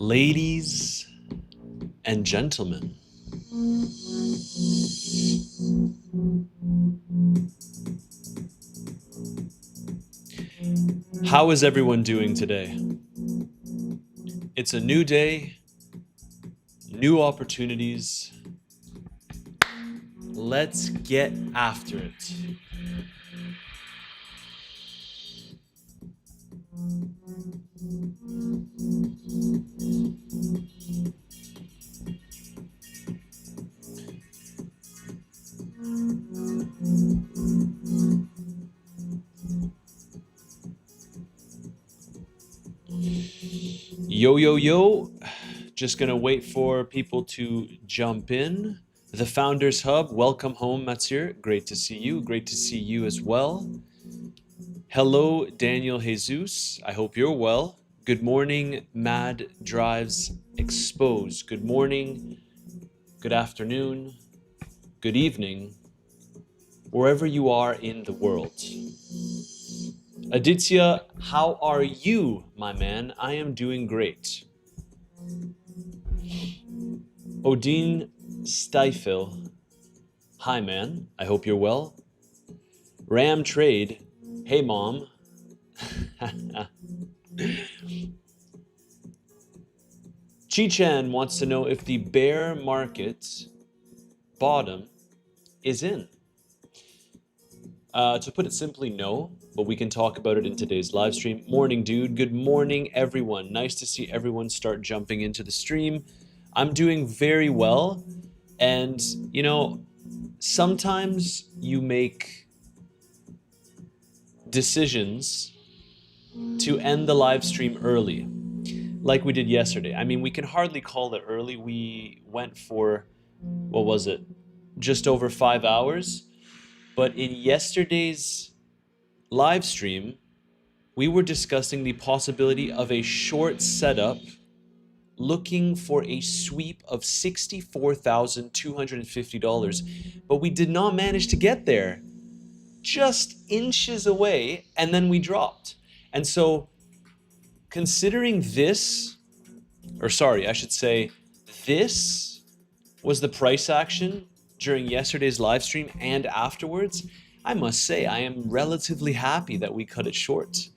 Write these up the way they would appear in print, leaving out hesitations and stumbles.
Ladies and gentlemen, how is everyone doing today? It's a new day, new opportunities. Let's get after it. Yo, yo, yo. Just gonna wait for people to jump in. The Founders Hub, welcome home, Mathieu. Great to see you. Great to see you as well. Hello, Daniel Jesus. I hope you're well. Good morning, Mad Drives Exposed. Good morning, good afternoon, good evening, wherever you are in the world. Aditya, how are you, my man? I am doing great. Odin Stifel, hi man, I hope you're well. Ram Trade, hey mom. Chi-Chan wants to know if the bear market bottom is in. To put it simply, no, but we can talk about it in today's live stream. Morning, dude. Good morning, everyone. Nice to see everyone start jumping into the stream. I'm doing very well, and you know, sometimes you make decisions to end the live stream early, like we did yesterday. I mean, we can hardly call it early. We went for, what was it, just over 5 hours. But in yesterday's live stream, we were discussing the possibility of a short setup looking for a sweep of $64,250, but we did not manage to get there. Just inches away, and then we dropped. And so, considering this, or sorry, I should say, this was the price action during yesterday's live stream and afterwards, I must say I am relatively happy that we cut it short.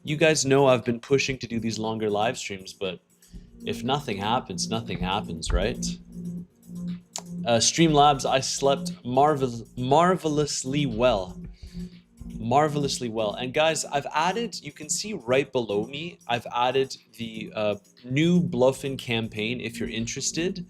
You guys know I've been pushing to do these longer live streams, but if nothing happens, right? Streamlabs, I slept marvelously well. Marvelously well. And guys, I've added, you can see right below me, I've added the new Bluffin campaign. If you're interested,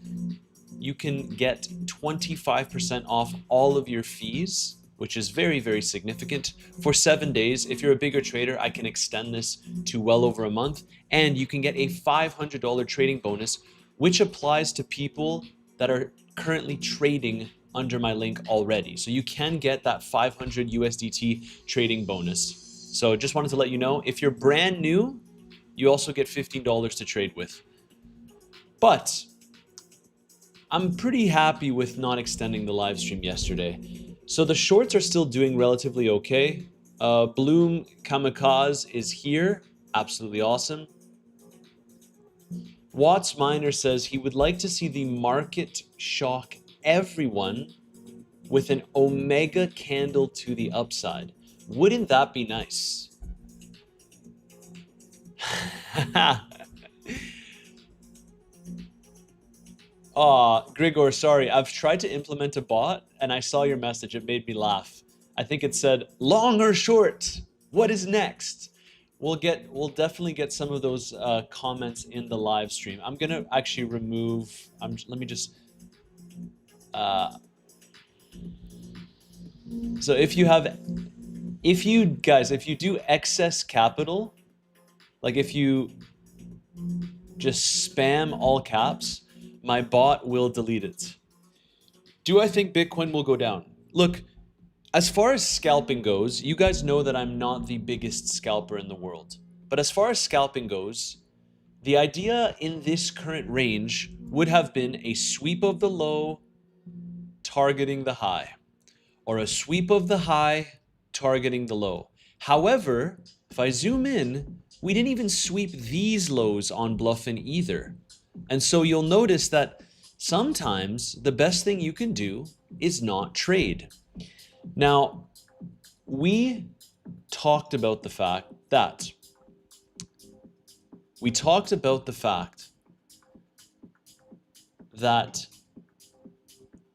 you can get 25% off all of your fees, which is very, very significant, for 7 days. If you're a bigger trader, I can extend this to well over a month, and you can get a $500 trading bonus, which applies to people that are currently trading under my link already. So you can get that 500 USDT trading bonus. So just wanted to let you know, if you're brand new, you also get $15 to trade with. But I'm pretty happy with not extending the live stream yesterday. So the shorts are still doing relatively okay. Bloom Kamikaze is here. Absolutely awesome. Watts Miner says he would like to see the market shock everyone with an omega candle to the upside. Wouldn't that be nice? Grigor, sorry. I've tried to implement a bot and I saw your message. It made me laugh. I think it said, long or short, what is next? We'll definitely get some of those comments in the live stream. I'm gonna actually remove, let me just, so if you do excess capital, like if you just spam all caps, my bot will delete it. Do I think Bitcoin will go down? Look, as far as scalping goes, you guys know that I'm not the biggest scalper in the world. But as far as scalping goes, the idea in this current range would have been a sweep of the low targeting the high, or a sweep of the high targeting the low. However, if I zoom in, We didn't even sweep these lows on Bluffin either. And so you'll notice that sometimes the best thing you can do is not trade. Now, we talked about the fact that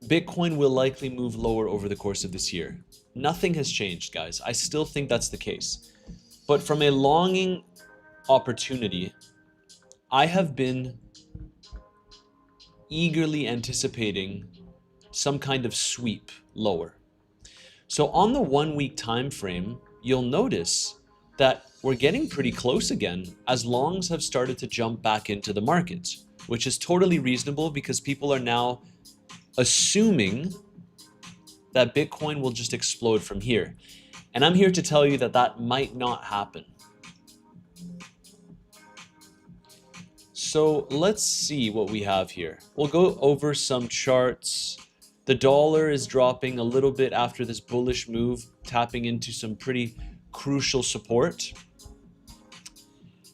Bitcoin will likely move lower over the course of this year. Nothing has changed, guys. I still think that's the case. But from a longing opportunity, I have been eagerly anticipating some kind of sweep lower. So on the 1 week time frame, you'll notice that we're getting pretty close again as longs have started to jump back into the market, which is totally reasonable because people are now assuming that Bitcoin will just explode from here. And I'm here to tell you that that might not happen. So let's see what we have here. We'll go over some charts. The dollar is dropping a little bit after this bullish move, tapping into some pretty crucial support.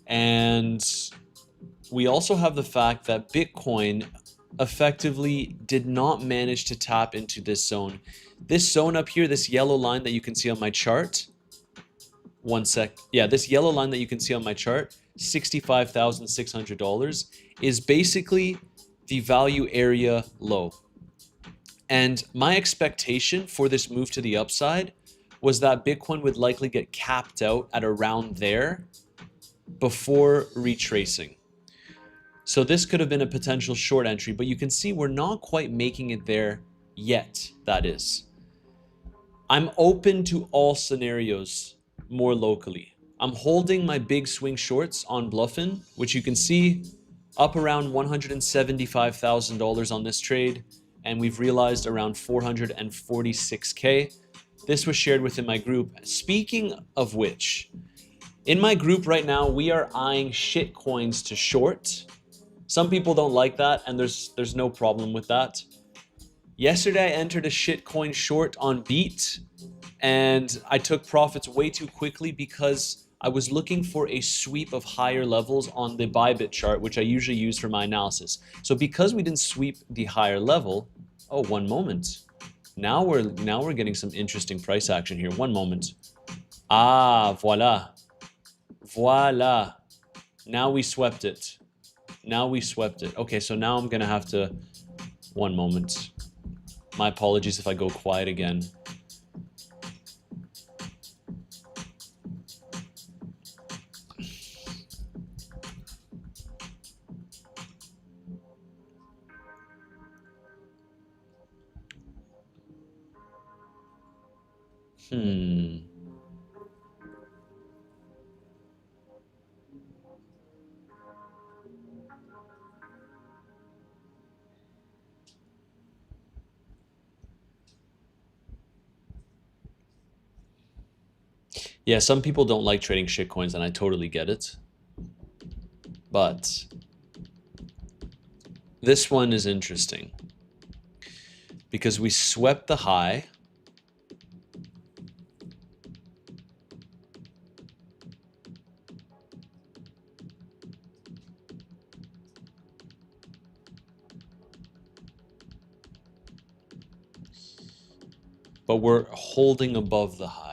And we also have the fact that Bitcoin effectively did not manage to tap into this zone. This zone up here, this yellow line that you can see on my chart, this yellow line that you can see on my chart, $65,600, is basically the value area low. And my expectation for this move to the upside was that Bitcoin would likely get capped out at around there before retracing. So this could have been a potential short entry, but you can see we're not quite making it there yet, that is. I'm open to all scenarios more locally. I'm holding my big swing shorts on Bluffin, which you can see up around $175,000 on this trade, and we've realized around 446K. This was shared within my group. Speaking of which, in my group right now, we are eyeing shit coins to short. Some people don't like that, and there's no problem with that. Yesterday, I entered a shitcoin short on Beat, and I took profits way too quickly because I was looking for a sweep of higher levels on the Bybit chart, which I usually use for my analysis. So because we didn't sweep the higher level, oh, one moment. Now we're getting some interesting price action here. One moment. Ah, voila. Voila. Now we swept it. Now we swept it. Okay, so now I'm gonna have to, one moment. My apologies if I go quiet again. Yeah, some people don't like trading shitcoins, and I totally get it. But this one is interesting because we swept the high. But we're holding above the high.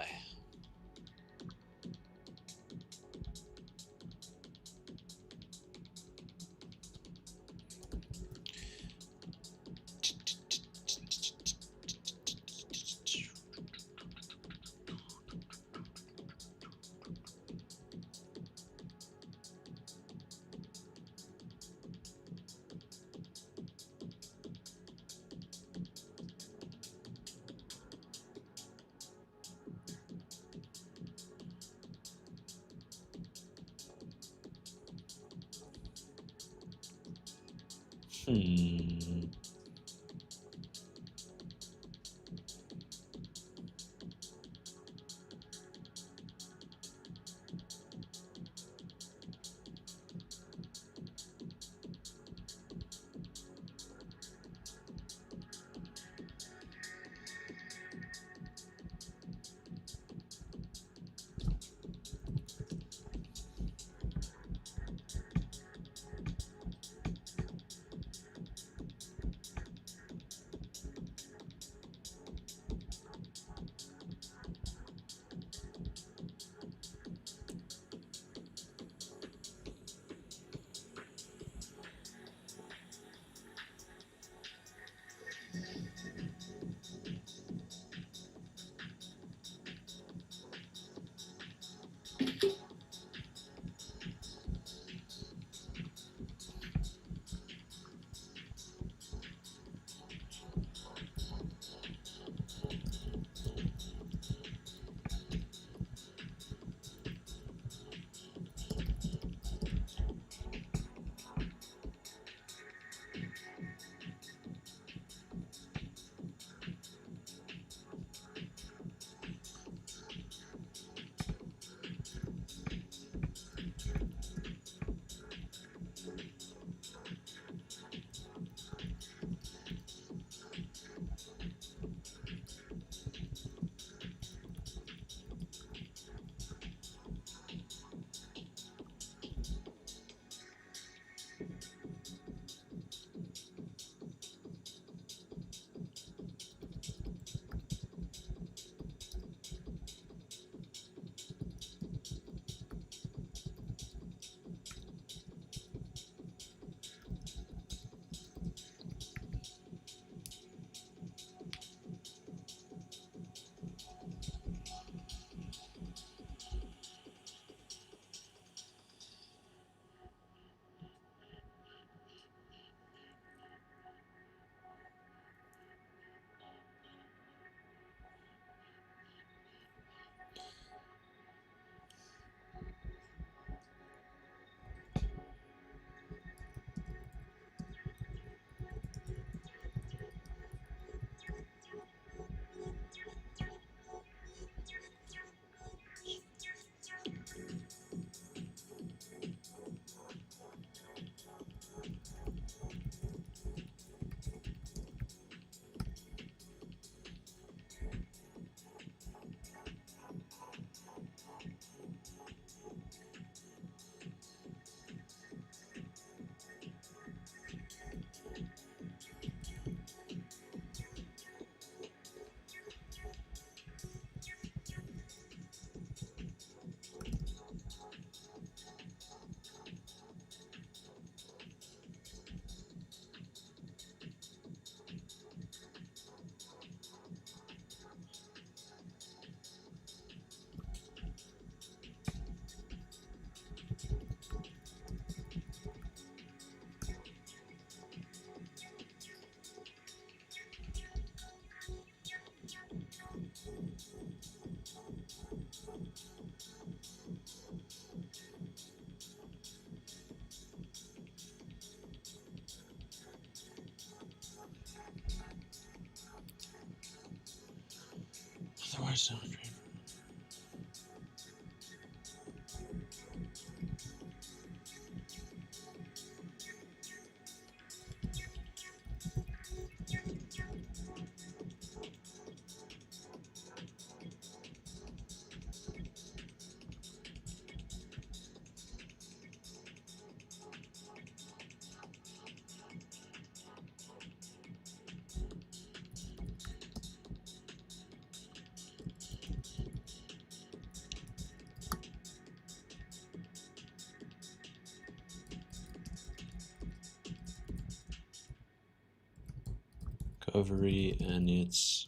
Recovery and its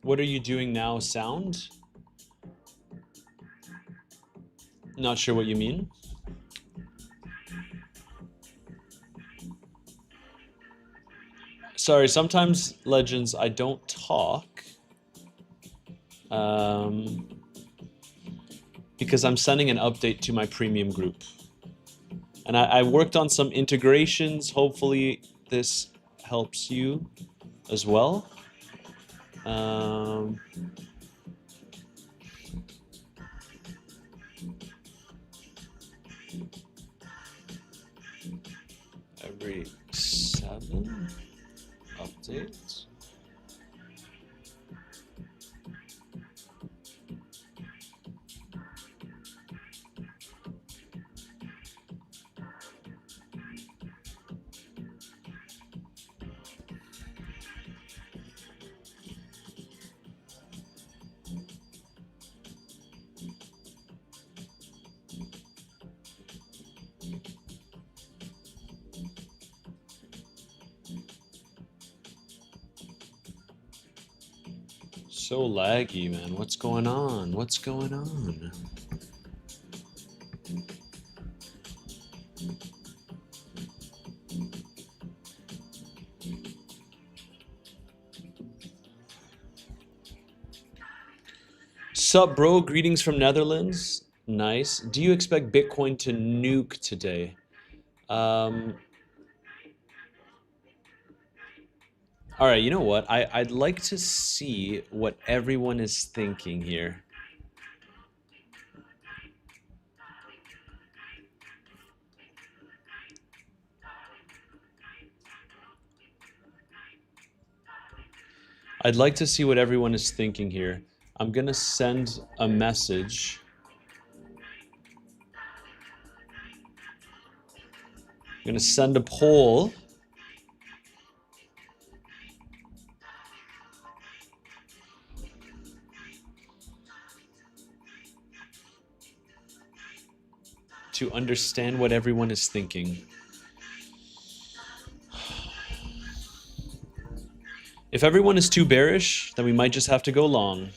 What are you doing now, sound? Not sure what you mean. Sorry, sometimes, Legends, I don't talk. Because I'm sending an update to my premium group. And I worked on some integrations. Hopefully this helps you as well. Every 7 updates. So laggy, man. What's going on? What's going on? Sup, bro? Greetings from Netherlands. Nice. Do you expect Bitcoin to nuke today? All right, you know what? I'd like to see what everyone is thinking here. I'd like to see what everyone is thinking here. I'm gonna send a message. I'm gonna send a poll. To understand what everyone is thinking. If everyone is too bearish, then we might just have to go long.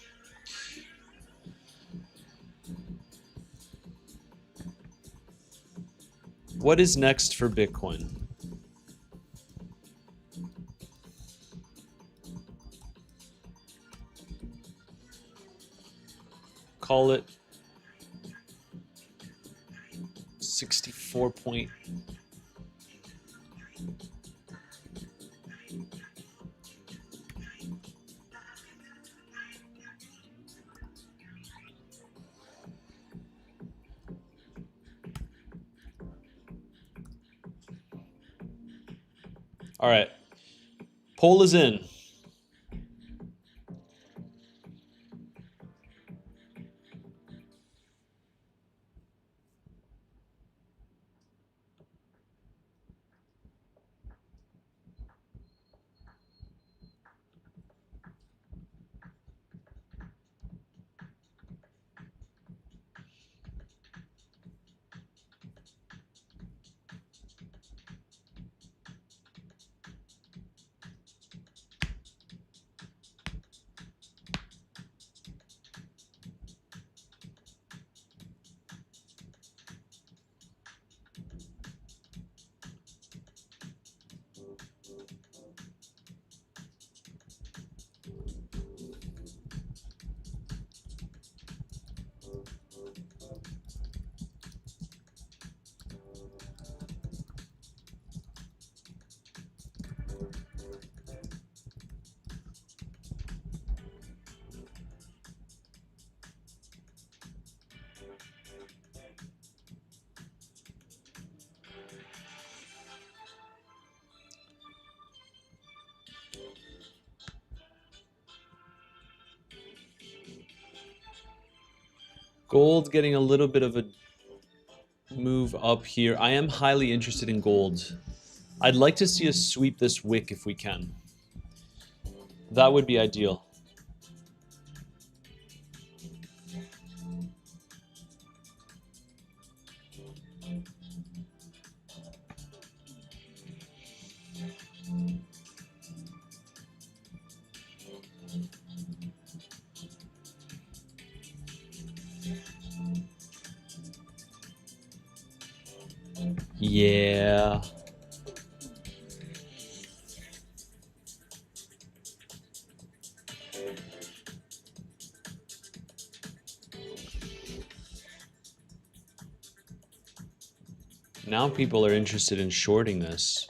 What is next for Bitcoin? Call it 64 point. All right. Poll is in. Gold getting a little bit of a move up here. I am highly interested in gold. I'd like to see us sweep this wick if we can. That would be ideal. Yeah. Now people are interested in shorting this.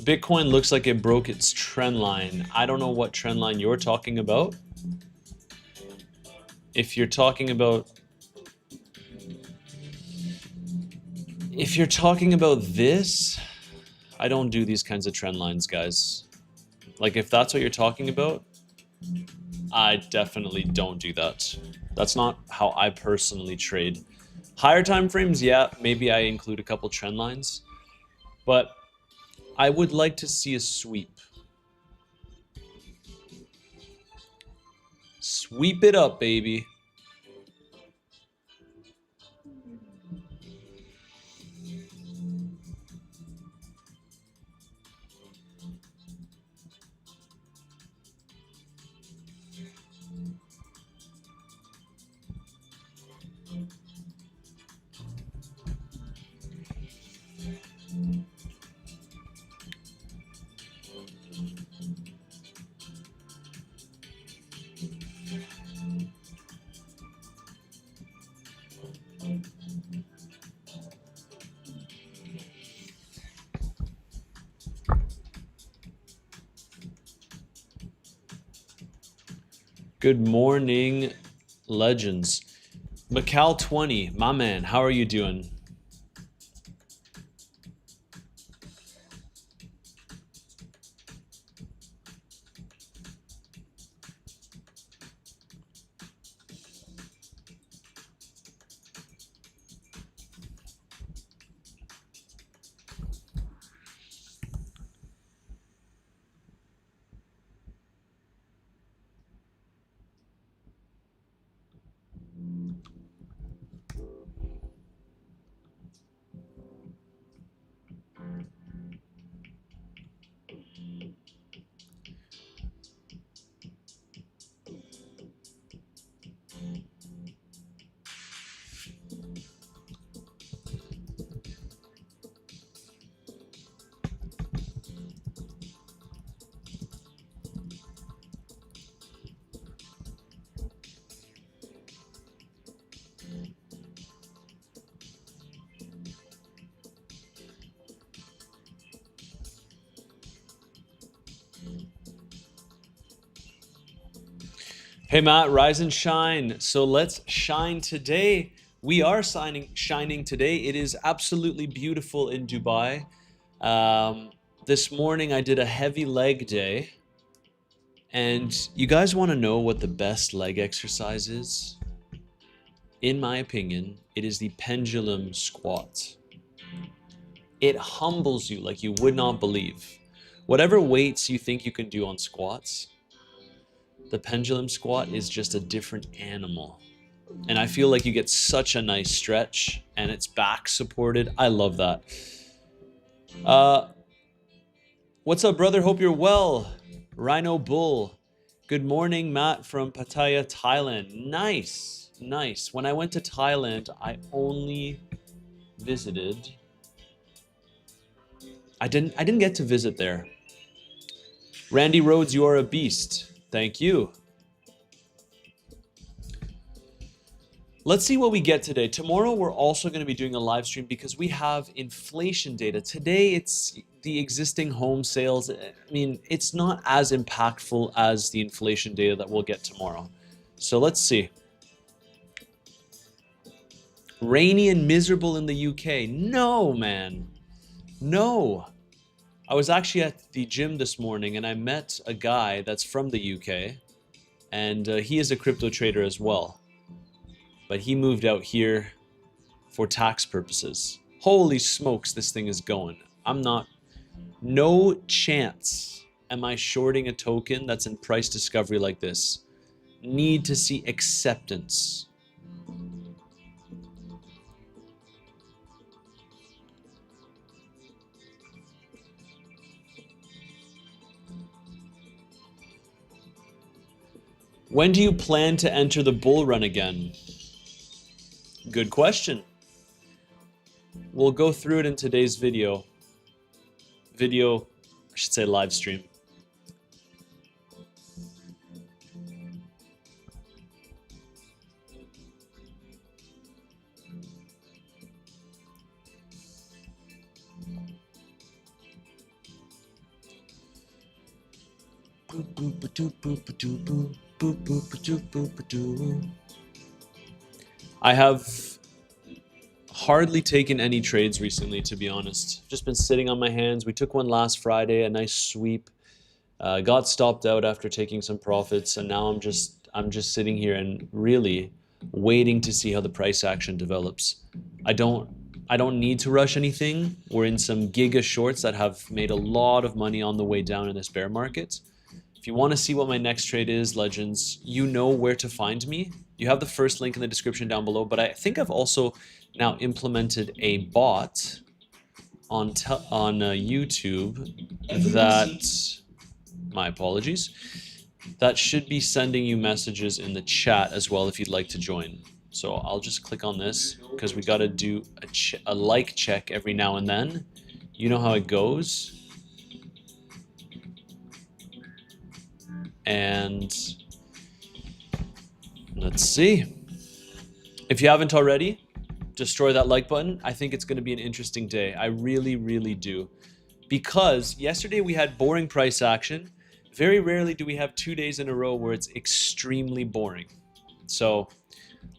Bitcoin looks like it broke its trend line. I don't know what trend line you're talking about. If you're talking about this, I don't do these kinds of trend lines, guys. Like if that's what you're talking about, I definitely don't do that. That's not how I personally trade. Higher time frames, yeah, maybe I include a couple trend lines, but I would like to see a sweep. Sweep it up, baby. Good morning, legends. Macau20, my man, how are you doing? Hey Matt, rise and shine. So let's shine today. We are shining today. It is absolutely beautiful in Dubai. This morning I did a heavy leg day. And you guys want to know what the best leg exercise is? In my opinion, it is the pendulum squat. It humbles you like you would not believe. Whatever weights you think you can do on squats, the pendulum squat is just a different animal. And I feel like you get such a nice stretch and it's back supported. I love that. What's up, brother? Hope you're well. Rhino Bull. Good morning, Matt from Pattaya, Thailand. Nice, nice. When I went to Thailand, I only visited. I didn't get to visit there. Randy Rhodes, you are a beast. Thank you. Let's see what we get today. Tomorrow, we're also going to be doing a live stream because we have inflation data. Today, it's the existing home sales, I mean, it's not as impactful as the inflation data that we'll get tomorrow. So let's see. Rainy and miserable in the UK. No, man. No. I was actually at the gym this morning and I met a guy that's from the UK, and he is a crypto trader as well. But he moved out here for tax purposes. Holy smokes, this thing is going. I'm not, no chance am I shorting a token that's in price discovery like this. Need to see acceptance. When do you plan to enter the bull run again? Good question. We'll go through it in today's video. I should say live stream. I have hardly taken any trades recently, to be honest. Just been sitting on my hands. We took one last Friday, a nice sweep. Got stopped out after taking some profits, and now I'm just sitting here and really waiting to see how the price action develops. I don't need to rush anything. We're in some giga shorts that have made a lot of money on the way down in this bear market. If you want to see what my next trade is, legends, you know where to find me. You have the first link in the description down below, but I think I've also now implemented a bot on YouTube that, my apologies, that should be sending you messages in the chat as well if you'd like to join. So I'll just click on this because we got to do a like check every now and then. You know how it goes. And let's see. If you haven't already, destroy that like button. I think it's going to be an interesting day. I really, really do. Because yesterday we had boring price action. Very rarely do we have 2 days in a row where it's extremely boring. So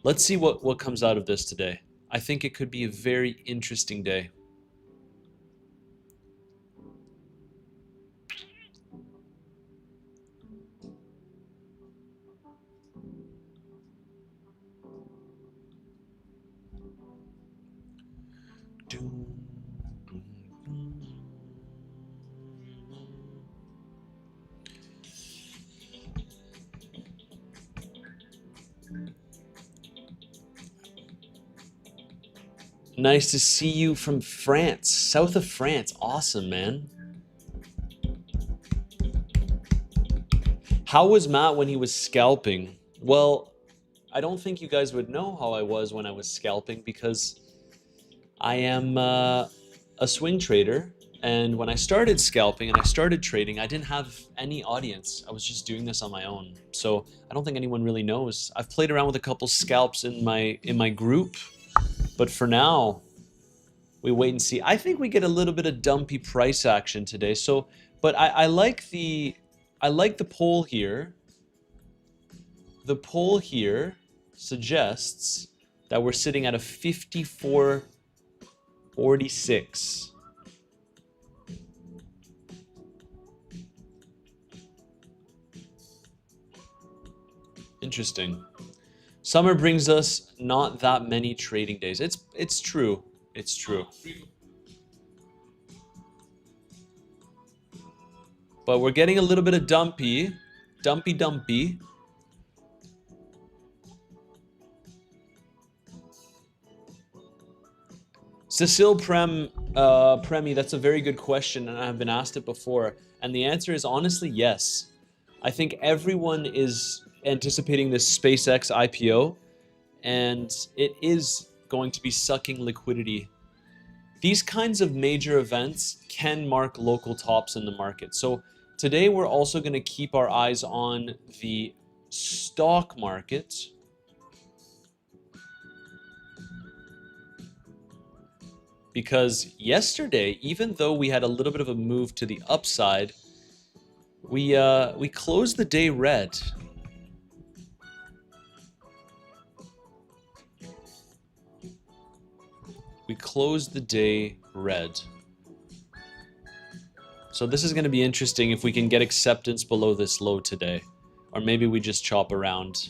let's see what comes out of this today. I think it could be a very interesting day. Nice to see you from France, south of France. Awesome, man. How was Matt when he was scalping? Well, I don't think you guys would know how I was when I was scalping because I am a swing trader. And when I started scalping and I started trading, I didn't have any audience. I was just doing this on my own. So I don't think anyone really knows. I've played around with a couple scalps in my group. But for now, we wait and see. I think we get a little bit of dumpy price action today. So, but I like the poll here. The poll here suggests that we're sitting at a 54.46. Interesting. Summer brings us not that many trading days. It's true. It's true. But we're getting a little bit of dumpy. Cecile Premi, that's a very good question, and I've been asked it before. And the answer is honestly yes. I think everyone is anticipating this SpaceX IPO, and it is going to be sucking liquidity. These kinds of major events can mark local tops in the market. So today we're also going to keep our eyes on the stock market. because yesterday, even though we had a little bit of a move to the upside, we closed the day red. We closed the day red. So this is going to be interesting if we can get acceptance below this low today. Or maybe we just chop around.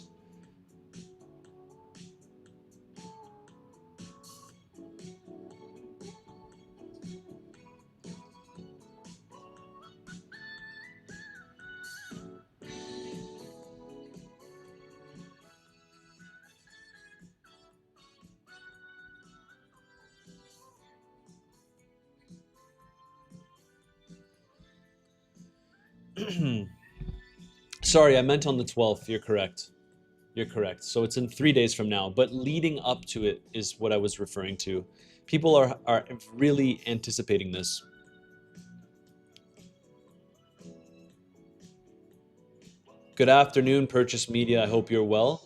Sorry, I meant on the 12th. You're correct. You're correct. So it's in 3 days from now, but leading up to it is what I was referring to. People are really anticipating this. Good afternoon, Purchase Media. I hope you're well.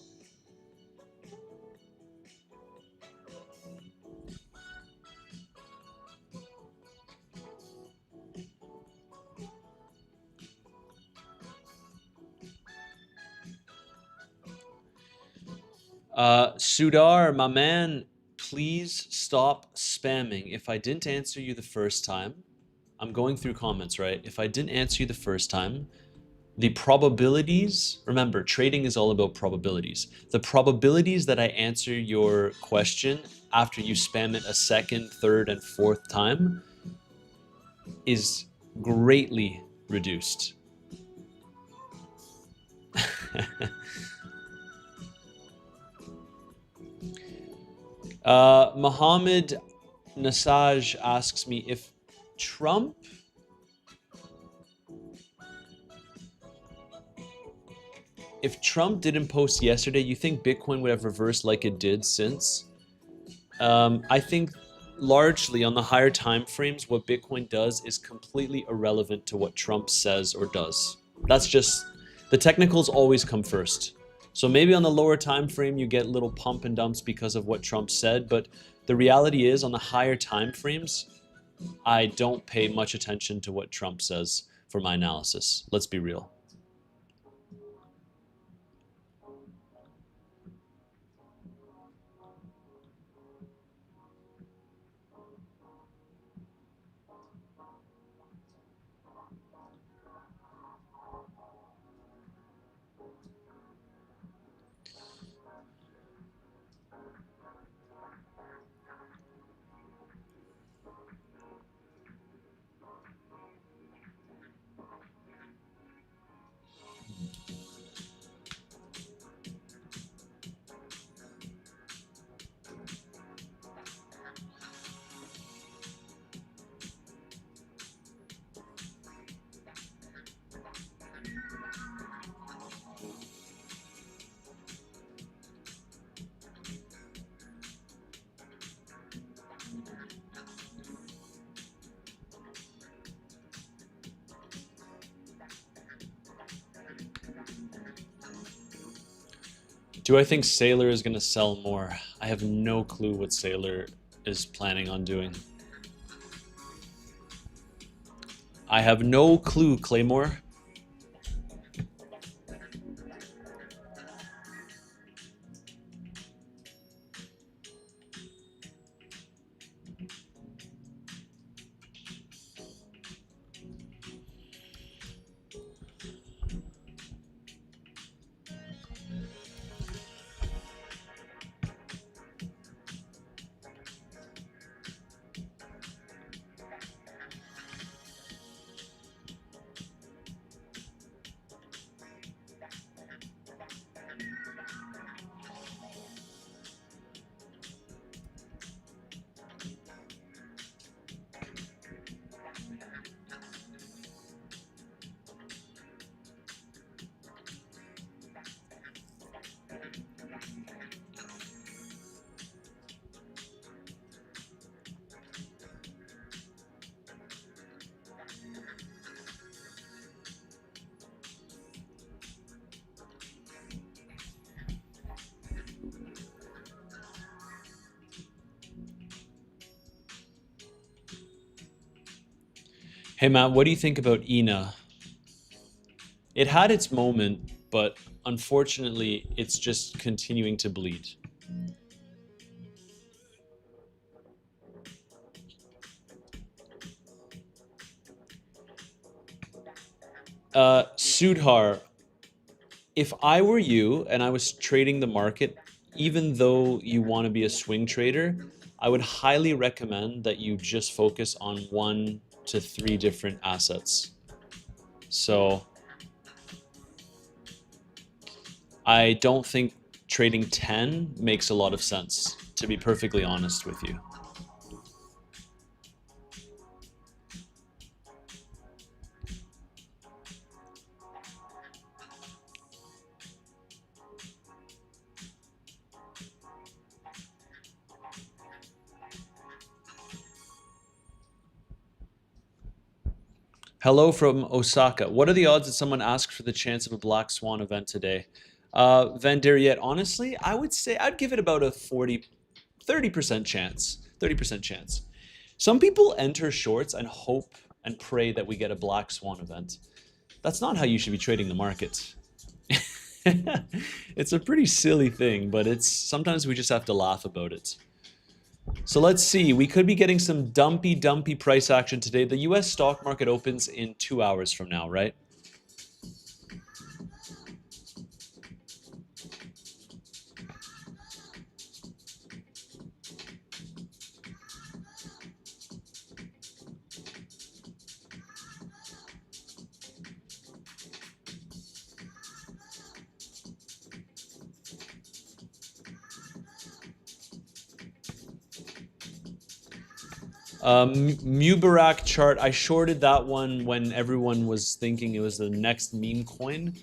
Sudar, my man, please stop spamming. If I didn't answer you the first time, I'm going through comments, right? If I didn't answer you the first time, the probabilities, remember, trading is all about probabilities. The probabilities that I answer your question after you spam it a second, third, and fourth time is greatly reduced. Mohammed Nasaj asks me if Trump didn't post yesterday, you think Bitcoin would have reversed like it did since? I think largely on the higher time frames, what Bitcoin does is completely irrelevant to what Trump says or does. That's just, the technicals always come first. So maybe on the lower time frame, you get little pump and dumps because of what Trump said, but the reality is on the higher time frames, I don't pay much attention to what Trump says for my analysis. Let's be real. Do I think Saylor is going to sell more? I have no clue what Saylor is planning on doing. I have no clue, Claymore. Hey Matt, what do you think about ENA? It had its moment, but unfortunately, it's just continuing to bleed. Sudhar, if I were you and I was trading the market, even though you want to be a swing trader, I would highly recommend that you just focus on 1 to 3 different assets. So I don't think trading 10 makes a lot of sense, to be perfectly honest with you. Hello from Osaka. What are the odds that someone asks for the chance of a Black Swan event today? Van der honestly, I would say I'd give it about a 30% chance. 30% chance. Some people enter shorts and hope and pray that we get a Black Swan event. That's not how you should be trading the market. It's a pretty silly thing, but it's sometimes we just have to laugh about it. So let's see, we could be getting some dumpy price action today. The US stock market opens in 2 hours from now, right? Mubarak chart, I shorted that one when everyone was thinking it was the next meme coin.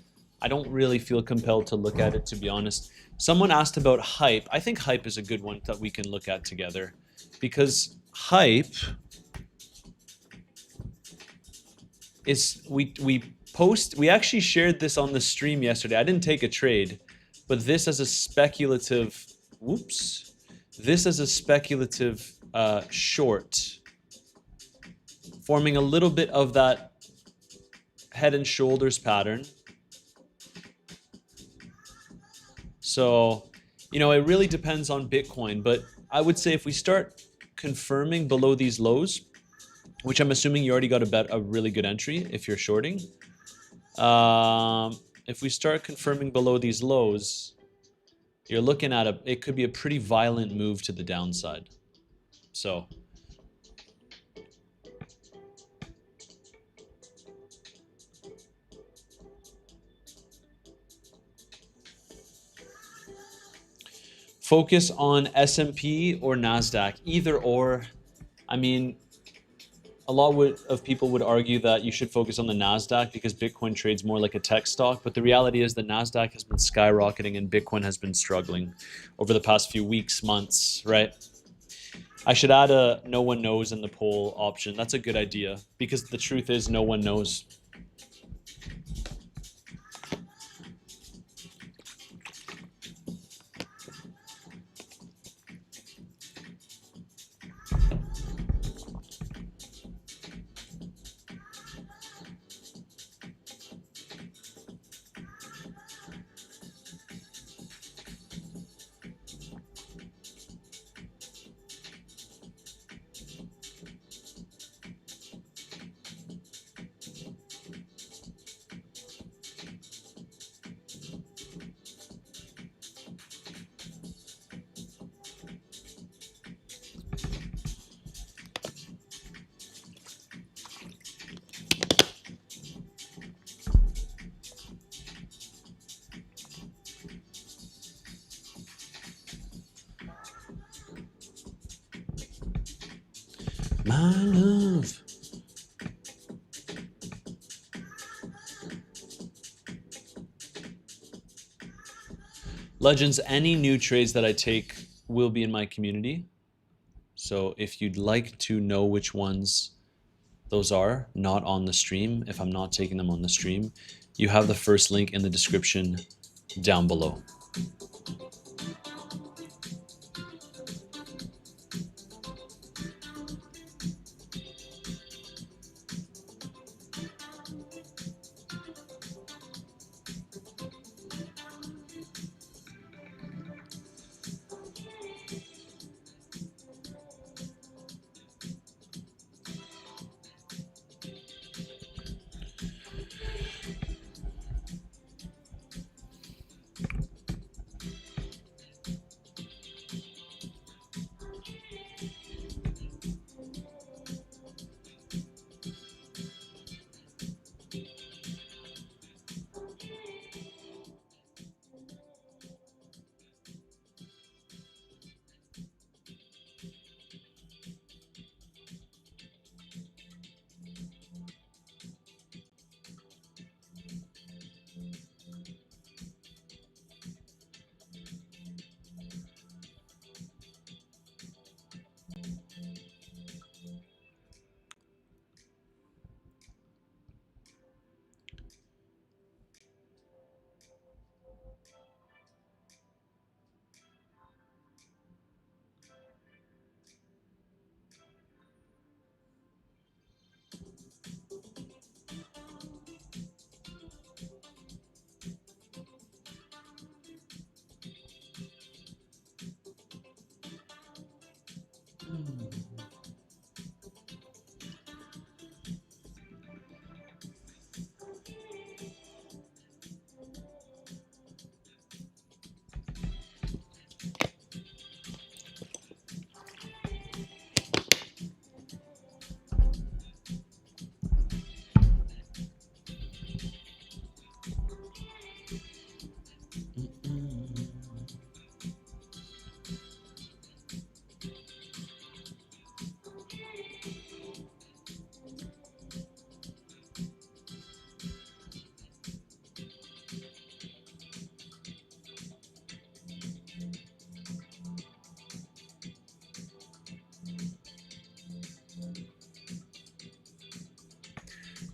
I don't really feel compelled to look at it, to be honest. Someone asked about hype. I think hype is a good one that we can look at together, because hype is we actually shared this on the stream yesterday. I didn't take a trade, but this as a speculative this as a speculative short, forming a little bit of that head and shoulders pattern. So, you know, it really depends on Bitcoin, but I would say if we start confirming below these lows, which I'm assuming you already got a really good entry if you're shorting. If we start confirming below these lows, you're looking at it could be a pretty violent move to the downside. So focus on S&P or NASDAQ, either or. I mean, a lot of people would argue that you should focus on the NASDAQ because Bitcoin trades more like a tech stock, but the reality is the NASDAQ has been skyrocketing and Bitcoin has been struggling over the past few weeks, months, right? I should add a no one knows in the poll option. That's a good idea because the truth is no one knows. My love. Legends, any new trades that I take will be in my community. So if you'd like to know which ones those are, not on the stream, if I'm not taking them on the stream, you have the first link in the description down below.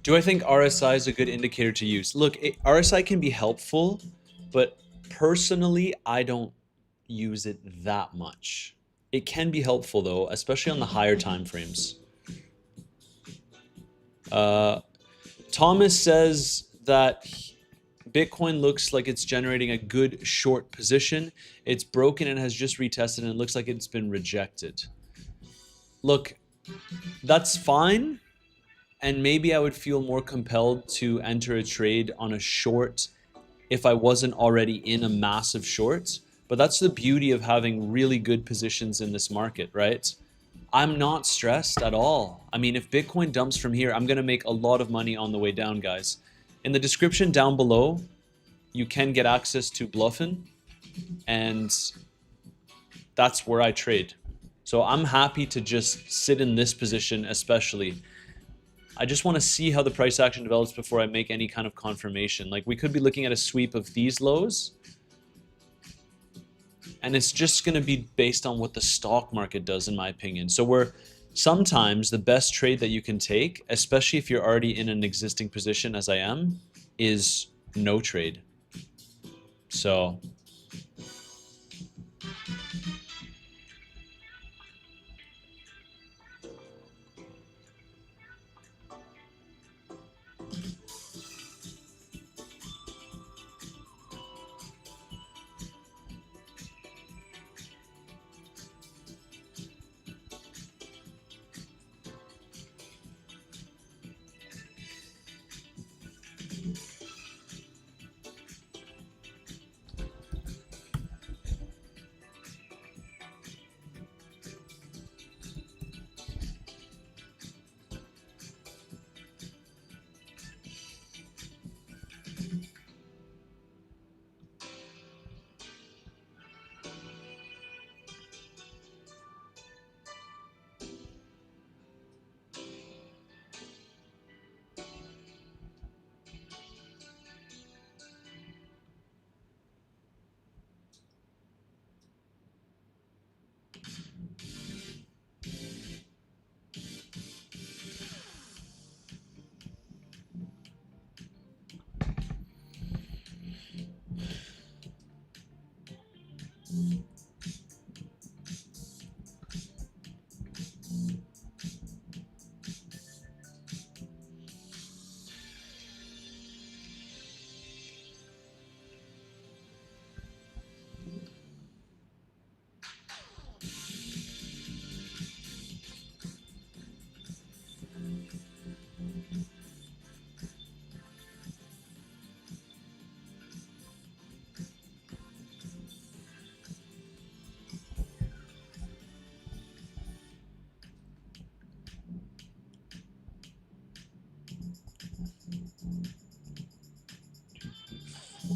Do I think RSI is a good indicator to use? Look, RSI can be helpful, but personally, I don't use it that much. It can be helpful though, especially on the higher time frames. Thomas says that Bitcoin looks like it's generating a good short position. It's broken and has just retested, and it looks like it's been rejected. Look, that's fine. And maybe I would feel more compelled to enter a trade on a short if I wasn't already in a massive short. But that's the beauty of having really good positions in this market, right? I'm not stressed at all. I mean, if Bitcoin dumps from here, I'm going to make a lot of money on the way down, guys. In the description down below, you can get access to Bluffin, and that's where I trade. So I'm happy to just sit in this position, especially. I just want to see how the price action develops before I make any kind of confirmation. Like, we could be looking at a sweep of these lows, and it's just going to be based on what the stock market does, in my opinion. So sometimes the best trade that you can take, especially if you're already in an existing position as I am, is no trade. So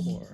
four.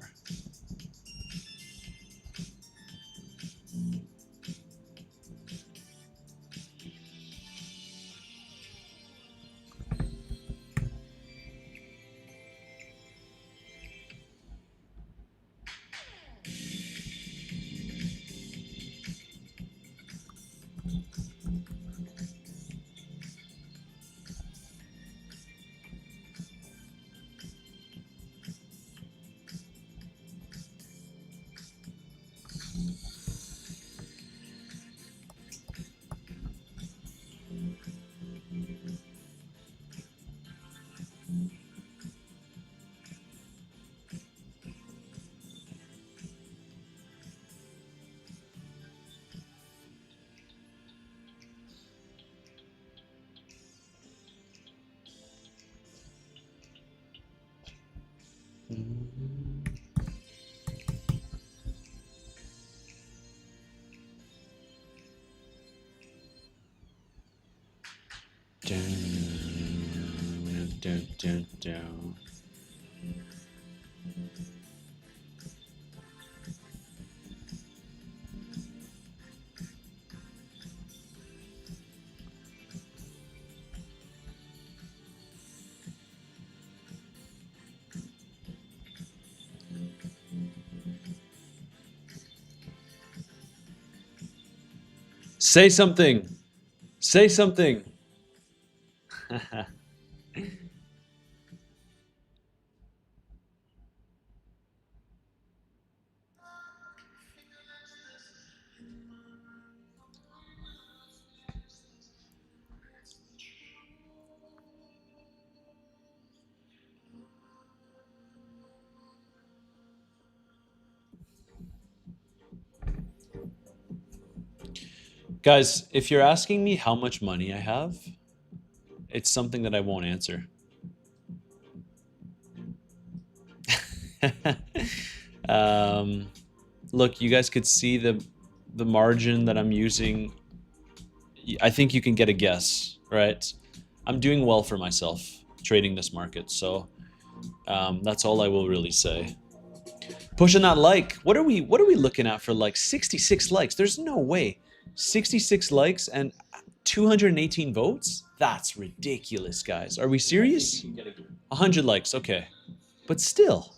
Say something. Say something. Guys, if you're asking me how much money I have, it's something that I won't answer. um, Look, you guys could see the margin that I'm using. I think you can get a guess, right? I'm doing well for myself trading this market, so that's all I will really say. Pushing that like. What are we looking at for like 66 likes? There's no way. 66 likes and 218 votes? That's ridiculous, guys. Are we serious? 100 likes, okay. But still.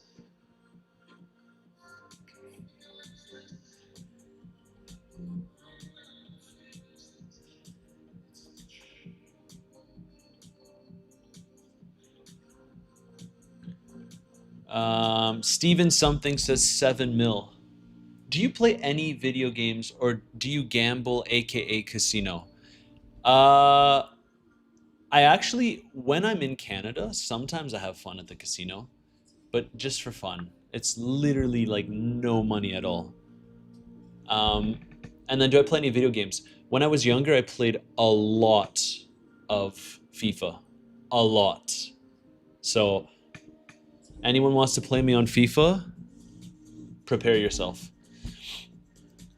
Steven something says 7 mil. Do you play any video games or do you gamble, aka casino? Uh, I actually, when I'm in Canada, sometimes I have fun at the casino, but just for fun. It's literally like no money at all. Um, and then do I play any video games? When I was younger, I played a lot of FIFA. A lot. So, anyone wants to play me on FIFA? Prepare yourself.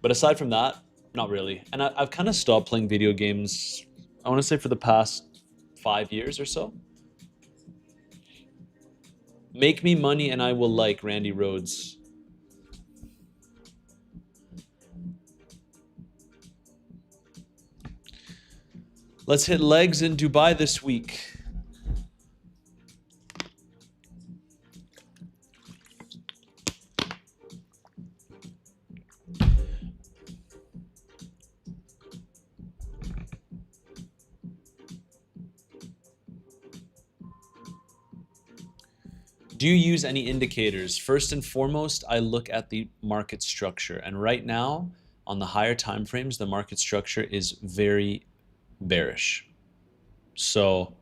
But aside from that, not really. And I've kind of stopped playing video games, I want to say for the past 5 years or so. Make me money and I will like Randy Rhodes. Let's hit legs in Dubai this week. Do you use any indicators? First and foremost, I look at the market structure. And right now, on the higher time frames, the market structure is very bearish. So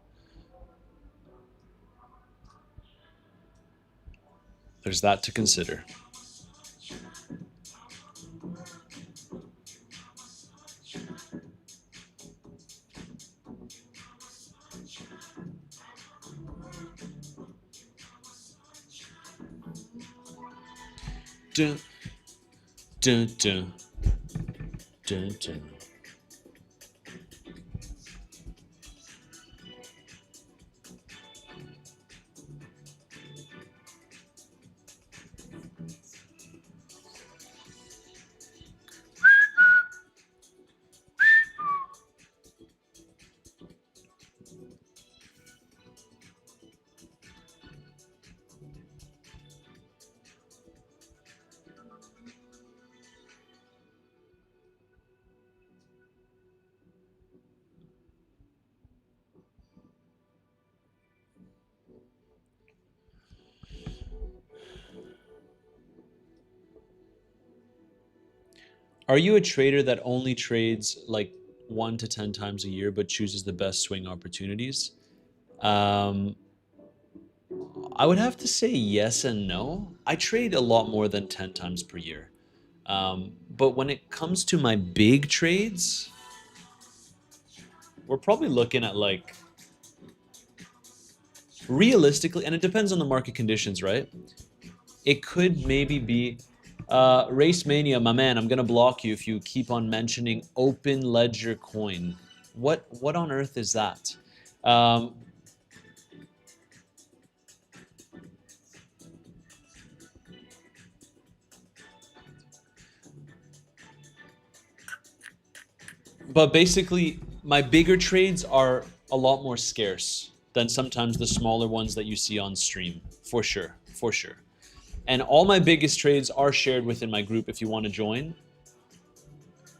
there's that to consider. Dun, dun, dun, dun, dun. Are you a trader that only trades like 1 to 10 times a year but chooses the best swing opportunities? Um, I would have to say yes and no. I trade a lot more than 10 times per year. But when it comes to my big trades, we're probably looking at like realistically, and it depends on the market conditions, right? It could maybe be Race Mania, my man. I'm gonna block you if you keep on mentioning Open Ledger Coin. What on earth is that? Um, but basically, my bigger trades are a lot more scarce than sometimes the smaller ones that you see on stream, for sure, for sure. And all my biggest trades are shared within my group. If you want to join,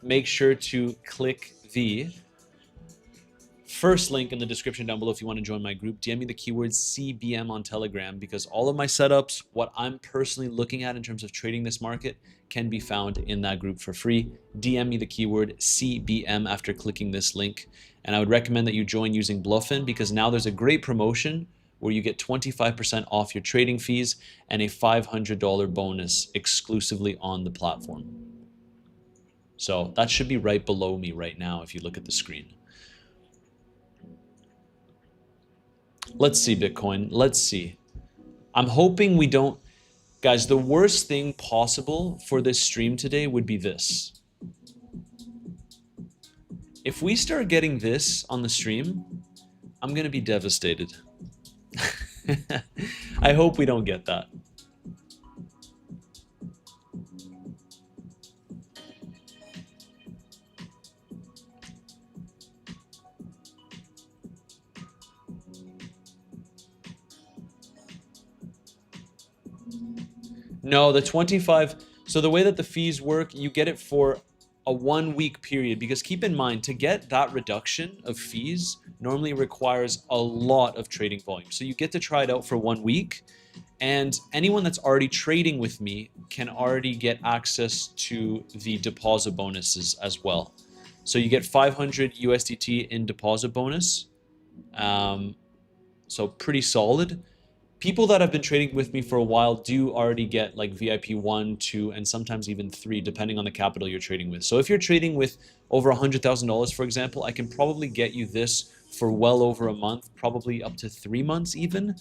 make sure to click the first link in the description down below if you want to join my group. DM me the keyword CBM on Telegram, because all of my setups, what I'm personally looking at in terms of trading this market, can be found in that group for free. DM me the keyword CBM after clicking this link. And I would recommend that you join using Bluffin, because now there's a great promotion where you get 25% off your trading fees and a $500 bonus exclusively on the platform. So that should be right below me right now if you look at the screen. Let's see, Bitcoin. Let's see. I'm hoping we don't... Guys, the worst thing possible for this stream today would be this. If we start getting this on the stream, I'm going to be devastated. I hope we don't get that. No, the 25... So the way that the fees work, you get it for a 1 week period, because keep in mind, to get that reduction of fees normally requires a lot of trading volume. So you get to try it out for 1 week, and anyone that's already trading with me can already get access to the deposit bonuses as well. So you get 500 USDT in deposit bonus. So pretty solid. People that have been trading with me for a while do already get like VIP 1, 2, and sometimes even 3, depending on the capital you're trading with. So if you're trading with over $100,000, for example, I can probably get you this for well over a month, probably up to 3 months even.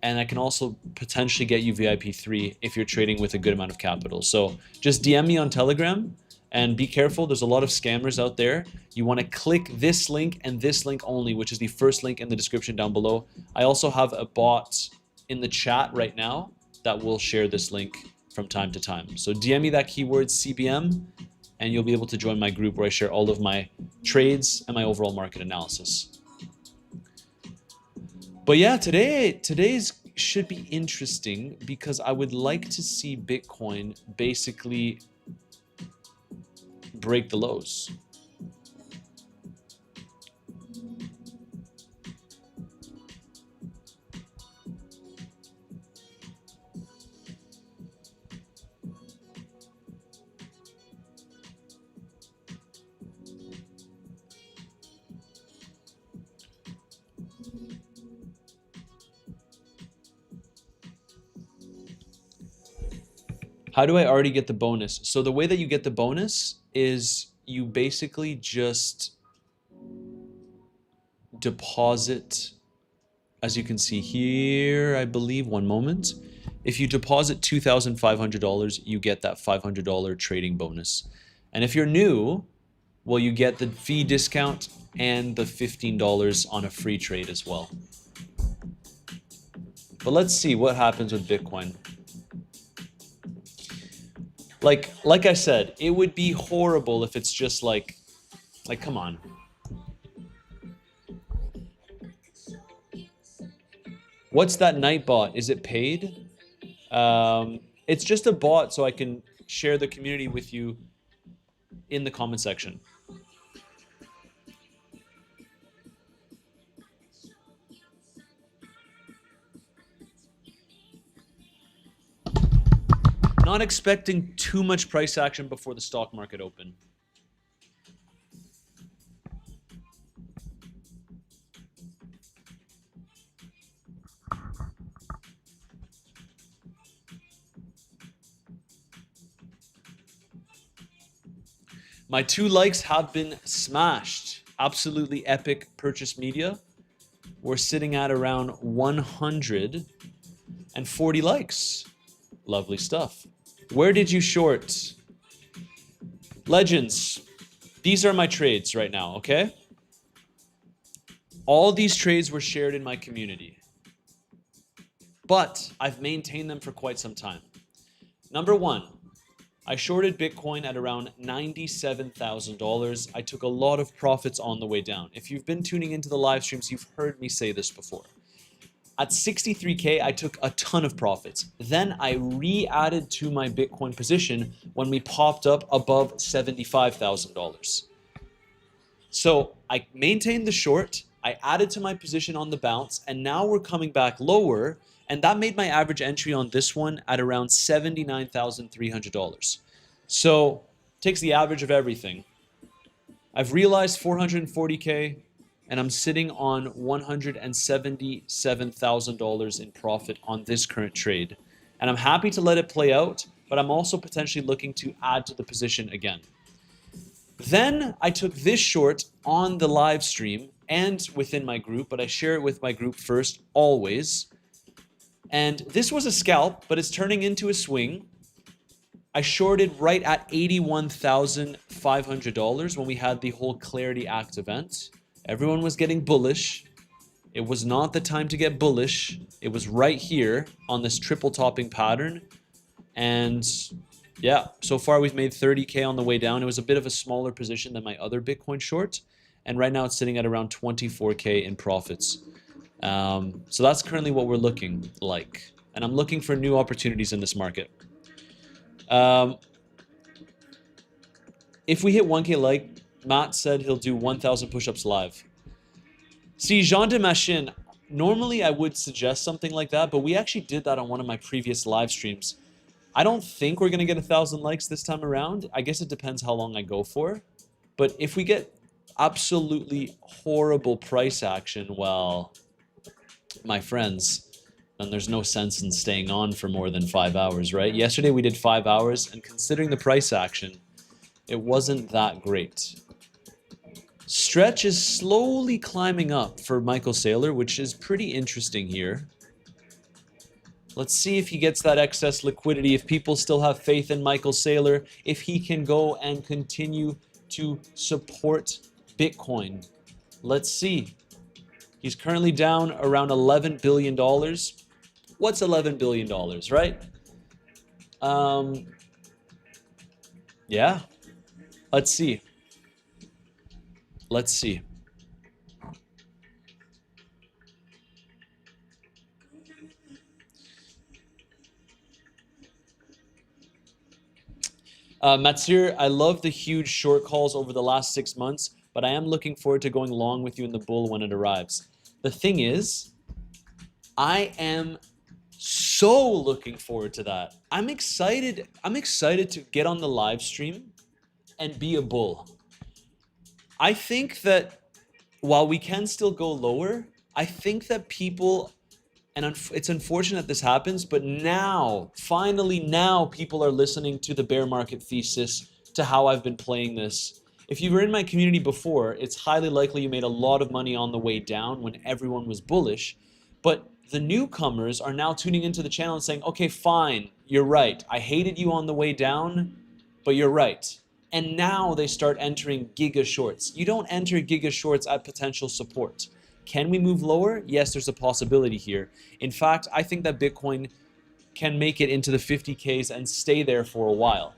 And I can also potentially get you VIP 3 if you're trading with a good amount of capital. So just DM me on Telegram. And be careful, there's a lot of scammers out there. You want to click this link and this link only, which is the first link in the description down below. I also have a bot in the chat right now that will share this link from time to time. So DM me that keyword CBM and you'll be able to join my group where I share all of my trades and my overall market analysis. But yeah, today's should be interesting because I would like to see Bitcoin basically break the lows. How do I already get the bonus? So the way that you get the bonus is you basically just deposit, as you can see here, I believe, one moment. If you deposit $2,500, you get that $500 trading bonus. And if you're new, well, you get the fee discount and the $15 on a free trade as well. But let's see what happens with Bitcoin. Like I said, it would be horrible if it's just like come on. What's that night bot? Is it paid? It's just a bot so I can share the community with you in the comment section. Not expecting too much price action before the stock market open. My 2 likes have been smashed. Absolutely epic purchase media. We're sitting at around 140 likes. Lovely stuff. Where did you short? Legends. These are my trades right now, okay? All these trades were shared in my community. But I've maintained them for quite some time. Number 1, I shorted Bitcoin at around $97,000. I took a lot of profits on the way down. If you've been tuning into the live streams, you've heard me say this before. At 63K, I took a ton of profits. Then I re-added to my Bitcoin position when we popped up above $75,000. So I maintained the short, I added to my position on the bounce, and now we're coming back lower, and that made my average entry on this one at around $79,300. So takes the average of everything. I've realized 440K, and I'm sitting on $177,000 in profit on this current trade. And I'm happy to let it play out, but I'm also potentially looking to add to the position again. Then I took this short on the live stream and within my group, but I share it with my group first always. And this was a scalp, but it's turning into a swing. I shorted right at $81,500 when we had the whole Clarity Act event. Everyone was getting bullish. It was not the time to get bullish. It was right here on this triple topping pattern. And yeah, so far we've made 30K on the way down. It was a bit of a smaller position than my other Bitcoin short. And right now it's sitting at around 24K in profits. So that's currently what we're looking like. And I'm looking for new opportunities in this market. If we hit 1K like, Matt said he'll do 1,000 push-ups live. See, Jean de Machin, normally I would suggest something like that, but we actually did that on one of my previous live streams. I don't think we're going to get 1,000 likes this time around. I guess it depends how long I go for. But if we get absolutely horrible price action, well, my friends, then there's no sense in staying on for more than 5 hours, right? Yesterday we did 5 hours, and considering the price action, it wasn't that great. Stretch is slowly climbing up for Michael Saylor, which is pretty interesting here. Let's see if he gets that excess liquidity, if people still have faith in Michael Saylor, if he can go and continue to support Bitcoin. Let's see. He's currently down around $11 billion. What's $11 billion, right? Yeah. Let's see. Let's see. Matsir, I love the huge short calls over the last 6 months, but I am looking forward to going long with you in the bull when it arrives. The thing is, I am so looking forward to that. I'm excited to get on the live stream and be a bull. I think that while we can still go lower, I think that people, and it's unfortunate this happens, but now, finally now, people are listening to the bear market thesis, to how I've been playing this. If you were in my community before, it's highly likely you made a lot of money on the way down when everyone was bullish, but the newcomers are now tuning into the channel and saying, okay, fine, you're right. I hated you on the way down, but you're right. And now they start entering giga shorts. You don't enter giga shorts at potential support. Can we move lower? Yes, there's a possibility here. In fact, I think that Bitcoin can make it into the 50Ks and stay there for a while.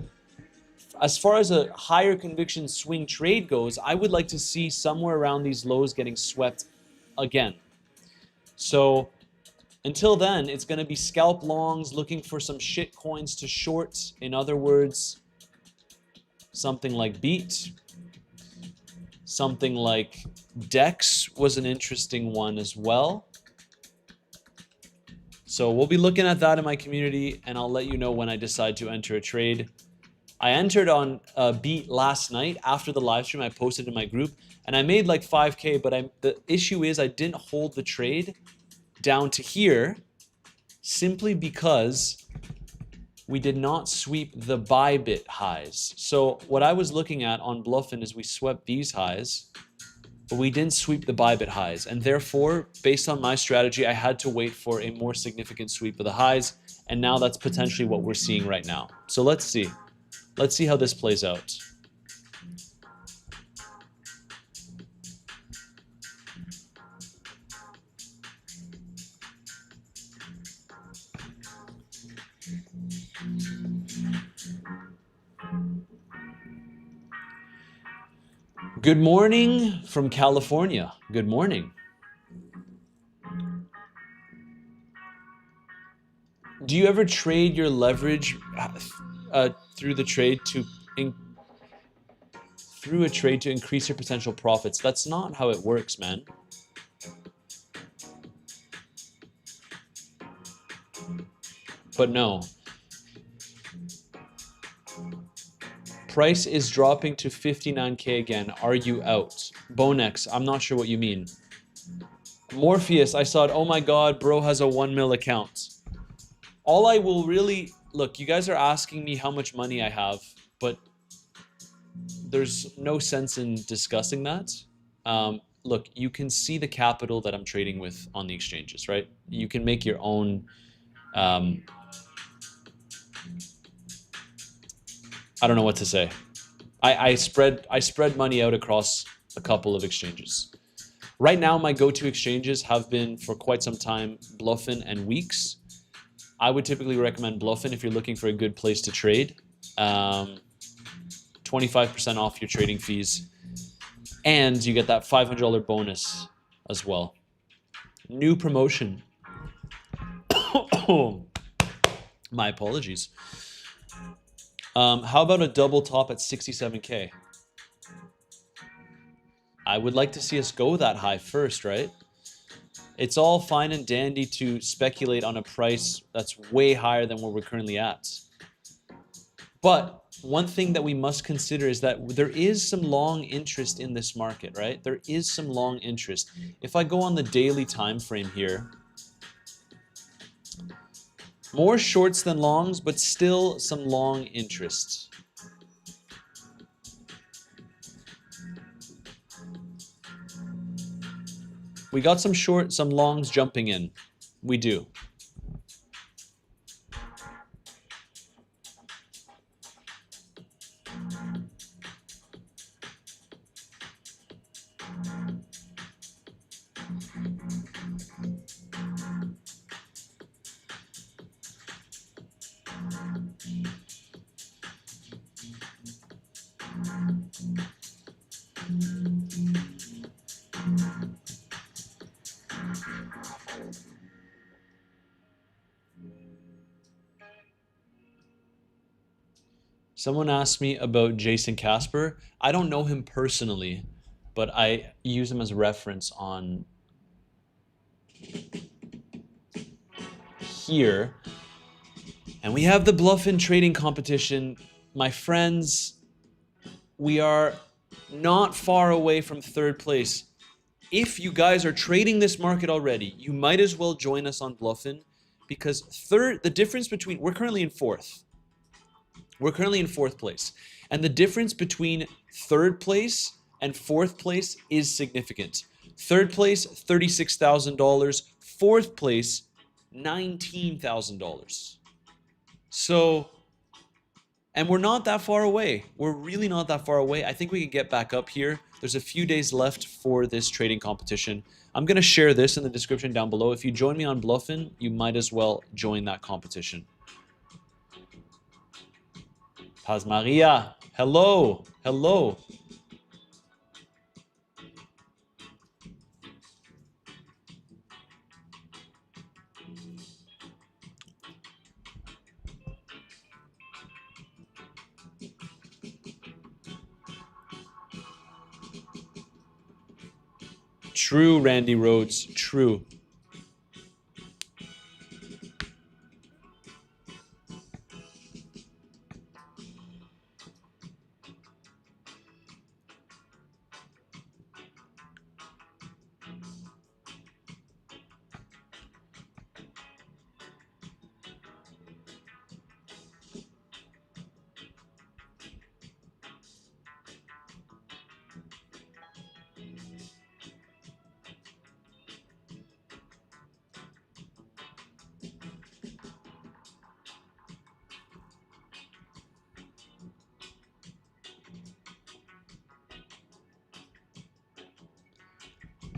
As far as a higher conviction swing trade goes, I would like to see somewhere around these lows getting swept again. So until then, it's going to be scalp longs looking for some shit coins to short. In other words, something like Beat, something like Dex was an interesting one as well. So we'll be looking at that in my community, and I'll let you know when I decide to enter a trade. I entered on Beat last night after the live stream. I posted in my group, and I made like 5K, but the issue is I didn't hold the trade down to here simply because we did not sweep the Bybit highs. So what I was looking at on Bluffin is we swept these highs, but we didn't sweep the Bybit highs. And therefore, based on my strategy, I had to wait for a more significant sweep of the highs. And now that's potentially what we're seeing right now. So let's see. Let's see how this plays out. Good morning from California. Good morning. Do you ever trade your leverage through a trade to increase your potential profits? That's not how it works, man. But no. Price is dropping to 59K again. Are you out? Bonex, I'm not sure what you mean. Morpheus, I saw it. Oh my god, bro has a 1 mil account. All I will really... Look, you guys are asking me how much money I have, but there's no sense in discussing that. Look, you can see the capital that I'm trading with on the exchanges, right? You can make your own. Um, I don't know what to say. I spread money out across a couple of exchanges. Right now, my go-to exchanges have been for quite some time Bluffin and Weeks. I would typically recommend Bluffin if you're looking for a good place to trade. 25% off your trading fees, and you get that $500 bonus as well. New promotion. My apologies. How about a double top at 67K? I would like to see us go that high first, right? It's all fine and dandy to speculate on a price that's way higher than where we're currently at. But one thing that we must consider is that there is some long interest in this market, right? There is some long interest. If I go on the daily time frame here, more shorts than longs, but still some long interest. We got some short, some longs jumping in. We do. Someone asked me about Jason Casper. I don't know him personally, but I use him as a reference on here. And we have the Bluffin trading competition. My friends, we are not far away from third place. If you guys are trading this market already, you might as well join us on Bluffin, because the difference between, we're currently in fourth. We're currently in fourth place. And the difference between third place and fourth place is significant. Third place, $36,000. Fourth place, $19,000. So, and we're not that far away. We're really not that far away. I think we can get back up here. There's a few days left for this trading competition. I'm going to share this in the description down below. If you join me on Bluffin, you might as well join that competition. Paz Maria, hello, hello. True, Randy Rhodes, true.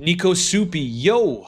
Nico Soupy, yo.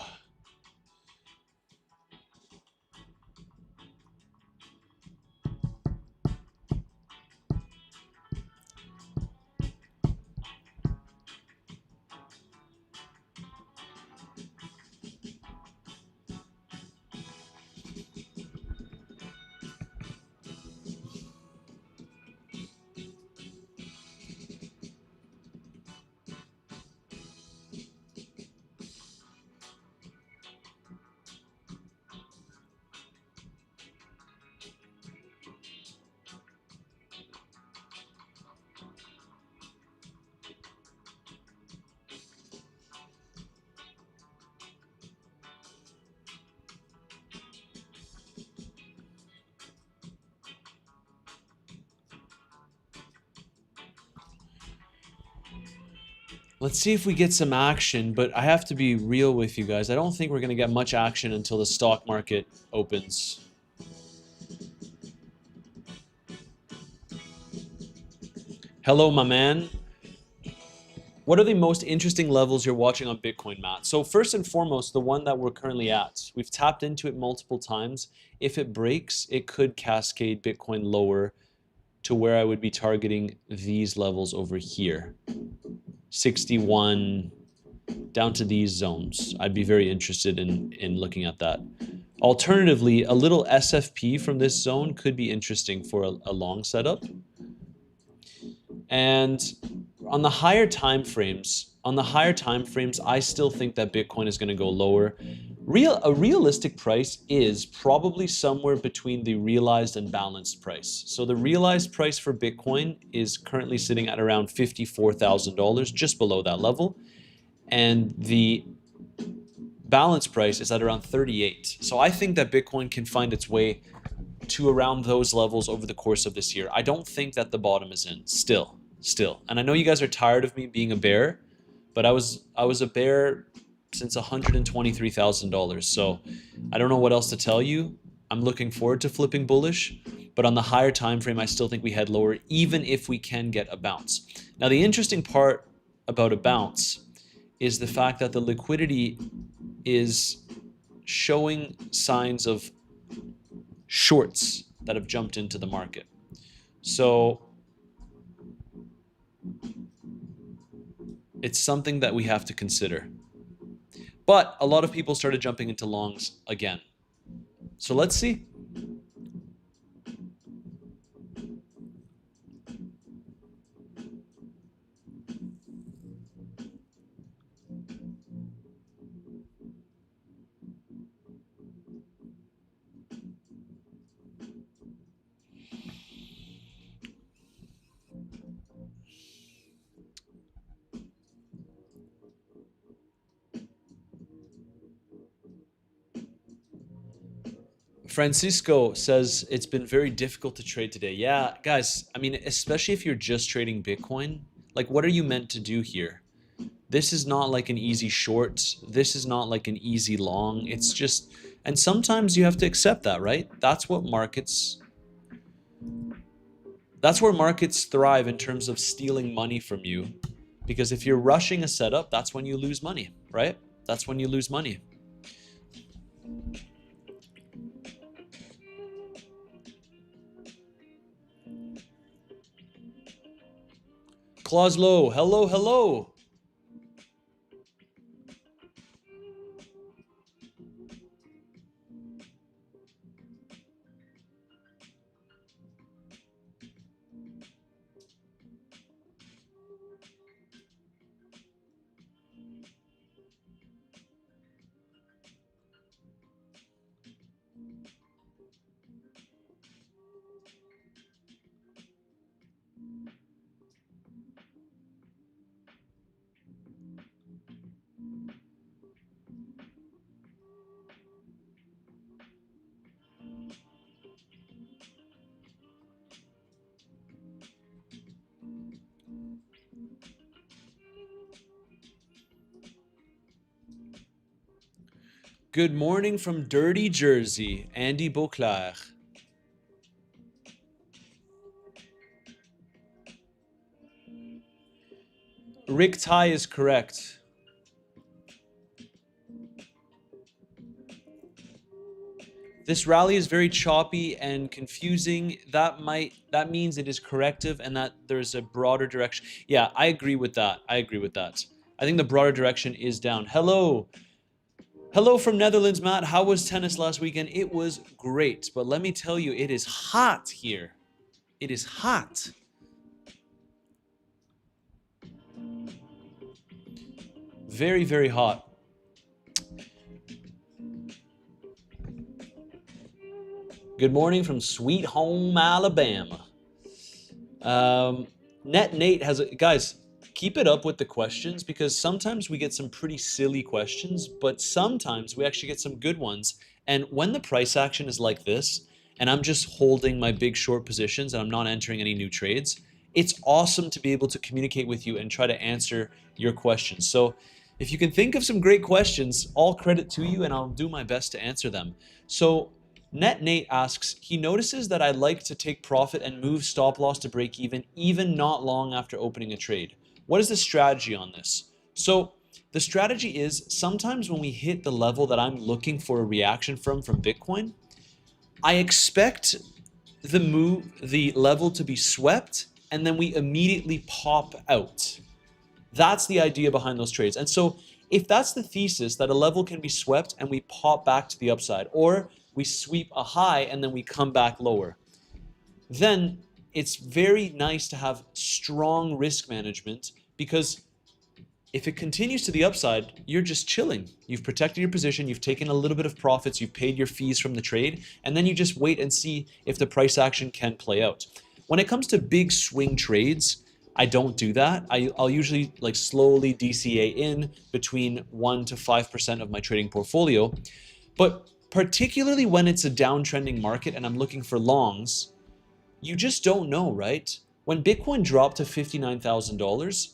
Let's see if we get some action, but I have to be real with you guys. I don't think we're going to get much action until the stock market opens. Hello, my man. What are the most interesting levels you're watching on Bitcoin, Matt? So first and foremost, the one that we're currently at. We've tapped into it multiple times. If it breaks, it could cascade Bitcoin lower to where I would be targeting these levels over here. 61 down to these zones. I'd be very interested in looking at that. Alternatively, a little SFP from this zone could be interesting for a long setup. And on the higher time frames, I still think that Bitcoin is going to go lower. A realistic price is probably somewhere between the realized and balanced price. So the realized price for Bitcoin is currently sitting at around $54,000, just below that level. And the balance price is at around 38. So I think that Bitcoin can find its way to around those levels over the course of this year. I don't think that the bottom is in still. And I know you guys are tired of me being a bear, but I was a bear since $123,000. So I don't know what else to tell you. I'm looking forward to flipping bullish, but on the higher time frame, I still think we head lower, even if we can get a bounce. Now, the interesting part about a bounce is the fact that the liquidity is showing signs of shorts that have jumped into the market. So it's something that we have to consider. But a lot of people started jumping into longs again. So let's see. Francisco says it's been very difficult to trade today. Yeah, guys, I mean, especially if you're just trading Bitcoin, like what are you meant to do here? This is not like an easy short. This is not like an easy long. It's just, and sometimes you have to accept that, right? That's where markets thrive in terms of stealing money from you. Because if you're rushing a setup, that's when you lose money, right? That's when you lose money. Clauslow, hello. Good morning from Dirty Jersey, Andy Beauclair. Rick Tai is correct. This rally is very choppy and confusing. That means it is corrective and that there's a broader direction. Yeah, I agree with that. I think the broader direction is down. Hello from Netherlands, Matt. How was tennis last weekend? It was great, but let me tell you, it is hot here. It is hot. Very, very hot. Good morning from Sweet Home, Alabama. Net Nate has guys, keep it up with the questions because sometimes we get some pretty silly questions, but sometimes we actually get some good ones. And when the price action is like this, and I'm just holding my big short positions and I'm not entering any new trades, it's awesome to be able to communicate with you and try to answer your questions. So if you can think of some great questions, all credit to you, and I'll do my best to answer them. So Net Nate asks, he notices that I like to take profit and move stop loss to break even not long after opening a trade. What is the strategy on this? So the strategy is sometimes when we hit the level that I'm looking for a reaction from Bitcoin, I expect the level to be swept, and then we immediately pop out. That's the idea behind those trades. And so if that's the thesis, that a level can be swept and we pop back to the upside, or we sweep a high and then we come back lower, then it's very nice to have strong risk management, because if it continues to the upside, you're just chilling. You've protected your position, you've taken a little bit of profits, you've paid your fees from the trade, and then you just wait and see if the price action can play out. When it comes to big swing trades, I don't do that. I'll usually like slowly DCA in between 1 to 5% of my trading portfolio. But particularly when it's a downtrending market and I'm looking for longs, you just don't know, right? When Bitcoin dropped to $59,000,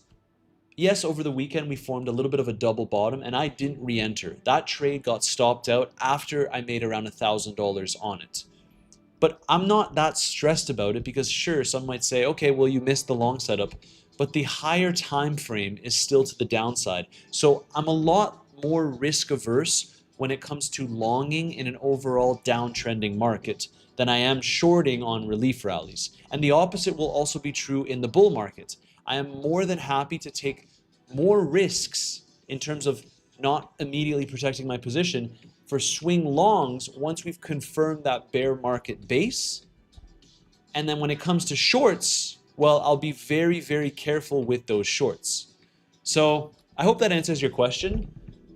yes, over the weekend we formed a little bit of a double bottom and I didn't re-enter. That trade got stopped out after I made around $1,000 on it. But I'm not that stressed about it, because sure, some might say, okay, well, you missed the long setup, but the higher time frame is still to the downside. So I'm a lot more risk averse when it comes to longing in an overall downtrending market than I am shorting on relief rallies. And the opposite will also be true in the bull market. I am more than happy to take more risks in terms of not immediately protecting my position for swing longs once we've confirmed that bear market base. And then when it comes to shorts, well, I'll be very, very careful with those shorts. So I hope that answers your question.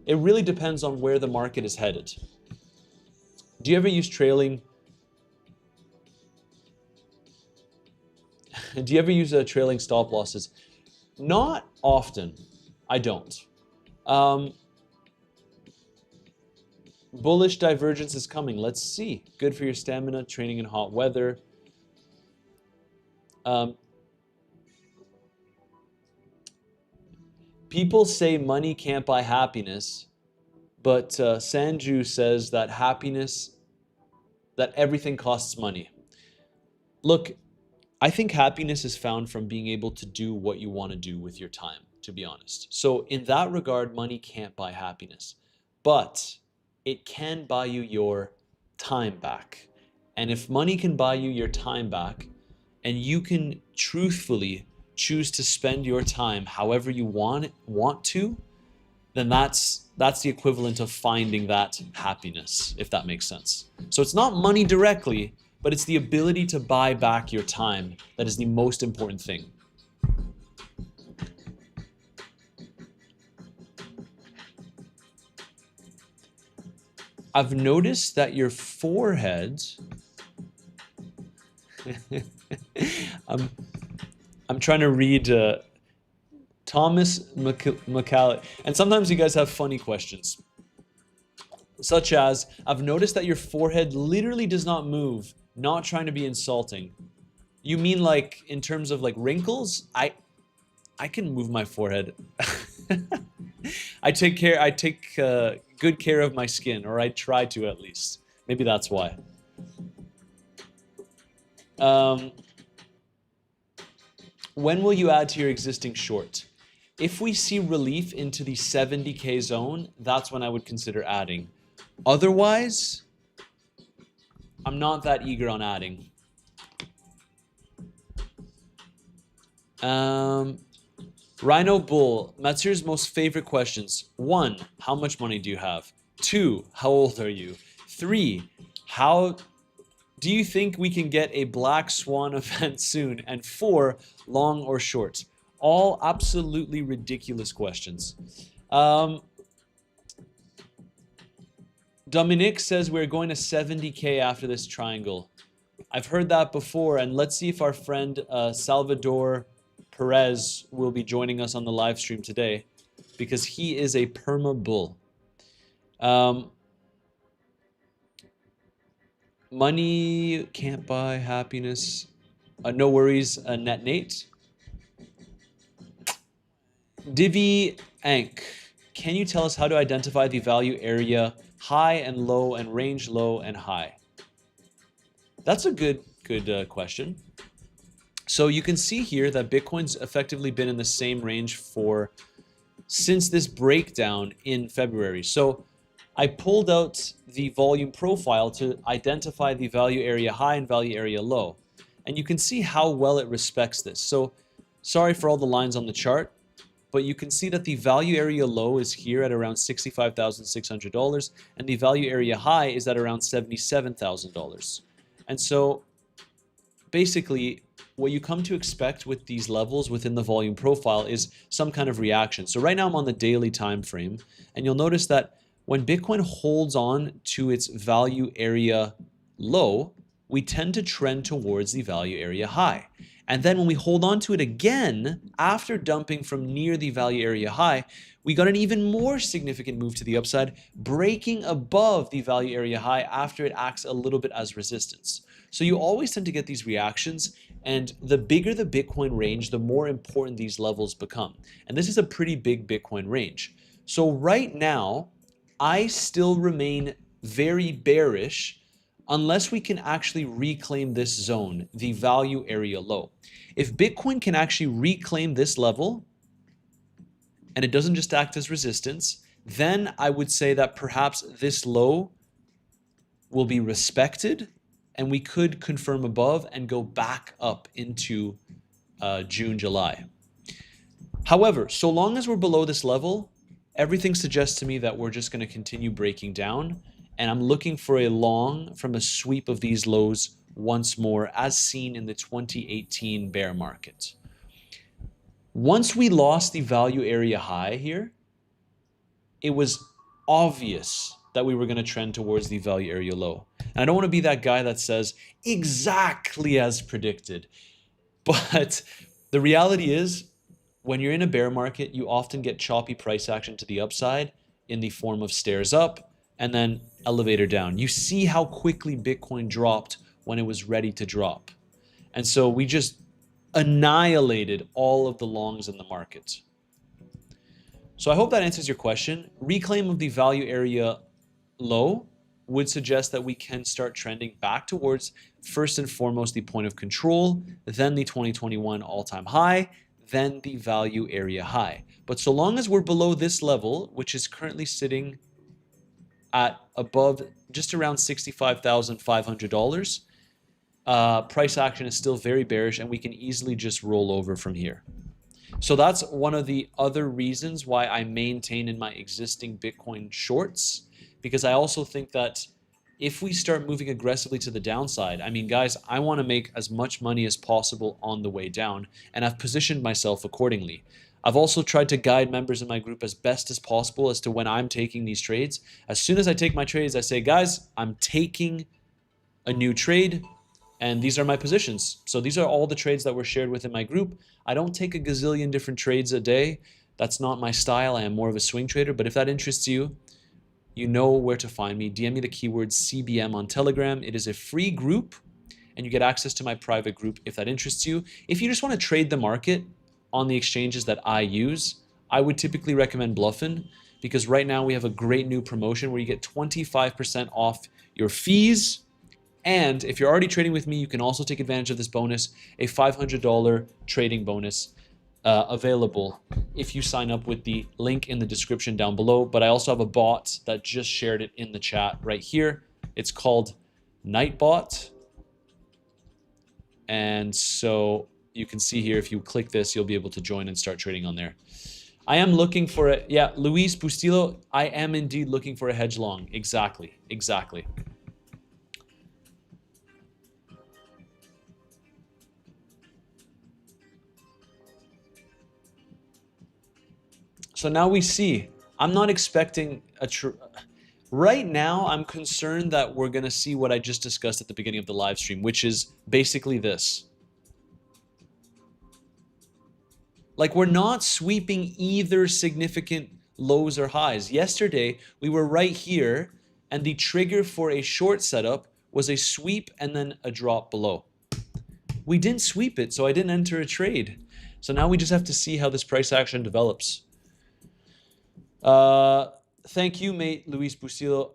It really depends on where the market is headed. Do you ever use trailing? Do you ever use trailing stop losses? Not often. I don't. Bullish divergence is coming. Let's see. Good for your stamina, training in hot weather. People say money can't buy happiness, but Sanju says that that everything costs money. Look, I think happiness is found from being able to do what you want to do with your time, to be honest. So in that regard, money can't buy happiness, but it can buy you your time back. And if money can buy you your time back, and you can truthfully choose to spend your time however you want to, then that's the equivalent of finding that happiness, if that makes sense. So it's not money directly, but it's the ability to buy back your time that is the most important thing. I've noticed that your forehead I'm trying to read Thomas McCall, and sometimes you guys have funny questions, such as, I've noticed that your forehead literally does not move. Not trying to be insulting. You mean like in terms of like wrinkles? I can move my forehead. I take good care of my skin, or I try to at least. Maybe that's why. When will you add to your existing short? If we see relief into the 70K zone, that's when I would consider adding. Otherwise, I'm not that eager on adding. Rhino Bull, Matsur's most favorite questions. 1, how much money do you have? 2, how old are you? 3, how do you think we can get a black swan event soon? And 4, long or short? All absolutely ridiculous questions. Dominic says we're going to 70K after this triangle. I've heard that before, and let's see if our friend Salvador Perez will be joining us on the live stream today, because he is a perma bull. Money can't buy happiness. No worries, Net Nate. Divi Ank, can you tell us how to identify the value area high and low and range low and high? That's a good question. So you can see here that Bitcoin's effectively been in the same range for since this breakdown in February. So I pulled out the volume profile to identify the value area high and value area low. And you can see how well it respects this. So sorry for all the lines on the chart, but you can see that the value area low is here at around $65,600 and the value area high is at around $77,000. And so basically what you come to expect with these levels within the volume profile is some kind of reaction. So right now I'm on the daily time frame, and you'll notice that when Bitcoin holds on to its value area low, we tend to trend towards the value area high. And then when we hold on to it again, after dumping from near the value area high, we got an even more significant move to the upside, breaking above the value area high after it acts a little bit as resistance. So you always tend to get these reactions, and the bigger the Bitcoin range, the more important these levels become. And this is a pretty big Bitcoin range. So right now, I still remain very bearish unless we can actually reclaim this zone, the value area low. If Bitcoin can actually reclaim this level, and it doesn't just act as resistance, then I would say that perhaps this low will be respected, and we could confirm above and go back up into June, July. However, so long as we're below this level, everything suggests to me that we're just going to continue breaking down, and I'm looking for a long from a sweep of these lows once more, as seen in the 2018 bear market. Once we lost the value area high here, it was obvious that we were going to trend towards the value area low. And I don't want to be that guy that says exactly as predicted. But the reality is, when you're in a bear market, you often get choppy price action to the upside in the form of stairs up and then elevator down. You see how quickly Bitcoin dropped when it was ready to drop. And so we just annihilated all of the longs in the market. So I hope that answers your question. Reclaim of the value area low would suggest that we can start trending back towards, first and foremost, the point of control, then the 2021 all-time high, then the value area high. But so long as we're below this level, which is currently sitting at above just around $65,500, price action is still very bearish, and we can easily just roll over from here. So that's one of the other reasons why I maintain in my existing Bitcoin shorts, because I also think that if we start moving aggressively to the downside, I mean, guys, I want to make as much money as possible on the way down, and I've positioned myself accordingly. I've also tried to guide members in my group as best as possible as to when I'm taking these trades. As soon as I take my trades, I say, guys, I'm taking a new trade, and these are my positions. So these are all the trades that were shared within my group. I don't take a gazillion different trades a day. That's not my style. I am more of a swing trader. But if that interests you, you know where to find me. DM me the keyword CBM on Telegram. It is a free group, and you get access to my private group if that interests you. If you just want to trade the market on the exchanges that I use, I would typically recommend Bluffin, because right now we have a great new promotion where you get 25% off your fees. And if you're already trading with me, you can also take advantage of this bonus, a $500 trading bonus available if you sign up with the link in the description down below. But I also have a bot that just shared it in the chat right here. It's called Nightbot. And so you can see here, if you click this, you'll be able to join and start trading on there. I am looking for a, yeah, Luis Bustillo, I am indeed looking for a hedge long. Exactly, exactly. So now we see, I'm not expecting a right now, I'm concerned that we're going to see what I just discussed at the beginning of the live stream, which is basically this. Like, we're not sweeping either significant lows or highs. Yesterday, we were right here, and the trigger for a short setup was a sweep and then a drop below. We didn't sweep it, so I didn't enter a trade. So now we just have to see how this price action develops. Thank you, mate, Luis Bustillo.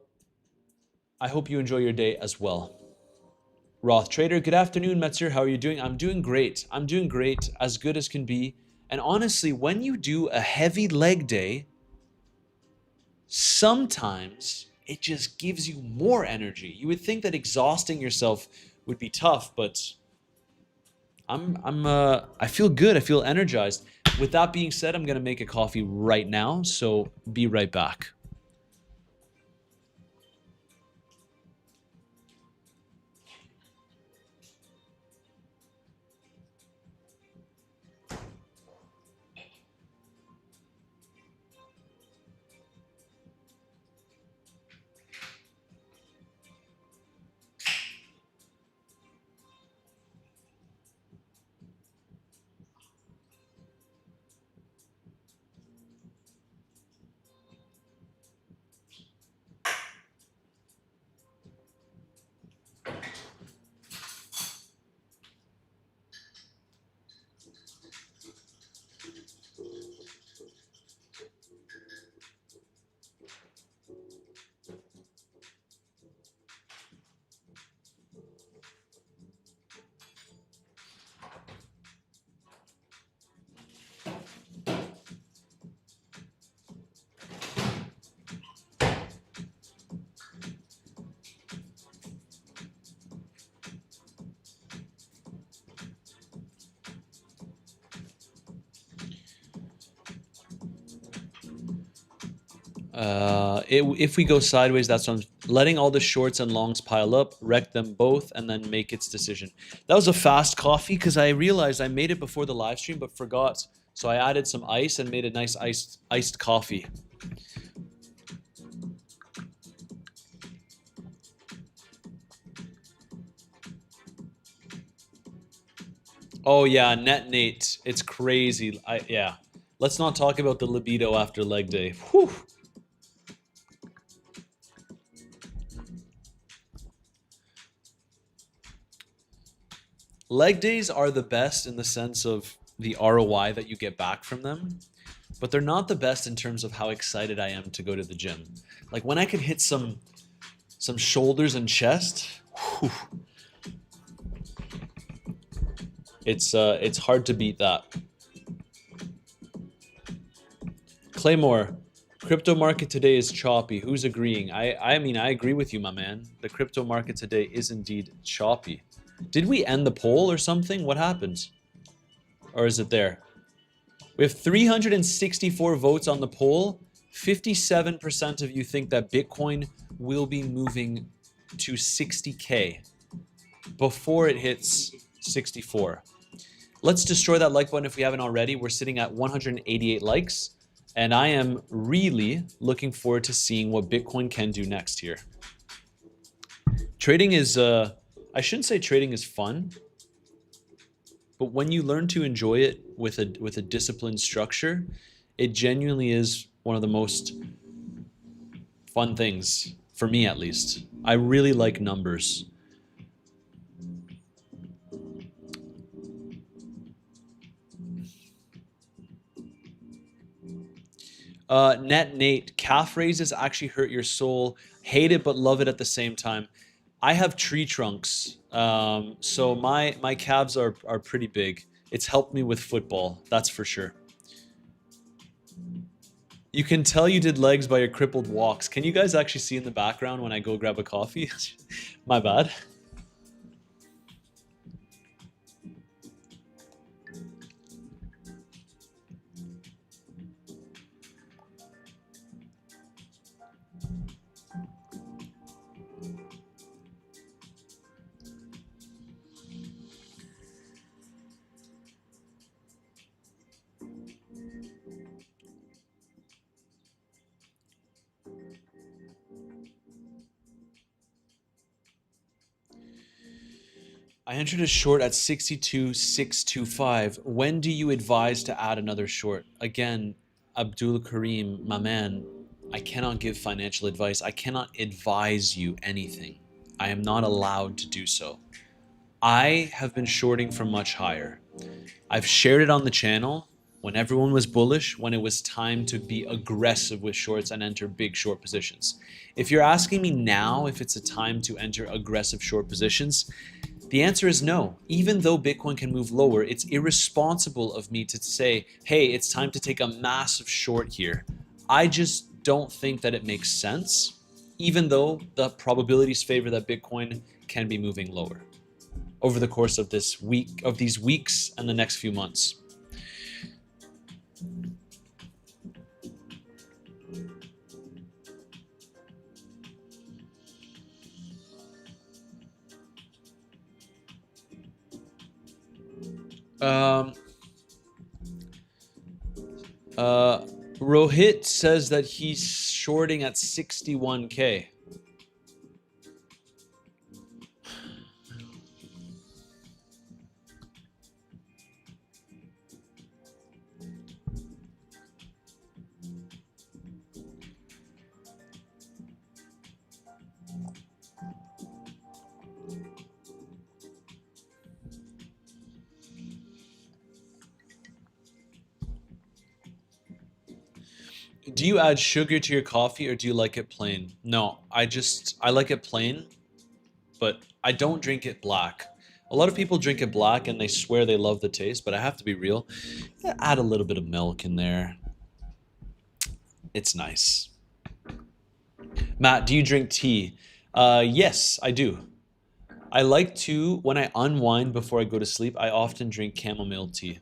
I hope you enjoy your day as well. Roth Trader, good afternoon, Metzer. How are you doing? I'm doing great. I'm doing great, as good as can be. And honestly, when you do a heavy leg day, sometimes it just gives you more energy. You would think that exhausting yourself would be tough, but I feel good. I feel energized. With that being said, I'm gonna make a coffee right now, so be right back. If we go sideways, that's what I'm letting all the shorts and longs pile up, wreck them both, and then make its decision. That was a fast coffee because I realized I made it before the live stream but forgot. So I added some ice and made a nice iced coffee. Oh yeah, net Nate. It's crazy. Yeah. Let's not talk about the libido after leg day. Whew. Leg days are the best in the sense of the ROI that you get back from them, but they're not the best in terms of how excited I am to go to the gym. Like when I could hit some shoulders and chest, whew, it's hard to beat that. Claymore, crypto market today is choppy. Who's agreeing? I mean, I agree with you, my man. The crypto market today is indeed choppy. Did we end the poll or something? What happened? Or is it there? We have 364 votes on the poll. 57% of you think that Bitcoin will be moving to 60K before it hits 64. Let's destroy that like button if we haven't already. We're sitting at 188 likes, and I am really looking forward to seeing what Bitcoin can do next here. Trading is, I shouldn't say trading is fun, but when you learn to enjoy it with a disciplined structure, it genuinely is one of the most fun things, for me at least. I really like numbers. Net Nate, calf raises actually hurt your soul. Hate it but love it at the same time. I have tree trunks, so my calves are pretty big. It's helped me with football, that's for sure. You can tell you did legs by your crippled walks. Can you guys actually see in the background when I go grab a coffee? My bad. I entered a short at 62,625. When do you advise to add another short? Again, Abdul Karim, my man, I cannot give financial advice. I cannot advise you anything. I am not allowed to do so. I have been shorting from much higher. I've shared it on the channel when everyone was bullish, when it was time to be aggressive with shorts and enter big short positions. If you're asking me now if it's a time to enter aggressive short positions, the answer is no. Even though Bitcoin can move lower, it's irresponsible of me to say, hey, it's time to take a massive short here. I just don't think that it makes sense, even though the probabilities favor that Bitcoin can be moving lower over the course of this week, of these weeks and the next few months. Um, Rohit says that he's shorting at 61K. Do you add sugar to your coffee or do you like it plain? No, I like it plain, but I don't drink it black. A lot of people drink it black and they swear they love the taste, but I have to be real. Add a little bit of milk in there. It's nice. Matt, do you drink tea? Yes, I do. I like to, when I unwind before I go to sleep, I often drink chamomile tea.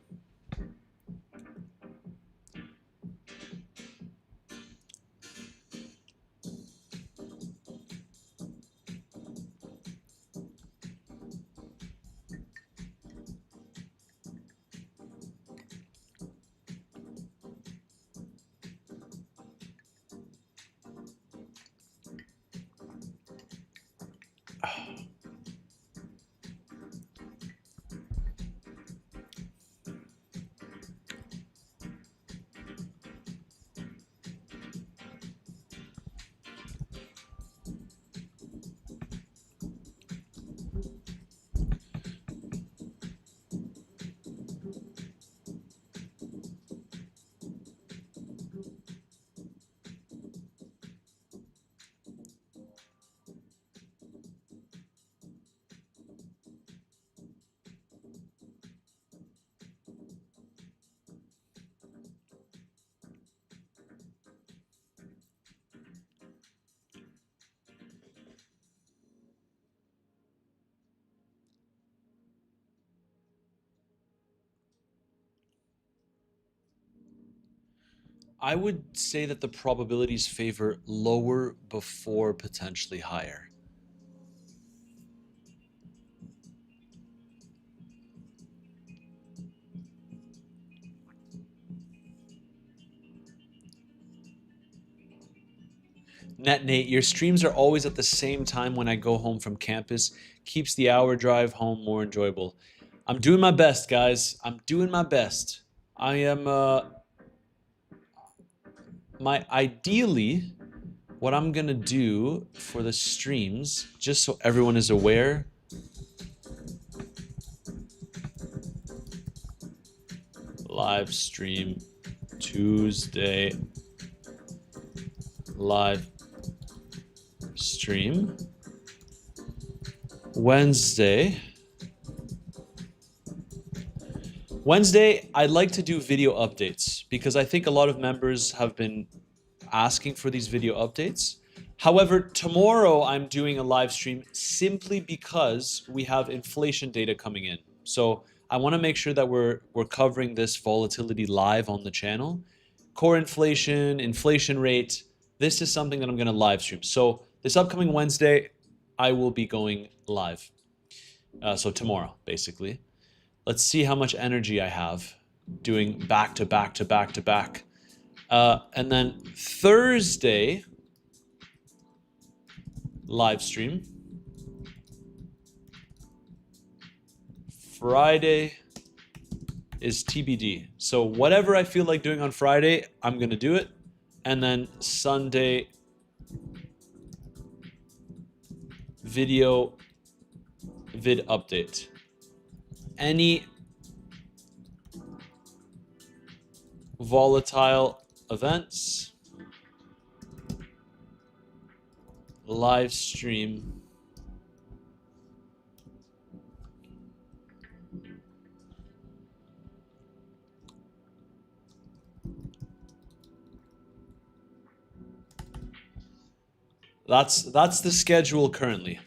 I would say that the probabilities favor lower before potentially higher. Nate, your streams are always at the same time when I go home from campus. Keeps the hour drive home more enjoyable. I'm doing my best, guys. I'm doing my best. I am, ideally, what I'm gonna do for the streams, just so everyone is aware, live stream Tuesday, live stream Wednesday. I'd like to do video updates because I think a lot of members have been asking for these video updates. However, tomorrow I'm doing a live stream simply because we have inflation data coming in. So I want to make sure that we're covering this volatility live on the channel. Core inflation, inflation rate, this is something that I'm going to live stream. So this upcoming Wednesday, I will be going live. So tomorrow, basically. Let's see how much energy I have doing back to back to back to back. And then Thursday, live stream. Friday is TBD. So whatever I feel like doing on Friday, I'm going to do it. And then Sunday, vid update. Any volatile events, live stream. That's the schedule currently.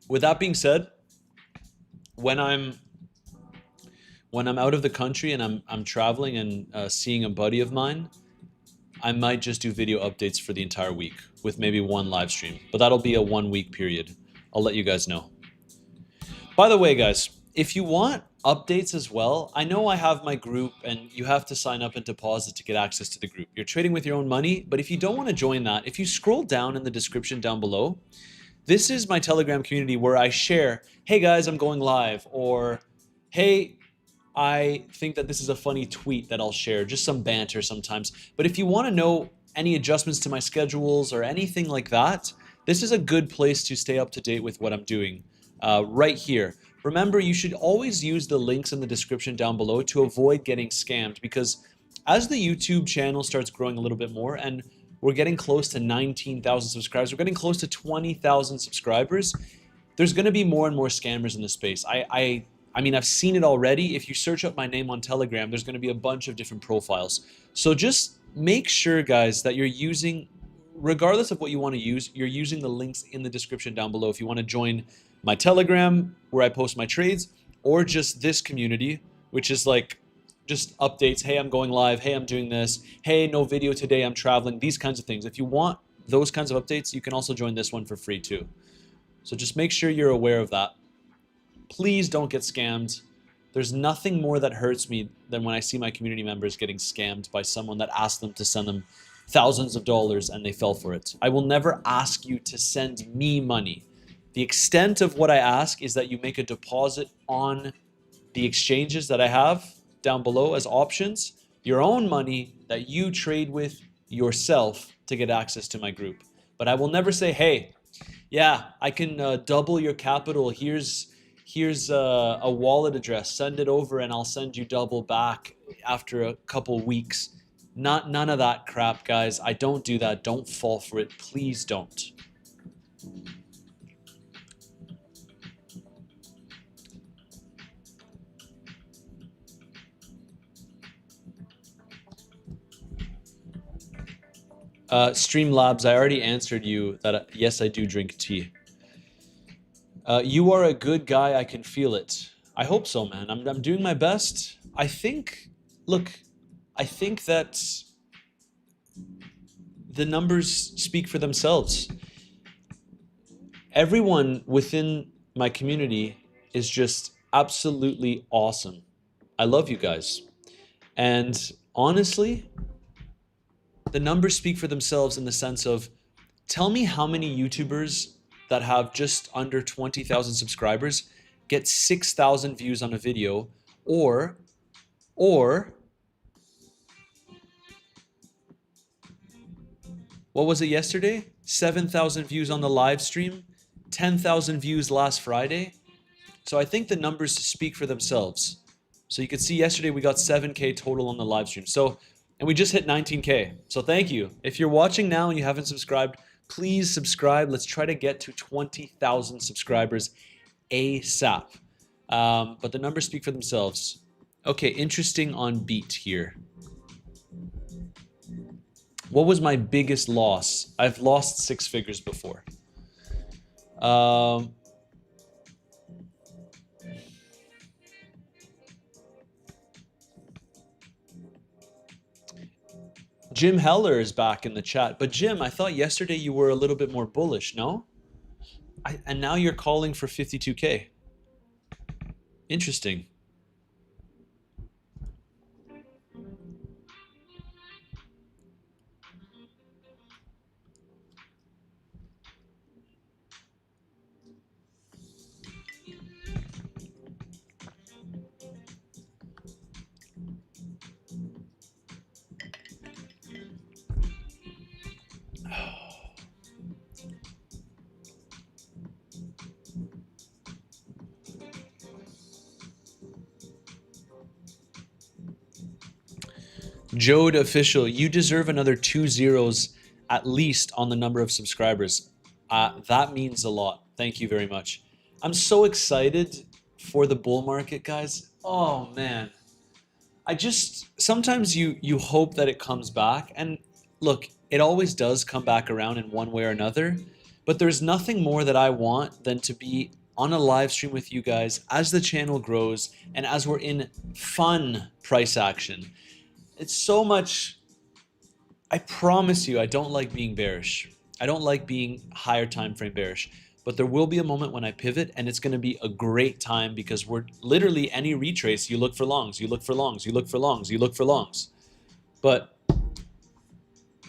With that being said, when I'm out of the country and I'm traveling and seeing a buddy of mine, I might just do video updates for the entire week with maybe one live stream, but that'll be a 1 week period. I'll let you guys know. By the way, guys, if you want updates as well, I know I have my group and you have to sign up and deposit to get access to the group. You're trading with your own money, but if you don't want to join that, if you scroll down in the description down below, this is my Telegram community where I share, hey guys, I'm going live, or hey, I think that this is a funny tweet that I'll share, just some banter sometimes. But if you want to know any adjustments to my schedules or anything like that, this is a good place to stay up to date with what I'm doing right here. Remember, you should always use the links in the description down below to avoid getting scammed, because as the YouTube channel starts growing a little bit more and we're getting close to 19,000 subscribers, we're getting close to 20,000 subscribers, there's going to be more and more scammers in this space. I mean, I've seen it already. If you search up my name on Telegram, there's going to be a bunch of different profiles. So just make sure, guys, that you're using, regardless of what you want to use, you're using the links in the description down below. If you want to join my Telegram, where I post my trades, or just this community, which is like just updates. Hey, I'm going live. Hey, I'm doing this. Hey, no video today. I'm traveling. These kinds of things. If you want those kinds of updates, you can also join this one for free too. So just make sure you're aware of that. Please don't get scammed. There's nothing more that hurts me than when I see my community members getting scammed by someone that asked them to send them thousands of dollars and they fell for it. I will never ask you to send me money. The extent of what I ask is that you make a deposit on the exchanges that I have down below as options, your own money that you trade with yourself to get access to my group. But I will never say, hey, yeah, I can double your capital. Here's a wallet address. Send it over and I'll send you double back after a couple weeks. None of that crap, guys. I don't do that. Don't fall for it. Please don't. Streamlabs, I already answered you that yes, I do drink tea. You are a good guy. I can feel it. I hope so, man. I'm doing my best. I think, look, I think that the numbers speak for themselves. Everyone within my community is just absolutely awesome. I love you guys. And honestly, the numbers speak for themselves in the sense of, tell me how many YouTubers that have just under 20,000 subscribers get 6,000 views on a video, or what was it yesterday? 7,000 views on the live stream, 10,000 views last Friday. So I think the numbers speak for themselves. So you could see yesterday we got 7K total on the live stream. So, and we just hit 19K. So thank you. If you're watching now and you haven't subscribed, please subscribe. Let's try to get to 20,000 subscribers ASAP. But the numbers speak for themselves. Okay, interesting on beat here. What was my biggest loss? I've lost 6 figures before. Jim Heller is back in the chat. But Jim, I thought yesterday you were a little bit more bullish, no? And now you're calling for 52K. Interesting. Jode Official, you deserve another 2 zeros at least on the number of subscribers. That means a lot. Thank you very much. I'm so excited for the bull market, guys. Oh man. I just sometimes you hope that it comes back, and look, it always does come back around in one way or another, but there's nothing more that I want than to be on a live stream with you guys as the channel grows and as we're in fun price action. It's so much. I promise you, I don't like being bearish. I don't like being higher time frame bearish. But there will be a moment when I pivot, and it's going to be a great time because we're literally any retrace. You look for longs, you look for longs, you look for longs, you look for longs. But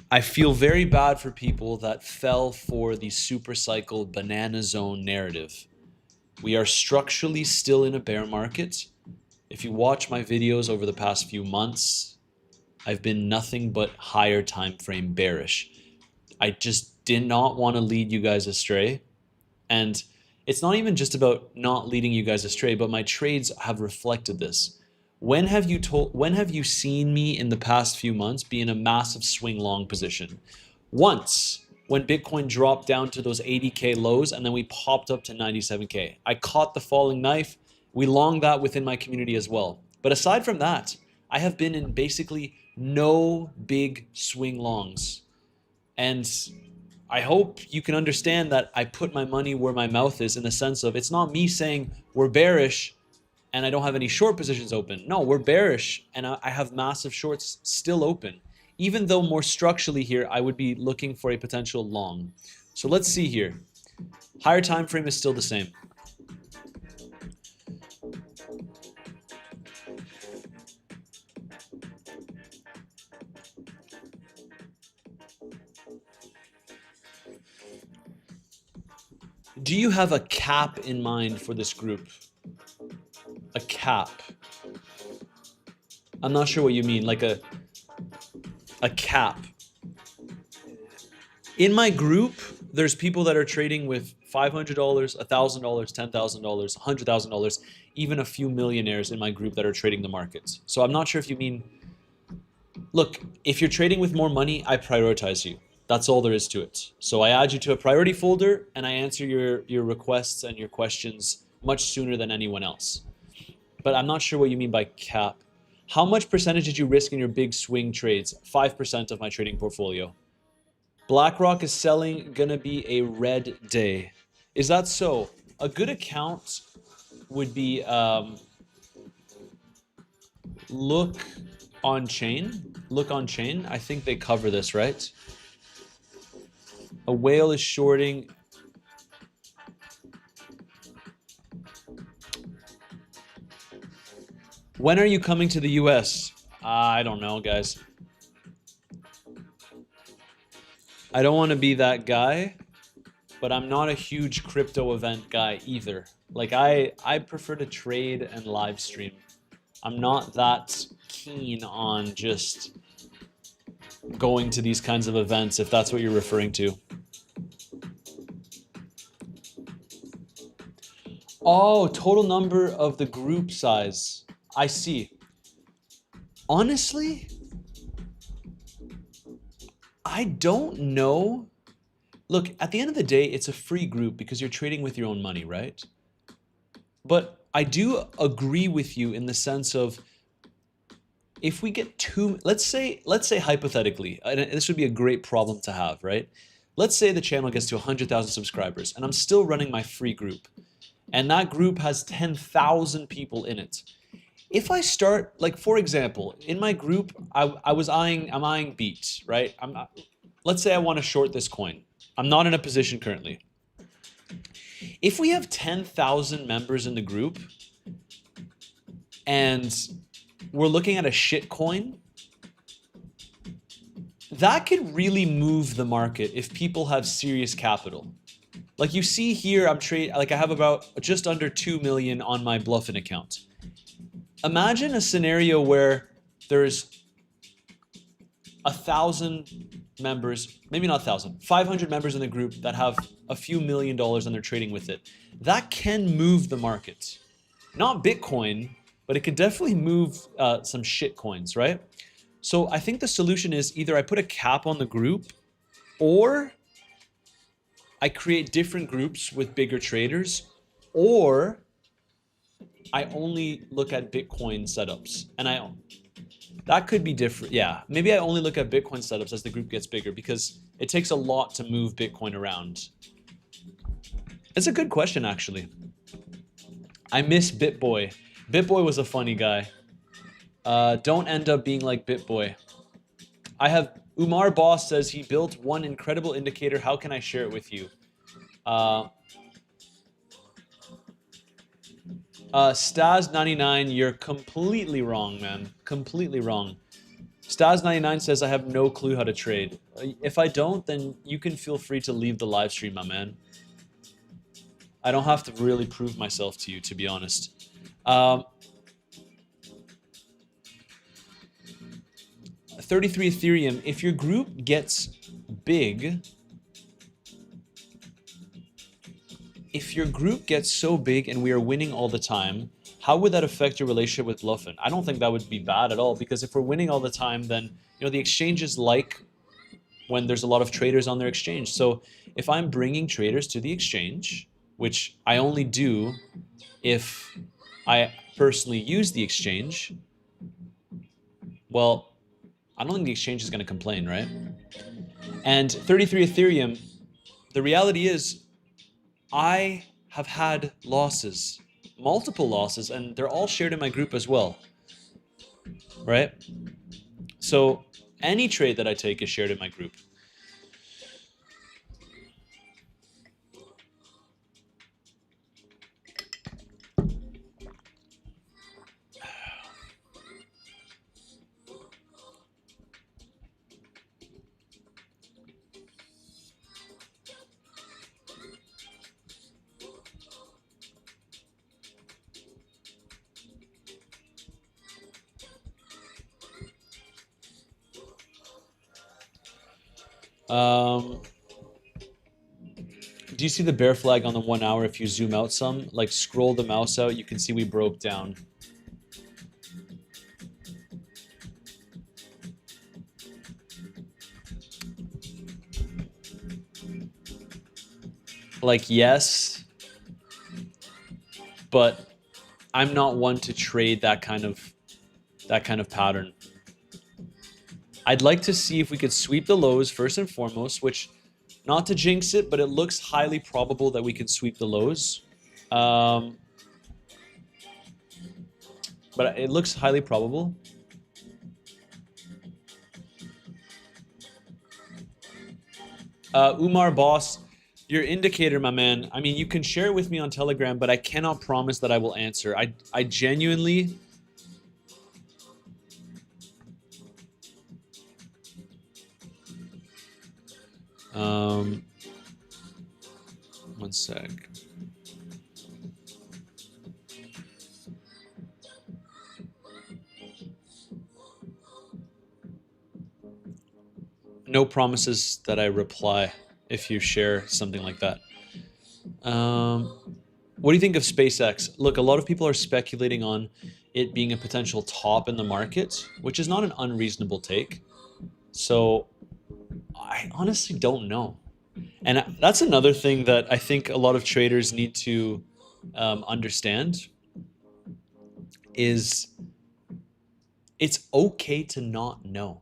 I feel very bad for people that fell for the super cycle banana zone narrative. We are structurally still in a bear market. If you watch my videos over the past few months, I've been nothing but higher time frame bearish. I just did not want to lead you guys astray. And it's not even just about not leading you guys astray, but my trades have reflected this. When have you seen me in the past few months be in a massive swing long position? Once, when Bitcoin dropped down to those 80K lows and then we popped up to 97K. I caught the falling knife. We longed that within my community as well. But aside from that, I have been in basically no big swing longs. And I hope you can understand that I put my money where my mouth is, in the sense of it's not me saying we're bearish and I don't have any short positions open. No, we're bearish and I have massive shorts still open. Even though more structurally here, I would be looking for a potential long. So let's see here. Higher time frame is still the same. Do you have a cap in mind for this group? A cap. I'm not sure what you mean, like a cap. In my group, there's people that are trading with $500, $1,000, $10,000, $100,000, even a few millionaires in my group that are trading the markets. So I'm not sure if you mean, look, if you're trading with more money, I prioritize you. That's all there is to it. So I add you to a priority folder and I answer your requests and your questions much sooner than anyone else. But I'm not sure what you mean by cap. How much percentage did you risk in your big swing trades? 5% of my trading portfolio. BlackRock is selling, gonna be a red day. Is that so? A good account would be look on chain. Look on chain. I think they cover this, right? A whale is shorting. When are you coming to the US? I don't know, guys. I don't want to be that guy, but I'm not a huge crypto event guy either. Like I prefer to trade and live stream. I'm not that keen on just going to these kinds of events, if that's what you're referring to. Oh, total number of the group size. I see. Honestly, I don't know. Look, at the end of the day, it's a free group because you're trading with your own money, right? But I do agree with you in the sense of, if we get too, let's say hypothetically, and this would be a great problem to have, right? Let's say the channel gets to 100,000 subscribers and I'm still running my free group, and that group has 10,000 people in it. If I start, like for example, in my group, I'm eyeing beat, right? Let's say I want to short this coin. I'm not in a position currently. If we have 10,000 members in the group and we're looking at a shit coin, that could really move the market if people have serious capital. Like you see here, I have about just under 2 million on my Bluffin account. Imagine a scenario where there's 1,000 members, maybe not 1,000, 500 members in the group that have a few $1 million and they're trading with it. That can move the market. Not Bitcoin, but it could definitely move some shit coins, right? So I think the solution is either I put a cap on the group, or I create different groups with bigger traders, or I only look at Bitcoin setups. And that could be different. Yeah, maybe I only look at Bitcoin setups as the group gets bigger, because it takes a lot to move Bitcoin around. It's a good question, actually. I miss BitBoy. BitBoy was a funny guy. Don't end up being like BitBoy. I have Umar Boss says he built one incredible indicator. How can I share it with you? Staz99, you're completely wrong, man. Completely wrong. Staz99 says I have no clue how to trade. If I don't, then you can feel free to leave the live stream, my man. I don't have to really prove myself to you, to be honest. 33 Ethereum, if your group gets big, if your group gets so big and we are winning all the time, how would that affect your relationship with Bluffin? I don't think that would be bad at all, because if we're winning all the time, then the exchanges like when there's a lot of traders on their exchange. So if I'm bringing traders to the exchange, which I only do if I personally use the exchange, well, I don't think the exchange is going to complain, right? And 33 Ethereum, the reality is I have had losses, multiple losses, and they're all shared in my group as well, right? So any trade that I take is shared in my group. Do you see the bear flag on the 1 hour? If you zoom out some, like scroll the mouse out, you can see we broke down. Like, yes, but I'm not one to trade that kind of pattern. I'd like to see if we could sweep the lows first and foremost, which, not to jinx it, but it looks highly probable that we can sweep the lows. But it looks highly probable. Umar Boss, your indicator, my man. I mean, you can share it with me on Telegram, but I cannot promise that I will answer. I genuinely... one sec. No promises that I reply if you share something like that. What do you think of SpaceX? Look, a lot of people are speculating on it being a potential top in the market, which is not an unreasonable take. So I honestly don't know. And that's another thing that I think a lot of traders need to understand is it's okay to not know.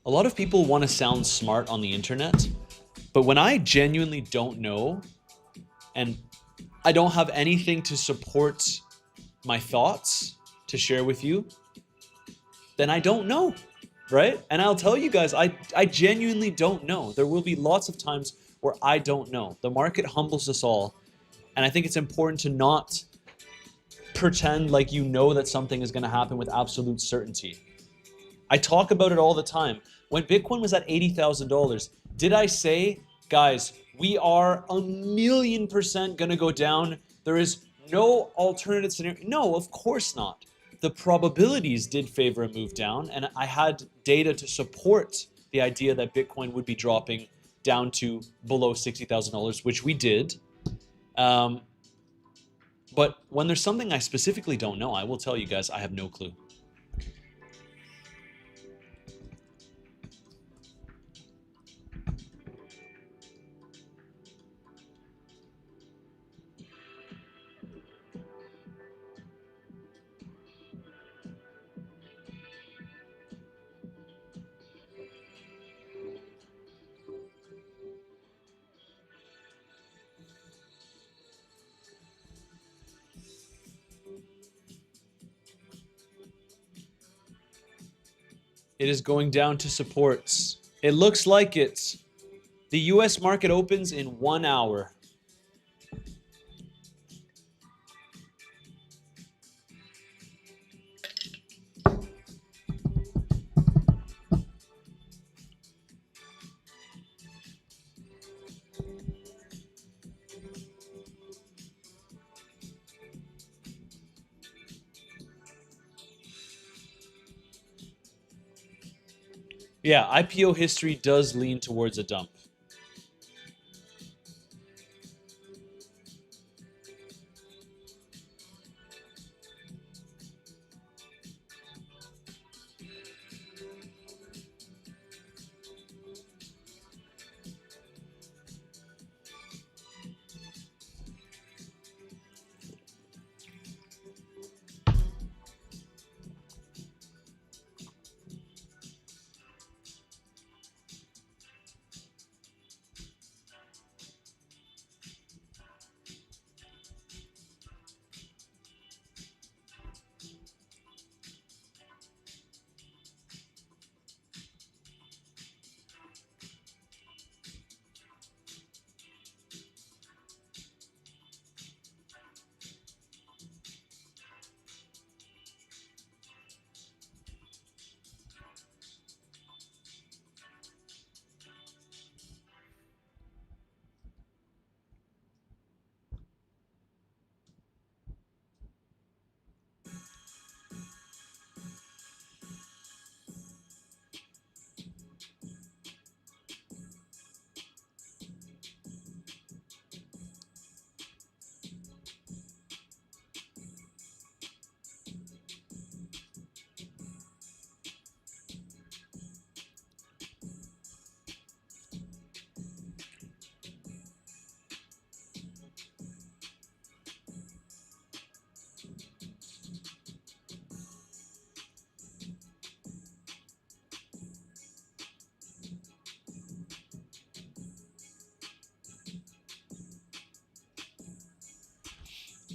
A lot of people want to sound smart on the internet, but when I genuinely don't know and I don't have anything to support my thoughts to share with you, then I don't know, right? And I'll tell you guys, I genuinely don't know. There will be lots of times where I don't know. The market humbles us all, and I think it's important to not pretend like you know that something is going to happen with absolute certainty. I talk about it all the time. When Bitcoin was at $80,000, did I say, guys, we are 1,000,000% going to go down? There is no alternative scenario. No, of course not. The probabilities did favor a move down, and I had data to support the idea that Bitcoin would be dropping down to below $60,000, which we did. But when there's something I specifically don't know, I will tell you guys I have no clue. It is going down to supports. It looks like it. The US market opens in 1 hour. Yeah, IPO history does lean towards a dump.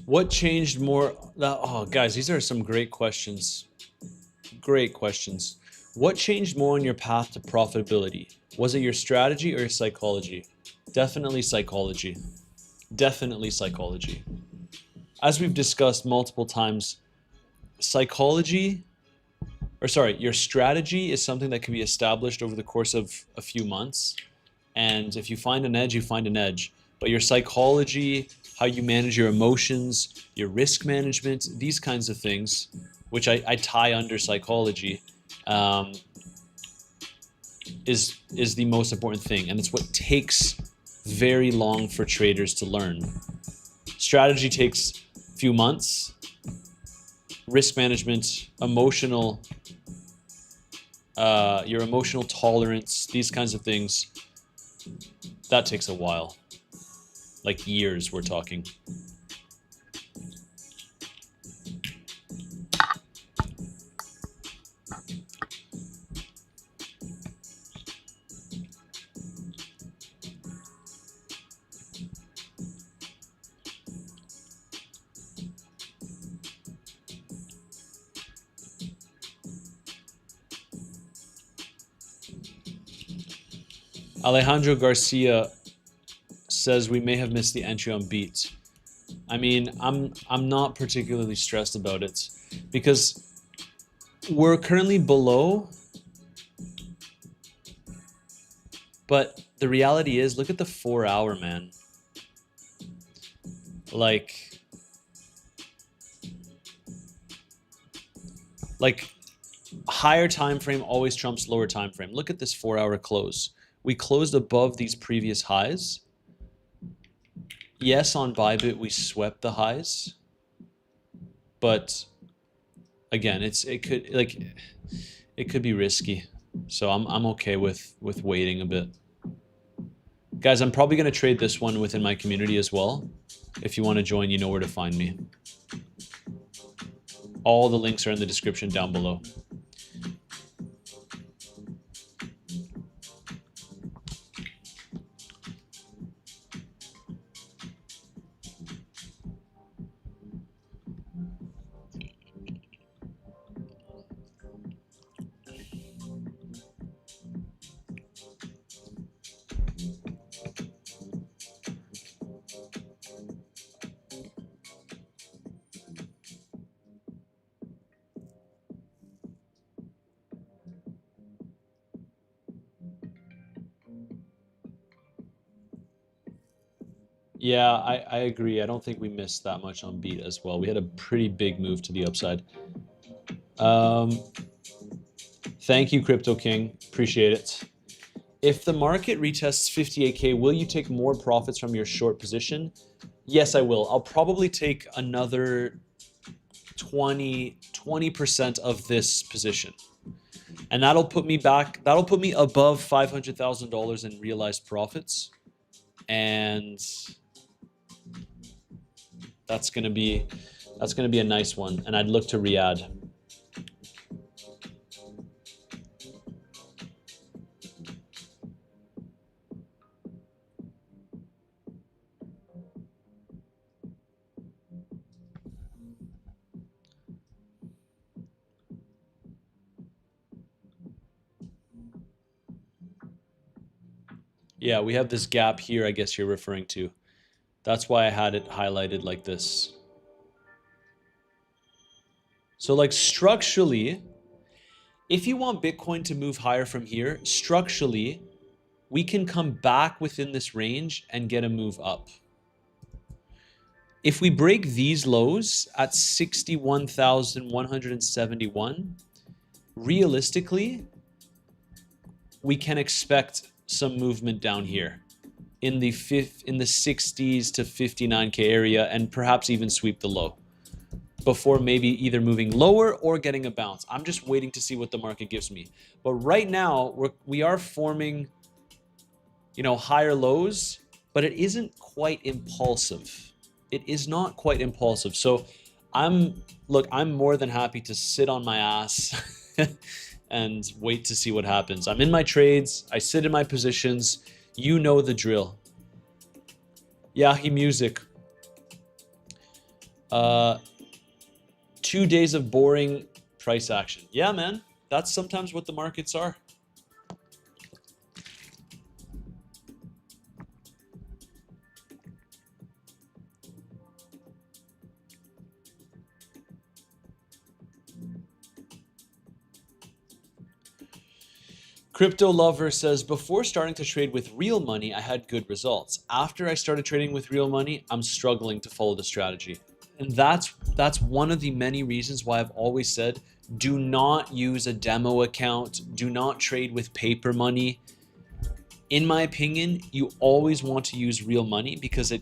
What changed more? Oh, guys, these are some great questions. Great questions. What changed more on your path to profitability? Was it your strategy or your psychology? Definitely psychology. Definitely psychology. As we've discussed multiple times, psychology, or sorry, your strategy is something that can be established over the course of a few months. And if you find an edge, you find an edge. But your psychology, how you manage your emotions, your risk management, these kinds of things, which I tie under psychology, um, is the most important thing, and it's what takes very long for traders to learn. Strategy takes a few months. Risk management, your emotional tolerance, these kinds of things, that takes a while, like years. We're talking. Alejandro Garcia says we may have missed the entry on beat. I mean, I'm not particularly stressed about it because we're currently below, but the reality is, look at the 4 hour, man. Like higher time frame always trumps lower time frame. Look at this 4 hour close. We closed above these previous highs. Yes, on Bybit we swept the highs, but again, it could be risky. So I'm okay with waiting a bit. Guys, I'm probably going to trade this one within my community as well. If you want to join, you know where to find me. All the links are in the description down below. Yeah, I agree. I don't think we missed that much on beat as well. We had a pretty big move to the upside. Um, Thank you, Crypto King. Appreciate it. If the market retests 58K, will you take more profits from your short position? Yes, I will. I'll probably take another 20% of this position. And that'll put me above $500,000 in realized profits. And that's gonna be a nice one. And I'd look to re-add. Yeah, we have this gap here, I guess you're referring to. That's why I had it highlighted like this. So like structurally, if you want Bitcoin to move higher from here, structurally, we can come back within this range and get a move up. If we break these lows at 61,171, realistically, we can expect some movement down here in the 60s to 59K area and perhaps even sweep the low before maybe either moving lower or getting a bounce. I'm just waiting to see what the market gives me. But right now, we are forming, higher lows, but it isn't quite impulsive. It is not quite impulsive. So I'm more than happy to sit on my ass and wait to see what happens. I'm in my trades. I sit in my positions. You know the drill. Yahi music. 2 days of boring price action. Yeah, man. That's sometimes what the markets are. Crypto Lover says, before starting to trade with real money, I had good results. After I started trading with real money, I'm struggling to follow the strategy. And that's one of the many reasons why I've always said, do not use a demo account. Do not trade with paper money. In my opinion, you always want to use real money because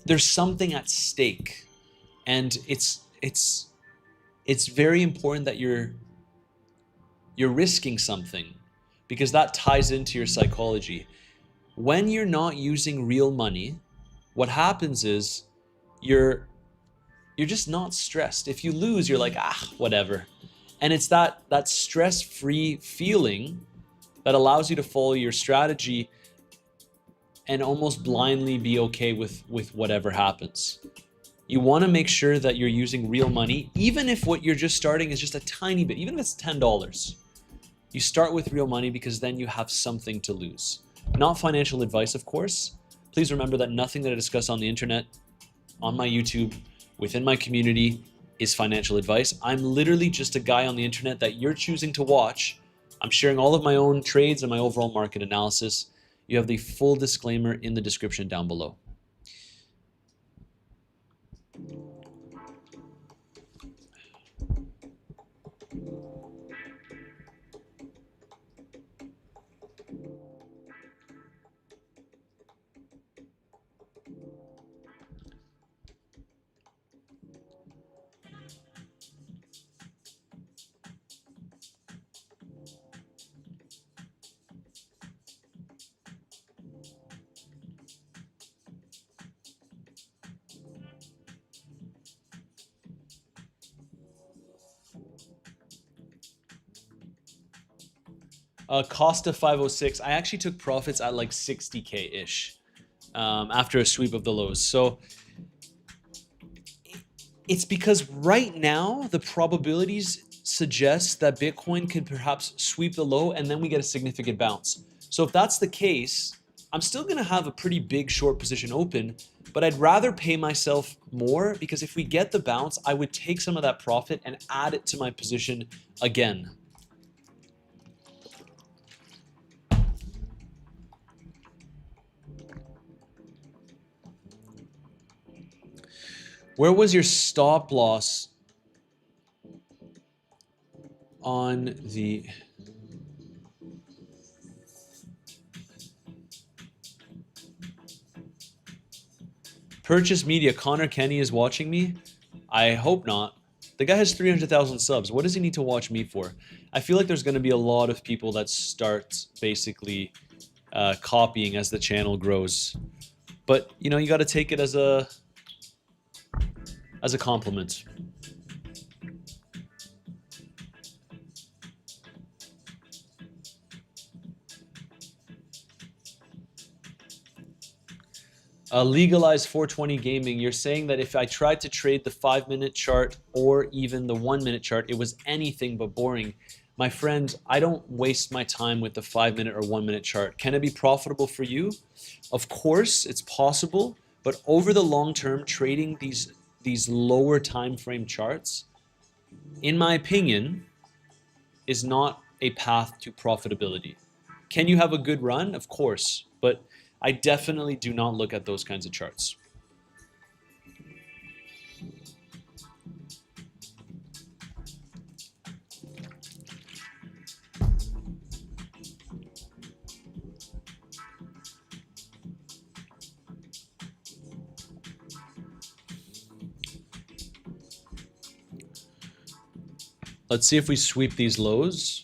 there's something at stake. And it's very important that you're risking something because that ties into your psychology. When you're not using real money, what happens is you're just not stressed. If you lose, you're like, whatever. And it's that stress-free feeling that allows you to follow your strategy and almost blindly be okay with whatever happens. You want to make sure that you're using real money, even if what you're just starting is just a tiny bit, even if it's $10. You start with real money because then you have something to lose. Not financial advice, of course. Please remember that nothing that I discuss on the internet, on my YouTube, within my community is financial advice. I'm literally just a guy on the internet that you're choosing to watch. I'm sharing all of my own trades and my overall market analysis. You have the full disclaimer in the description down below. Costa 506. I actually took profits at like 60K-ish after a sweep of the lows. So it's because right now the probabilities suggest that Bitcoin could perhaps sweep the low and then we get a significant bounce. So if that's the case, I'm still going to have a pretty big short position open, but I'd rather pay myself more because if we get the bounce, I would take some of that profit and add it to my position again. Where was your stop loss on the... Purchase media? Connor Kenny is watching me? I hope not. The guy has 300,000 subs. What does he need to watch me for? I feel like there's going to be a lot of people that start basically copying as the channel grows. But, you know, you got to take it as a compliment. Legalize 420 gaming. You're saying that if I tried to trade the 5-minute chart or even the 1-minute chart, it was anything but boring. My friend, I don't waste my time with the 5-minute or 1-minute chart. Can it be profitable for you? Of course, it's possible, but over the long term, trading these lower time frame charts, in my opinion, is not a path to profitability. Can you have a good run? Of course, but I definitely do not look at those kinds of charts. Let's see if we sweep these lows.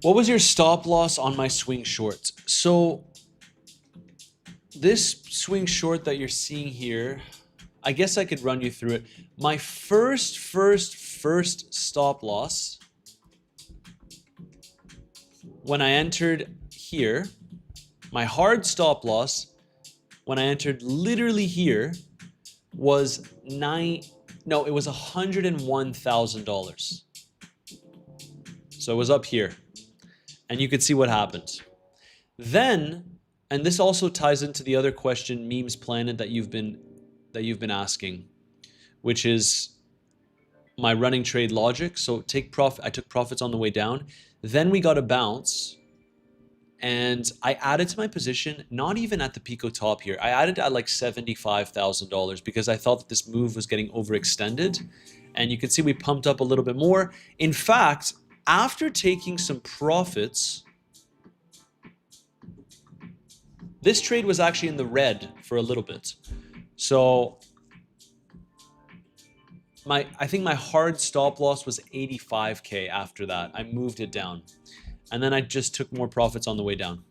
What was your stop loss on my swing short? So this swing short that you're seeing here, I guess I could run you through it. My first stop loss when I entered here, my hard stop loss when I entered literally here was it was $101,000. So it was up here. And you could see what happened. Then, and this also ties into the other question, Memes Planet, that you've been asking, which is my running trade logic. So I took profits on the way down. Then we got a bounce, and I added to my position, not even at the Pico top here. I added at like $75,000 because I thought that this move was getting overextended. And you can see we pumped up a little bit more. In fact, after taking some profits, this trade was actually in the red for a little bit. So I think my hard stop loss was 85K after that. I moved it down. And then I just took more profits on the way down.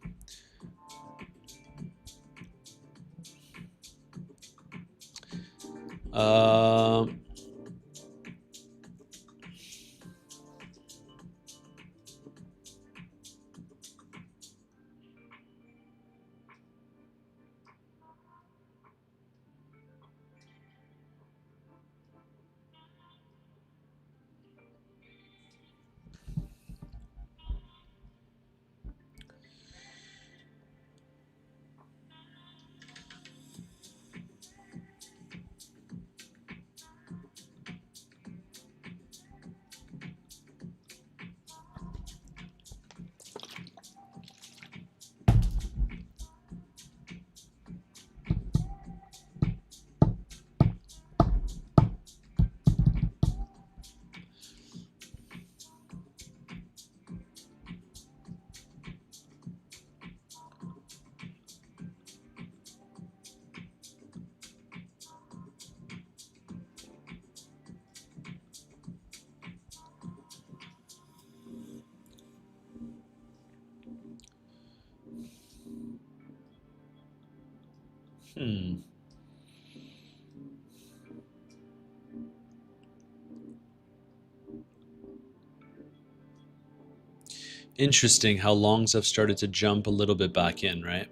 Interesting how longs have started to jump a little bit back in, right?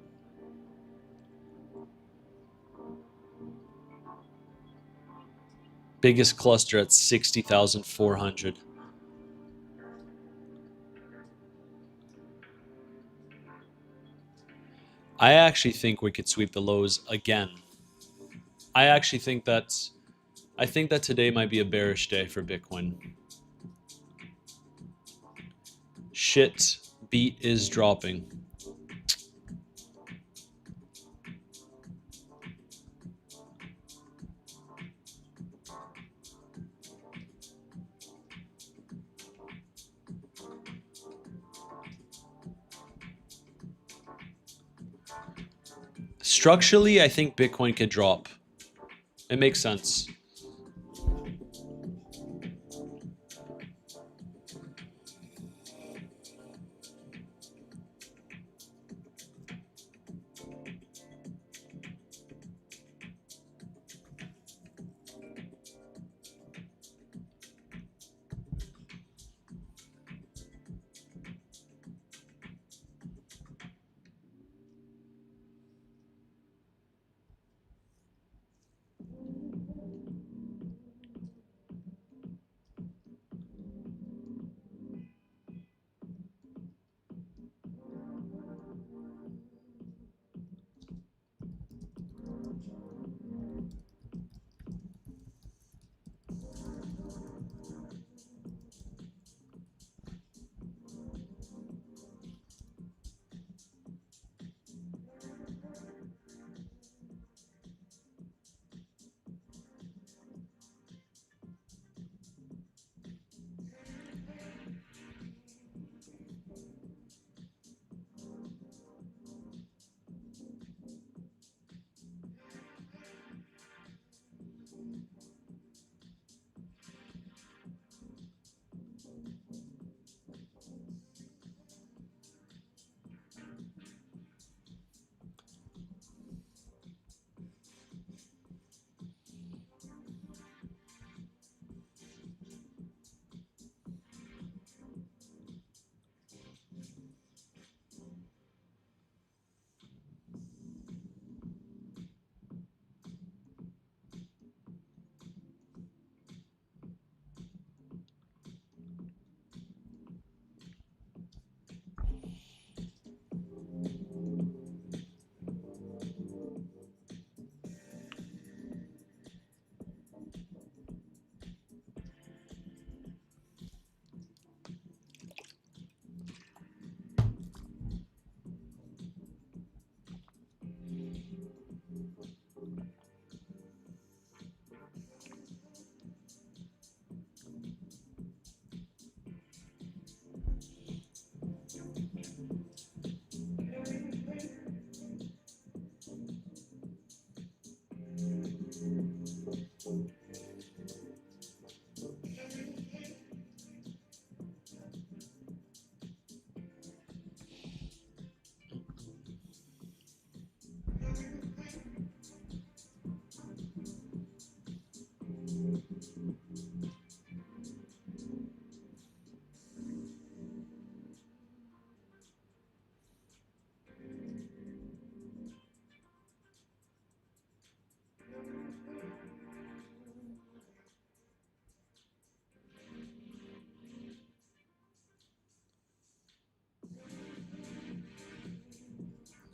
Biggest cluster at 60,400. I actually think we could sweep the lows again. I actually think that I think that today might be a bearish day for Bitcoin. Shit, beat is dropping. Structurally, I think Bitcoin could drop. It makes sense.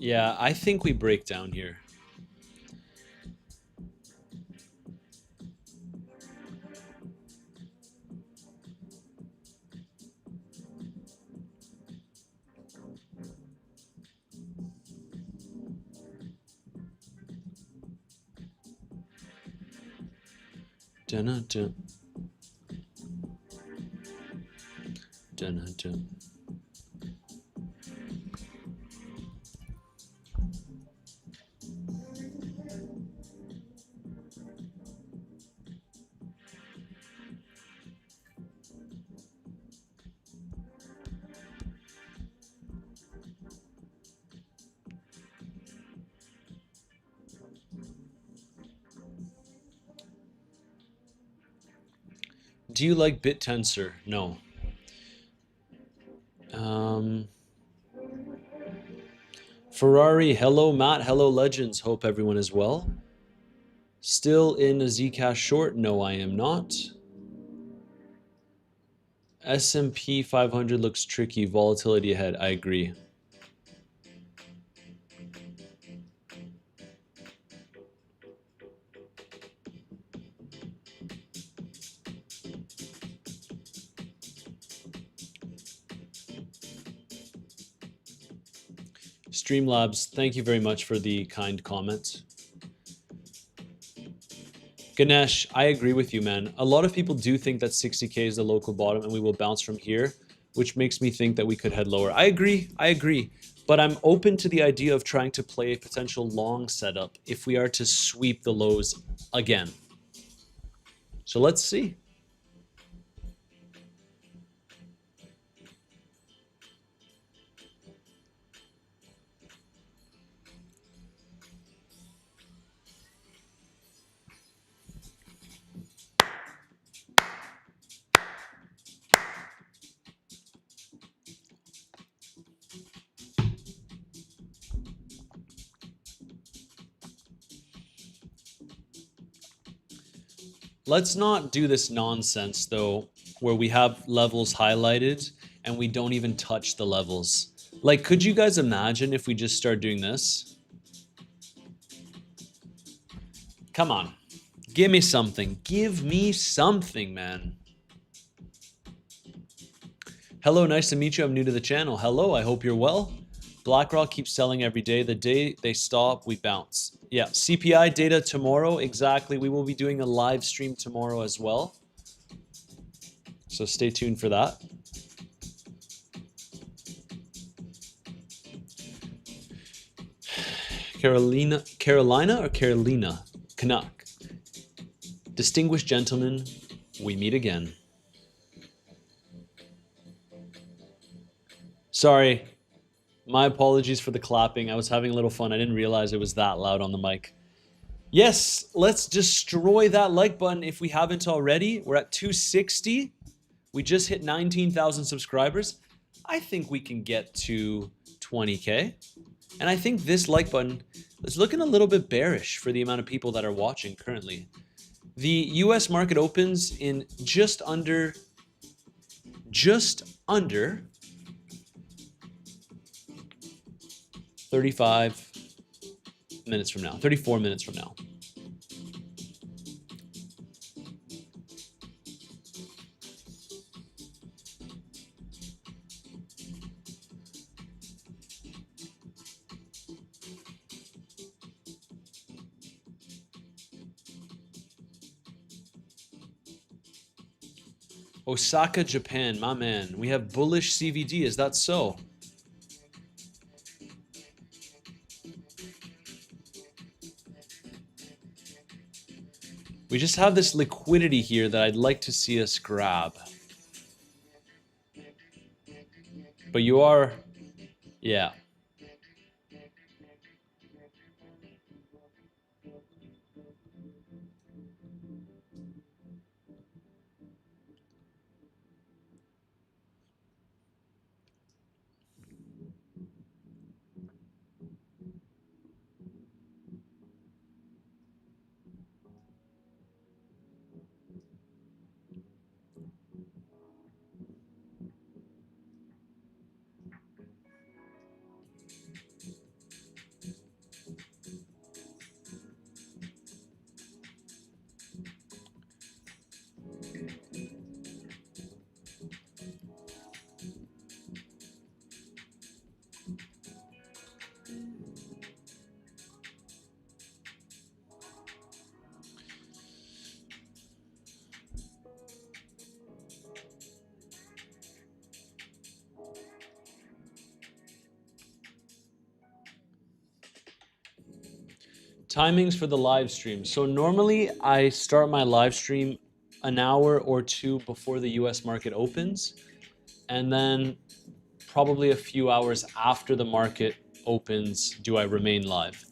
Yeah, I think we break down here. Dun-dun-dun. Dun-dun-dun. Do you like BitTensor? No. Um, Ferrari, hello Matt, hello Legends. Hope everyone is well. Still in a Zcash short? No, I am not. S&P 500 looks tricky. Volatility ahead. I agree. Streamlabs, thank you very much for the kind comment. Ganesh, I agree with you, man. A lot of people do think that 60K is the local bottom and we will bounce from here, which makes me think that we could head lower. I agree. But I'm open to the idea of trying to play a potential long setup if we are to sweep the lows again. So let's see. Let's not do this nonsense, though, where we have levels highlighted and we don't even touch the levels. Like, could you guys imagine if we just start doing this? Come on. Give me something. Give me something, man. Hello, nice to meet you. I'm new to the channel. Hello, I hope you're well. BlackRock keeps selling every day. The day they stop, we bounce. Yeah, CPI data tomorrow. Exactly. We will be doing a live stream tomorrow as well. So stay tuned for that. Carolina or Carolina? Canuck. Distinguished gentlemen, we meet again. Sorry. My apologies for the clapping. I was having a little fun. I didn't realize it was that loud on the mic. Yes, let's destroy that like button if we haven't already. We're at 260. We just hit 19,000 subscribers. I think we can get to 20K. And I think this like button is looking a little bit bearish for the amount of people that are watching currently. The US market opens in just under 35 minutes from now, 34 minutes from now. Osaka, Japan, my man. We have bullish CVD. Is that so? We just have this liquidity here that I'd like to see us grab. But you are, yeah. Timings for the live stream. So normally I start my live stream an hour or two before the US market opens, and then probably a few hours after the market opens do I remain live.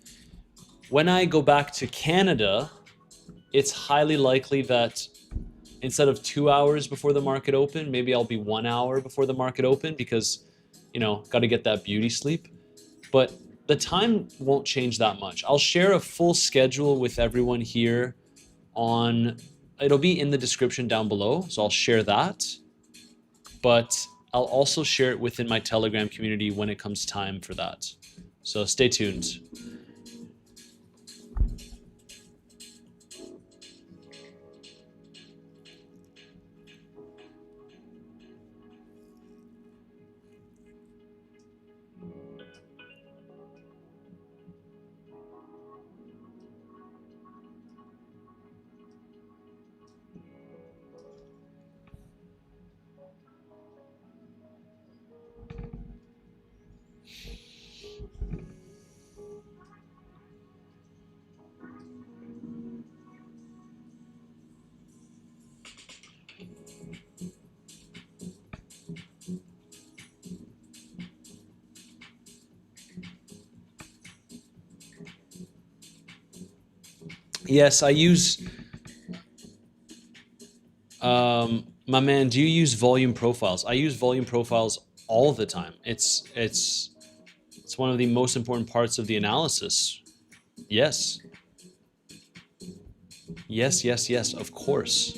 When I go back to Canada, it's highly likely that instead of 2 hours before the market open, maybe I'll be 1 hour before the market open because, you know, got to get that beauty sleep. But the time won't change that much. I'll share a full schedule with everyone here on, it'll be in the description down below, so I'll share that. But I'll also share it within my Telegram community when it comes time for that. So stay tuned. Yes, I use. My man, do you use volume profiles? I use volume profiles all the time. It's one of the most important parts of the analysis. Yes. Yes, yes, yes, of course.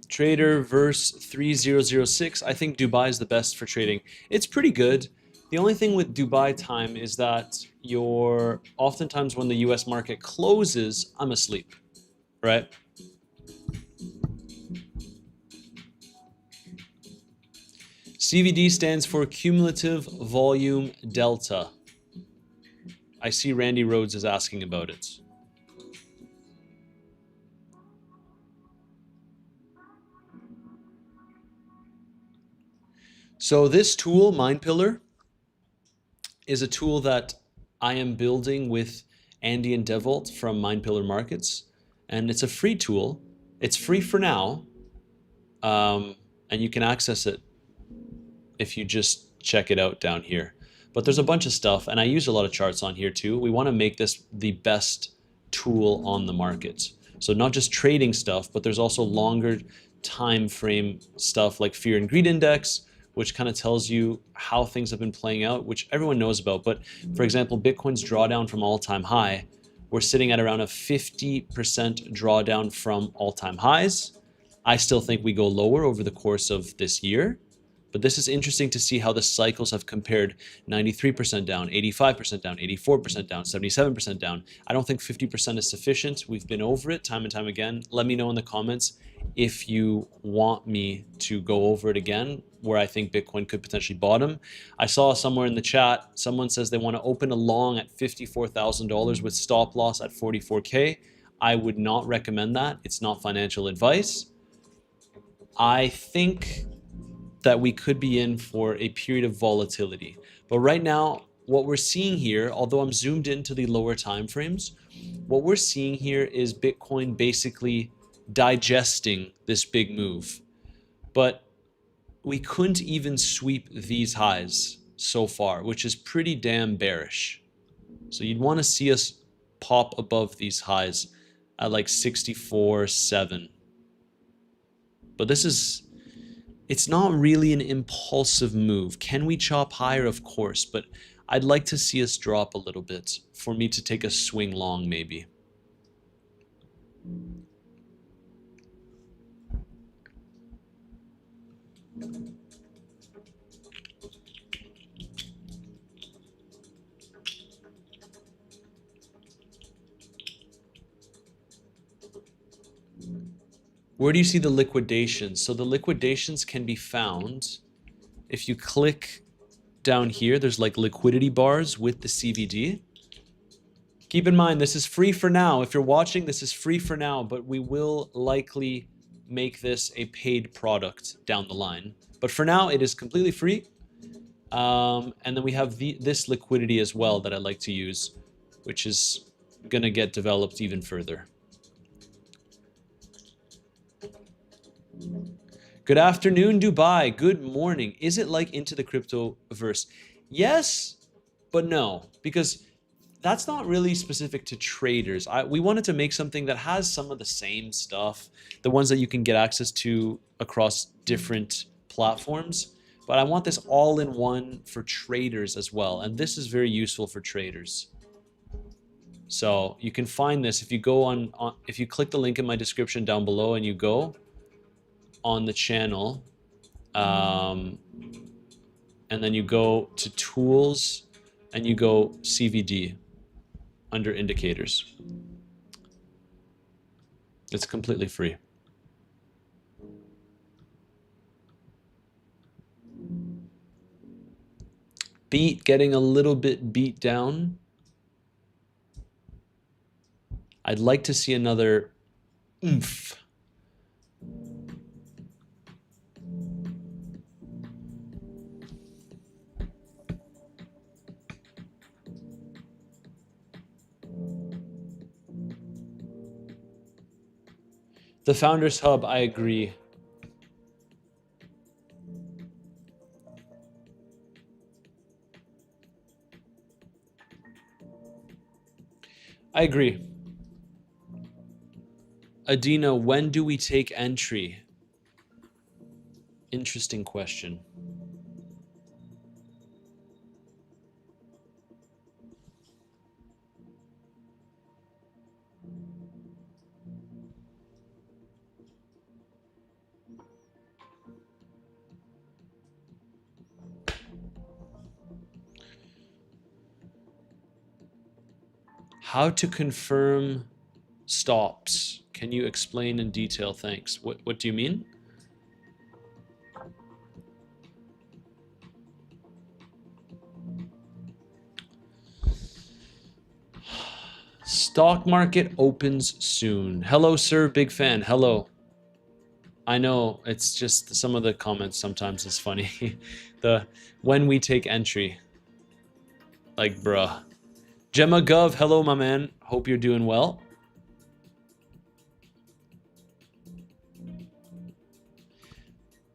Trader verse 3006. I think Dubai is the best for trading. It's pretty good. The only thing with Dubai time is that you're oftentimes when the US market closes, I'm asleep, right? CVD stands for cumulative volume delta. I see Randy Rhodes is asking about it. So this tool, MindPillar, is a tool that I am building with Andy and Devolt from MindPillar Markets, and it's a free tool. It's free for now, and you can access it if you just check it out down here. But there's a bunch of stuff, and I use a lot of charts on here too. We want to make this the best tool on the market. So not just trading stuff, but there's also longer time frame stuff like fear and greed index, which kind of tells you how things have been playing out, which everyone knows about. But for example, Bitcoin's drawdown from all-time high, we're sitting at around a 50% drawdown from all-time highs. I still think we go lower over the course of this year. But this is interesting to see how the cycles have compared 93% down, 85% down, 84% down, 77% down. I don't think 50% is sufficient. We've been over it time and time again. Let me know in the comments if you want me to go over it again, where I think Bitcoin could potentially bottom. I saw somewhere in the chat, someone says they want to open a long at $54,000 with stop loss at 44K. I would not recommend that. It's not financial advice. I think that we could be in for a period of volatility. But right now, what we're seeing here, although I'm zoomed into the lower time frames, what we're seeing here is Bitcoin basically digesting this big move. But we couldn't even sweep these highs so far, which is pretty damn bearish. So you'd want to see us pop above these highs at like 64.7. But this is, it's not really an impulsive move. Can we chop higher? Of course, but I'd like to see us drop a little bit for me to take a swing long maybe. Where do you see the liquidations? So the liquidations can be found if you click down here. There's like liquidity bars with the CVD. Keep in mind, this is free for now. If you're watching, this is free for now, but we will likely make this a paid product down the line. But for now, it is completely free. And then we have this liquidity as well that I like to use, which is going to get developed even further. Good afternoon, Dubai. Good morning. Is it like Into the Cryptoverse? Yes, but no, because that's not really specific to traders. We wanted to make something that has some of the same stuff, the ones that you can get access to across different platforms. But I want this all in one for traders as well. And this is very useful for traders. So you can find this if you go if you click the link in my description down below and you go on the channel, and then you go to tools and you go CVD under indicators. It's completely free. Beat getting a little bit beat down. I'd like to see another oomph. The Founders Hub, I agree. I agree. Adina, when do we take entry? Interesting question. How to confirm stops? Can you explain in detail? Thanks. What do you mean? Stock market opens soon. Hello, sir. Big fan. Hello. I know it's just some of the comments sometimes is funny. The when we take entry. Like, bruh. Gemma Gov, hello, my man. Hope you're doing well.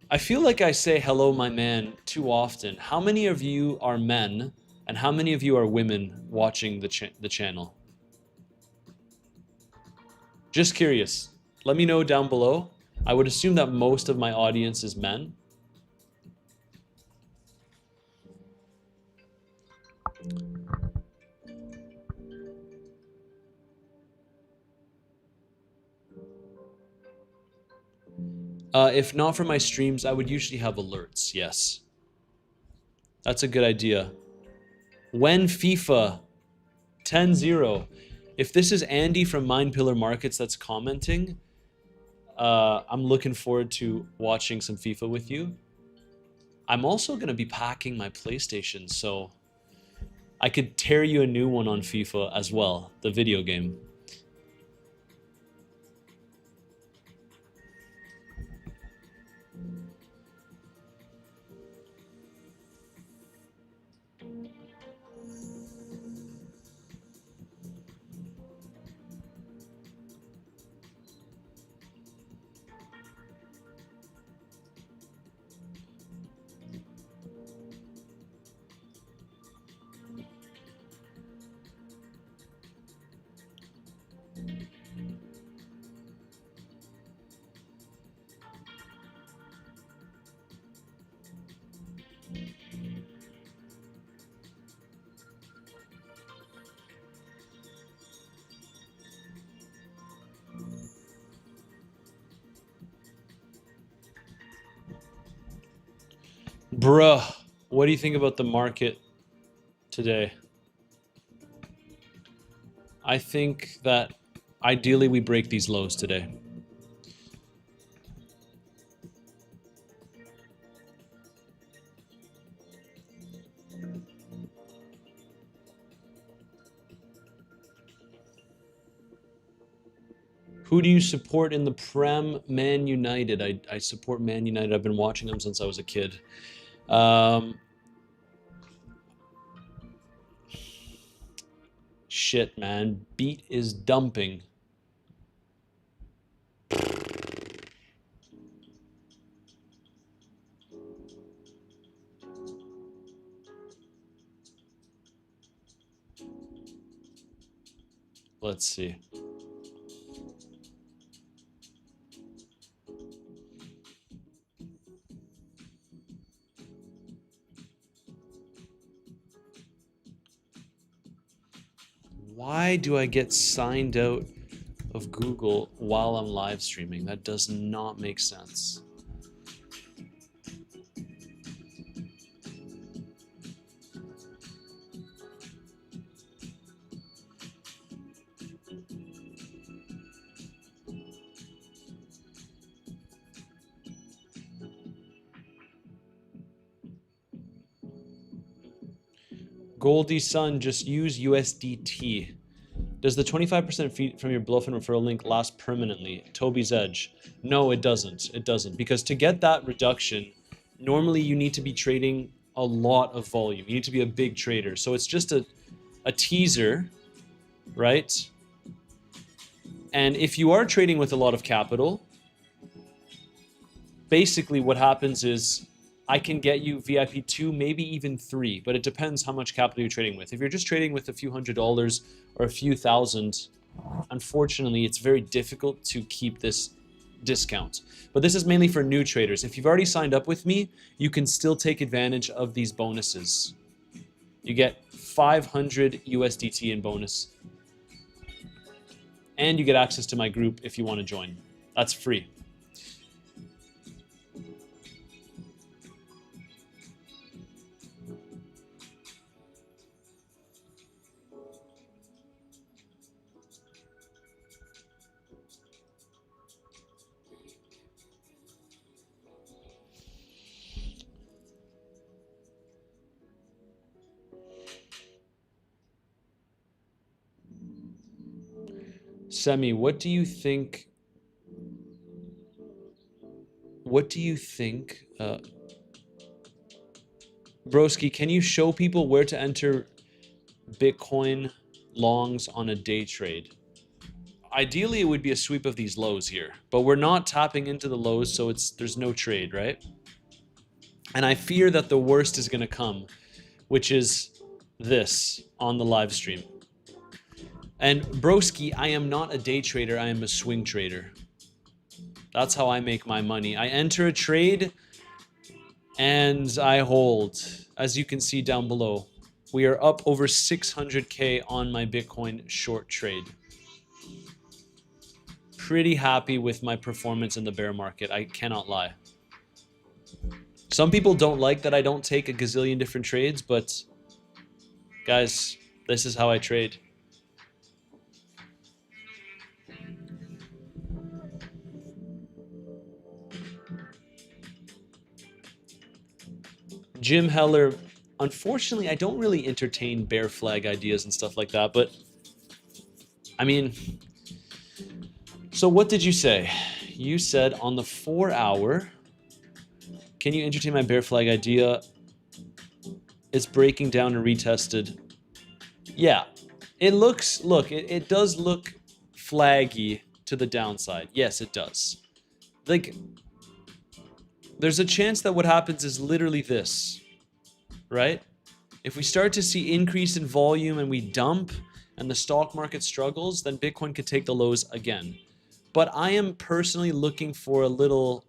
I feel like I say hello, my man, too often. How many of you are men, and how many of you are women watching the channel? Just curious. Let me know down below. I would assume that most of my audience is men. If not for my streams, I would usually have alerts, yes. That's a good idea. When FIFA 10-0. If this is Andy from Mind Pillar Markets that's commenting, I'm looking forward to watching some FIFA with you. I'm also going to be packing my PlayStation, so I could tear you a new one on FIFA as well, the video game. Bruh, what do you think about the market today? I think that ideally we break these lows today. Who do you support in the Prem? Man United. I support Man United. I've been watching them since I was a kid. Shit, man. Beat is dumping. Let's see. Why do I get signed out of Google while I'm live streaming? That does not make sense. Goldie Sun, just use USDT. Does the 25% fee from your bluff and referral link last permanently? Toby's Edge. No, it doesn't. It doesn't. Because to get that reduction, normally you need to be trading a lot of volume. You need to be a big trader. So it's just a teaser, right? And if you are trading with a lot of capital, basically what happens is I can get you VIP 2, maybe even 3, but it depends how much capital you're trading with. If you're just trading with a few $100s or a few thousand, unfortunately, it's very difficult to keep this discount. But this is mainly for new traders. If you've already signed up with me, you can still take advantage of these bonuses. You get 500 USDT in bonus. And you get access to my group if you want to join. That's free. Semi, what do you think? What do you think? Broski, can you show people where to enter Bitcoin longs on a day trade? Ideally, it would be a sweep of these lows here, but we're not tapping into the lows, so there's no trade, right? And I fear that the worst is going to come, which is this on the live stream. And broski, I am not a day trader, I am a swing trader. That's how I make my money. I enter a trade and I hold. As you can see down below, we are up over 600K on my Bitcoin short trade. Pretty happy with my performance in the bear market, I cannot lie. Some people don't like that I don't take a gazillion different trades, but guys, this is how I trade. Jim Heller, unfortunately, I don't really entertain bear flag ideas and stuff like that, but I mean, so what did you say? You said on the 4 hour, can you entertain my bear flag idea? It's breaking down and retested. Yeah, it looks, look, it does look flaggy to the downside. Yes, it does. Like, there's a chance that what happens is literally this, right? If we start to see increase in volume and we dump and the stock market struggles, then Bitcoin could take the lows again. But I am personally looking for a little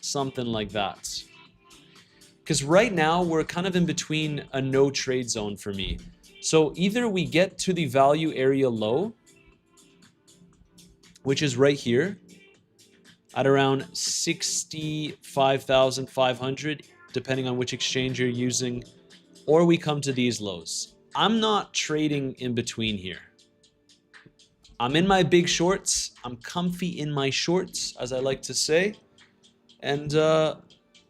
something like that. Because right now we're kind of in between a no trade zone for me. So either we get to the value area low, which is right here at around 65,500, depending on which exchange you're using, or we come to these lows. I'm not trading in between here. I'm in my big shorts. I'm comfy in my shorts, as I like to say. And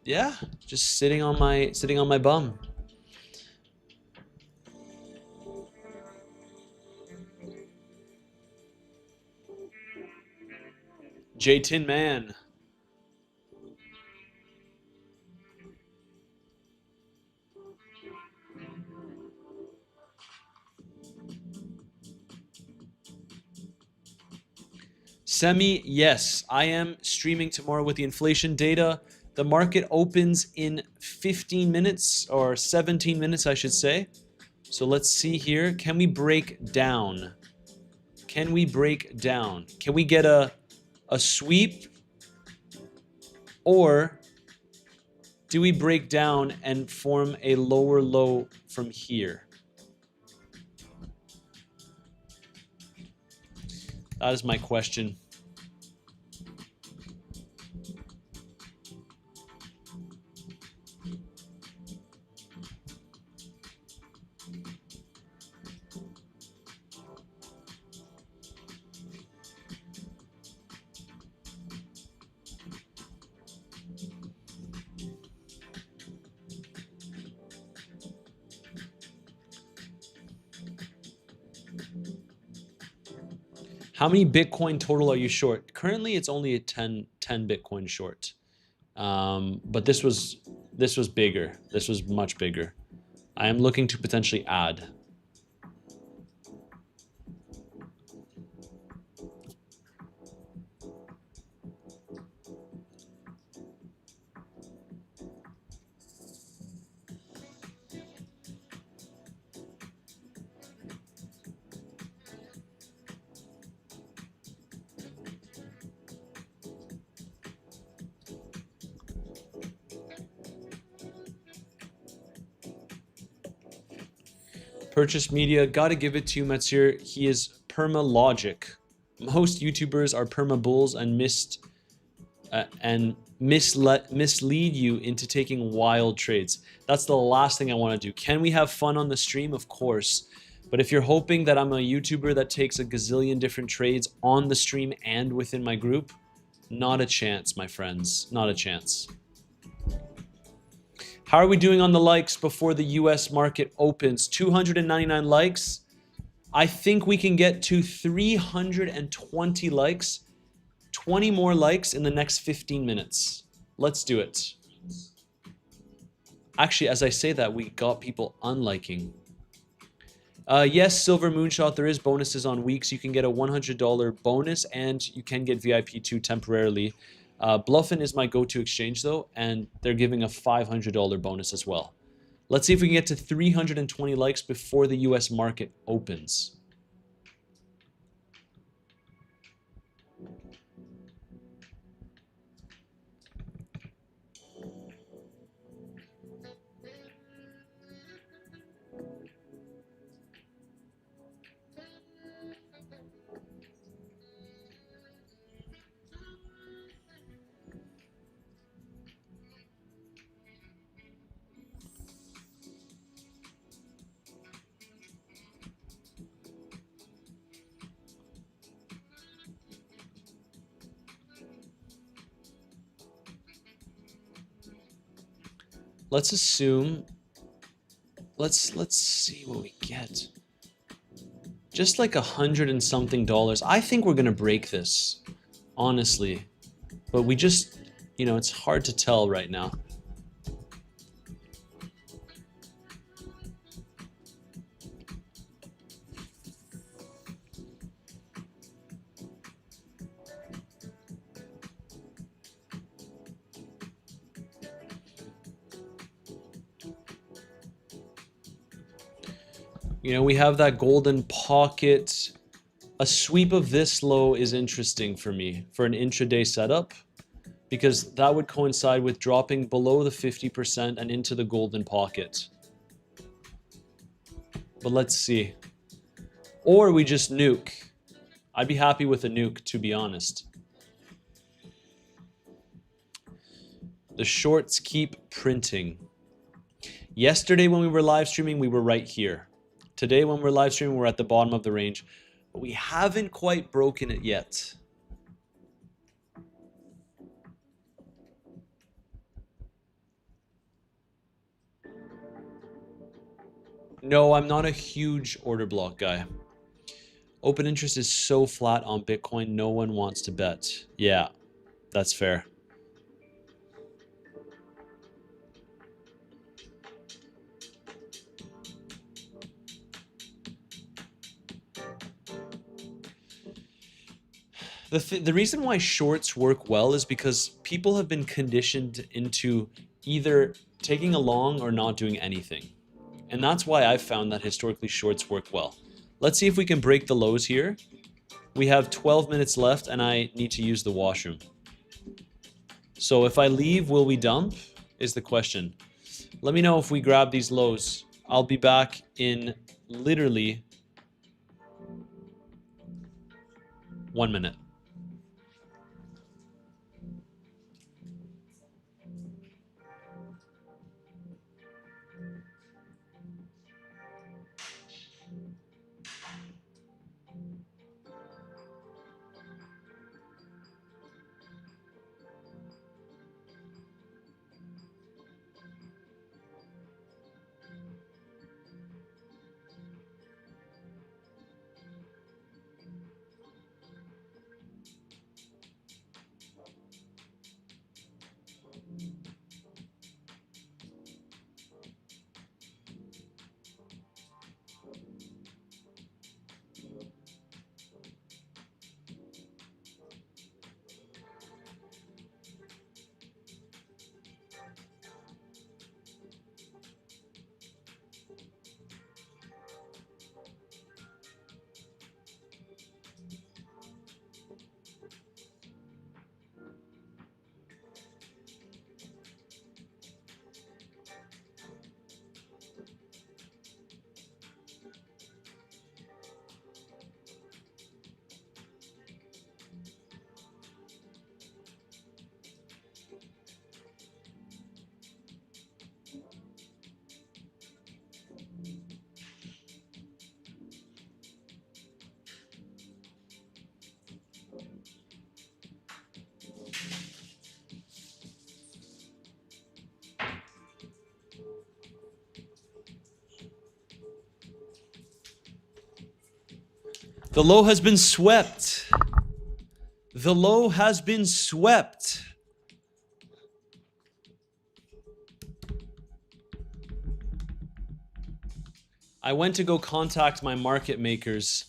yeah, just sitting on my bum. J Tin Man. Semi, yes, I am streaming tomorrow with the inflation data. The market opens in 15 minutes, or 17 minutes, I should say. So let's see here. Can we break down? Can we break down? Can we get a sweep? Or do we break down and form a lower low from here? That is my question. How many Bitcoin total are you short? Currently, it's only a 10 Bitcoin short. But this was bigger. This was much bigger. I am looking to potentially add. Purchase media, gotta give it to you, Metzir. He is perma logic. Most YouTubers are perma bulls and mislead you into taking wild trades. That's the last thing I want to do. Can we have fun on the stream? Of course. But if you're hoping that I'm a YouTuber that takes a gazillion different trades on the stream and within my group, not a chance, my friends. Not a chance. How are we doing on the likes before the US market opens? 299 likes. I think we can get to 320 likes. 20 more likes in the next 15 minutes. Let's do it. Actually, as I say that, we got people unliking. Yes, Silver Moonshot, there is bonuses on weeks. You can get a $100 bonus, and you can get VIP 2 temporarily. Bluffin is my go-to exchange, though, and they're giving a $500 bonus as well. Let's see if we can get to 320 likes before the US market opens. Let's assume, let's see what we get. Just like $100 and something. I think we're gonna break this, honestly. But we just, you know, it's hard to tell right now. You know, we have that golden pocket. A sweep of this low is interesting for me for an intraday setup, because that would coincide with dropping below the 50% and into the golden pocket. But let's see. Or we just nuke. I'd be happy with a nuke, to be honest. The shorts keep printing. Yesterday when we were live streaming, we were right here. Today when we're live streaming, we're at the bottom of the range. But we haven't quite broken it yet. No, I'm not a huge order block guy. Open interest is so flat on Bitcoin, no one wants to bet. Yeah, that's fair. The reason why shorts work well is because people have been conditioned into either taking a long or not doing anything. And that's why I've found that historically shorts work well. Let's see if we can break the lows here. We have 12 minutes left and I need to use the washroom. So if I leave, will we dump? Is the question. Let me know if we grab these lows. I'll be back in literally 1 minute. The low has been swept. The low has been swept. I went to go contact my market makers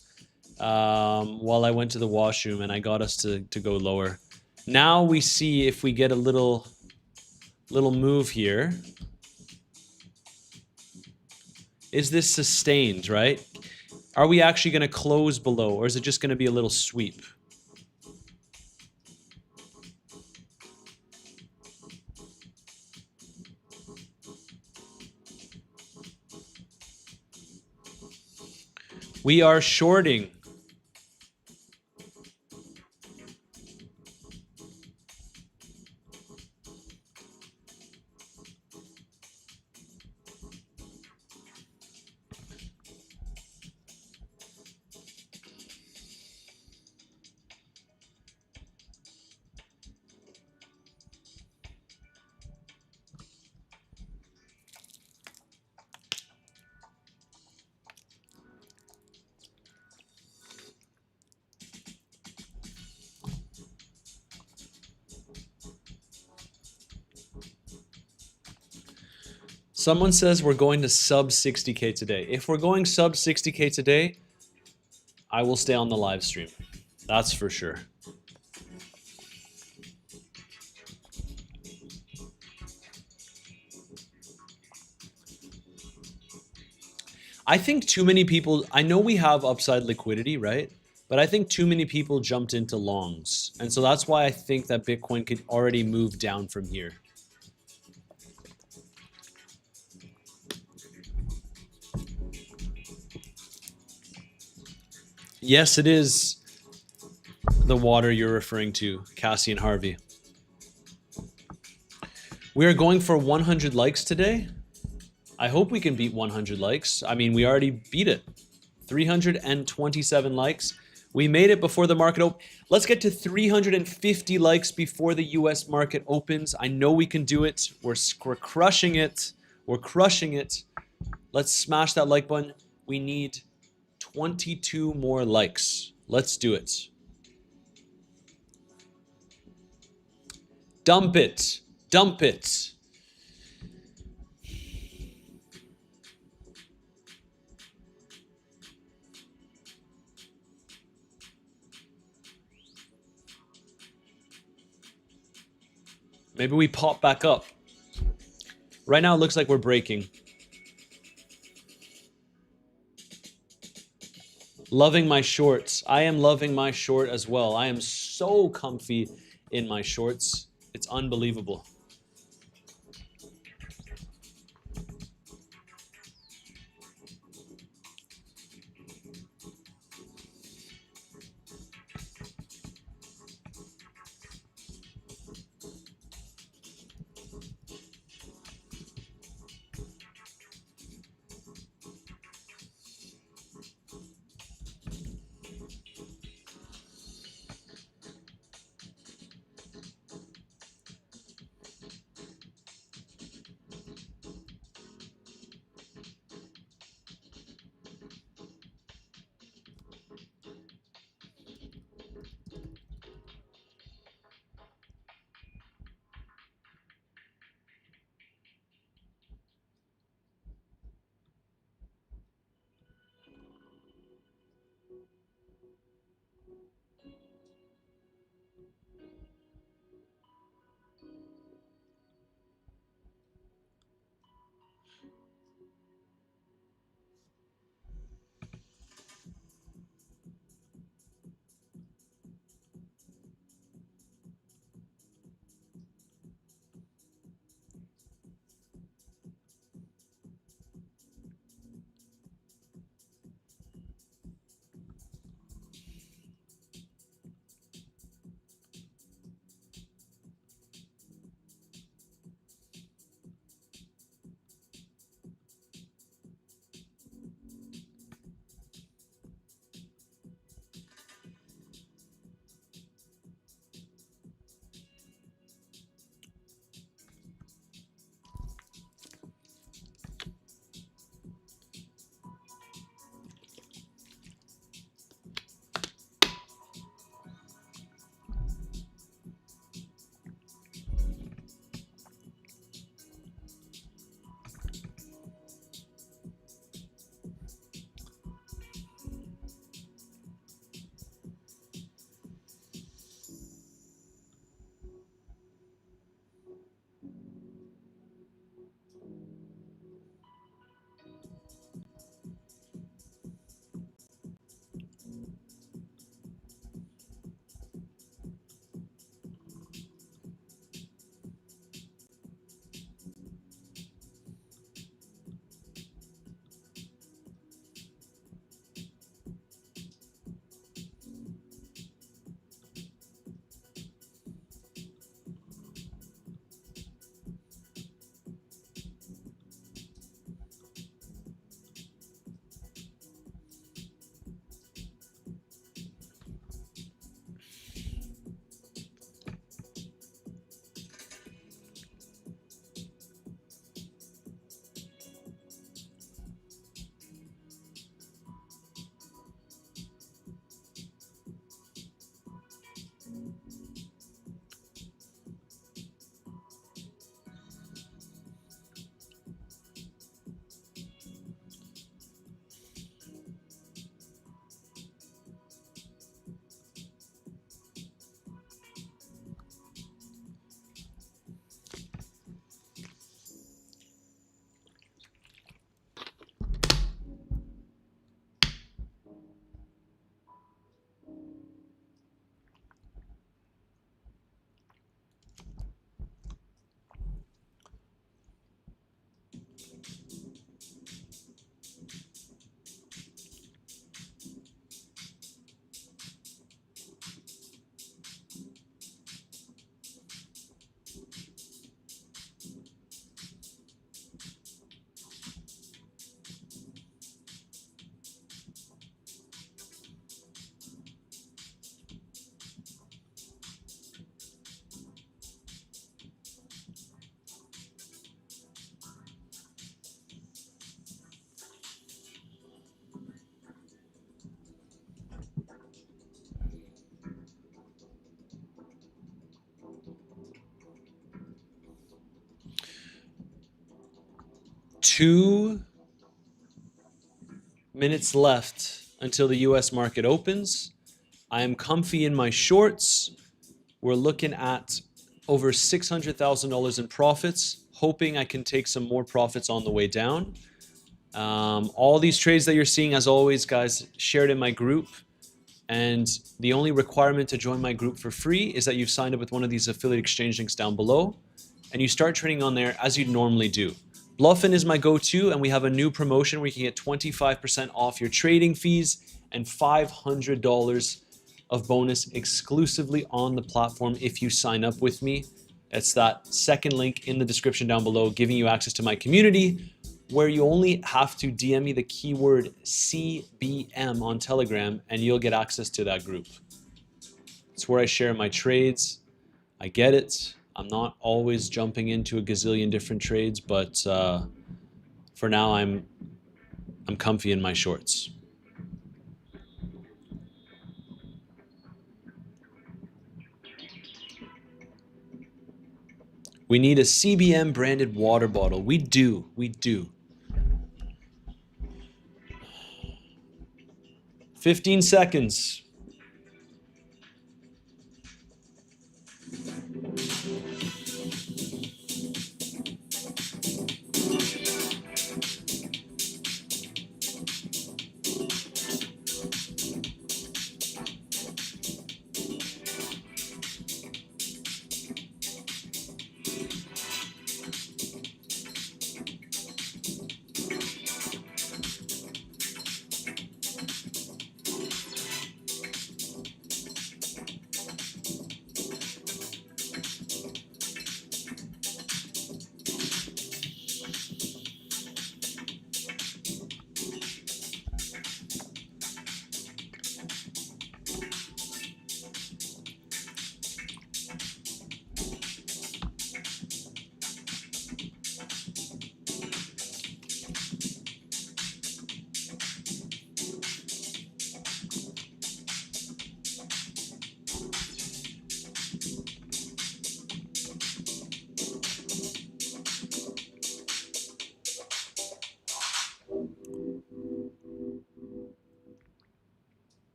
while I went to the washroom, and I got us to go lower. Now we see if we get a little move here. Is this sustained, right? Are we actually going to close below, or is it just going to be a little sweep? We are shorting. Someone says we're going to sub 60K today. If we're going sub 60K today, I will stay on the live stream. That's for sure. I think too many people, I know we have upside liquidity, right? But I think too many people jumped into longs. And so that's why I think that Bitcoin could already move down from here. Yes, it is the water you're referring to, Cassie and Harvey. We are going for 100 likes today. I hope we can beat 100 likes. I mean, we already beat it. 327 likes. We made it before the market opened. Let's get to 350 likes before the US market opens. I know we can do it. We're crushing it. We're crushing it. Let's smash that like button. We need 22 more likes. Let's do it. Dump it. Dump it. Maybe we pop back up. Right now it looks like we're breaking. Loving my shorts. I am loving my short as well. I am so comfy in my shorts. It's unbelievable. 2 minutes left until the US market opens. I am comfy in my shorts. We're looking at over $600,000 in profits, hoping I can take some more profits on the way down. All these trades that you're seeing, as always, guys, shared in my group. And the only requirement to join my group for free is that you've signed up with one of these affiliate exchange links down below, and you start trading on there as you normally do. Bluffin is my go-to, and we have a new promotion where you can get 25% off your trading fees and $500 of bonus exclusively on the platform if you sign up with me. That's that second link in the description down below, giving you access to my community, where you only have to DM me the keyword CBM on Telegram and you'll get access to that group. It's where I share my trades. I get it. I'm not always jumping into a gazillion different trades, but for now I'm comfy in my shorts. We need a CBM branded water bottle. We do. 15 seconds.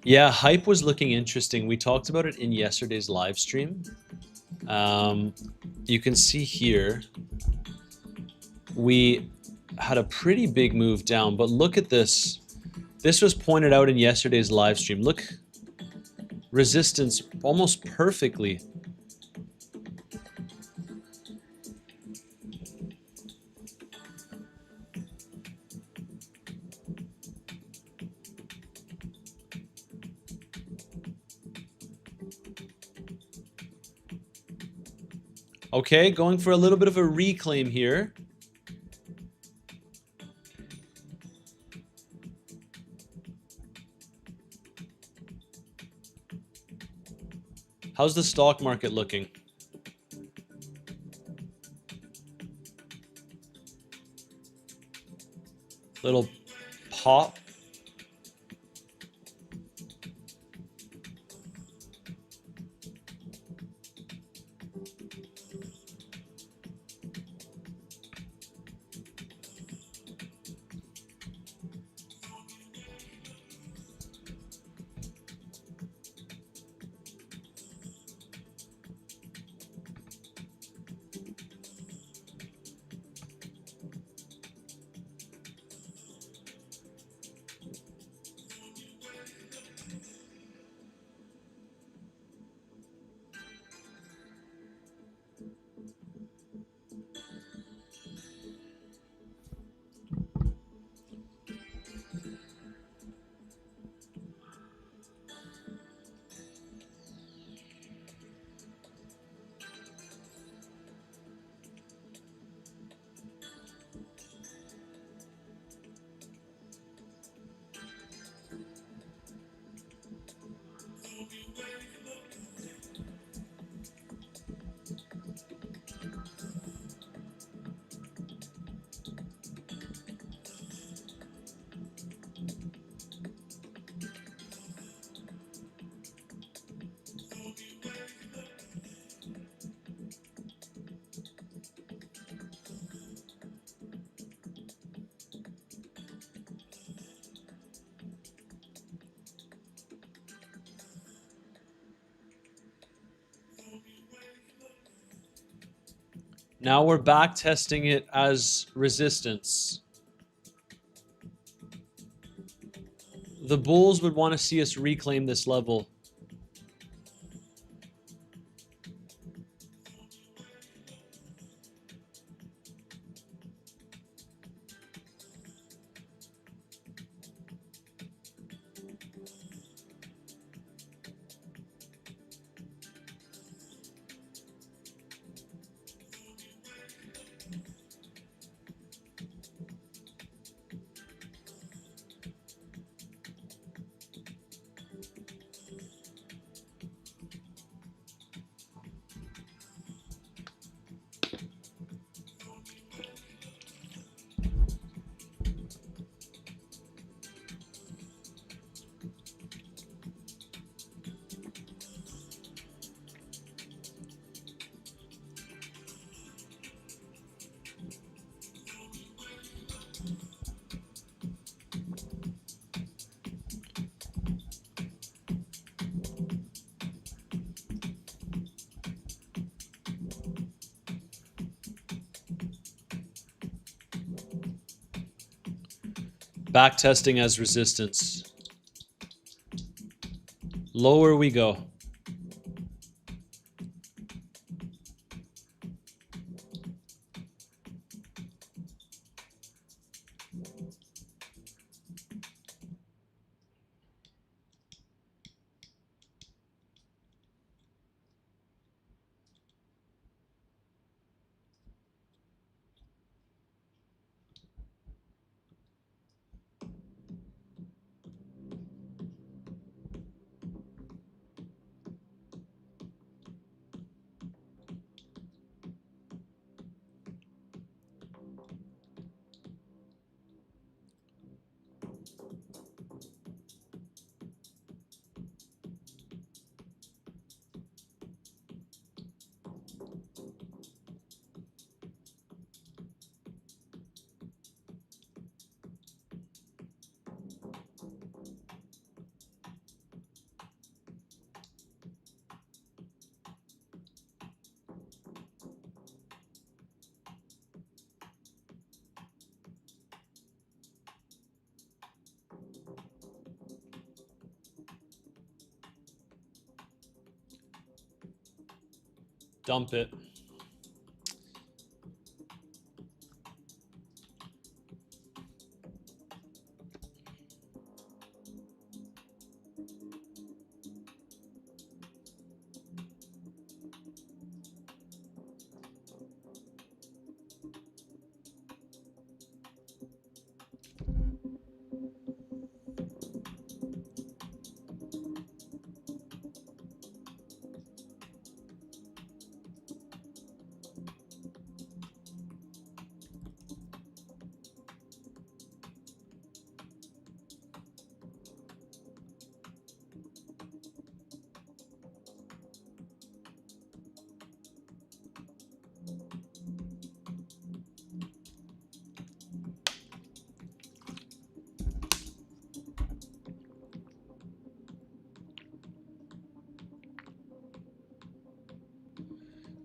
Yeah, hype was looking interesting. We talked about it in yesterday's live stream. You can see here, we had a pretty big move down, but look at this. This was pointed out in yesterday's live stream. Look, resistance almost perfectly. Okay, going for a little bit of a reclaim here. How's the stock market looking? Little pop. Now we're back testing it as resistance. The bulls would want to see us reclaim this level. Back testing as resistance. Lower we go. Dump it.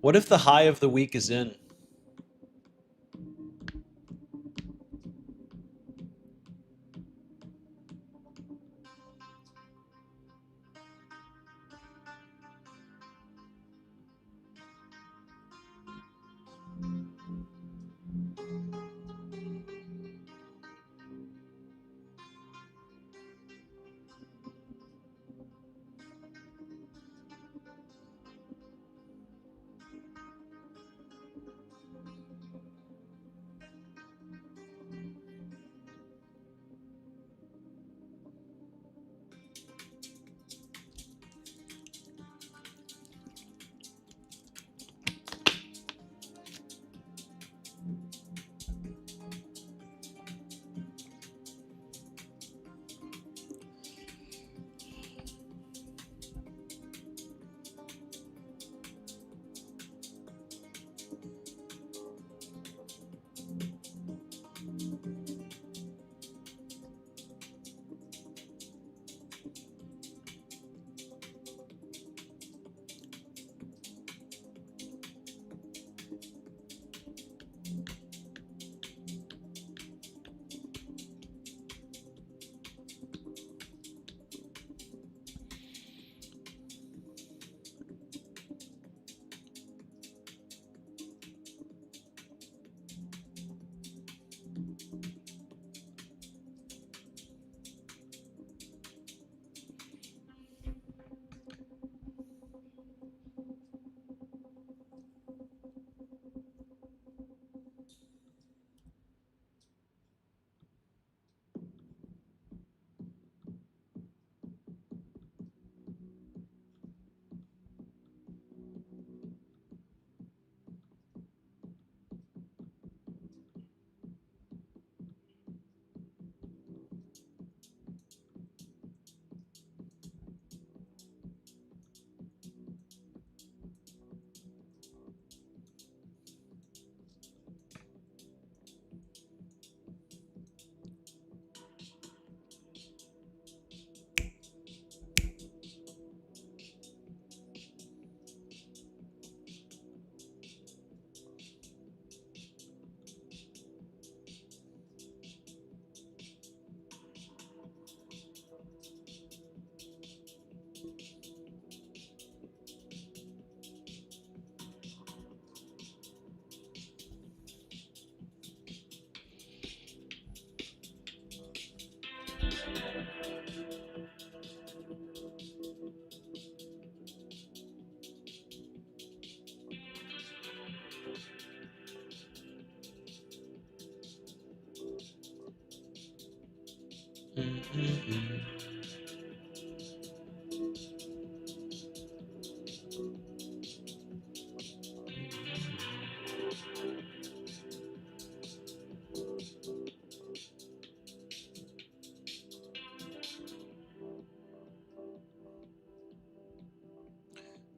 What if the high of the week is in?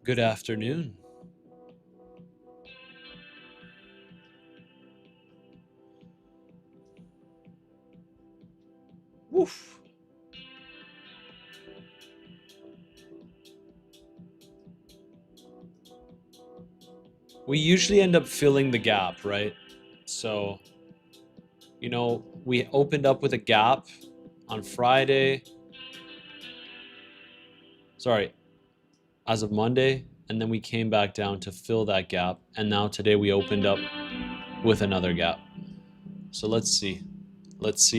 Good afternoon. Woof. We usually end up filling the gap, right? So, you know, we opened up with a gap on Friday. Sorry, as of Monday, and then we came back down to fill that gap, and now today we opened up with another gap. So let's see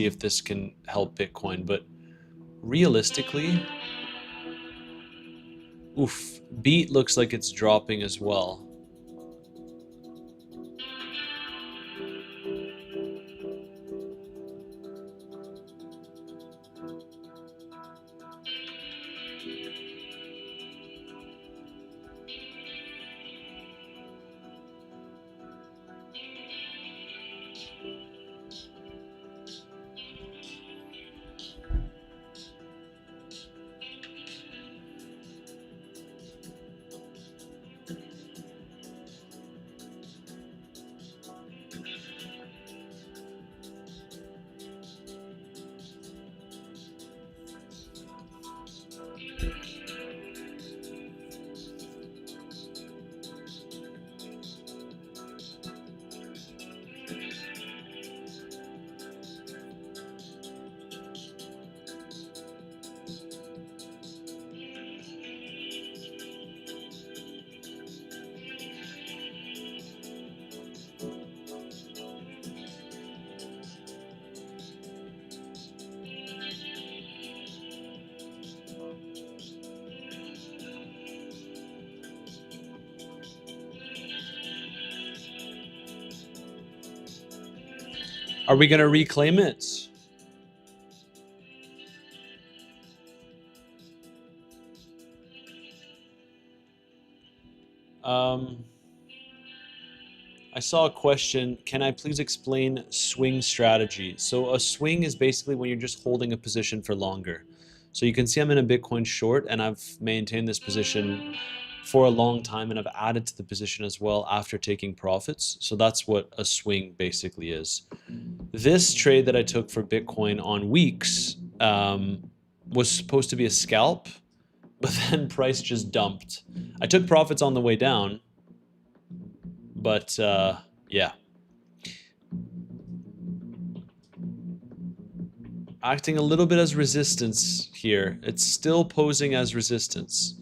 if this can help Bitcoin. But realistically, oof, beat looks like it's dropping as well. Are we gonna reclaim it? I saw a question, can I please explain swing strategy? So a swing is basically when you're just holding a position for longer. So you can see I'm in a Bitcoin short and I've maintained this position for a long time and I've added to the position as well after taking profits. So that's what a swing basically is. This trade that I took for Bitcoin on weeks was supposed to be a scalp, but then price just dumped. I took profits on the way down, but yeah. Acting a little bit as resistance here. It's still posing as resistance.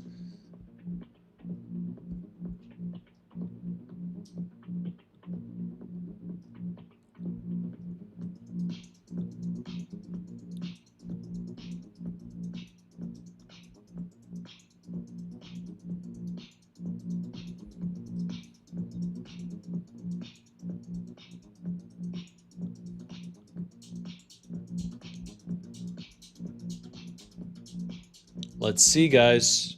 Let's see, guys.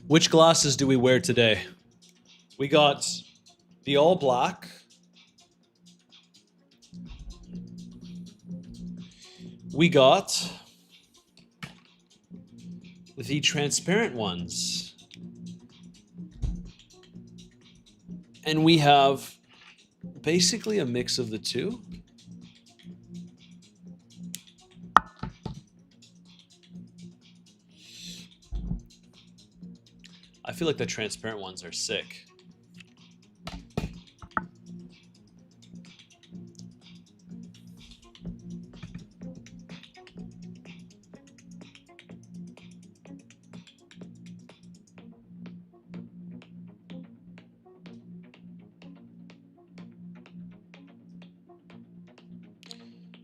Which glasses do we wear today? We got the all black. We got the transparent ones. And we have basically a mix of the two. I feel like the transparent ones are sick.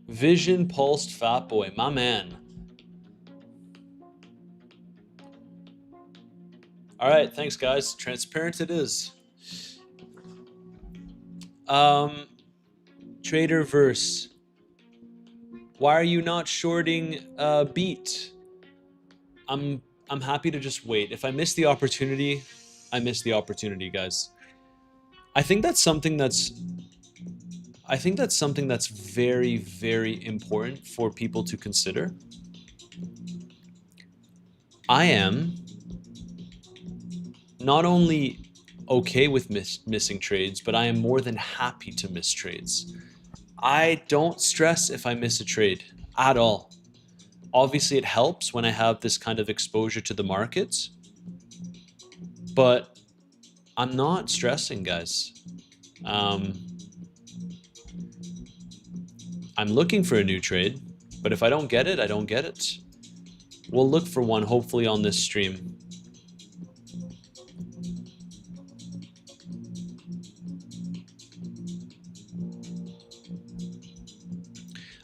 Vision pulsed fat boy, my man. All right, thanks guys. Transparent it is. Traderverse. Why are you not shorting Beat? I'm happy to just wait. If I miss the opportunity, I miss the opportunity, guys. I think that's something that's very, very important for people to consider. I am not only okay with missing trades, but I am more than happy to miss trades. I don't stress if I miss a trade at all. Obviously, it helps when I have this kind of exposure to the markets, but I'm not stressing, guys. I'm looking for a new trade, but if I don't get it, I don't get it. We'll look for one, hopefully, on this stream.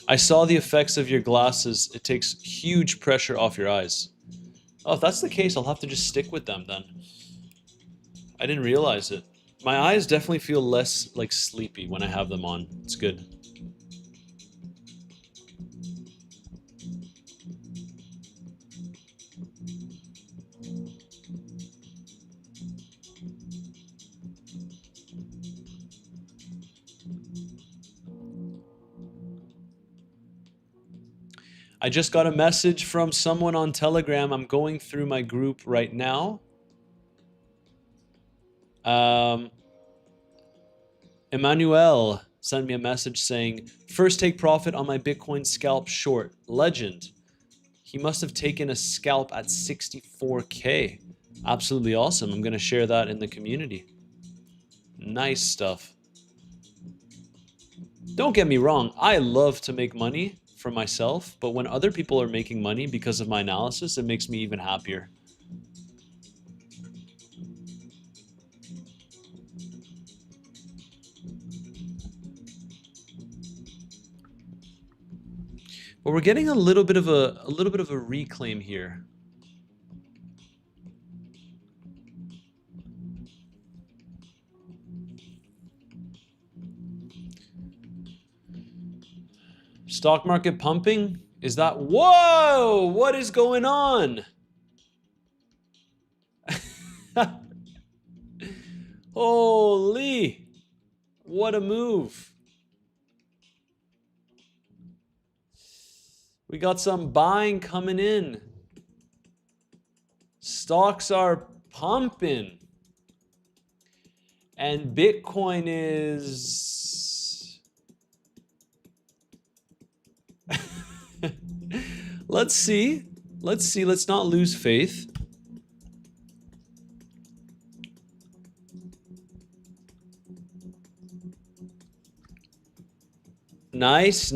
I saw the effects of your glasses. It takes huge pressure off your eyes. Oh, if that's the case, I'll have to just stick with them then. I didn't realize it. My eyes definitely feel less like sleepy when I have them on. It's good. I just got a message from someone on Telegram. I'm going through my group right now. Emmanuel sent me a message saying, first take profit on my Bitcoin scalp short. Legend. He must have taken a scalp at 64K. Absolutely awesome. I'm going to share that in the community. Nice stuff. Don't get me wrong. I love to make money for myself, but when other people are making money because of my analysis, it makes me even happier. But we're getting a little bit of a reclaim here. Stock market pumping? Is that... Whoa! What is going on? Holy! What a move. We got some buying coming in. Stocks are pumping. And Bitcoin is... Let's see. Let's not lose faith. Nice.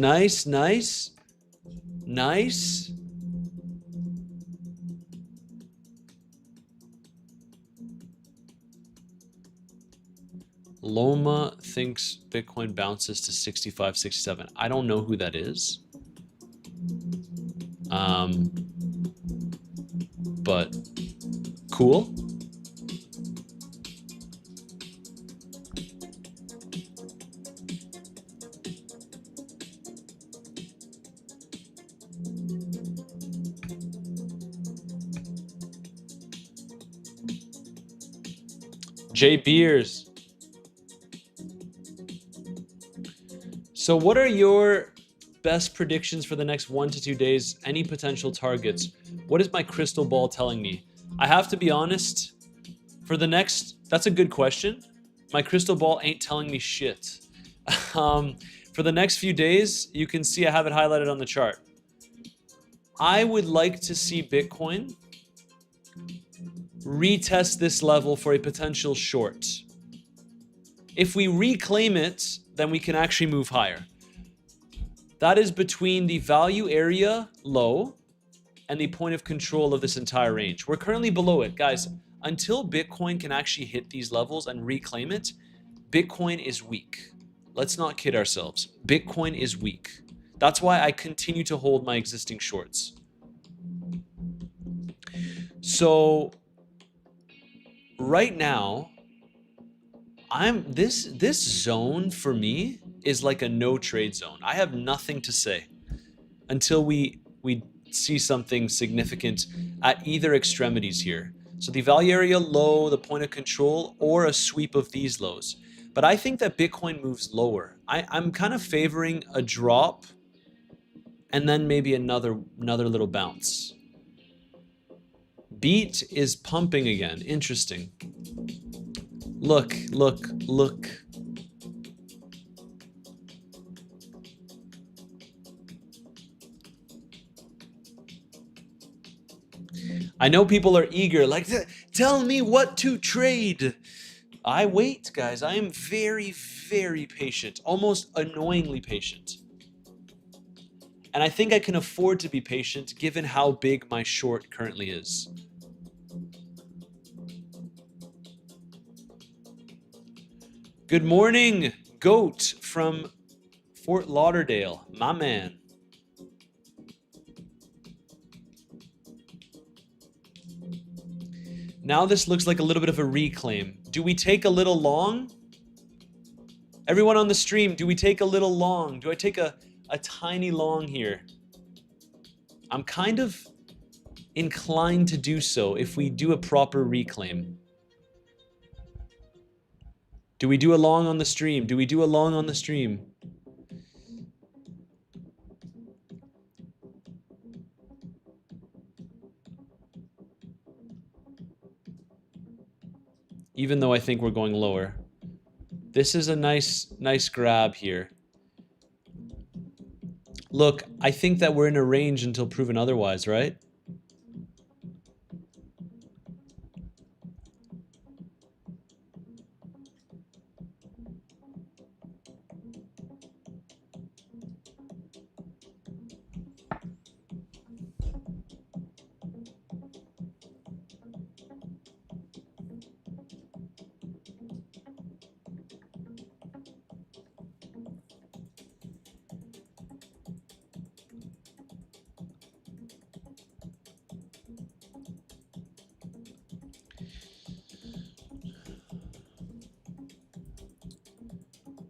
Loma thinks Bitcoin bounces to 65, 67. I don't know who that is. But cool. Jay Beers. So what are your best predictions for the next 1 to 2 days? Any potential targets? What is my crystal ball telling me? I have to be honest, for the next... That's a good question. My crystal ball ain't telling me shit. For the next few days, you can see I have it highlighted on the chart. I would like to see Bitcoin retest this level for a potential short. If we reclaim it, then we can actually move higher. That is between the value area low and the point of control of this entire range. We're currently below it. Guys, until Bitcoin can actually hit these levels and reclaim it, Bitcoin is weak. Let's not kid ourselves. Bitcoin is weak. That's why I continue to hold my existing shorts. So right now, this zone for me is like a no trade zone. I have nothing to say until we see something significant at either extremities here. So the value area low, the point of control, or a sweep of these lows. But I think that Bitcoin moves lower. I'm kind of favoring a drop and then maybe another little bounce. Beat is pumping again. Interesting. Look, look, look. I know people are eager, like, tell me what to trade. I wait, guys. I am very, very patient, almost annoyingly patient. And I think I can afford to be patient given how big my short currently is. Good morning, Goat from Fort Lauderdale, my man. Now this looks like a little bit of a reclaim. Do we take a little long? Everyone on the stream, do we take a little long? Do I take a tiny long here? I'm kind of inclined to do so if we do a proper reclaim. Do we do a long on the stream? Do we do a long on the stream? Even though I think we're going lower. This is a nice grab here. Look, I think that we're in a range until proven otherwise, right?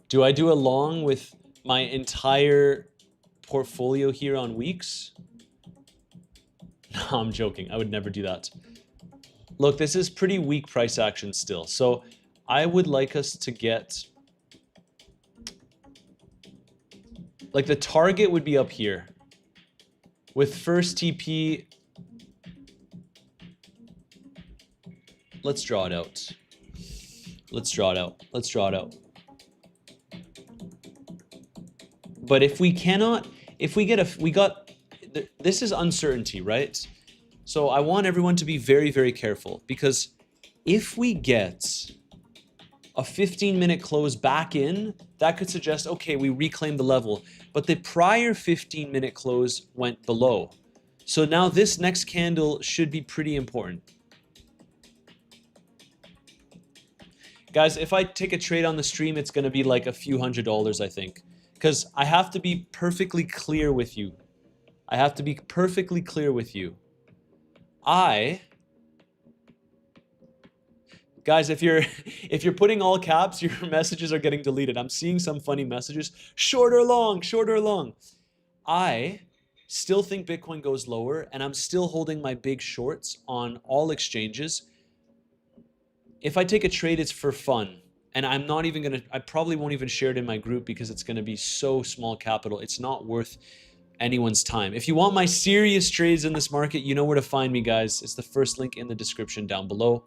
Do I do a long with my entire portfolio here on weeks? No, I'm joking. I would never do that. Look, this is pretty weak price action still. So I would like us to get... like the target would be up here. With first TP... let's draw it out. Let's draw it out. Let's draw it out. But if we cannot, if we get this is uncertainty, right? So I want everyone to be very, very careful, because if we get a 15-minute close back in, that could suggest, okay, we reclaimed the level, but the prior 15-minute close went below. So now this next candle should be pretty important. Guys, if I take a trade on the stream, it's going to be like a few $100s, I think. Because I have to be perfectly clear with you. I have to be perfectly clear with you. Guys, if you're putting all caps, your messages are getting deleted. I'm seeing some funny messages. Short or long, short or long. I still think Bitcoin goes lower, and I'm still holding my big shorts on all exchanges. If I take a trade, it's for fun. And I'm not even going to, I probably won't even share it in my group because it's going to be so small capital. It's not worth anyone's time. If you want my serious trades in this market, you know where to find me, guys. It's the first link in the description down below.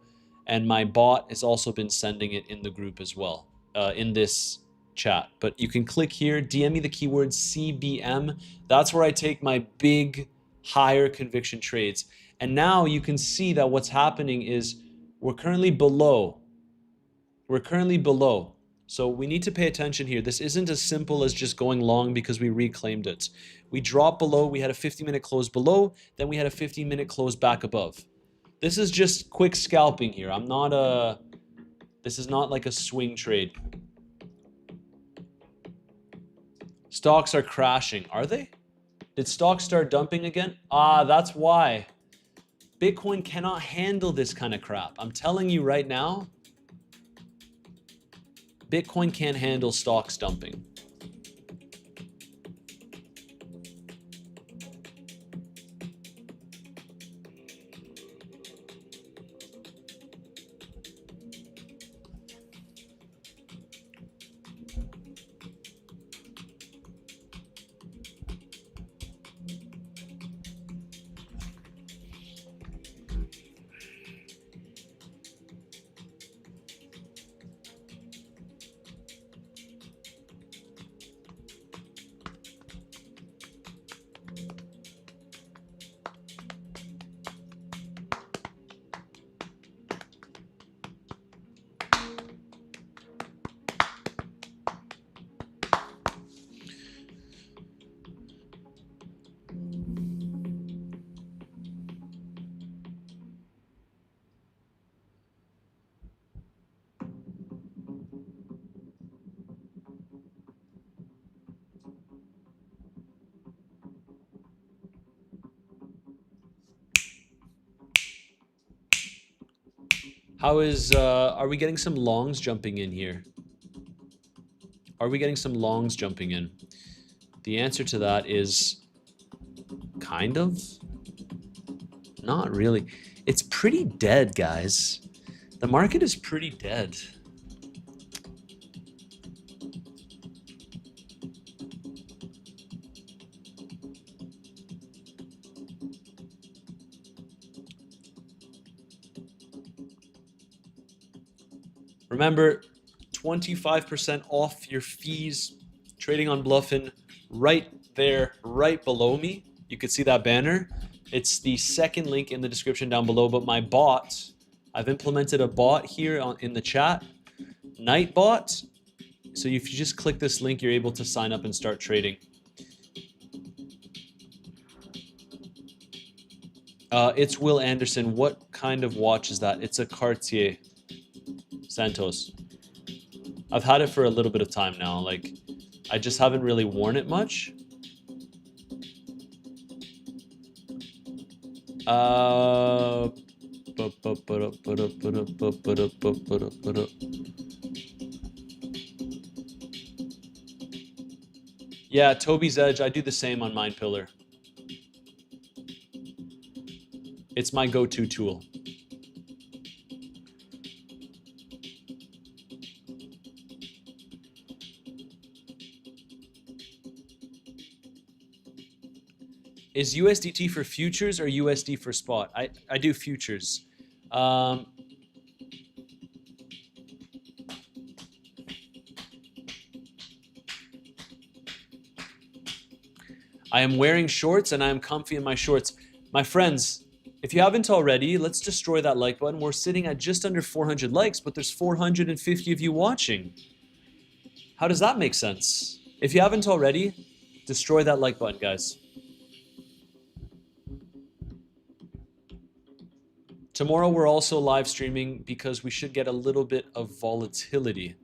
And my bot has also been sending it in the group as well, in this chat. But you can click here, DM me the keyword CBM. That's where I take my big, higher conviction trades. And now you can see that what's happening is we're currently below. We're currently below. So we need to pay attention here. This isn't as simple as just going long because we reclaimed it. We dropped below, we had a 50-minute close below, then we had a 15-minute close back above. This is just quick scalping here. This is not like a swing trade. Stocks are crashing. Are they? Did stocks start dumping again? Ah, that's why. Bitcoin cannot handle this kind of crap. I'm telling you right now, Bitcoin can't handle stocks dumping. Are we getting some longs jumping in here? Are we getting some longs jumping in? The answer to that is kind of. Not really. It's pretty dead, guys. The market is pretty dead. Remember, 25% off your fees trading on Bluffin right there, right below me. You can see that banner. It's the second link in the description down below, but my bot, I've implemented a bot here in the chat, Nightbot. So if you just click this link, you're able to sign up and start trading. It's Will Anderson. What kind of watch is that? It's a Cartier Santos. I've had it for a little bit of time now. Like, I just haven't really worn it much. Yeah, Toby's Edge. I do the same on Mind Pillar. It's my go-to tool. Is USDT for futures or USD for spot? I do futures. I am wearing shorts and I am comfy in my shorts. My friends, if you haven't already, let's destroy that like button. We're sitting at just under 400 likes, but there's 450 of you watching. How does that make sense? If you haven't already, destroy that like button, guys. Tomorrow we're also live streaming because we should get a little bit of volatility.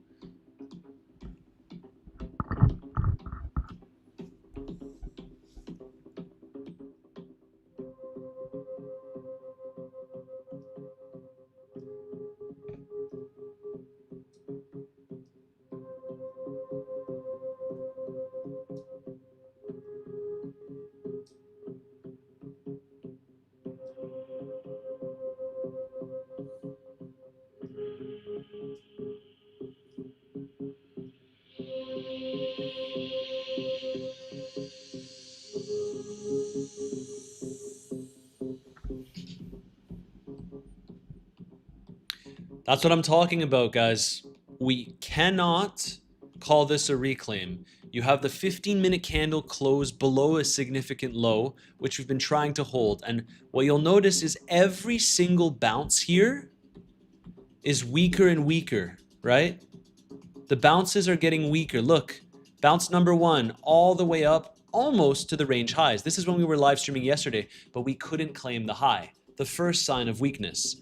That's what I'm talking about, guys. We cannot call this a reclaim. You have the 15-minute candle close below a significant low, which we've been trying to hold. And what you'll notice is every single bounce here is weaker and weaker, right? The bounces are getting weaker. Look, bounce number one, all the way up, almost to the range highs. This is when we were live streaming yesterday, but we couldn't claim the high. The first sign of weakness.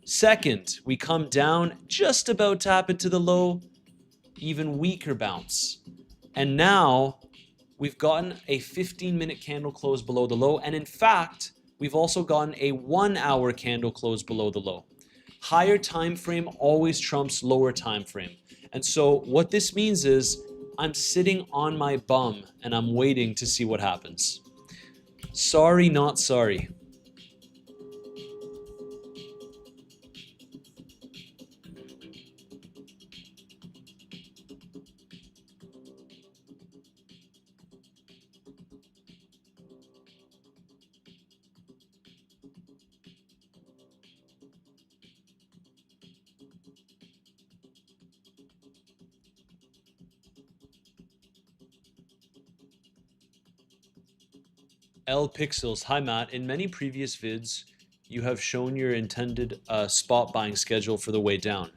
Second, we come down, just about tap into the low, even weaker bounce. And now we've gotten a 15-minute candle close below the low. And in fact, we've also gotten a 1-hour candle close below the low. Higher time frame always trumps lower time frame. And so what this means is I'm sitting on my bum and I'm waiting to see what happens. Sorry, not sorry. L Pixels, hi Matt. In many previous vids, you have shown your intended spot buying schedule for the way down.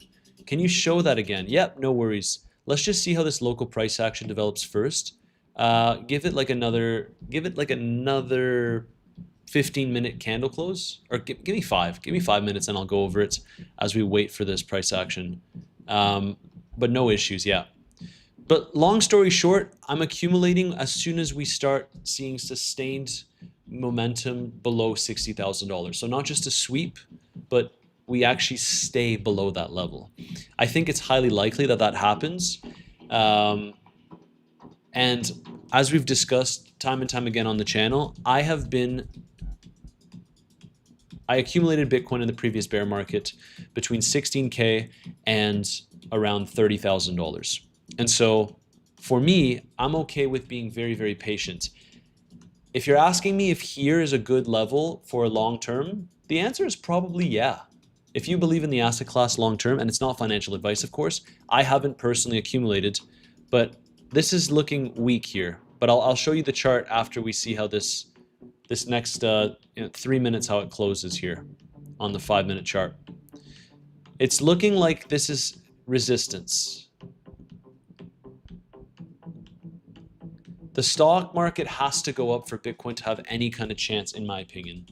Can you show that again? Yep, no worries. Let's just see how this local price action develops first. Give it like another 15-minute candle close, or give me 5. Give me 5 minutes, and I'll go over it as we wait for this price action. But no issues, yeah. But long story short, I'm accumulating as soon as we start seeing sustained momentum below $60,000. So not just a sweep, but we actually stay below that level. I think it's highly likely that that happens. And as we've discussed time and time again on the channel, I accumulated Bitcoin in the previous bear market between 16K and around $30,000. And so for me, I'm okay with being very, very patient. If you're asking me if here is a good level for long term, the answer is probably yeah. If you believe in the asset class long term, and it's not financial advice, of course, I haven't personally accumulated, but this is looking weak here. But I'll show you the chart after we see how this next 3 minutes how it closes here on the 5-minute chart. It's looking like this is resistance. The stock market has to go up for Bitcoin to have any kind of chance, in my opinion.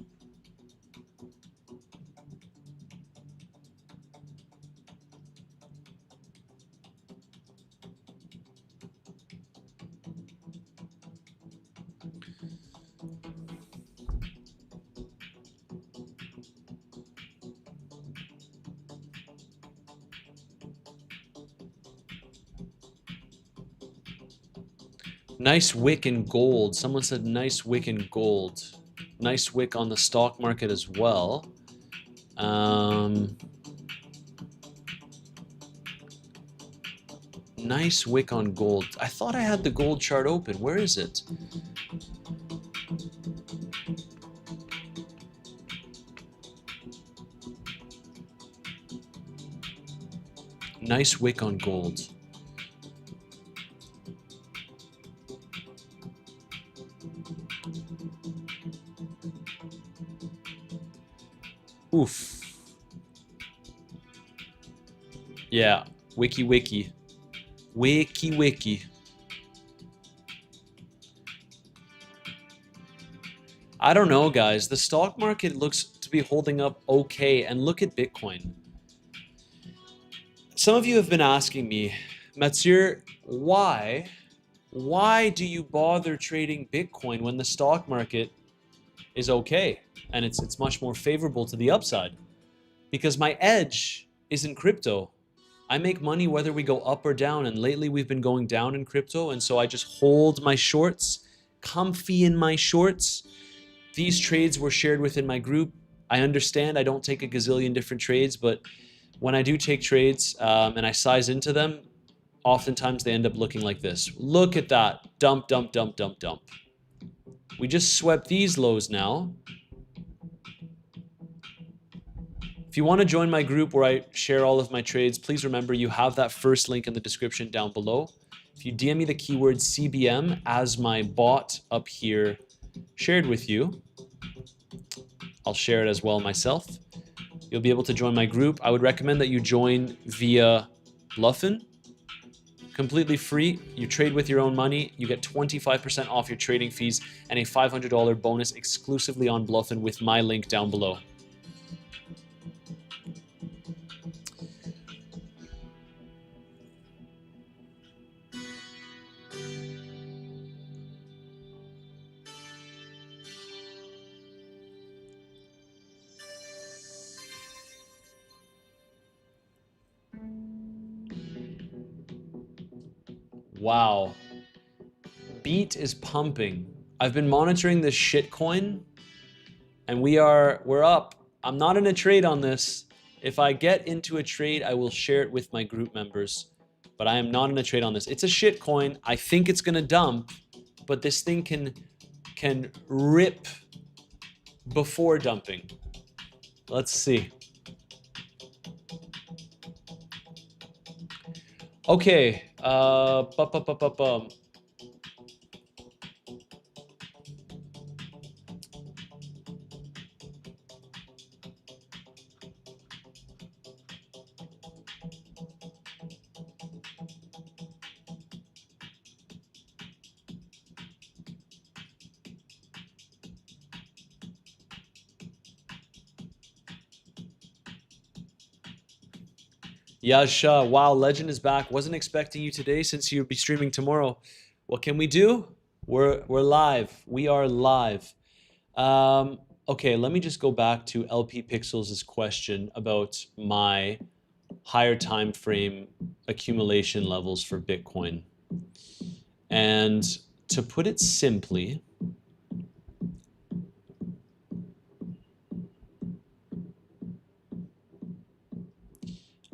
Nice wick in gold. Someone said nice wick in gold. Nice wick on the stock market as well. Nice wick on gold. I thought I had the gold chart open. Where is it? Nice wick on gold. Oof. Yeah, wiki wiki. Wiki wiki. I don't know, guys. The stock market looks to be holding up okay, and look at Bitcoin. Some of you have been asking me, Matsur, why do you bother trading Bitcoin when the stock market is okay and it's much more favorable to the upside? Because my edge is in crypto. I make money whether we go up or down, and lately we've been going down in crypto, and so I just hold my shorts, comfy in my shorts. These trades were shared within my group. I understand I don't take a gazillion different trades, but when I do take trades and I size into them, oftentimes they end up looking like this. Look at that. Dump, dump, dump, dump, dump. We just swept these lows now. If you want to join my group where I share all of my trades, please remember you have that first link in the description down below. If you DM me the keyword CBM as my bot up here shared with you, I'll share it as well myself. You'll be able to join my group. I would recommend that you join via Bluffin. Completely free. You trade with your own money. You get 25% off your trading fees and a $500 bonus exclusively on Bluffin with my link down below. Wow. Beat is pumping. I've been monitoring this shitcoin and we're up. I'm not in a trade on this. If I get into a trade, I will share it with my group members, but I am not in a trade on this. It's a shitcoin. I think it's gonna dump, but this thing can rip before dumping. Let's see. Okay, Yasha, wow, Legend is back. Wasn't expecting you today since you'll be streaming tomorrow. What can we do? We're live. We are live. Okay, let me just go back to LP Pixels' question about my higher time frame accumulation levels for Bitcoin. And to put it simply,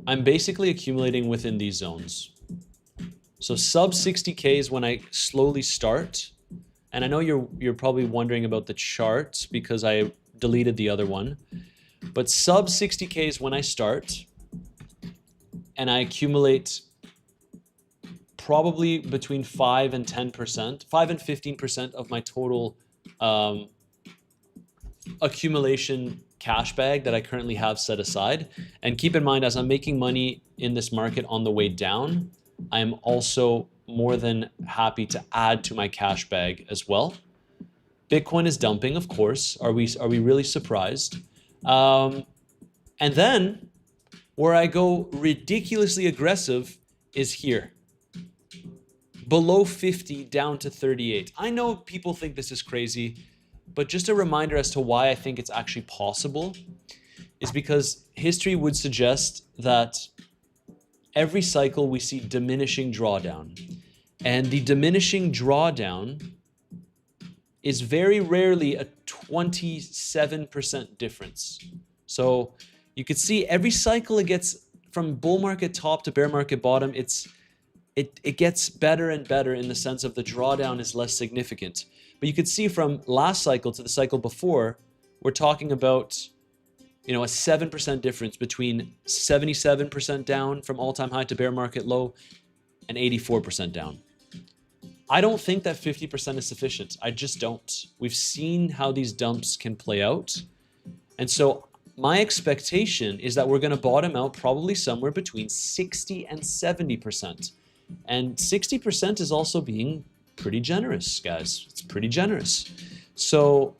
I'm basically accumulating within these zones. So sub 60K is when I slowly start. And I know you're probably wondering about the chart because I deleted the other one. But sub 60K is when I start. And I accumulate probably between 5 and 10%, 5 and 15% of my total accumulation cash bag that I currently have set aside. And keep in mind, as I'm making money in this market on the way down, I am also more than happy to add to my cash bag as well. Bitcoin is dumping, of course. Are we really surprised? And then where I go ridiculously aggressive is here. Below 50 down to 38. I know people think this is crazy, but just a reminder as to why I think it's actually possible is because history would suggest that every cycle we see diminishing drawdown. And the diminishing drawdown is very rarely a 27% difference. So you could see every cycle it gets from bull market top to bear market bottom, it gets better and better in the sense of the drawdown is less significant. But you could see from last cycle to the cycle before, we're talking about, you know, a 7% difference between 77% down from all-time high to bear market low and 84% down. I don't think that 50% is sufficient. I just don't. We've seen how these dumps can play out. And so my expectation is that we're going to bottom out probably somewhere between 60 and 70%. And 60% is also being pretty generous, guys. It's pretty generous. So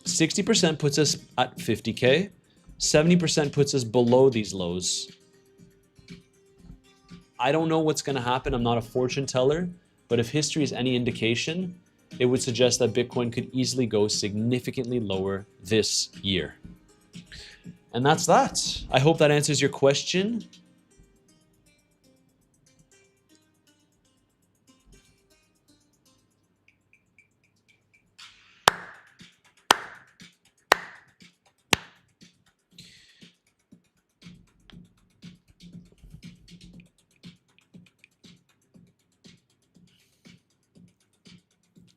60% puts us at 50K. 70% puts us below these lows. I don't know what's going to happen. I'm not a fortune teller. But if history is any indication, it would suggest that Bitcoin could easily go significantly lower this year. And that's that. I hope that answers your question.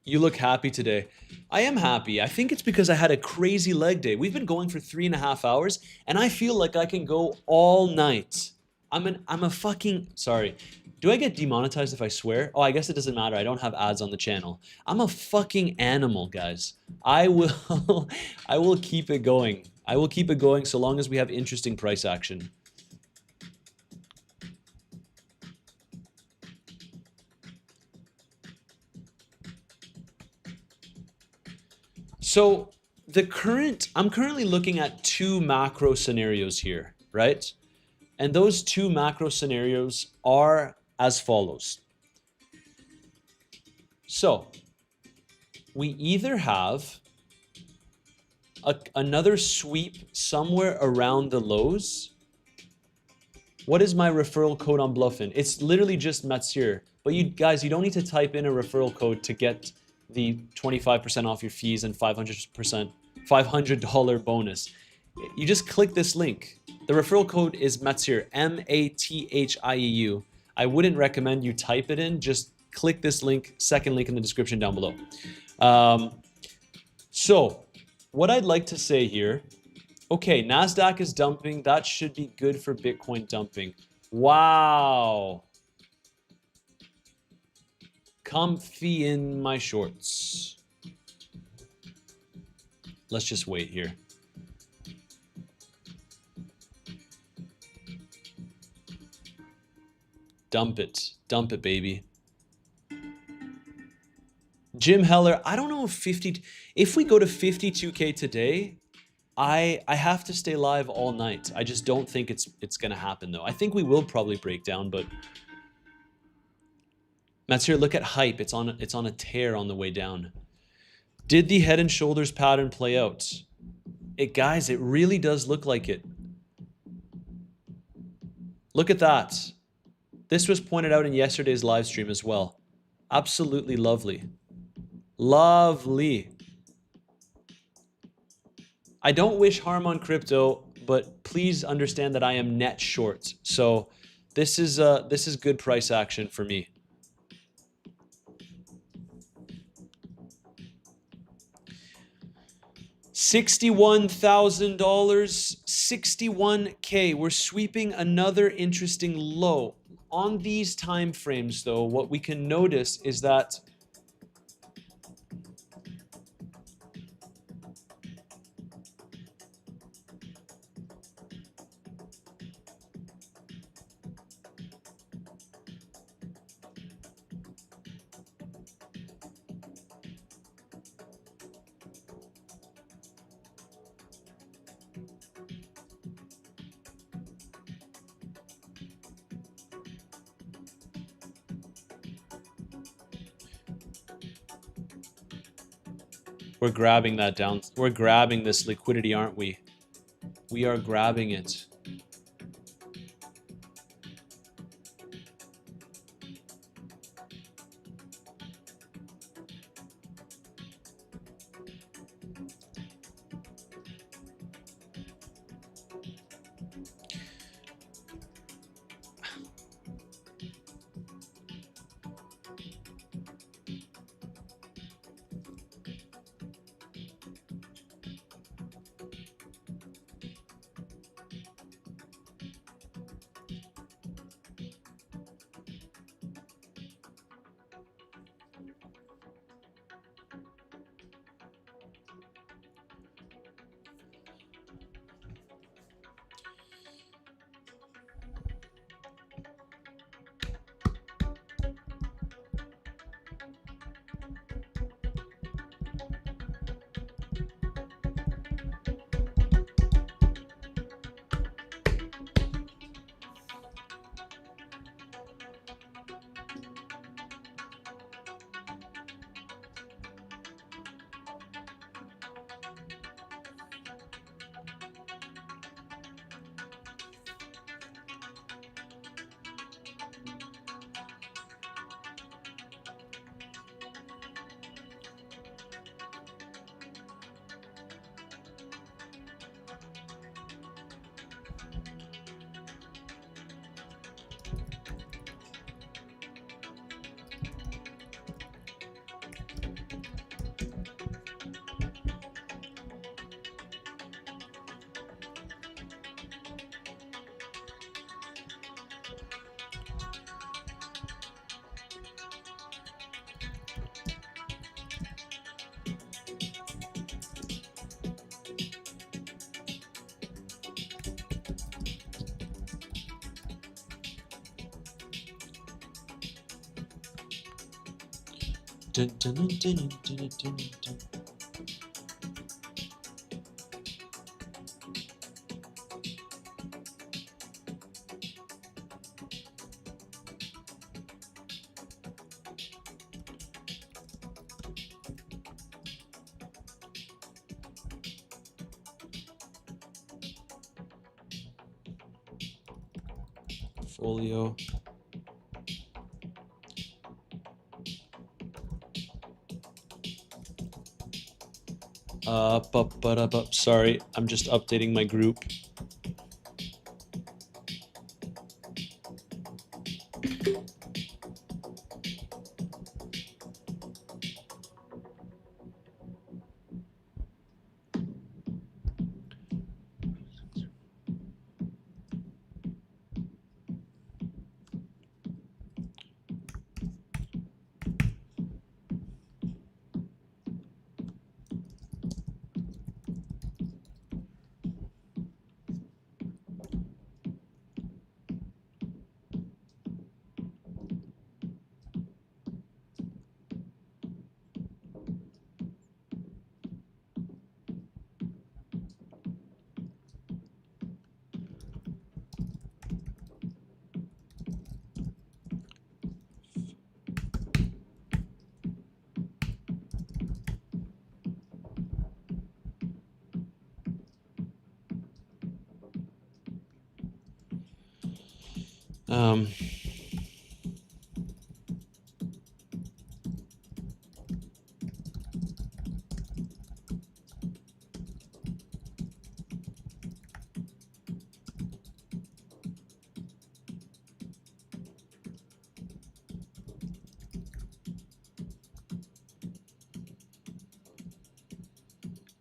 You look happy today. I am happy. I think it's because I had a crazy leg day. We've been going for 3.5 hours, and I feel like I can go all night. I'm a fucking, sorry. Do I get demonetized if I swear? Oh, I guess it doesn't matter. I don't have ads on the channel. I'm a fucking animal, guys. I will, I will keep it going. I will keep it going so long as we have interesting price action. So I'm currently looking at two macro scenarios here, right? And those two macro scenarios are as follows. So we either have another sweep somewhere around the lows. What is my referral code on Bluffin? It's literally just Matsir. But you guys, you don't need to type in a referral code to get the 25% off your fees and $500 bonus. You just click this link. The referral code is Matsir, M-A-T-H-I-E-U. I wouldn't recommend you type it in. Just click this link, second link in the description down below. So what I'd like to say here, okay, NASDAQ is dumping. That should be good for Bitcoin dumping. Wow. Comfy in my shorts. Let's just wait here. Dump it, baby. Jim Heller, I don't know if we go to 52K today, I have to stay live all night. I just don't think it's gonna happen though. I think we will probably break down, but Matsir, look at hype. It's on a tear on the way down. Did the head and shoulders pattern play out? Guys, it really does look like it. Look at that. This was pointed out in yesterday's live stream as well. Absolutely lovely. Lovely. I don't wish harm on crypto, but please understand that I am net short. So this is good price action for me. $61,000, 61K. We're sweeping another interesting low. On these time frames, though, what we can notice is that we're grabbing that down. We're grabbing this liquidity, aren't we? We are grabbing it. Dun, dun, dun, dun, dun, dun, dun, dun. Folio. Sorry, I'm just updating my group. Um,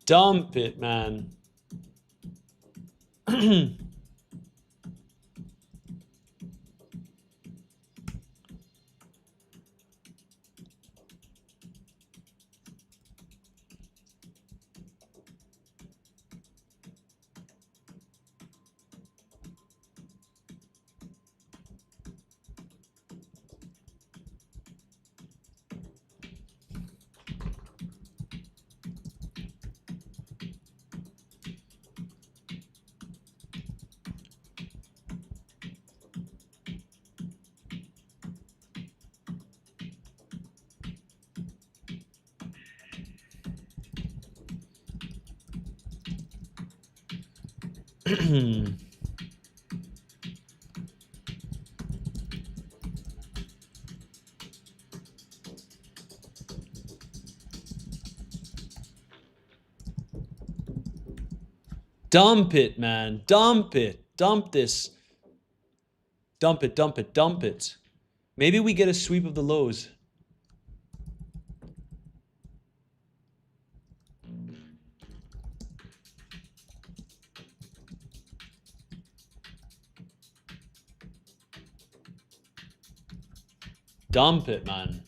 dump it, man. Dump it, man. Dump it. Dump this. Dump it, dump it, dump it. Maybe we get a sweep of the lows. Dump it, man.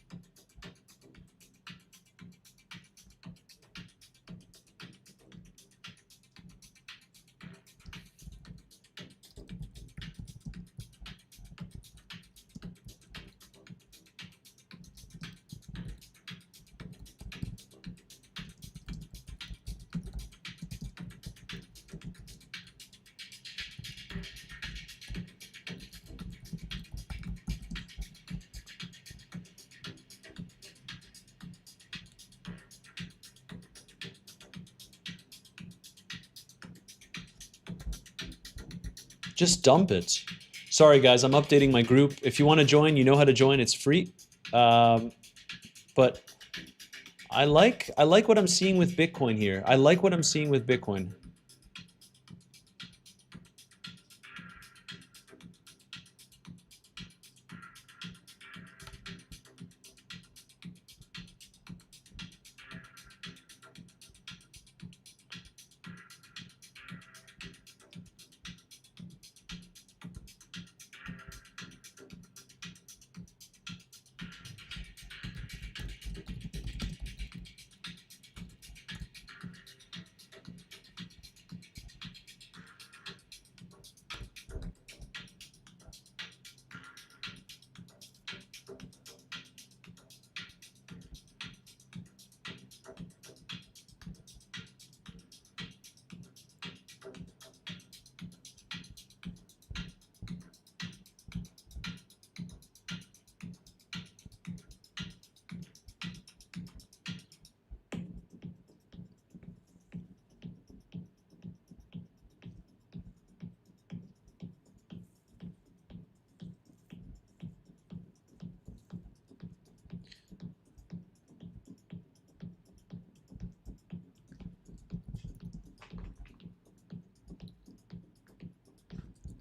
Just dump it. Sorry, guys, I'm updating my group. If you want to join, you know how to join. It's free. But I like what I'm seeing with Bitcoin here. I like what I'm seeing with Bitcoin.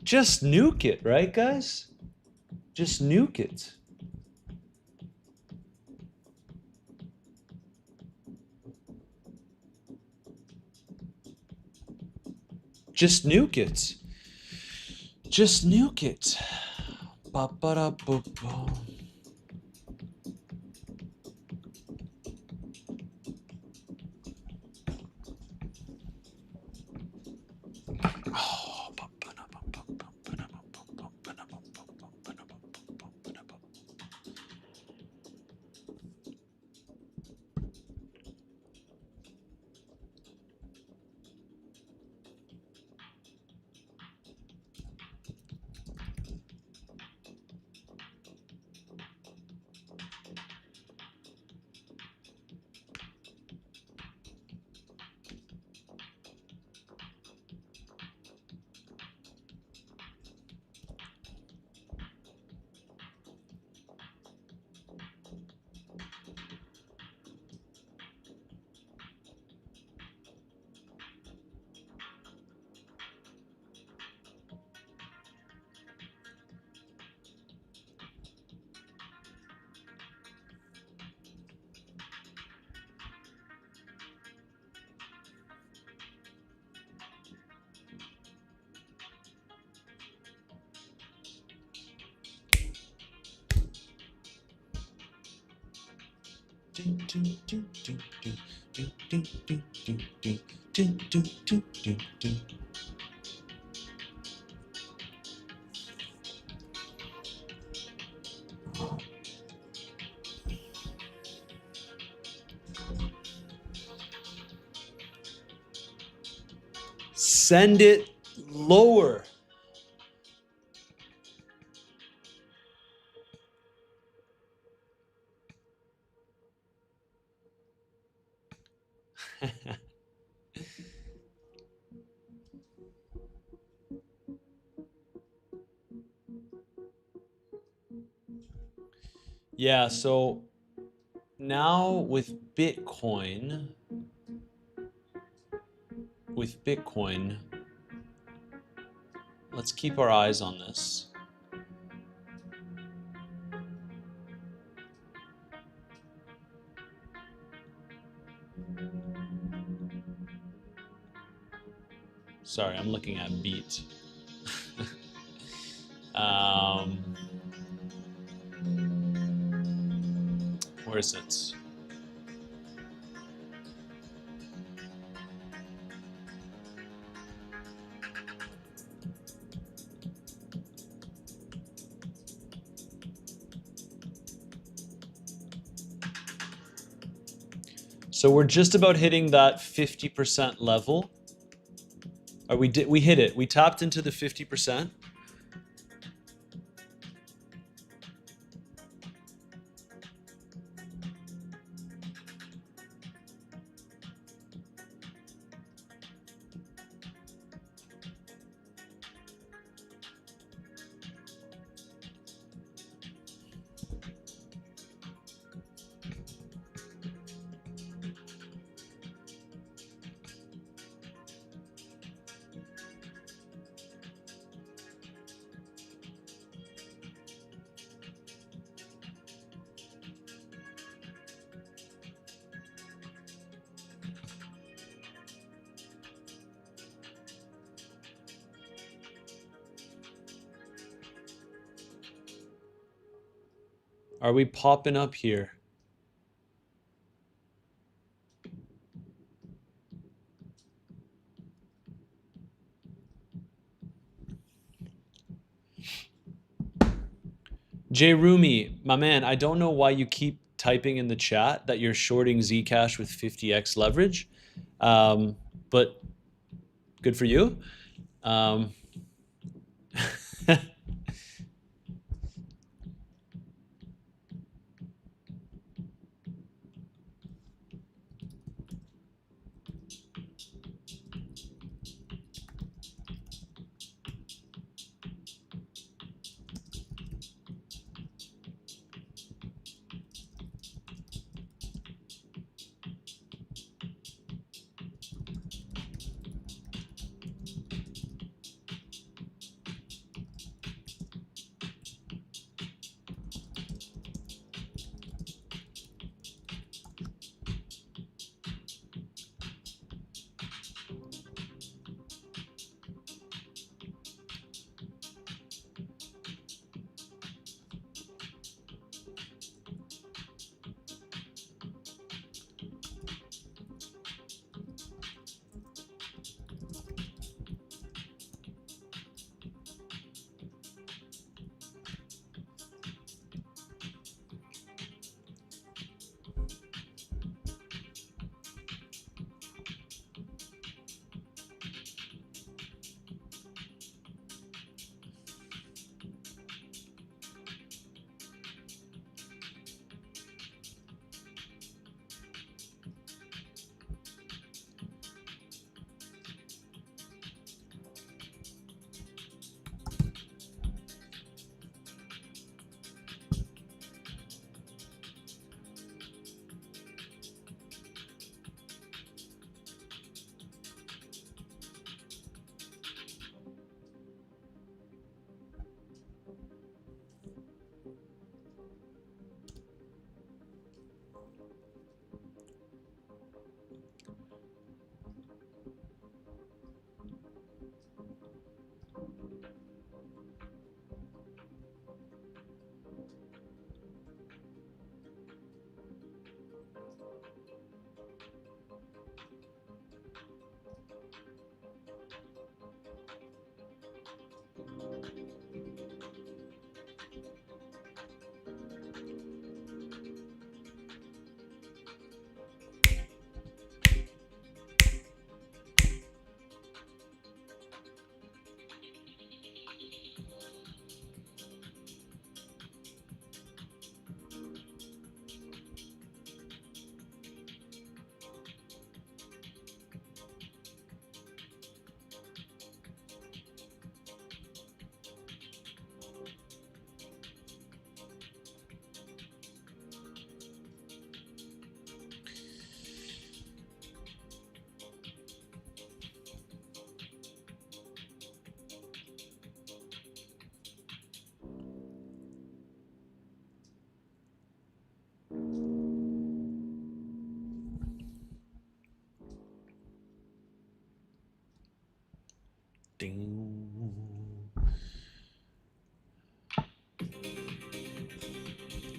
Just nuke it, right, guys? Just nuke it. Just nuke it. Just nuke it. Ba-ba-da-ba-ba. Send it lower. Yeah, so now with Bitcoin, let's keep our eyes on this. Sorry, I'm looking at beat. Where is it? So we're just about hitting that 50% level. Or we hit it. We tapped into the 50%. Are we popping up here? Jay Rumi, my man, I don't know why you keep typing in the chat that you're shorting Zcash with 50x leverage, but good for you.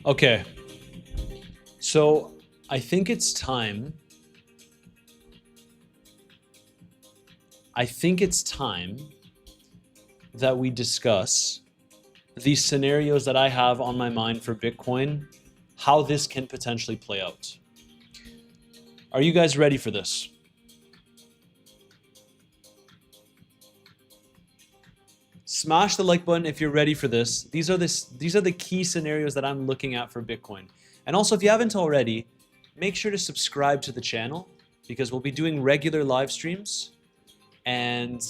Okay. So I think it's time. I think it's time that we discuss these scenarios that I have on my mind for Bitcoin, how this can potentially play out. Are you guys ready for this? Smash the like button if you're ready for this. These are the key scenarios that I'm looking at for Bitcoin. And also, if you haven't already, make sure to subscribe to the channel because we'll be doing regular live streams, and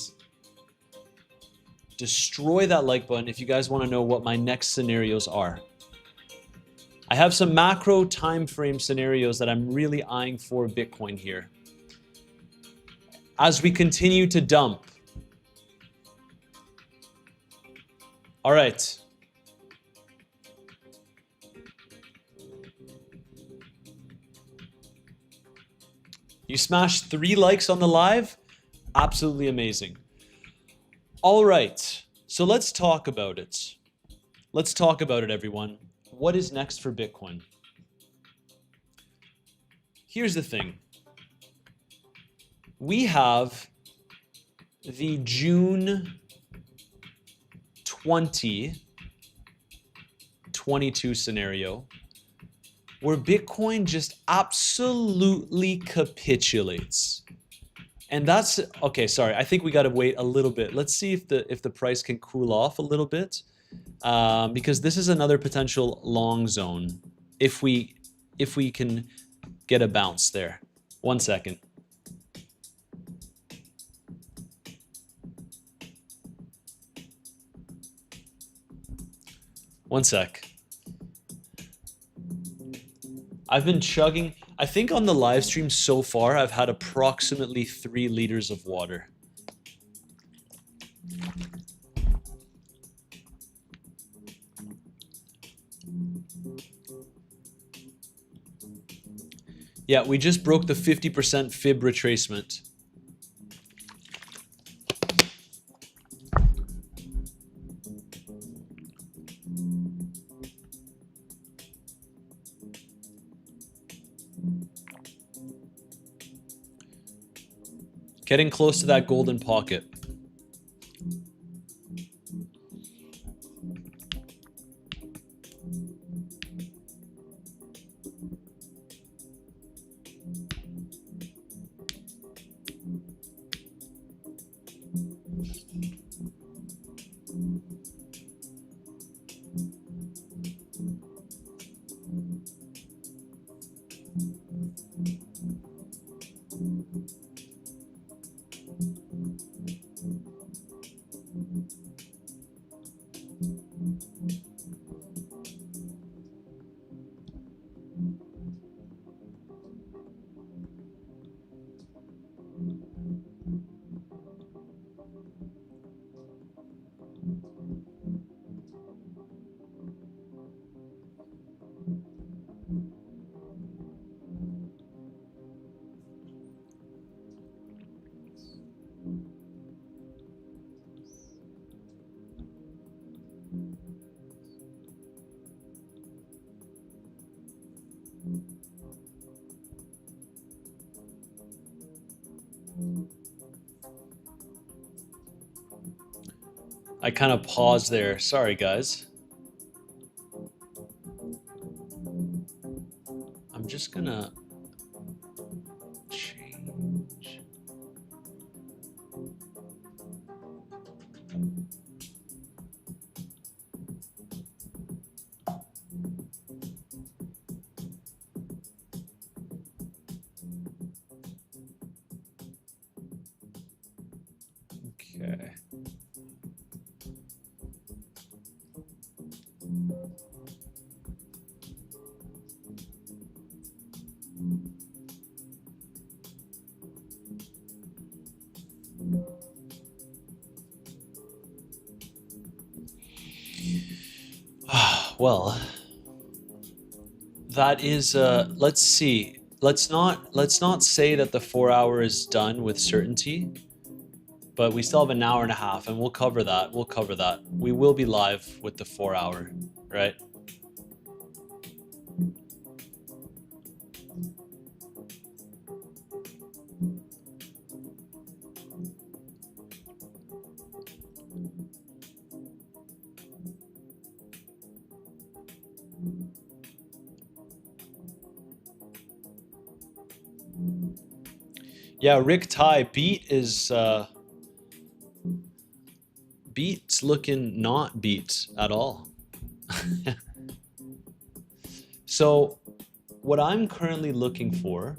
destroy that like button if you guys want to know what my next scenarios are. I have some macro time frame scenarios that I'm really eyeing for Bitcoin here. As we continue to dump. All right. You smashed 3 likes on the live? Absolutely amazing. All right. So let's talk about it. Let's talk about it, everyone. What is next for Bitcoin? Here's the thing. We have the June 2022 scenario where Bitcoin just absolutely capitulates. And that's okay, sorry. I think we got to wait a little bit. Let's see if the price can cool off a little bit. Because this is another potential long zone if we can get a bounce there. 1 second. One sec. I've been chugging. I think on the live stream so far, I've had approximately 3 liters of water. Yeah, we just broke the 50% fib retracement. Getting close to that golden pocket. I kind of paused there. Sorry, guys. I'm just gonna change. Okay. Well, that is let's see. Let's not say that the 4 hour is done with certainty, but we still have an hour and a half, and we'll cover that. We'll cover that. We will be live with the 4 hour, right? Yeah, Rick Ty, beat's looking not beat at all. So what I'm currently looking for,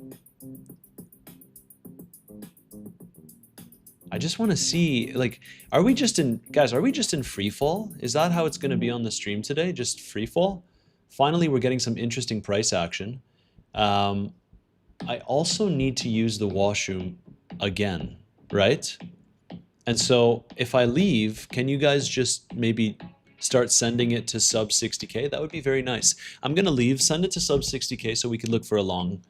I just want to see, like, are we just in, guys, are we just in free fall? Is that how it's going to be on the stream today? Just free fall? Finally, we're getting some interesting price action. I also need to use the washroom again, right? And so if I leave, can you guys just maybe start sending it to sub 60K? That would be very nice. I'm going to leave, send it to sub 60K so we can look for a long.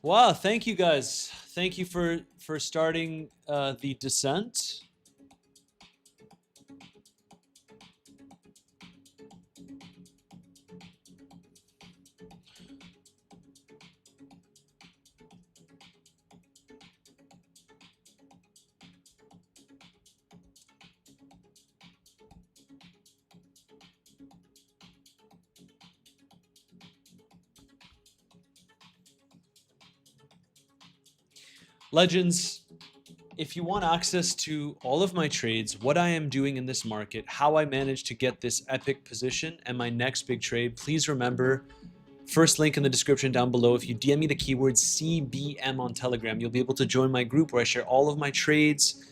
Wow, thank you guys. Thank you for starting the descent. Legends, if you want access to all of my trades, what I am doing in this market, how I managed to get this epic position and my next big trade, please remember, first link in the description down below. If you DM me the keyword CBM on Telegram, you'll be able to join my group where I share all of my trades,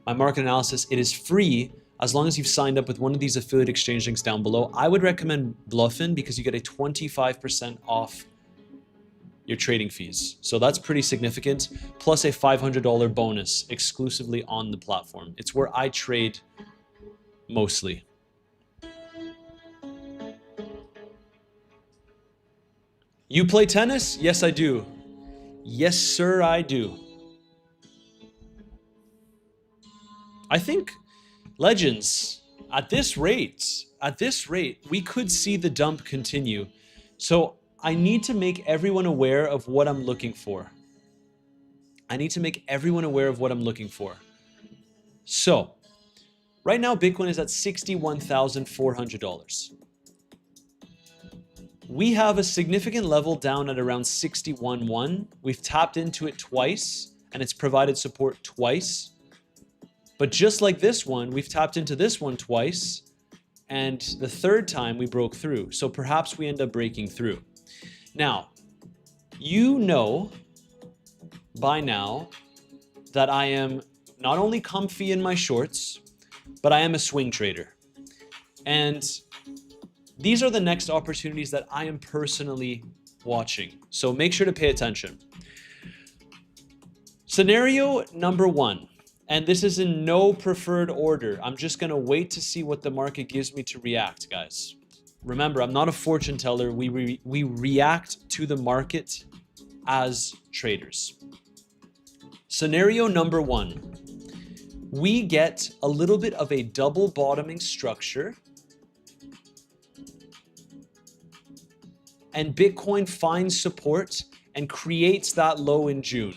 my market analysis. It is free as long as you've signed up with one of these affiliate exchange links down below. I would recommend Bluffin because you get a 25% off your trading fees. So that's pretty significant, plus a $500 bonus exclusively on the platform. It's where I trade mostly. You play tennis? Yes, I do. Yes, sir, I do. I think, Legends, at this rate, we could see the dump continue. So I need to make everyone aware of what I'm looking for. So right now, Bitcoin is at $61,400. We have a significant level down at around 61.1. We've tapped into it twice, and it's provided support twice. But just like this one, we've tapped into this one twice, and the third time we broke through. So perhaps we end up breaking through. Now, you know by now that I am not only comfy in my shorts, but I am a swing trader. And these are the next opportunities that I am personally watching. So make sure to pay attention. Scenario number one, and this is in no preferred order. I'm just going to wait to see what the market gives me to react, guys. Remember, I'm not a fortune teller. We react to the market as traders. Scenario number one, we get a little bit of a double bottoming structure, and Bitcoin finds support and creates that low in June.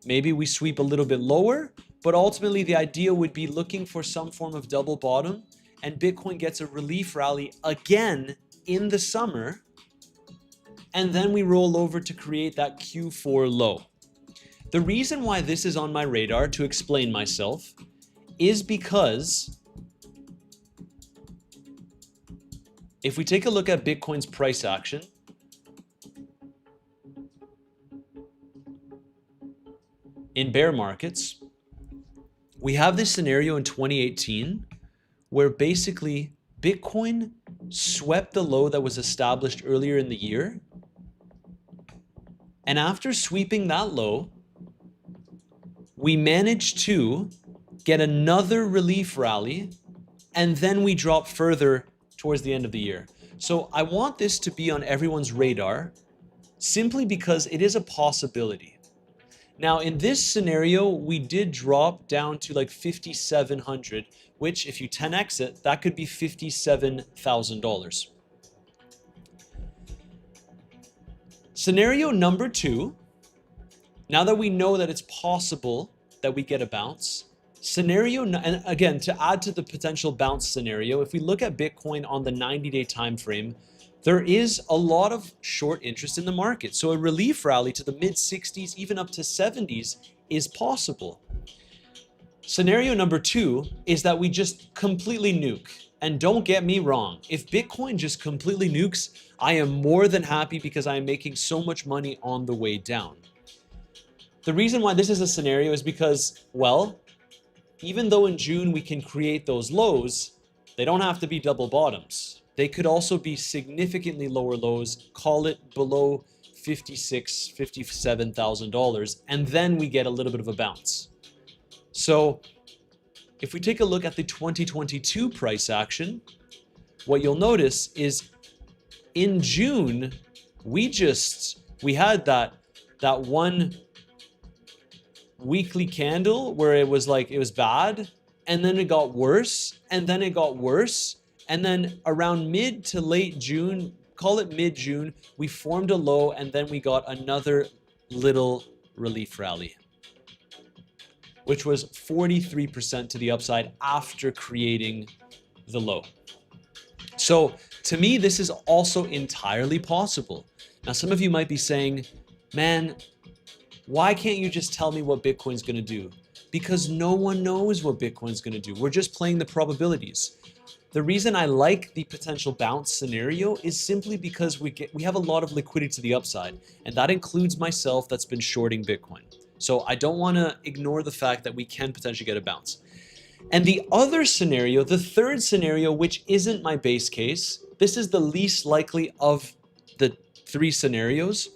Maybe we sweep a little bit lower, but ultimately the idea would be looking for some form of double bottom, and Bitcoin gets a relief rally again in the summer, and then we roll over to create that Q4 low. The reason why this is on my radar, to explain myself, is because if we take a look at Bitcoin's price action, in bear markets, we have this scenario in 2018 where basically Bitcoin swept the low that was established earlier in the year. And after sweeping that low, we managed to get another relief rally, and then we drop further towards the end of the year. So I want this to be on everyone's radar simply because it is a possibility. Now, in this scenario, we did drop down to like 5,700, which if you 10x it, that could be $57,000. Scenario number 2, now that we know that it's possible that we get a bounce, and again, to add to the potential bounce scenario, if we look at Bitcoin on the 90-day time frame, there is a lot of short interest in the market. So a relief rally to the mid 60s, even up to 70s is possible. Scenario number 2 is that we just completely nuke. And don't get me wrong, if Bitcoin just completely nukes, I am more than happy because I am making so much money on the way down. The reason why this is a scenario is because, well, even though in June we can create those lows, they don't have to be double bottoms. They could also be significantly lower lows, call it below $56,000, $57,000, and then we get a little bit of a bounce. So if we take a look at the 2022 price action, what you'll notice is in June, we had that one weekly candle where it was bad, and then it got worse, and then it got worse. And then around mid to late June, call it mid-June, we formed a low, and then we got another little relief rally, which was 43% to the upside after creating the low. So to me, this is also entirely possible. Now, some of you might be saying, man, why can't you just tell me what Bitcoin's going to do? Because no one knows what Bitcoin's going to do. We're just playing the probabilities. The reason I like the potential bounce scenario is simply because we have a lot of liquidity to the upside, and that includes myself that's been shorting Bitcoin. So I don't want to ignore the fact that we can potentially get a bounce. And the other scenario, the third scenario, which isn't my base case, this is the least likely of the 3 scenarios,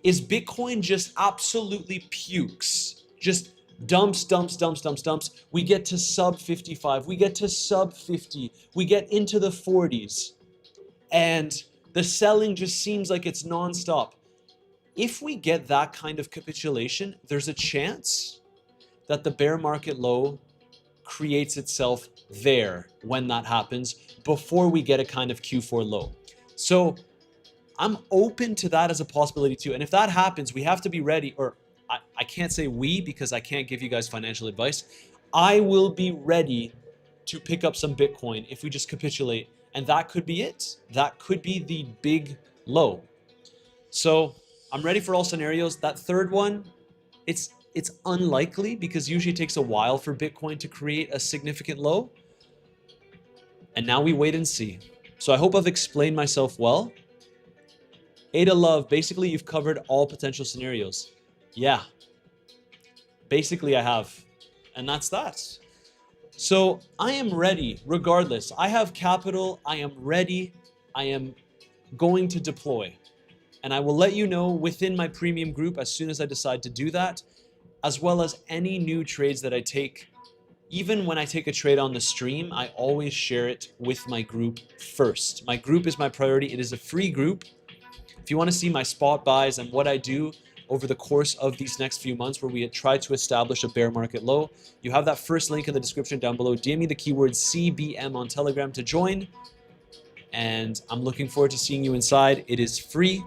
is Bitcoin just absolutely pukes, just dumps. We get to sub 55, we get to sub 50, we get into the 40s, and the selling just seems like it's nonstop. If we get that kind of capitulation, there's a chance that the bear market low creates itself there when that happens, before we get a kind of Q4 low. So I'm open to that as a possibility too. And if that happens, we have to be ready, or I can't say we because I can't give you guys financial advice. I will be ready to pick up some Bitcoin if we just capitulate, and that could be it. That could be the big low. So I'm ready for all scenarios. That third one, it's unlikely because usually it takes a while for Bitcoin to create a significant low. And now we wait and see. So I hope I've explained myself well. Ada Love, basically you've covered all potential scenarios. Yeah, basically I have, and that's that. So I am ready regardless. I have capital, I am ready, I am going to deploy. And I will let you know within my premium group as soon as I decide to do that, as well as any new trades that I take. Even when I take a trade on the stream, I always share it with my group first. My group is my priority. It is a free group. If you want to see my spot buys and what I do over the course of these next few months where we try to establish a bear market low, you have that first link in the description down below. DM me the keyword CBM on Telegram to join. And I'm looking forward to seeing you inside. It is free.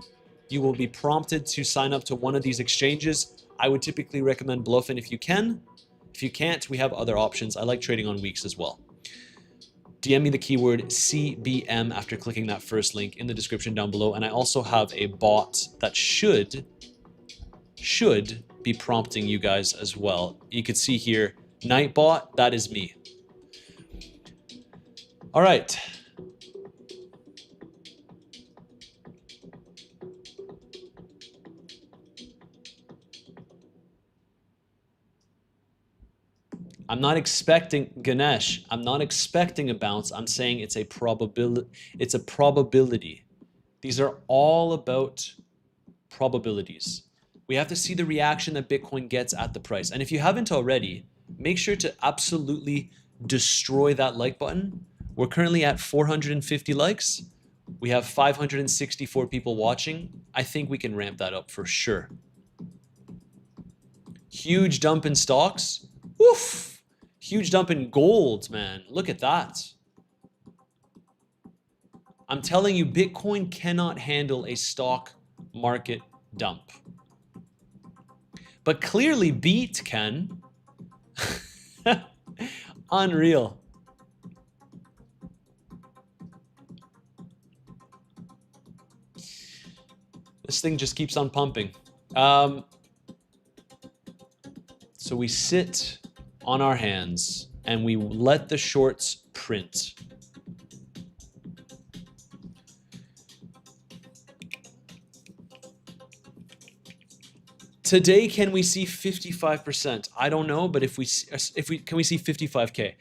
You will be prompted to sign up to one of these exchanges. I would typically recommend Bluffin if you can. If you can't, we have other options. I like trading on weeks as well. DM me the keyword CBM after clicking that first link in the description down below. And I also have a bot that should be prompting you guys as well. You could see here, Nightbot, that is me. All right. I'm not expecting, Ganesh, I'm not expecting a bounce. I'm saying it's a probability. It's a probability. These are all about probabilities. We have to see the reaction that Bitcoin gets at the price. And if you haven't already, make sure to absolutely destroy that like button. We're currently at 450 likes. We have 564 people watching. I think we can ramp that up for sure. Huge dump in stocks. Woof! Huge dump in gold, man. Look at that. I'm telling you, Bitcoin cannot handle a stock market dump. But clearly Beat can. Unreal. This thing just keeps on pumping. So we sit on our hands and we let the shorts print. Today, can we see 55%? I don't know, but can we see 55K?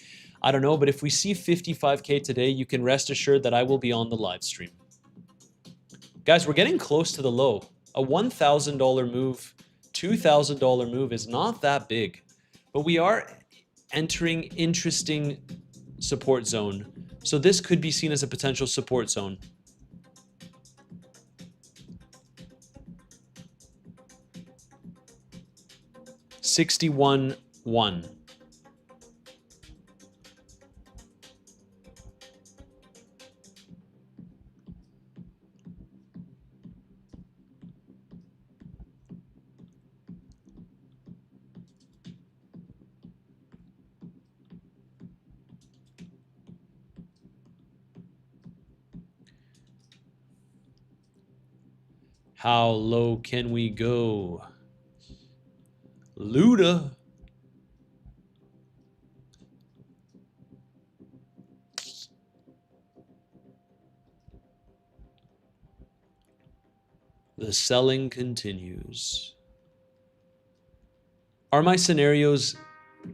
I don't know, but if we see 55K today, you can rest assured that I will be on the live stream. Guys, we're getting close to the low. A $1,000 move, $2,000 move is not that big, but we are entering interesting support zone. So this could be seen as a potential support zone. $61.1. How low can we go? Luda. The selling continues. Are my scenarios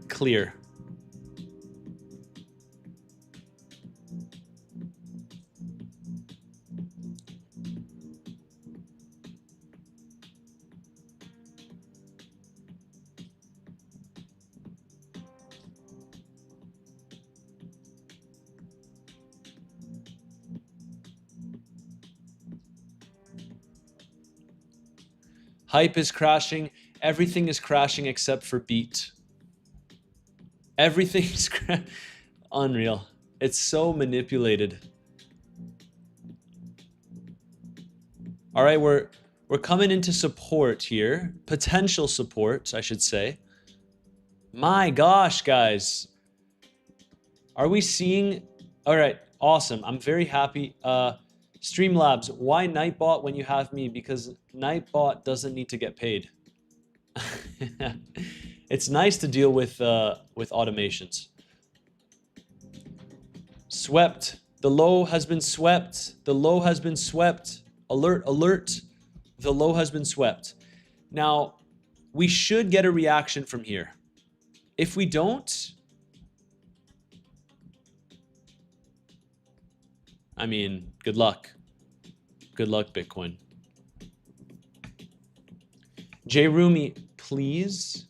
clear? Hype is crashing. Everything is crashing except for Beat. Everything is unreal. It's so manipulated. All right, we're coming into support here. Potential support, I should say. My gosh, guys. Are we seeing? All right, awesome. I'm very happy. Streamlabs, why Nightbot when you have me? Because Nightbot doesn't need to get paid. It's nice to deal with automations. Swept. The low has been swept. The low has been swept. Alert, alert. The low has been swept. Now, we should get a reaction from here. If we don't, I mean, good luck. Good luck, Bitcoin. J. Rumi, please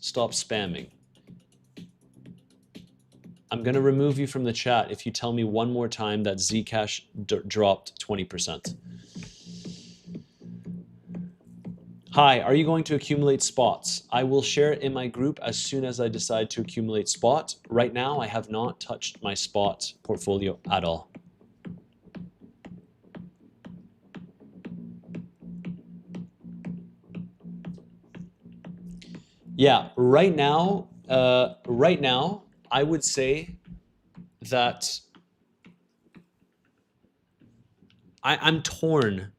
stop spamming. I'm going to remove you from the chat if you tell me one more time that Zcash dropped 20%. Hi, are you going to accumulate spots? I will share it in my group as soon as I decide to accumulate spot. Right now, I have not touched my spot portfolio at all. Yeah, right now, I would say that I'm torn.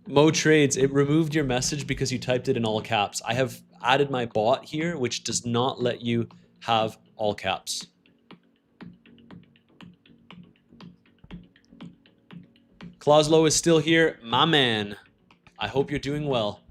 Mo Trades, it removed your message because you typed it in all caps. I have added my bot here, which does not let you have all caps. Clauslow is still here. My man. I hope you're doing well.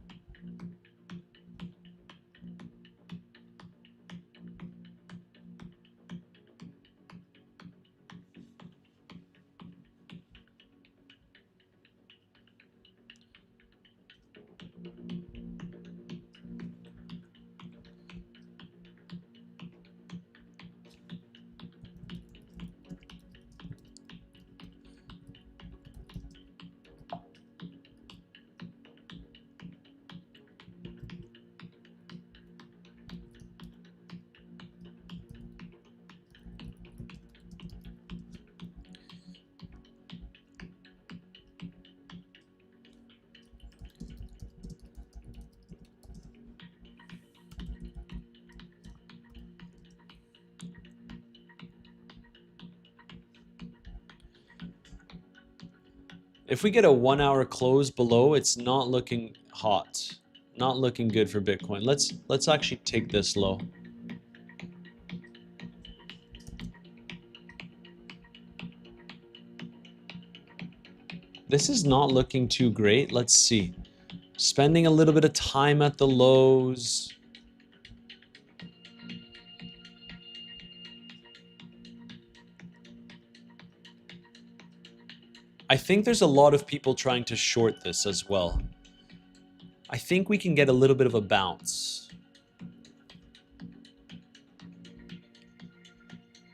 If we get a 1 hour close below, it's not looking hot. Not looking good for Bitcoin. Let's actually take this low. This is not looking too great. Let's see. Spending a little bit of time at the lows. I think there's a lot of people trying to short this as well. I think we can get a little bit of a bounce.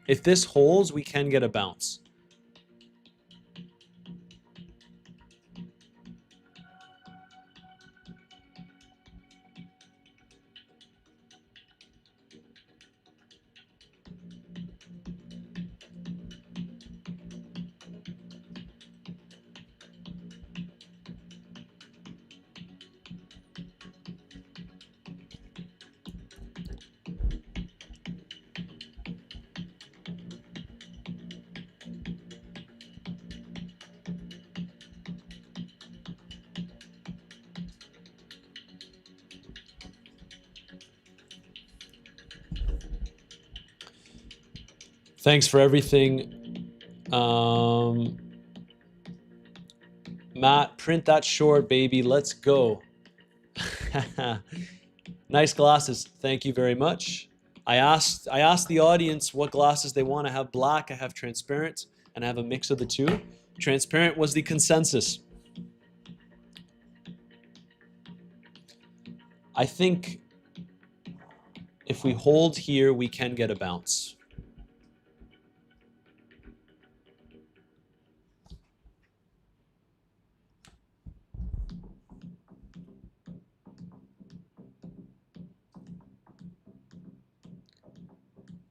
If this holds, we can get a bounce. Thanks for everything. Matt, print that short, baby. Let's go. Nice glasses. Thank you very much. I asked the audience what glasses they want. I have black, I have transparent, and I have a mix of the two. Transparent was the consensus. I think if we hold here, we can get a bounce.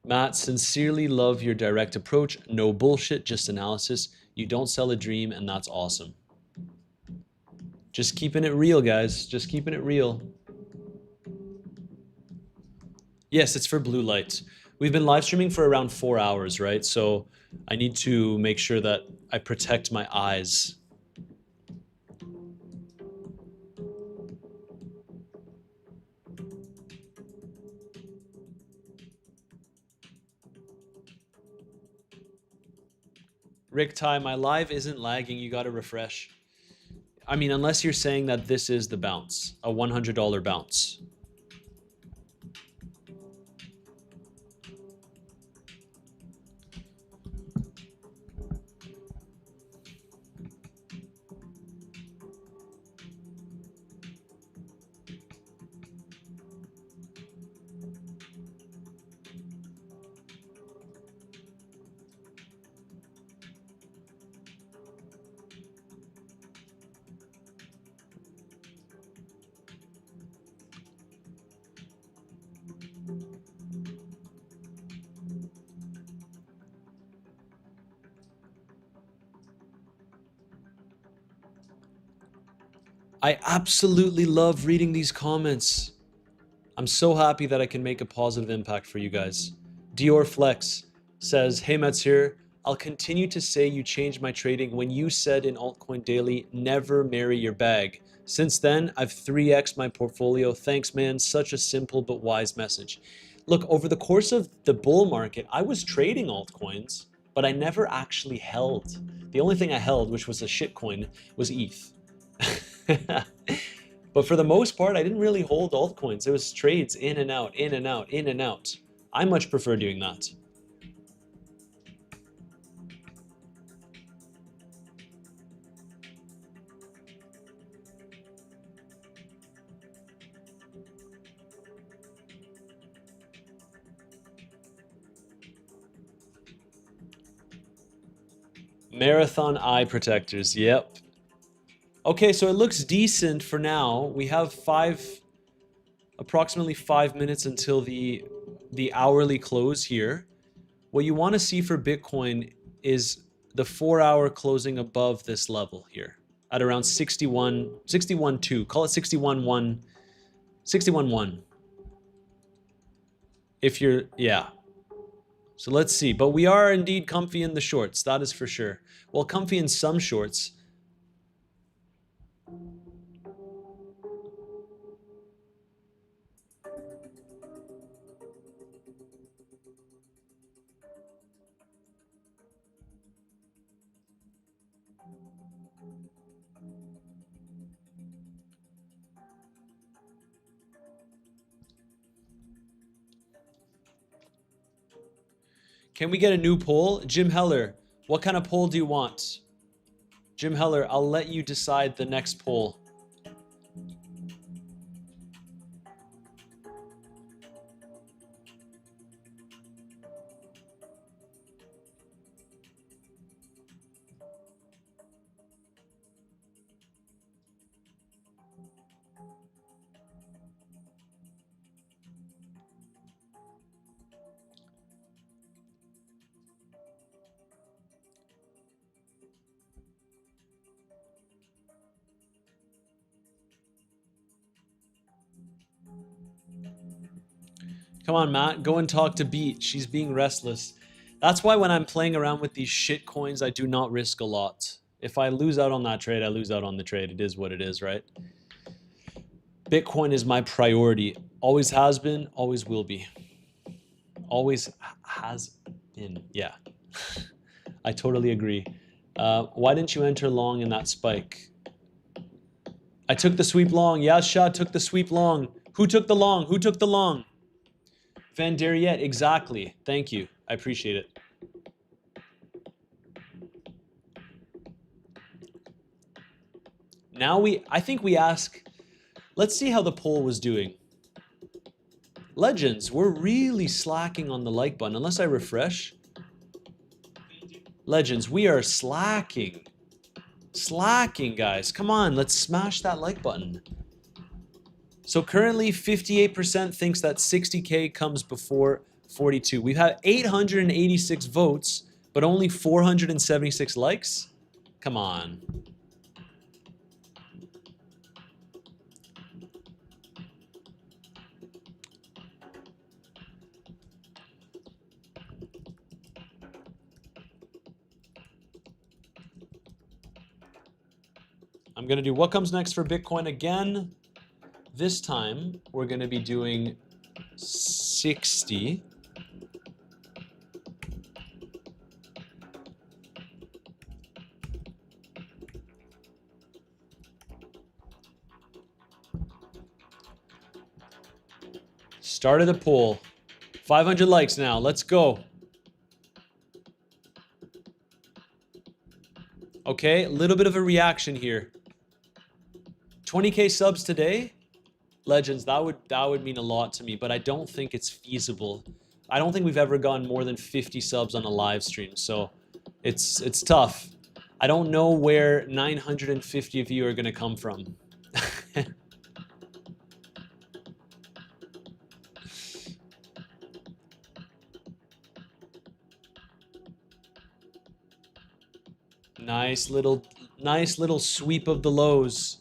Matt, sincerely love your direct approach. No bullshit, just analysis. You don't sell a dream, and that's awesome. Just keeping it real, guys. Just keeping it real. Yes, it's for blue light. We've been live streaming for around 4 hours, right? So I need to make sure that I protect my eyes. Rick Ty, my live isn't lagging. You got to refresh. I mean, unless you're saying that this is the bounce, a $100 bounce. I absolutely love reading these comments. I'm so happy that I can make a positive impact for you guys. Dior Flex, says, hey Mets here. I'll continue to say you changed my trading when you said in Altcoin Daily, never marry your bag. Since then, I've 3x'd my portfolio. Thanks, man. Such a simple but wise message. Look, over the course of the bull market, I was trading altcoins, but I never actually held. The only thing I held, which was a shitcoin, was ETH. But for the most part, I didn't really hold altcoins. It was trades in and out, in and out, in and out. I much prefer doing that. Marathon eye protectors, yep. Okay, so it looks decent for now. We have approximately 5 minutes until the hourly close here. What you want to see for Bitcoin is the 4-hour closing above this level here at around 61.2. Call it 61.1, 61.1. If you're, yeah. So let's see. But we are indeed comfy in the shorts. That is for sure. Well, comfy in some shorts. Can we get a new poll? Jim Heller, what kind of poll do you want? Jim Heller, I'll let you decide the next poll. Come on, Matt, go and talk to Beat. She's being restless. That's why when I'm playing around with these shit coins, I do not risk a lot. If I lose out on that trade, I lose out on the trade. It is what it is, right? Bitcoin is my priority. Always has been, always will be. Always has been, yeah. I totally agree. Why didn't you enter long in that spike? I took the sweep long. Yeah, Shah took the sweep long. Who took the long? Who took the long? Van Deriet, exactly. Thank you. I appreciate it. Now I think we ask, let's see how the poll was doing. Legends, we're really slacking on the like button, unless I refresh. Legends, we are slacking. Slacking, guys. Come on, let's smash that like button. So currently 58% thinks that 60K comes before 42. We've had 886 votes, but only 476 likes? Come on. I'm going to do what comes next for Bitcoin again. This time, we're going to be doing 60. Started the poll. 500 likes now. Let's go. Okay, a little bit of a reaction here. 20K subs today? Legends, that would mean a lot to me, but I don't think it's feasible. I don't think we've ever gone more than 50 subs on a live stream, so it's tough. I don't know where 950 of you are going to come from. Nice little sweep of the lows.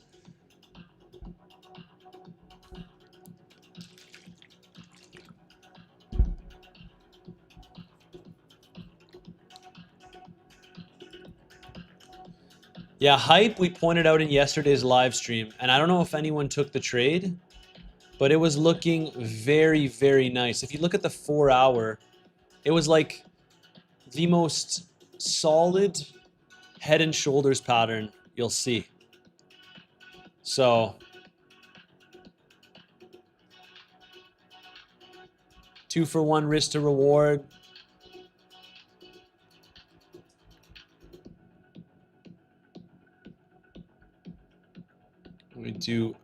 Yeah, hype we pointed out in yesterday's live stream, and I don't know if anyone took the trade, but it was looking very, very nice. If you look at the 4 hour, it was like the most solid head and shoulders pattern you'll see. So 2-for-1 risk to reward. We do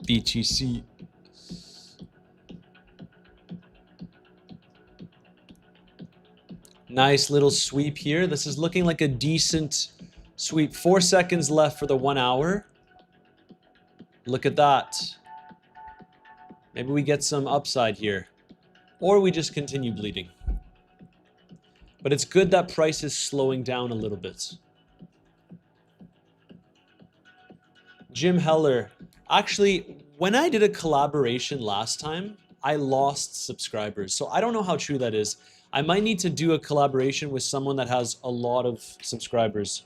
BTC. Nice little sweep here. This is looking like a decent sweep. 4 seconds left for the 1 hour. Look at that. Maybe we get some upside here. Or we just continue bleeding. But it's good that price is slowing down a little bit. Jim Heller. Actually, when I did a collaboration last time, I lost subscribers. So I don't know how true that is. I might need to do a collaboration with someone that has a lot of subscribers.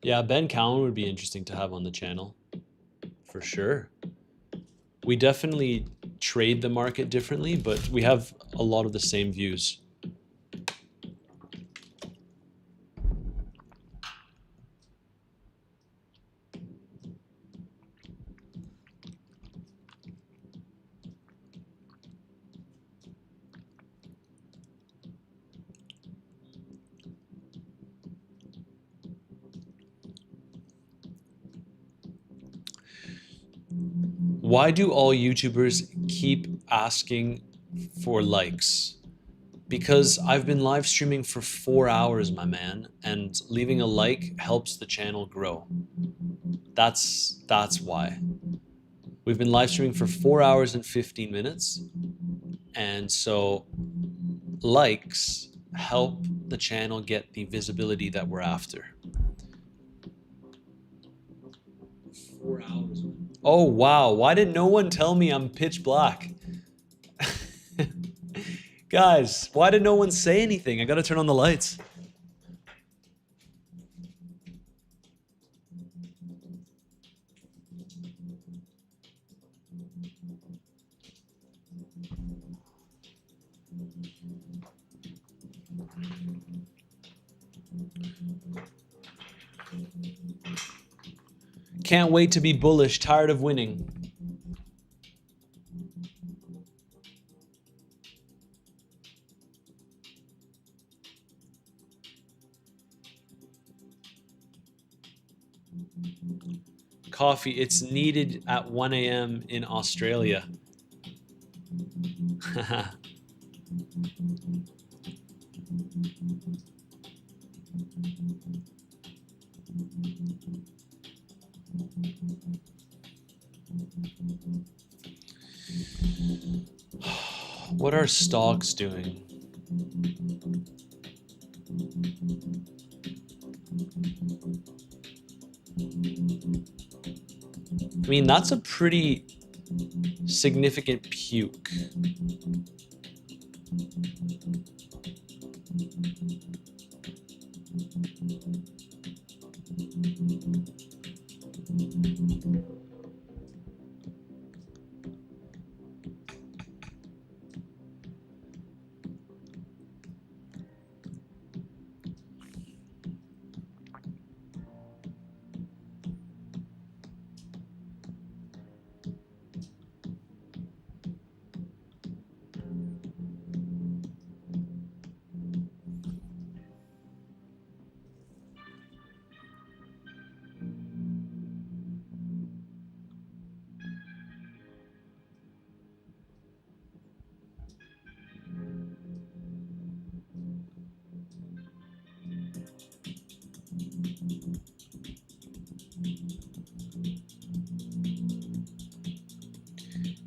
Yeah, Ben Cowan would be interesting to have on the channel, for sure. We definitely trade the market differently, but we have a lot of the same views. Why do all YouTubers keep asking for likes? Because I've been live streaming for 4 hours, my man, and leaving a like helps the channel grow. That's why. We've been live streaming for 4 hours and 15 minutes, and so likes help the channel get the visibility that we're after. 4 hours. Oh wow, why did no one tell me I'm pitch black? Guys, why did no one say anything? I gotta turn on the lights. Can't wait to be bullish, tired of winning. Coffee, it's needed at 1 a.m. in Australia. What are stocks doing? I mean, that's a pretty significant puke.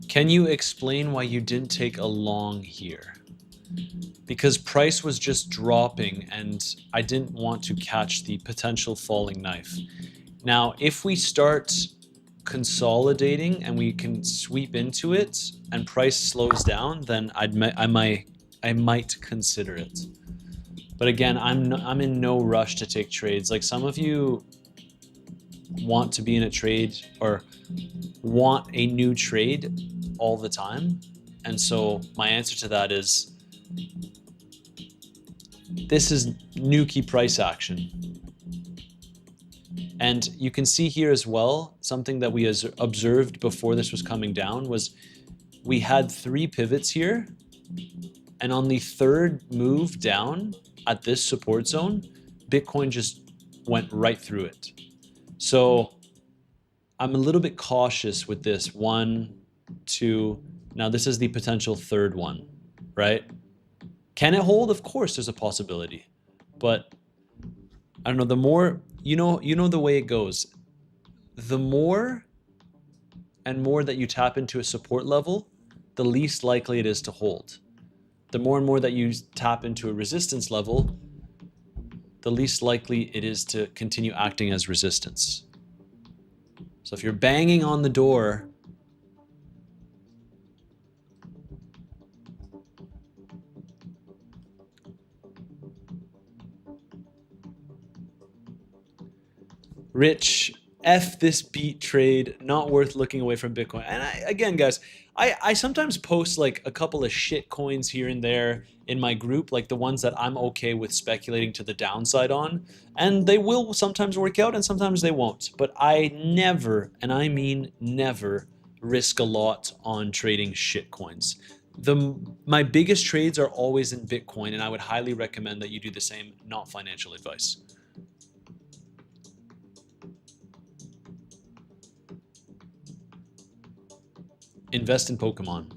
Can you explain why you didn't take a long here? Because price was just dropping and I didn't want to catch the potential falling knife. Now, if we start consolidating and we can sweep into it and price slows down, then I might consider it. But again, I'm in no rush to take trades. Like some of you want to be in a trade or want a new trade all the time. And so my answer to that is this is Nuki price action. And you can see here as well, something that we observed before this was coming down was we had 3 pivots here. And on the 3rd move down at this support zone, Bitcoin just went right through it. So I'm a little bit cautious with this 1, 2. Now this is the potential 3rd one, right? Can it hold? Of course, there's a possibility, but I don't know. The more you know the way it goes. The more and more that you tap into a support level, the least likely it is to hold. The more and more that you tap into a resistance level, the least likely it is to continue acting as resistance. So if you're banging on the door, Rich, F this beat trade, not worth looking away from Bitcoin. And again, guys, I sometimes post like a couple of shit coins here and there in my group, like the ones that I'm okay with speculating to the downside on. And they will sometimes work out and sometimes they won't. But I never, and I mean never, risk a lot on trading shit coins. My biggest trades are always in Bitcoin, and I would highly recommend that you do the same, not financial advice. Invest in Pokemon.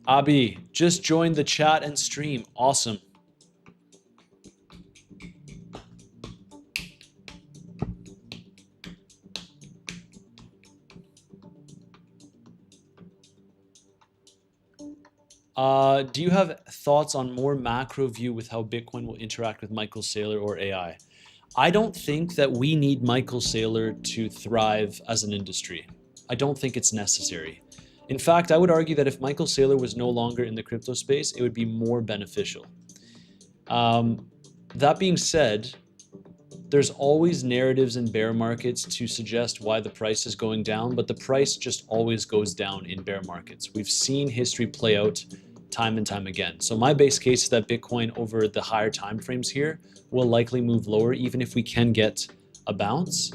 Abi, just joined the chat and stream. Awesome. Do you have thoughts on more macro view with how Bitcoin will interact with Michael Saylor or AI? I don't think that we need Michael Saylor to thrive as an industry. I don't think it's necessary. In fact, I would argue that if Michael Saylor was no longer in the crypto space, it would be more beneficial. That being said, there's always narratives in bear markets to suggest why the price is going down, but the price just always goes down in bear markets. We've seen history play out time and time again. So my base case is that Bitcoin over the higher time frames here will likely move lower, even if we can get a bounce.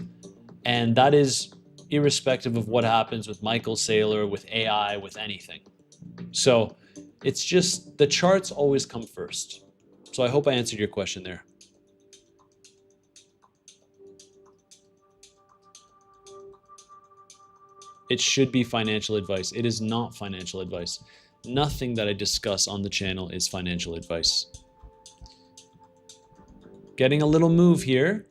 And that is irrespective of what happens with Michael Saylor, with AI, with anything. So it's just the charts always come first. So I hope I answered your question there. It should be financial advice. It is not financial advice. Nothing that I discuss on the channel is financial advice. Getting a little move here.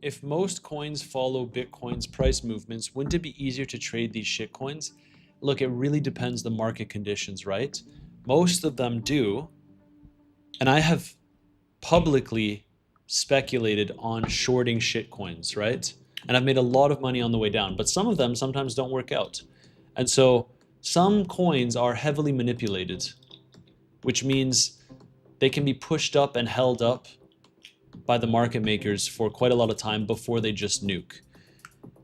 If most coins follow Bitcoin's price movements, wouldn't it be easier to trade these shit coins? Look, it really depends the market conditions, right? Most of them do. And I have publicly speculated on shorting shit coins, right? And I've made a lot of money on the way down, but some of them sometimes don't work out. And so some coins are heavily manipulated, which means they can be pushed up and held up by the market makers for quite a lot of time before they just nuke.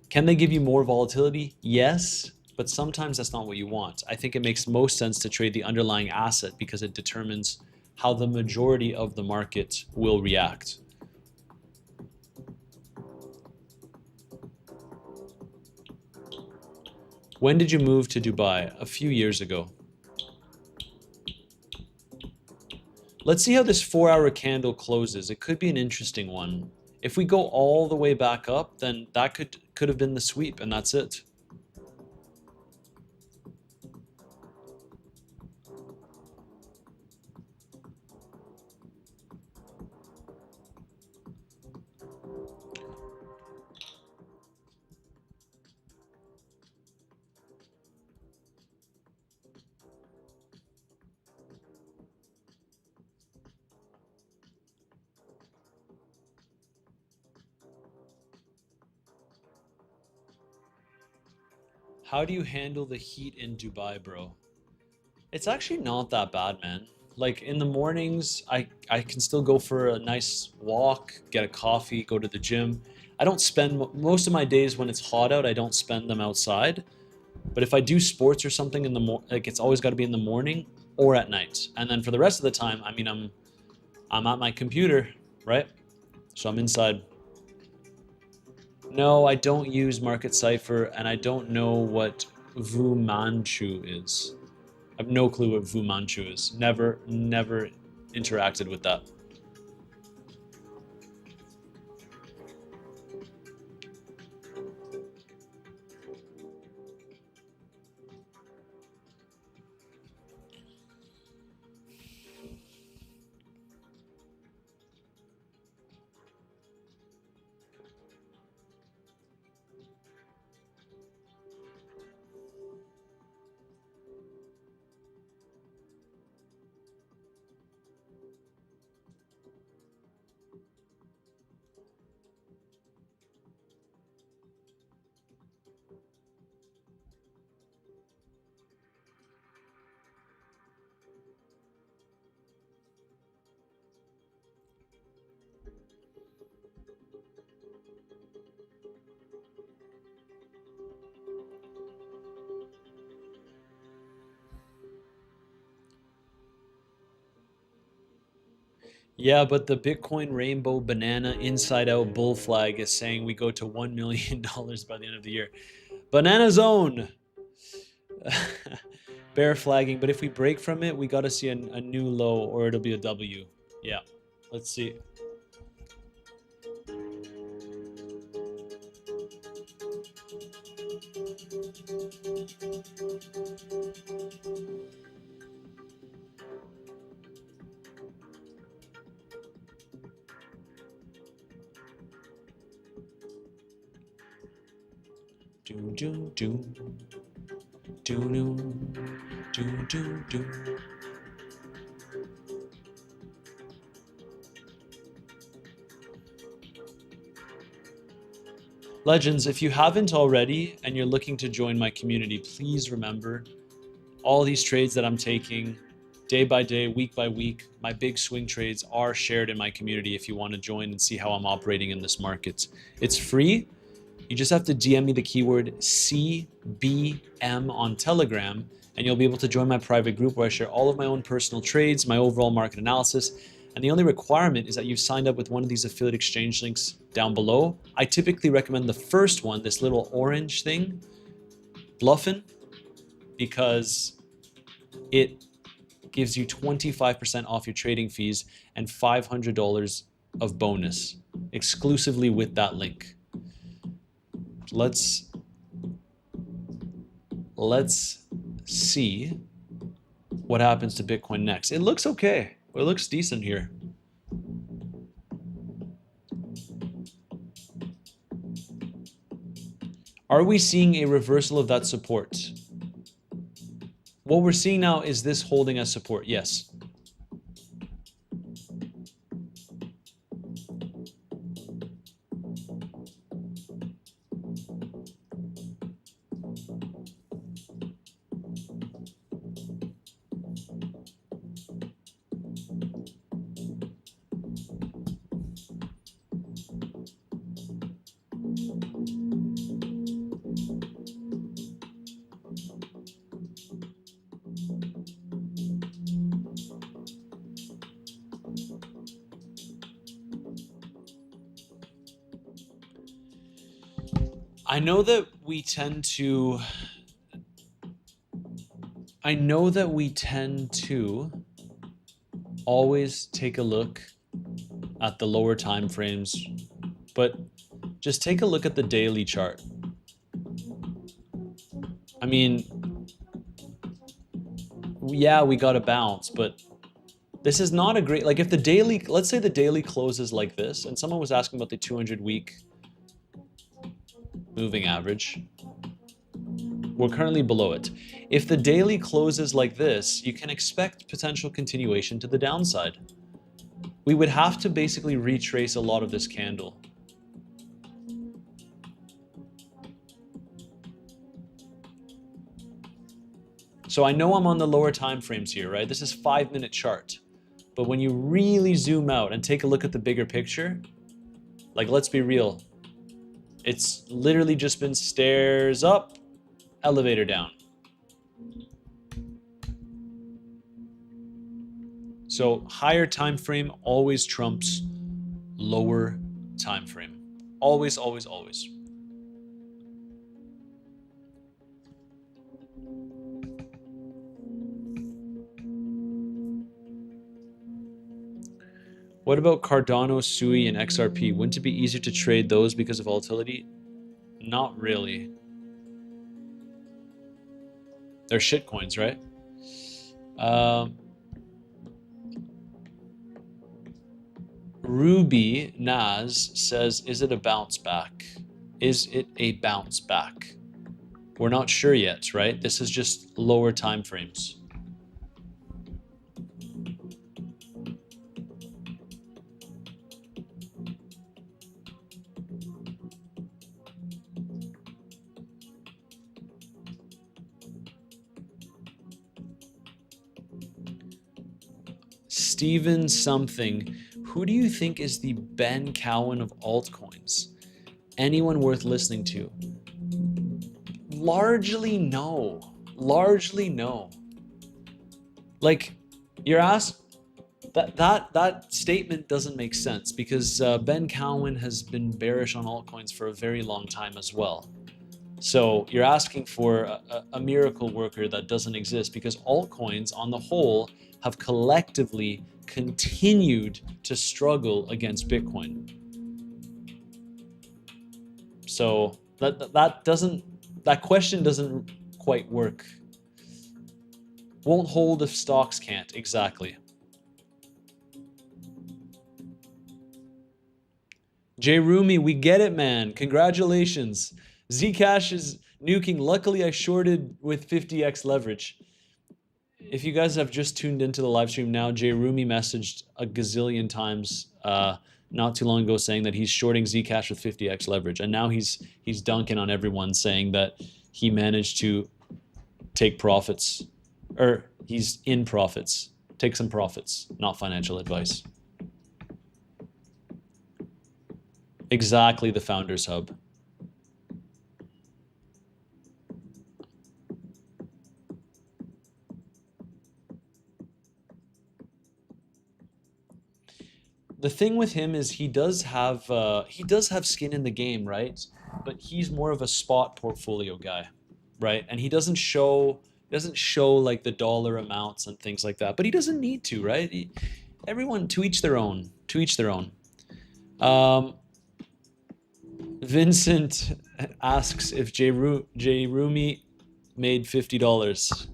Can they give you more volatility? Yes, but sometimes that's not what you want. I think it makes most sense to trade the underlying asset because it determines how the majority of the market will react. When did you move to Dubai? A few years ago. Let's see how this 4-hour candle closes. It could be an interesting one. If we go all the way back up, then that could have been the sweep, and that's it. How do you handle the heat in Dubai, bro? It's actually not that bad, man. Like in the mornings, I can still go for a nice walk, get a coffee, go to the gym. I don't spend most of my days when it's hot out, I don't spend them outside. But if I do sports or something in the like it's always got to be in the morning or at night. And then for the rest of the time, I mean I'm at my computer, right? So I'm inside. No, I don't use Market Cipher, and I don't know what Vu Manchu is. I have no clue what Vu Manchu is. Never interacted with that. Yeah, but the Bitcoin rainbow banana inside out bull flag is saying we go to $1 million by the end of the year. Banana zone! Bear flagging, but if we break from it, we got to see a new low or it'll be a W. Yeah, let's see. Do do do do do do do. Legends, if you haven't already and you're looking to join my community, please remember all these trades that I'm taking day by day, week by week, my big swing trades are shared in my community if you want to join and see how I'm operating in this market. It's free. You just have to DM me the keyword CBM on Telegram, and you'll be able to join my private group where I share all of my own personal trades, my overall market analysis, and the only requirement is that you've signed up with one of these affiliate exchange links down below. I typically recommend the first one, this little orange thing, Bluffin, because it gives you 25% off your trading fees and $500 of bonus exclusively with that link. Let's see what happens to Bitcoin next. It looks okay. It looks decent here. Are we seeing a reversal of that support? What we're seeing now is this holding as support, yes. I know that we tend to always take a look at the lower time frames, but just take a look at the daily chart. I mean, yeah, we got a bounce, but this is not a great, like if the daily, let's say the daily closes like this, and someone was asking about the 200-week moving average. We're currently below it. If the daily closes like this, you can expect potential continuation to the downside. We would have to basically retrace a lot of this candle. So I know I'm on the lower time frames here, right? This is 5-minute chart. But when you really zoom out and take a look at the bigger picture, like let's be real, it's literally just been stairs up, elevator down. So higher time frame always trumps lower time frame. Always, always, always. What about Cardano, Sui, and XRP? Wouldn't it be easier to trade those because of volatility? Not really. They're shitcoins, right? Ruby Naz says, is it a bounce back? Is it a bounce back? We're not sure yet, right? This is just lower time frames. Steven something. Who do you think is the Ben Cowan of altcoins? Anyone worth listening to? Largely no. Largely no. Like, you're asked, that statement doesn't make sense because Ben Cowan has been bearish on altcoins for a very long time as well. So you're asking for a miracle worker that doesn't exist because altcoins on the whole have collectively continued to struggle against Bitcoin. So that question doesn't quite work. Won't hold if stocks can't. Exactly. Jay Rumi, we get it, man. Congratulations. Zcash is nuking. Luckily, I shorted with 50x leverage. If you guys have just tuned into the live stream now, Jay Rumi messaged a gazillion times not too long ago saying that he's shorting Zcash with 50x leverage, and now he's dunking on everyone saying that he managed to take profits, or he's in profits. Take some profits, not financial advice. Exactly, the Founders Hub. The thing with him is he does have skin in the game, right? But he's more of a spot portfolio guy, right? And he doesn't show like the dollar amounts and things like that. But he doesn't need to, right? Everyone, to each their own. To each their own. Vincent asks if Jay Rumi made $50.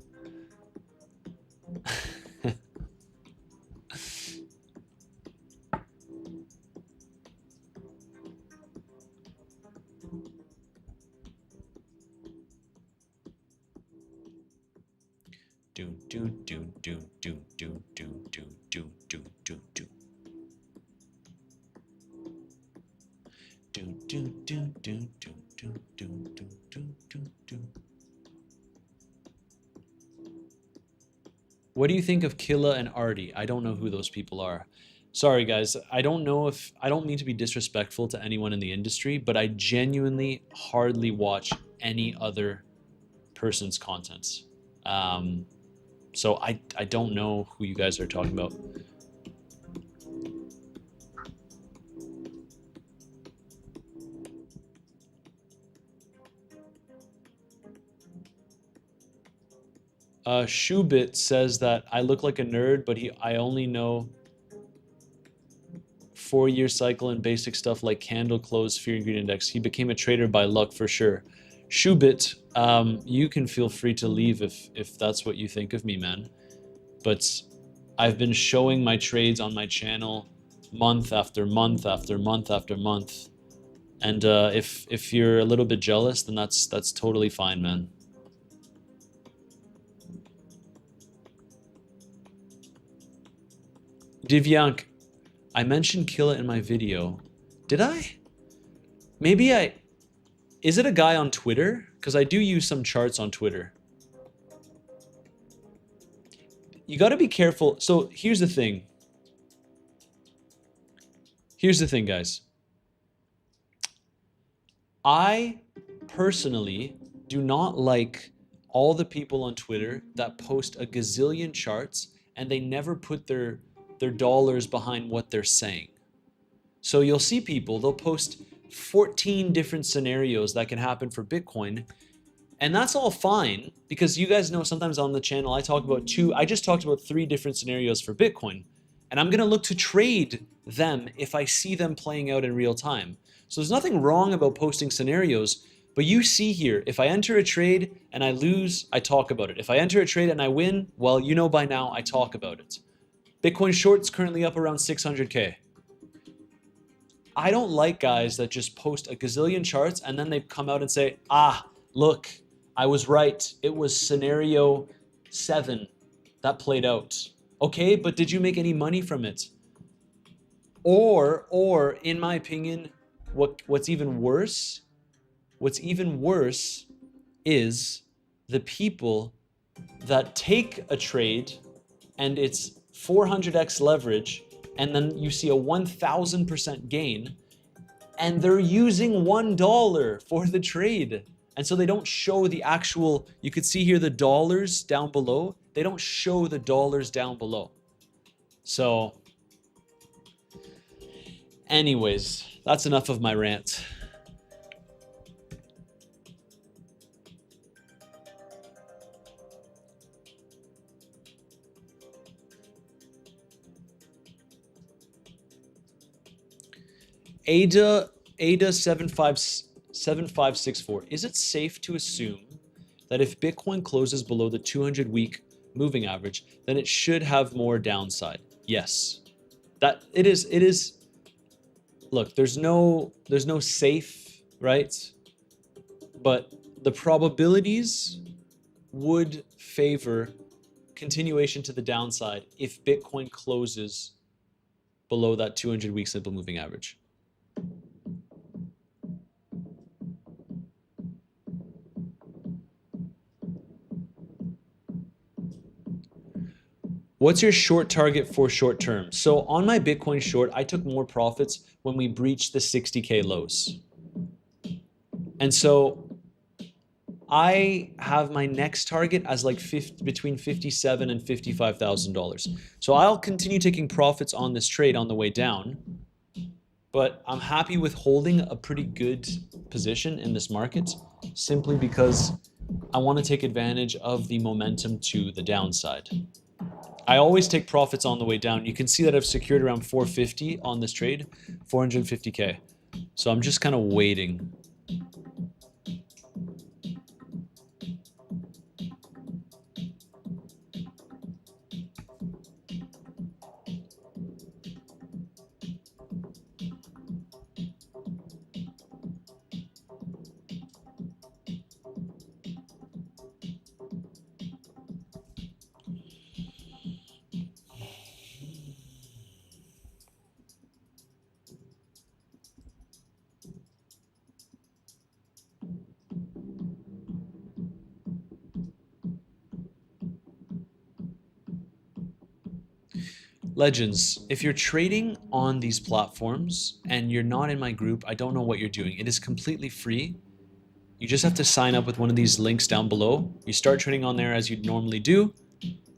What do you think of Killa and Artie? I don't know who those people are. Sorry guys, I don't mean to be disrespectful to anyone in the industry, but I genuinely hardly watch any other person's content. So I don't know who you guys are talking about. Shoebit says that I look like a nerd, but I only know 4-year cycle and basic stuff like candle close, fear and greed index. He became a trader by luck for sure. Shoebit, you can feel free to leave if that's what you think of me, man. But I've been showing my trades on my channel month after month after month after month. And if you're a little bit jealous, then that's totally fine, man. Divyank, I mentioned kill it in my video. Did I? Maybe I... Is it a guy on Twitter? Because I do use some charts on Twitter. You got to be careful. So here's the thing. Here's the thing, guys. I personally do not like all the people on Twitter that post a gazillion charts and they never put their dollars behind what they're saying. So you'll see people, they'll post 14 different scenarios that can happen for Bitcoin. And that's all fine because you guys know sometimes on the channel I talk about I just talked about 3 different scenarios for Bitcoin. And I'm going to look to trade them if I see them playing out in real time. So there's nothing wrong about posting scenarios, but you see here, if I enter a trade and I lose, I talk about it. If I enter a trade and I win, well, you know by now I talk about it. Bitcoin short's currently up around 600K. I don't like guys that just post a gazillion charts and then they come out and say, ah, look, I was right. It was scenario 7 that played out. Okay, but did you make any money from it? Or in my opinion, what's even worse is the people that take a trade and it's 400x leverage and then you see a 1000% gain and they're using $1 for the trade. And so they don't show the actual, you could see here the dollars down below. They don't show the dollars down below. So anyways, that's enough of my rant. Ada 7564. Is it safe to assume that if Bitcoin closes below the 200-week moving average, then it should have more downside? Yes. That it is. Look, there's no safe, right? But the probabilities would favor continuation to the downside if Bitcoin closes below that 200-week simple moving average. What's your short target for short term? So on my Bitcoin short, I took more profits when we breached the 60K lows. And so I have my next target as like between $57,000 and $55,000. So I'll continue taking profits on this trade on the way down, but I'm happy with holding a pretty good position in this market simply because I want to take advantage of the momentum to the downside. I always take profits on the way down. You can see that I've secured around 450 on this trade, 450K. So I'm just kind of waiting. Legends, if you're trading on these platforms and you're not in my group, I don't know what you're doing. It is completely free. You just have to sign up with one of these links down below. You start trading on there as you'd normally do.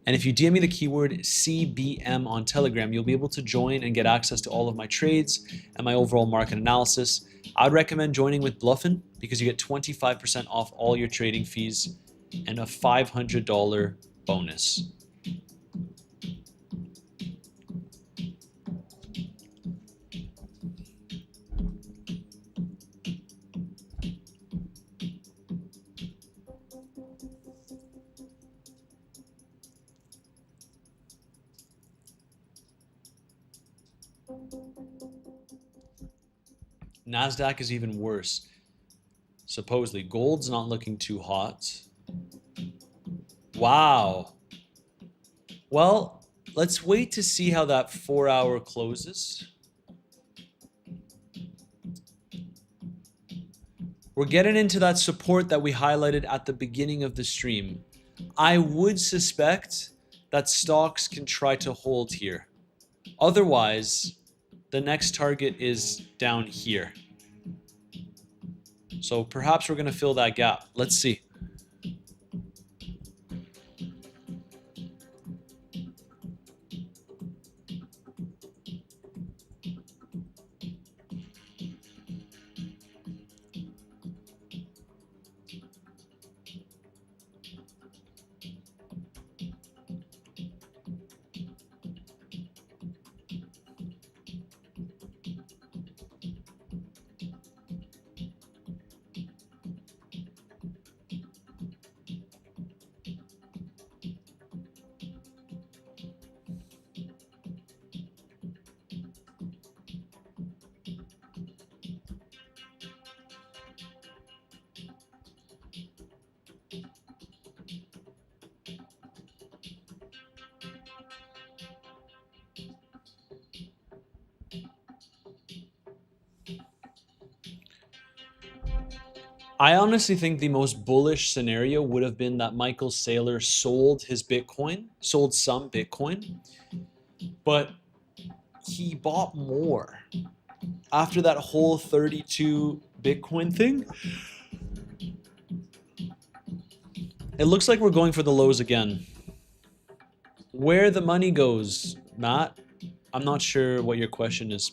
And if you DM me the keyword CBM on Telegram, you'll be able to join and get access to all of my trades and my overall market analysis. I'd recommend joining with Bluffin because you get 25% off all your trading fees and a $500 bonus. NASDAQ is even worse. Supposedly, gold's not looking too hot. Wow. Well, let's wait to see how that 4-hour closes. We're getting into that support that we highlighted at the beginning of the stream. I would suspect that stocks can try to hold here. Otherwise, the next target is down here. So perhaps we're going to fill that gap. Let's see. I honestly think the most bullish scenario would have been that Michael Saylor sold his Bitcoin, sold some Bitcoin, but he bought more. After that whole 32 Bitcoin thing, it looks like we're going for the lows again. Where the money goes, Matt, I'm not sure what your question is.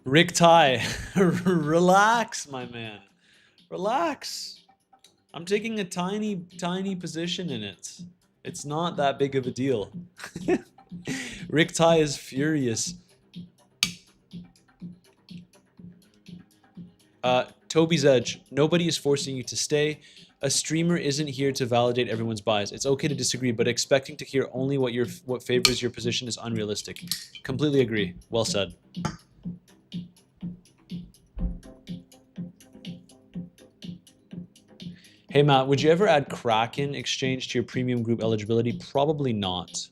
Rick Ty, relax, my man. Relax. I'm taking a tiny position in it. It's not that big of a deal. Rick Ty is furious. Toby's Edge. Nobody is forcing you to stay. A streamer isn't here to validate everyone's bias. It's okay to disagree, but expecting to hear only what favors your position is unrealistic. Completely agree. Well said. Hey Matt, would you ever add Kraken exchange to your premium group eligibility? Probably not.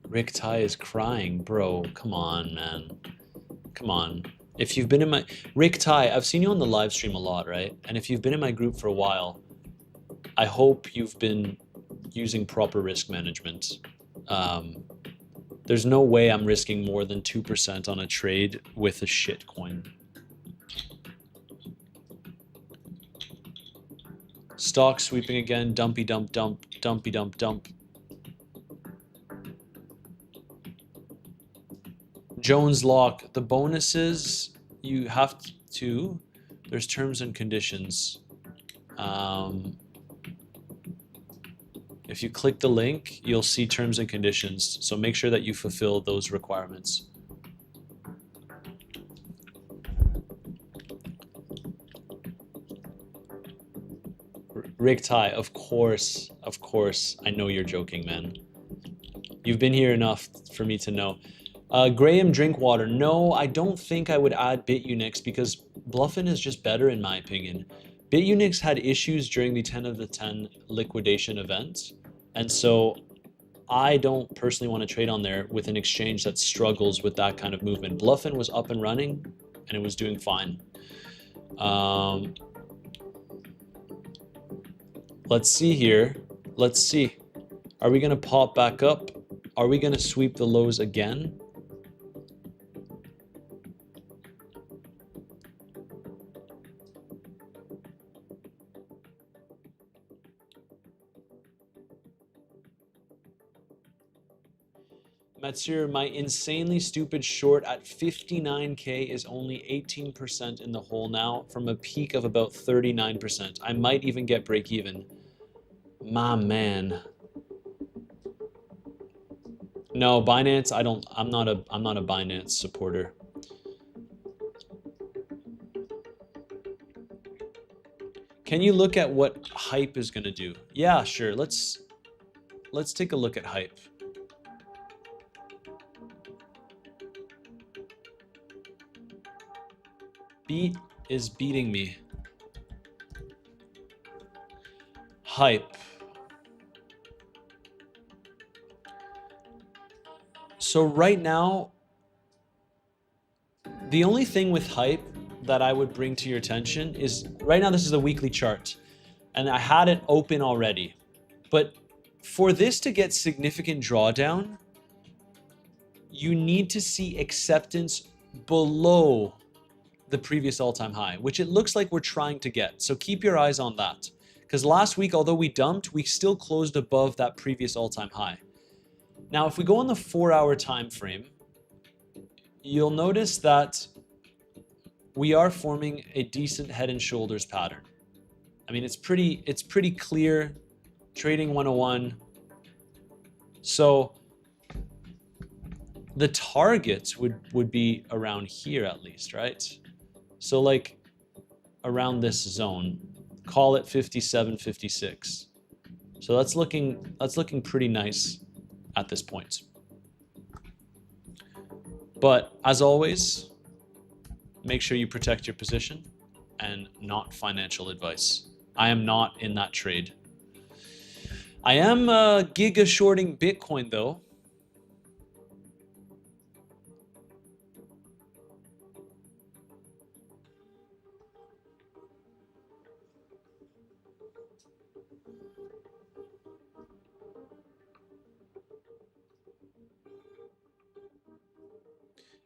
Rick Ty is crying, bro. Come on, man. Come on. If you've been in my... Rick Ty, I've seen you on the live stream a lot, right? And if you've been in my group for a while, I hope you've been using proper risk management. There's no way I'm risking more than 2% on a trade with a shit coin. Stock sweeping again. Dumpy dump dump. Dumpy dump dump. Jones Lock, the bonuses, you have to, there's terms and conditions. If you click the link, you'll see terms and conditions. So make sure that you fulfill those requirements. Rick Ty, of course. I know you're joking, man. You've been here enough for me to know. Graham Drinkwater. No, I don't think I would add BitUnix because Bluffin is just better in my opinion. BitUnix had issues during the 10 of the 10 liquidation event. And so I don't personally want to trade on there with an exchange that struggles with that kind of movement. Bluffin was up and running and it was doing fine. Let's see here. Let's see. Are we going to pop back up? Are we going to sweep the lows again? Matsur, my insanely stupid short at 59K is only 18% in the hole now from a peak of about 39%. I might even get break even. My man. No, Binance, I'm not a Binance supporter. Can you look at what Hype is going to do? Yeah, sure. Let's take a look at Hype. Beat is beating me. Hype. So right now, the only thing with Hype that I would bring to your attention is, right now this is a weekly chart, and I had it open already. But for this to get significant drawdown, you need to see acceptance below the previous all-time high, which it looks like we're trying to get. So keep your eyes on that. Because last week, although we dumped, we still closed above that previous all-time high. Now, if we go on the 4-hour time frame, you'll notice that we are forming a decent head and shoulders pattern. I mean, it's pretty clear, trading 101. So the targets would be around here at least, right? So like around this zone, call it 57, 56. So that's looking pretty nice at this point. But as always, make sure you protect your position and not financial advice. I am not in that trade. I am giga shorting Bitcoin though.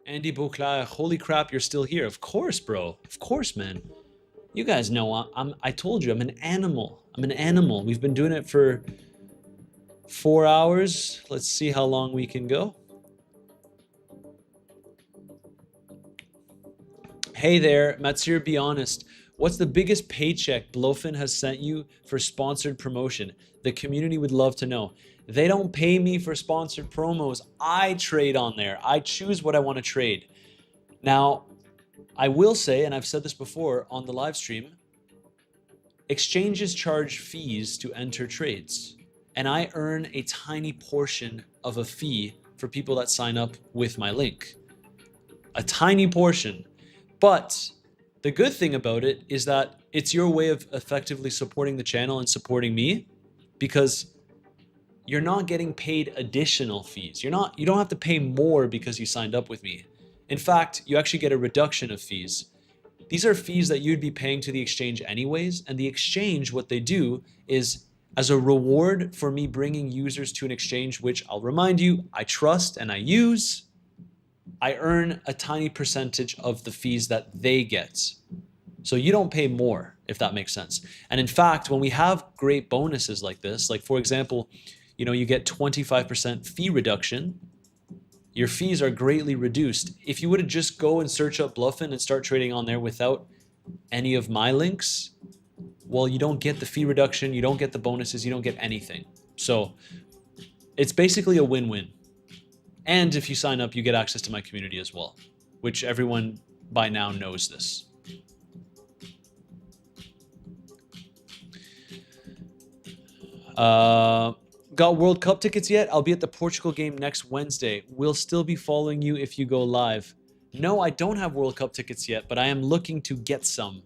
Andy Beauclair, holy crap, you're still here. Of course, bro. Of course, man. You guys know I told you I'm an animal. I'm an animal. We've been doing it for 4 hours. Let's see how long we can go. Hey there, Matsur, be honest. What's the biggest paycheck Blofin has sent you for sponsored promotion? The community would love to know. They don't pay me for sponsored promos. I trade on there. I choose what I want to trade. Now, I will say, and I've said this before on the live stream, exchanges charge fees to enter trades. And I earn a tiny portion of a fee for people that sign up with my link. A tiny portion. But the good thing about it is that it's your way of effectively supporting the channel and supporting me, because you're not getting paid additional fees. You don't have to pay more because you signed up with me. In fact, you actually get a reduction of fees. These are fees that you'd be paying to the exchange anyways, and the exchange, what they do is, as a reward for me bringing users to an exchange which, I'll remind you, I trust and I use, I earn a tiny percentage of the fees that they get. So you don't pay more, if that makes sense. And in fact, when we have great bonuses like this, like for example, you get 25% fee reduction, your fees are greatly reduced. If you were to just go and search up Bluffin and start trading on there without any of my links, well, you don't get the fee reduction, you don't get the bonuses, you don't get anything. So it's basically a win-win. And if you sign up, you get access to my community as well, which everyone by now knows this. Got World Cup tickets yet? I'll be at the Portugal game next Wednesday. We'll still be following you if you go live. No, I don't have World Cup tickets yet, but I am looking to get some.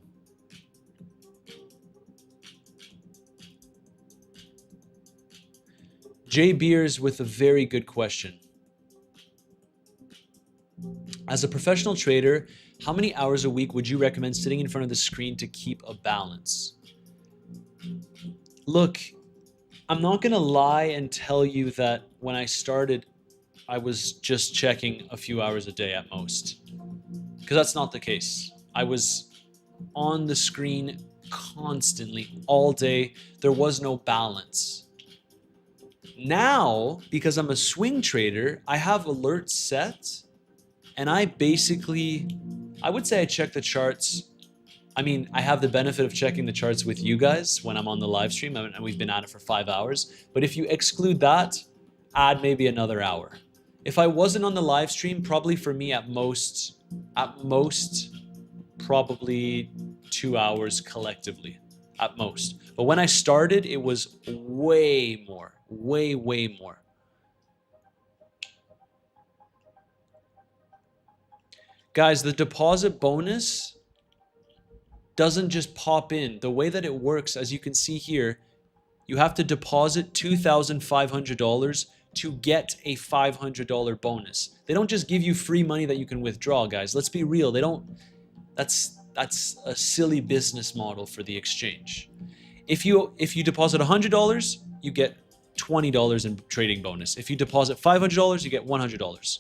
Jay Beers with a very good question. As a professional trader, how many hours a week would you recommend sitting in front of the screen to keep a balance? Look, I'm not going to lie and tell you that when I started, I was just checking a few hours a day at most. Because that's not the case. I was on the screen constantly all day. There was no balance. Now, because I'm a swing trader, I have alerts set, and I would say I check the charts. I mean, I have the benefit of checking the charts with you guys when I'm on the live stream, and we've been at it for 5 hours. But if you exclude that, add maybe another hour. If I wasn't on the live stream, probably for me at most, probably 2 hours collectively, at most. But when I started, it was way more, way more. Guys, the deposit bonus doesn't just pop in. The way that it works, as you can see here, you have to deposit $2,500 to get a $500 bonus. They don't just give you free money that you can withdraw, guys. Let's be real. They don't. That's a silly business model for the exchange. If you deposit $100, you get $20 in trading bonus. If you deposit $500, you get $100.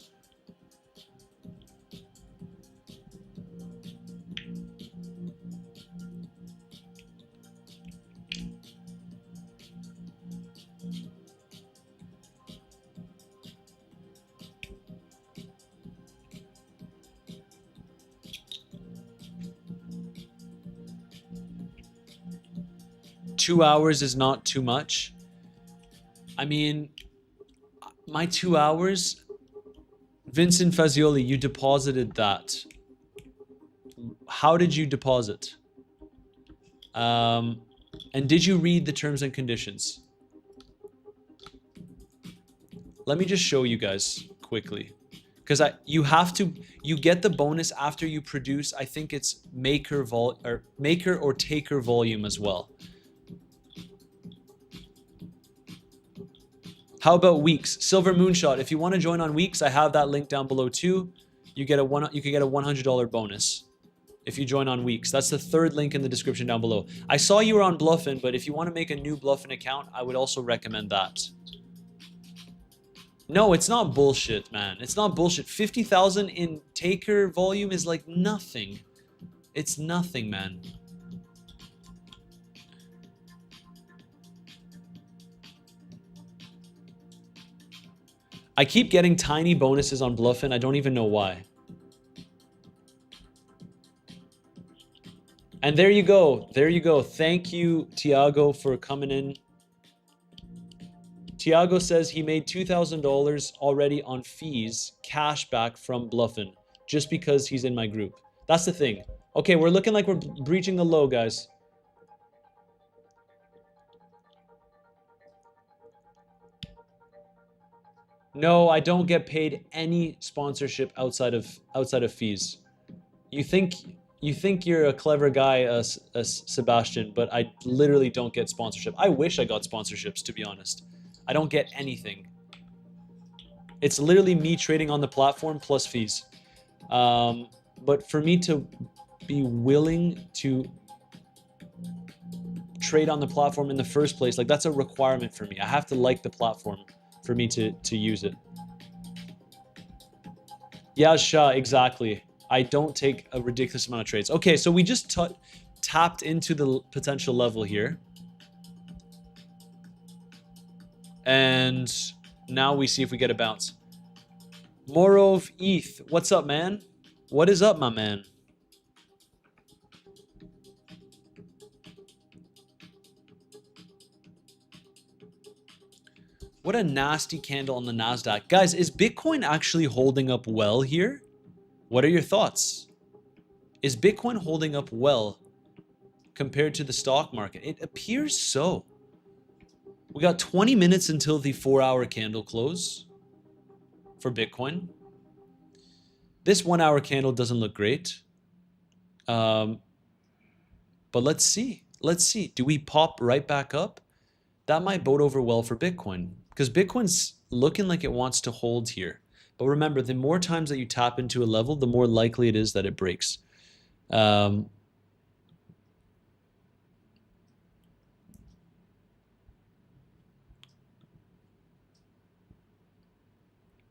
Two hours is not too much. I mean, my 2 hours, Vincent Fazioli, you deposited that. How did you deposit? And did you read the terms and conditions? Let me just show you guys quickly. Because you get the bonus after you produce, I think it's maker or taker volume as well. How about Weeks? Silver Moonshot. If you want to join on Weeks, I have that link down below too. You could get a $100 bonus if you join on Weeks. That's the third link in the description down below. I saw you were on Bluffin, but if you want to make a new Bluffin account, I would also recommend that. No, it's not bullshit, man. It's not bullshit. 50,000 in taker volume is like nothing. It's nothing, man. I keep getting tiny bonuses on Bluffin. I don't even know why. And there you go. There you go. Thank you, Tiago, for coming in. Tiago says he made $2,000 already on fees, cash back from Bluffin, just because he's in my group. That's the thing. Okay, we're looking like we're breaching the low, guys. No, I don't get paid any sponsorship outside of fees. You think you're a clever guy, Sebastian, but I literally don't get sponsorship. I wish I got sponsorships, to be honest. I don't get anything. It's literally me trading on the platform plus fees. But for me to be willing to trade on the platform in the first place, like that's a requirement for me. I have to like the platform for me to use it. Yeah, Shah, exactly. I don't take a ridiculous amount of trades. Okay, so we just tapped into the potential level here. And now we see if we get a bounce. Morov ETH, what's up, man? What is up, my man? What a nasty candle on the NASDAQ. Guys, is Bitcoin actually holding up well here? What are your thoughts? Is Bitcoin holding up well compared to the stock market? It appears so. We got 20 minutes until the 4-hour candle close for Bitcoin. This 1-hour candle doesn't look great. But let's see. Let's see. Do we pop right back up? That might bode over well for Bitcoin, because Bitcoin's looking like it wants to hold here. But remember, the more times that you tap into a level, the more likely it is that it breaks.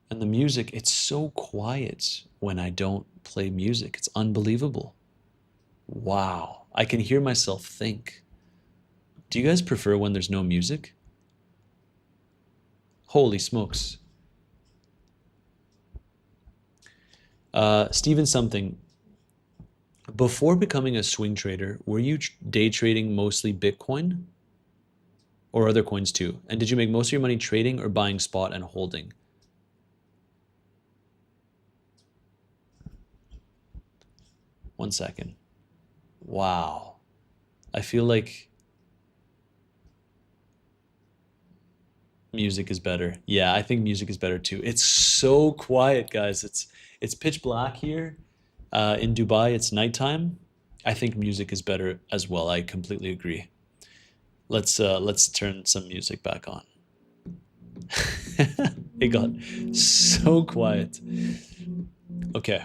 And the music, it's so quiet when I don't play music. It's unbelievable. Wow. I can hear myself think. Do you guys prefer when there's no music? Holy smokes. Steven something. Before becoming a swing trader, were you day trading mostly Bitcoin or other coins too? And did you make most of your money trading or buying spot and holding? One second. Wow. I feel like music is better. Yeah, I think music is better too. It's so quiet, guys. It's pitch black here. In Dubai, it's nighttime. I think music is better as well. I completely agree. Let's turn some music back on. It got so quiet. Okay.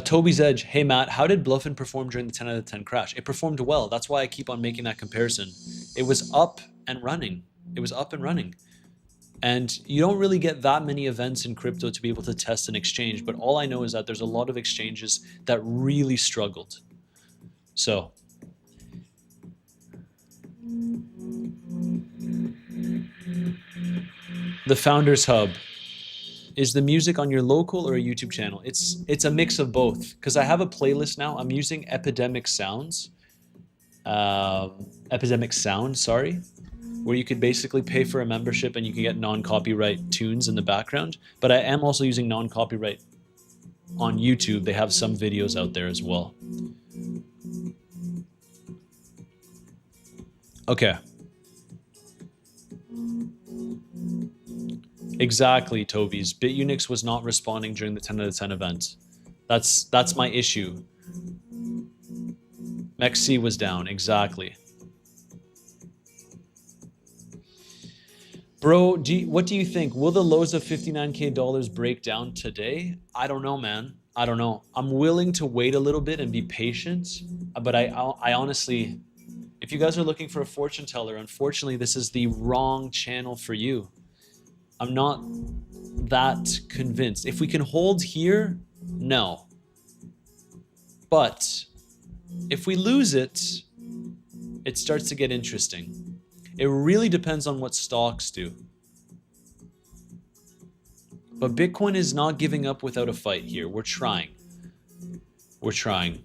Toby's Edge. Hey Matt, how did Bluffin perform during the 10 out of 10 crash? It performed well. That's why I keep on making that comparison. It was up and running. It was up and running. And you don't really get that many events in crypto to be able to test an exchange, but all I know is that there's a lot of exchanges that really struggled. So the Founders Hub. Is the music on your local or a YouTube channel? It's a mix of both, because I have a playlist now. I'm using Epidemic Sounds. Epidemic Sound, sorry, where you could basically pay for a membership and you can get non-copyright tunes in the background. But I am also using non-copyright on YouTube. They have some videos out there as well. Okay. Exactly, Toby's. BitUnix was not responding during the 10 out of 10 event. That's my issue. MEXC was down, exactly. Bro, what do you think? Will the lows of $59K break down today? I don't know, man. I don't know. I'm willing to wait a little bit and be patient, but I honestly, if you guys are looking for a fortune teller, unfortunately, this is the wrong channel for you. I'm not that convinced. If we can hold here, no. But if we lose it, it starts to get interesting. It really depends on what stocks do. But Bitcoin is not giving up without a fight here. We're trying. We're trying.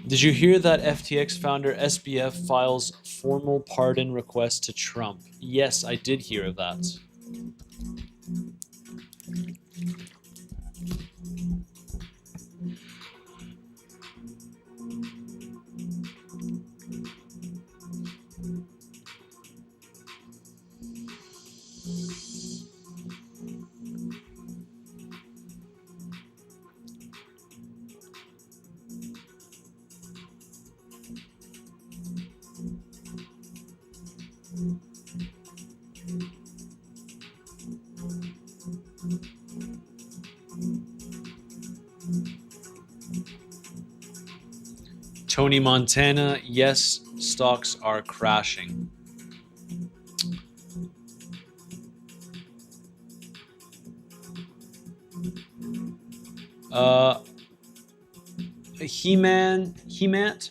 Did you hear that FTX founder SBF files formal pardon request to Trump? Yes, I did hear of that. Tony Montana, yes, stocks are crashing. Hemant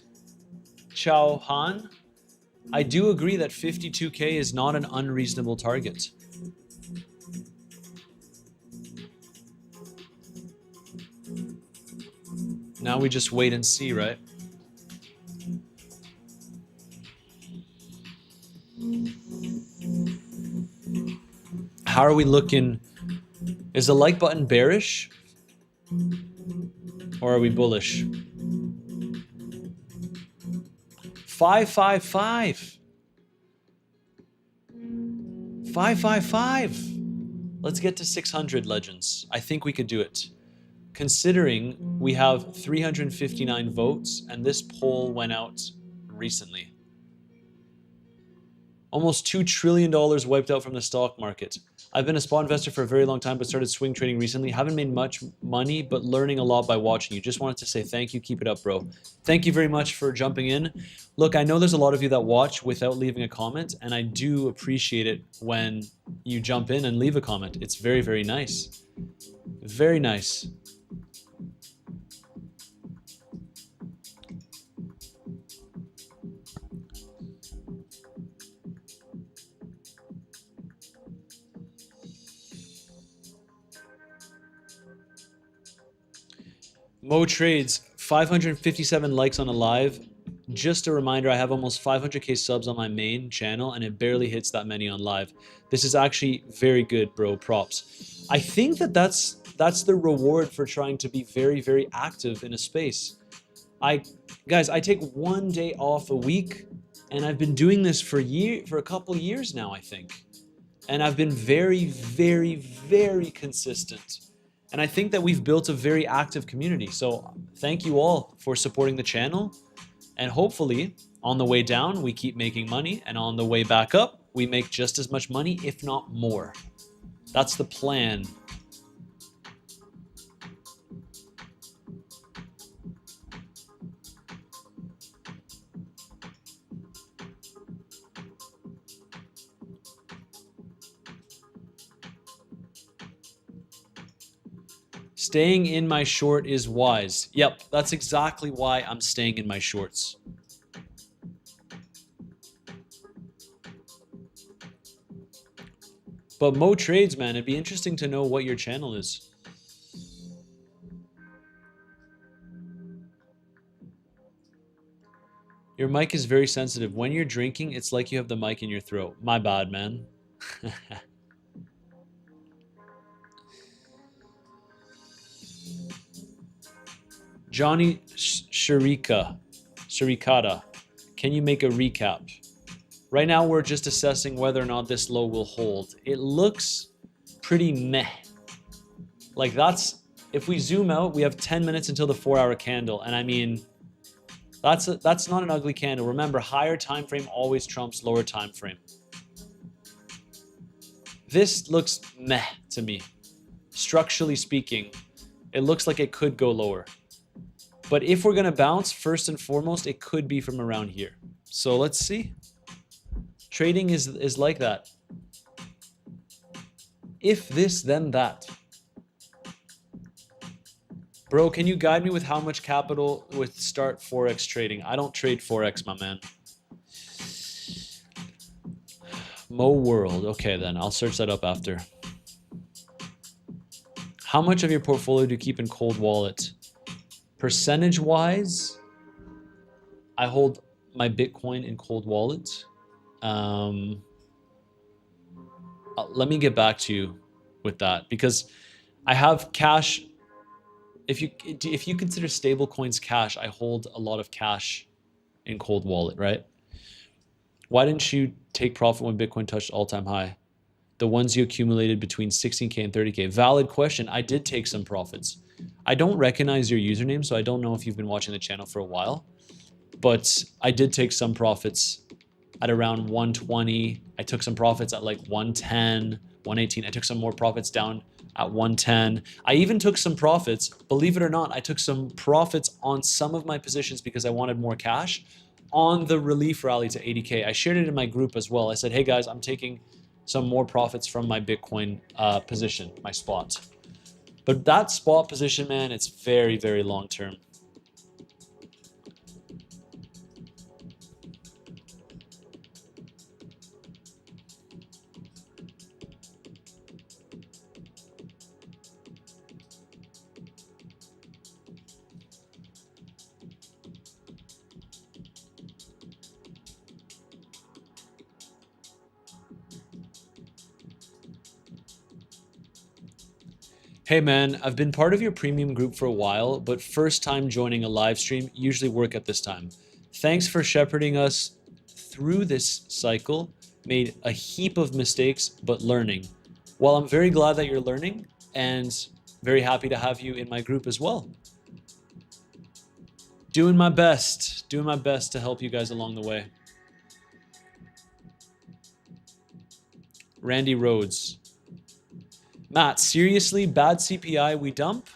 Chow Han, I do agree that 52K is not an unreasonable target. Now we just wait and see, right? How are we looking? Is the like button bearish? Or are we bullish? 555. 555. Let's get to 600 legends. I think we could do it. Considering we have 359 votes and this poll went out recently. Almost $2 trillion wiped out from the stock market. I've been a spot investor for a very long time, but started swing trading recently. Haven't made much money, but learning a lot by watching you. Just wanted to say thank you. Keep it up, bro. Thank you very much for jumping in. Look, I know there's a lot of you that watch without leaving a comment, and I do appreciate it when you jump in and leave a comment. It's very, very nice. Very nice. Mo Trades, 557 likes on a live. Just a reminder, I have almost 500K subs on my main channel and it barely hits that many on live. This is actually very good, bro. Props. I think that that's the reward for trying to be very, very active in a space. Guys, I take one day off a week and I've been doing this for a couple years now, I think. And I've been very, very, very consistent. And I think that we've built a very active community. So thank you all for supporting the channel. And hopefully on the way down, we keep making money. And on the way back up, we make just as much money, if not more. That's the plan. Staying in my short is wise. Yep, that's exactly why I'm staying in my shorts. But Mo Trades, man, it'd be interesting to know what your channel is. Your mic is very sensitive. When you're drinking, it's like you have the mic in your throat. My bad, man. Johnny Sharikata, can you make a recap? Right now, we're just assessing whether or not this low will hold. It looks pretty meh. Like that's, if we zoom out, we have 10 minutes until the 4-hour candle. And I mean, that's not an ugly candle. Remember, higher time frame always trumps lower time frame. This looks meh to me. Structurally speaking, it looks like it could go lower. But if we're going to bounce, first and foremost, it could be from around here. So let's see. Trading is like that. If this, then that. Bro, can you guide me with how much capital with start Forex trading? I don't trade Forex, my man. Mo World. Okay, then. I'll search that up after. How much of your portfolio do you keep in cold wallet? Percentage-wise, I hold my Bitcoin in cold wallet. Let me get back to you with that because I have cash. If you consider stable coins cash, I hold a lot of cash in cold wallet, right? Why didn't you take profit when Bitcoin touched all-time high? The ones you accumulated between 16K and 30K. Valid question. I did take some profits. I don't recognize your username, so I don't know if you've been watching the channel for a while, but I did take some profits at around 120. I took some profits at like 110, 118. I took some more profits down at 110. I even took some profits, believe it or not, I took some profits on some of my positions because I wanted more cash on the relief rally to 80K. I shared it in my group as well. I said, hey guys, I'm taking some more profits from my Bitcoin position, my spot. But that spot position, man, it's very, very long term. Hey man, I've been part of your premium group for a while, but first time joining a live stream, usually work at this time. Thanks for shepherding us through this cycle. Made a heap of mistakes, but learning. Well, I'm very glad that you're learning and very happy to have you in my group as well. Doing my best to help you guys along the way. Randy Rhodes. Matt, seriously, bad CPI, we dump?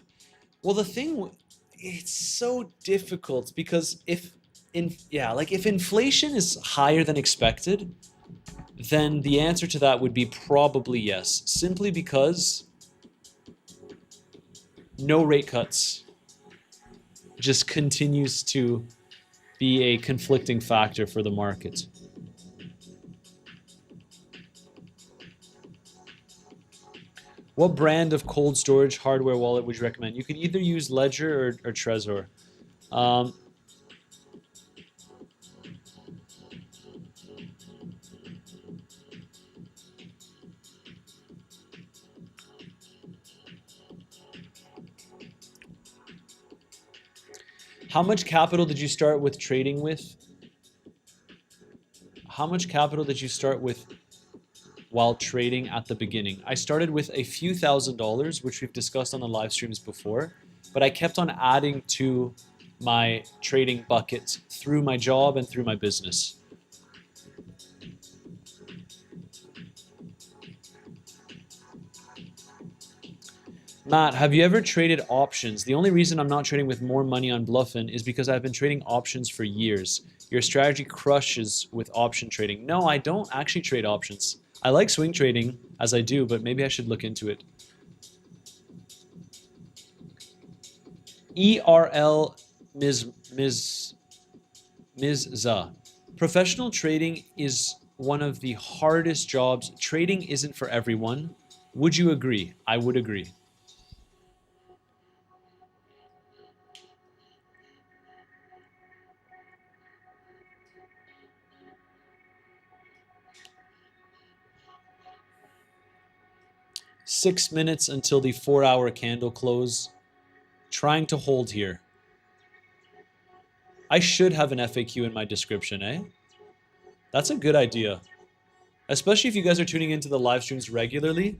Well, the thing, it's so difficult because if inflation is higher than expected, then the answer to that would be probably yes, simply because no rate cuts just continues to be a conflicting factor for the market. What brand of cold storage hardware wallet would you recommend? You could either use Ledger or Trezor. How much capital did you start with trading with? How much capital did you start with while trading at the beginning? I started with a few $1,000s, which we've discussed on the live streams before, but I kept on adding to my trading bucket through my job and through my business. Matt, have you ever traded options? The only reason I'm not trading with more money on Bluffin is because I've been trading options for years. Your strategy crushes with option trading. No, I don't actually trade options. I like swing trading, as I do, but maybe I should look into it. ERL Ms. Za. Professional trading is one of the hardest jobs. Trading isn't for everyone. Would you agree? I would agree. Six minutes until the 4-hour candle close. Trying to hold here. I should have an FAQ in my description, eh? That's a good idea. Especially if you guys are tuning into the live streams regularly.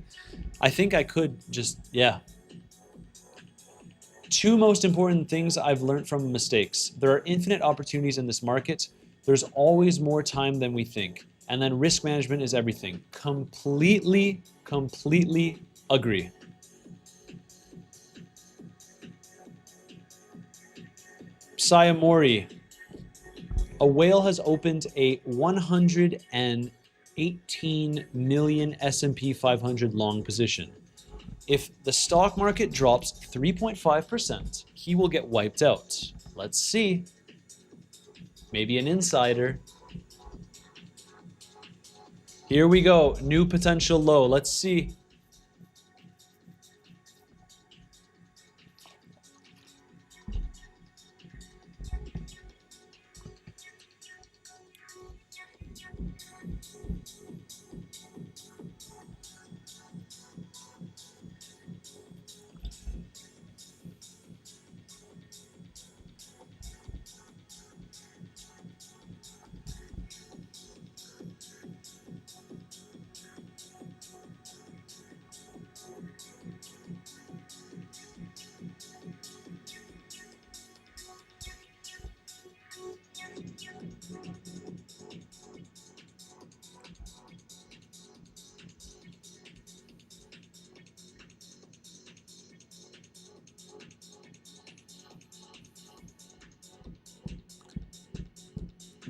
I think I could just, yeah. Two most important things I've learned from mistakes. There are infinite opportunities in this market. There's always more time than we think. And then risk management is everything. Completely agree. Sayamori. A whale has opened a 118 million S&P 500 long position. If the stock market drops 3.5%, he will get wiped out. Let's see. Maybe an insider. Here we go. New potential low. Let's see.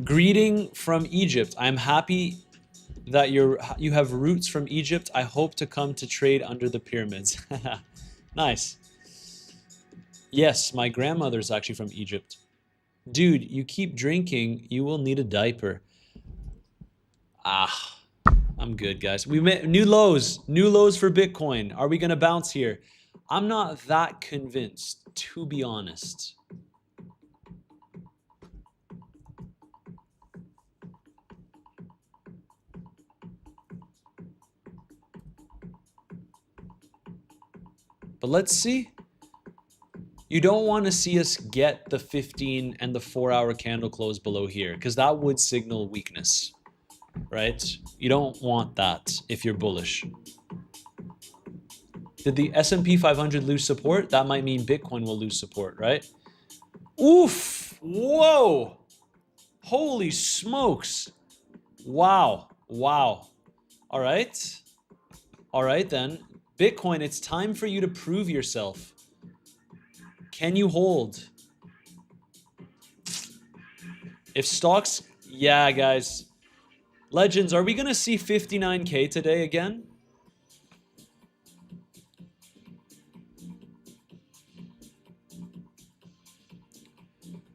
Greeting from Egypt. I'm happy that you have roots from Egypt. I hope to come to trade under the pyramids. Nice. Yes, my grandmother's actually from Egypt. Dude, you keep drinking, you will need a diaper. Ah, I'm good, guys. We met new lows for Bitcoin. Are we gonna bounce here? I'm not that convinced, to be honest. But let's see. You don't want to see us get the 15 and the 4-hour candle close below here, because that would signal weakness, right? You don't want that if you're bullish. Did the S&P 500 lose support? That might mean Bitcoin will lose support, right? Oof! Whoa! Holy smokes! Wow. Wow. All right. All right, then. Bitcoin, it's time for you to prove yourself. Can you hold? If stocks... Yeah, guys. Legends, are we going to see 59K today again?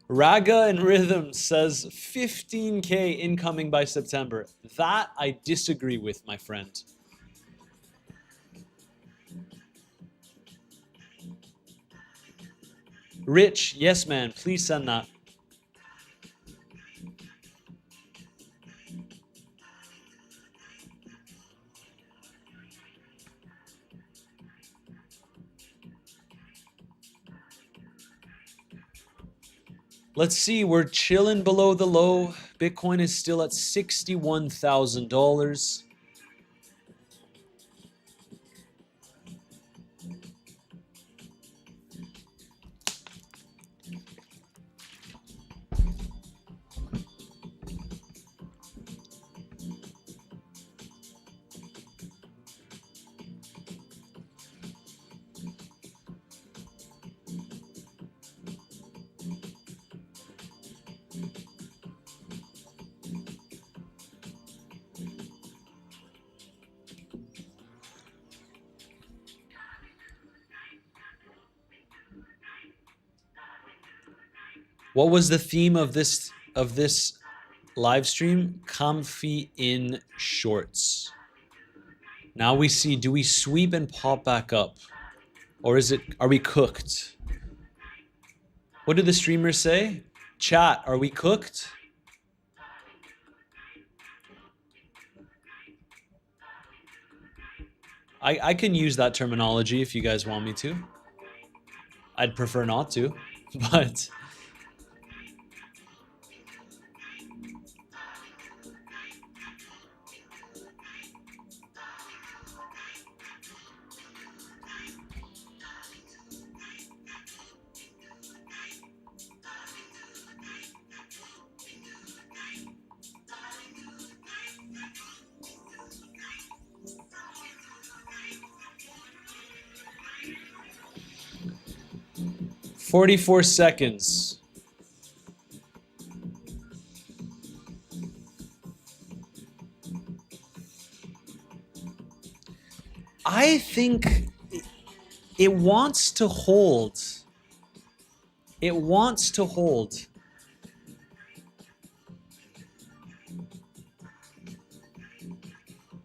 Raga and Rhythm says 15K incoming by September. That I disagree with, my friend. Rich, yes, man. Please send that. Let's see, we're chilling below the low. Bitcoin is still at $61,000. What was the theme of this live stream? Comfy in shorts. Now we see, do we sweep and pop back up? Or are we cooked? What did the streamers say? Chat, are we cooked? I can use that terminology if you guys want me to. I'd prefer not to, but... "44 seconds. I think it wants to hold. It wants to hold.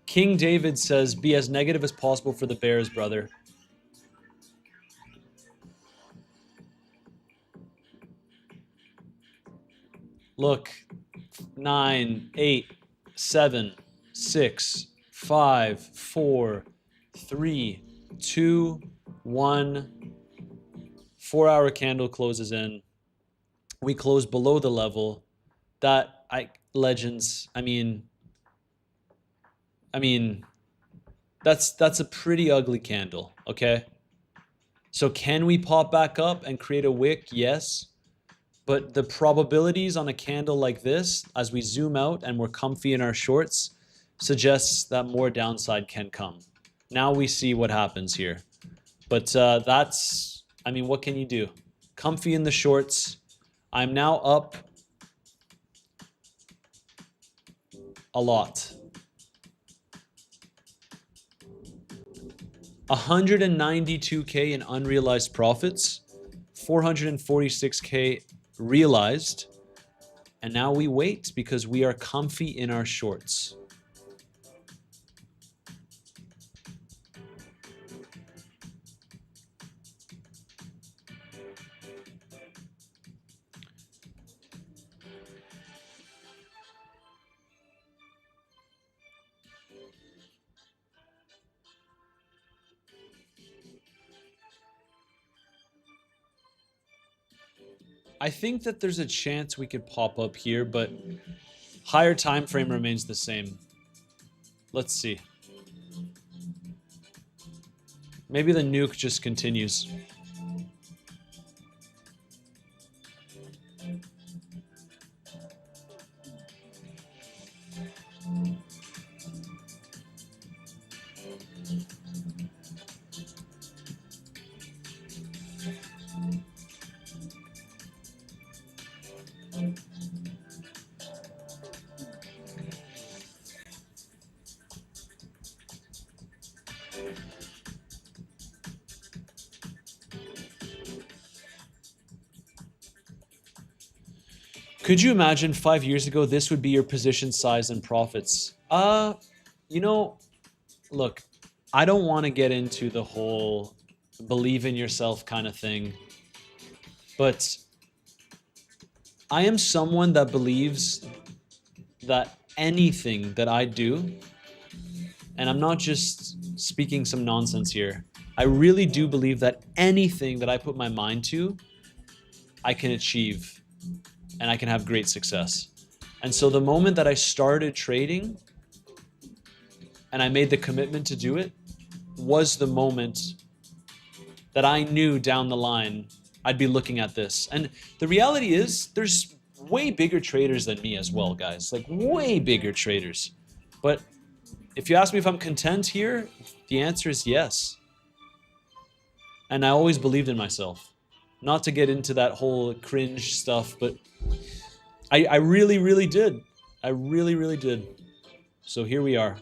King David says, be as negative as possible for the Bears, brother. Look, 9, 8, 7, 6, 5, 4, 3, 2, 1. 4-hour candle closes in. We close below the level. Legends, I mean, that's a pretty ugly candle, okay? So can we pop back up and create a wick? Yes. But the probabilities on a candle like this, as we zoom out and we're comfy in our shorts, suggests that more downside can come. Now we see what happens here. But that's, I mean, what can you do? Comfy in the shorts. I'm now up A lot. 192K in unrealized profits, 446K realized, and now we wait because we are comfy in our shorts. I think that there's a chance we could pop up here, but higher time frame remains the same. Let's see. Maybe the nuke just continues. Could you imagine 5 years ago this would be your position size and profits? You know, look, I don't want to get into the whole believe in yourself kind of thing, but I am someone that believes that anything that I do, and I'm not just speaking some nonsense here, I really do believe that anything that I put my mind to, I can achieve and I can have great success. And so the moment that I started trading and I made the commitment to do it was the moment that I knew down the line I'd be looking at this. And the reality is there's way bigger traders than me as well, guys. Like way bigger traders. But if you ask me if I'm content here, the answer is yes. And I always believed in myself. Not to get into that whole cringe stuff, but I really, really did. I really, really did. So here we are.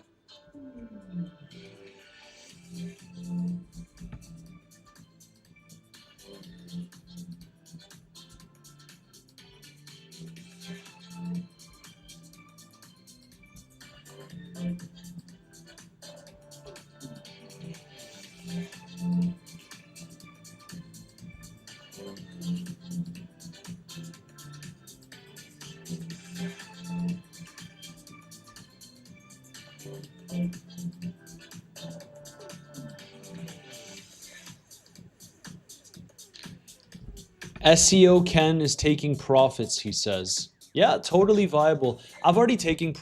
SEO Ken is taking profits, he says. Yeah, totally viable. I've already taken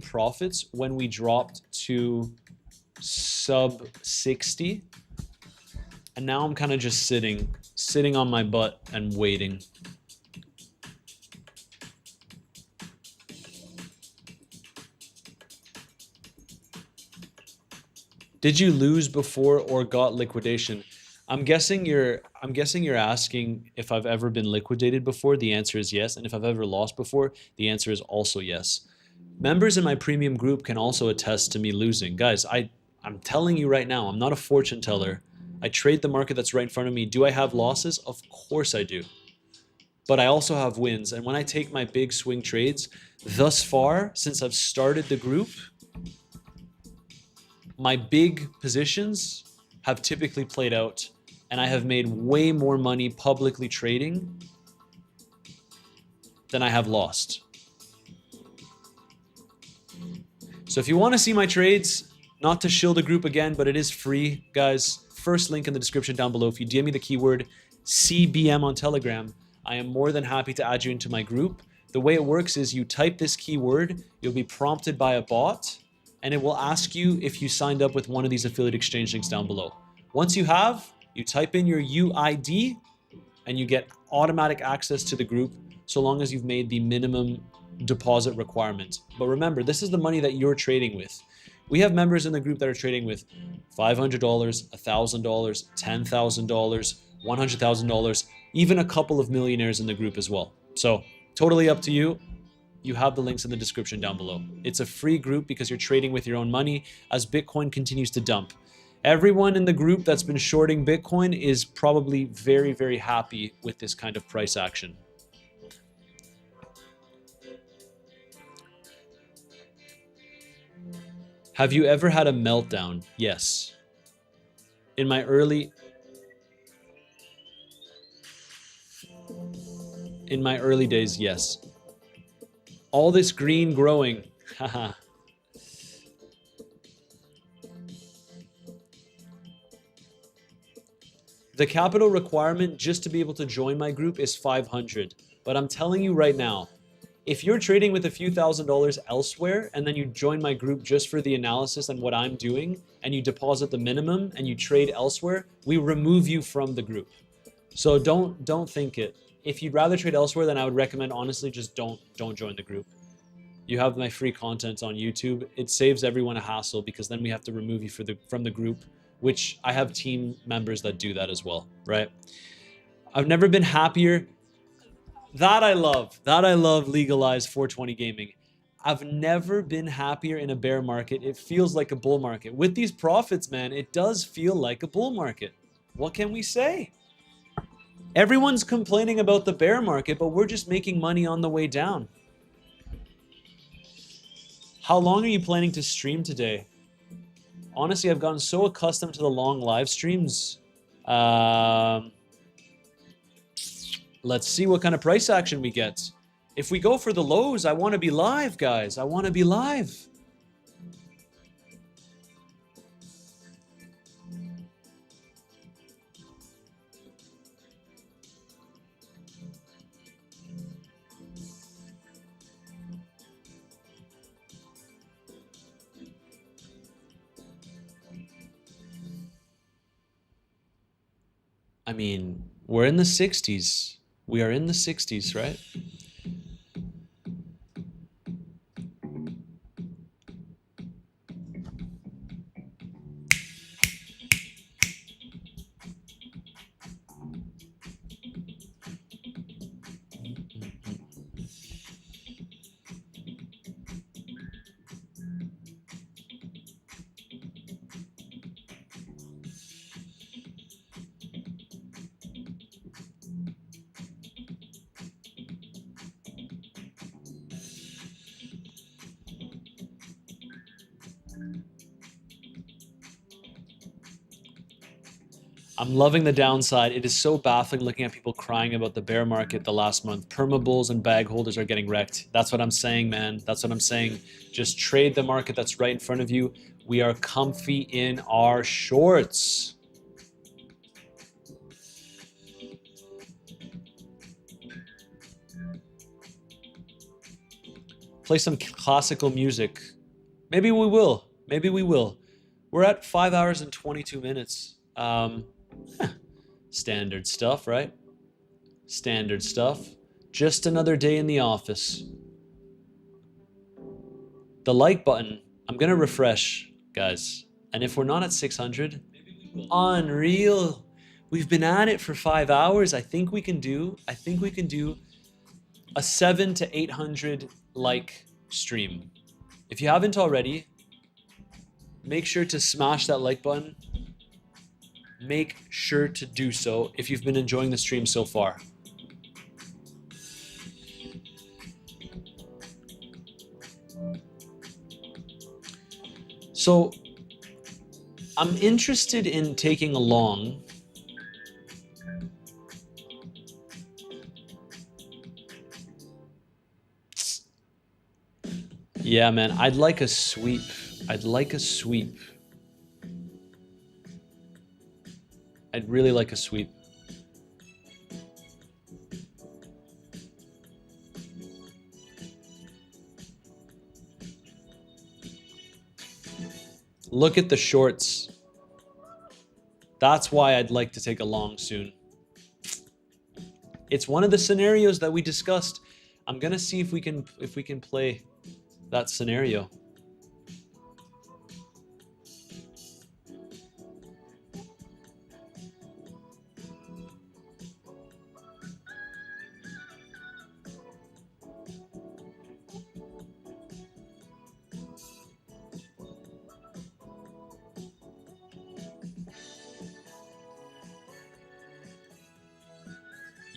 profits when we dropped to sub 60. And now I'm kind of just sitting on my butt and waiting. Did you lose before or got liquidation? I'm guessing you're asking if I've ever been liquidated before. The answer is yes. And if I've ever lost before, the answer is also yes. Members in my premium group can also attest to me losing. Guys, I'm telling you right now, I'm not a fortune teller. I trade the market that's right in front of me. Do I have losses? Of course I do. But I also have wins. And when I take my big swing trades, thus far, since I've started the group, my big positions have typically played out, and I have made way more money publicly trading than I have lost. So if you want to see my trades, not to shill the group again, but it is free, guys. First link in the description down below. If you DM me the keyword CBM on Telegram, I am more than happy to add you into my group. The way it works is you type this keyword, you'll be prompted by a bot, and it will ask you if you signed up with one of these affiliate exchange links down below. Once you have, you type in your UID and you get automatic access to the group so long as you've made the minimum deposit requirement. But remember, this is the money that you're trading with. We have members in the group that are trading with $500, $1,000, $10,000, $100,000, even a couple of millionaires in the group as well. So totally up to you. you have the links in the description down below. It's a free group because you're trading with your own money as Bitcoin continues to dump. Everyone in the group that's been shorting Bitcoin is probably very, very happy with this kind of price action. Have you ever had a meltdown? Yes. In my early days, yes. All this green growing. Haha. The capital requirement just to be able to join my group is 500. But I'm telling you right now, if you're trading with a few $1,000s elsewhere and then you join my group just for the analysis and what I'm doing, and you deposit the minimum and you trade elsewhere, we remove you from the group. So don't think it. If you'd rather trade elsewhere, then I would recommend honestly just don't join the group. You have my free content on YouTube. It saves everyone a hassle because then we have to remove you from the group, which I have team members that do that as well, right? I've never been happier. That I love legalized 420 gaming. I've never been happier in a bear market. It feels like a bull market. With these profits, man, it does feel like a bull market. What can we say? Everyone's complaining about the bear market, but we're just making money on the way down. How long are you planning to stream today? Honestly, I've gotten so accustomed to the long live streams. Let's see what kind of price action we get. If we go for the lows, I want to be live, guys. I want to be live. I mean, we're in the 60s. We are in the 60s, right? I'm loving the downside. It is so baffling looking at people crying about the bear market the last month. Perma bulls and bag holders are getting wrecked. That's what I'm saying, man. That's what I'm saying. Just trade the market that's right in front of you. We are comfy in our shorts. Play some classical music. Maybe we will. Maybe we will. We're at 5 hours and 22 minutes. Standard stuff, right? Standard stuff. Just another day in the office. The like button, I'm gonna refresh, guys. And if we're not at 600, unreal. We've been at it for 5 hours. I think we can do a 700 to 800 like stream. If you haven't already, make sure to smash that like button. Make sure to do so if you've been enjoying the stream so far. So I'm interested in taking along yeah, man, I'd like a sweep. I'd like a sweep. I'd really like a sweep. Look at the shorts. That's why I'd like to take a long soon. It's one of the scenarios that we discussed. I'm gonna see if we can play that scenario.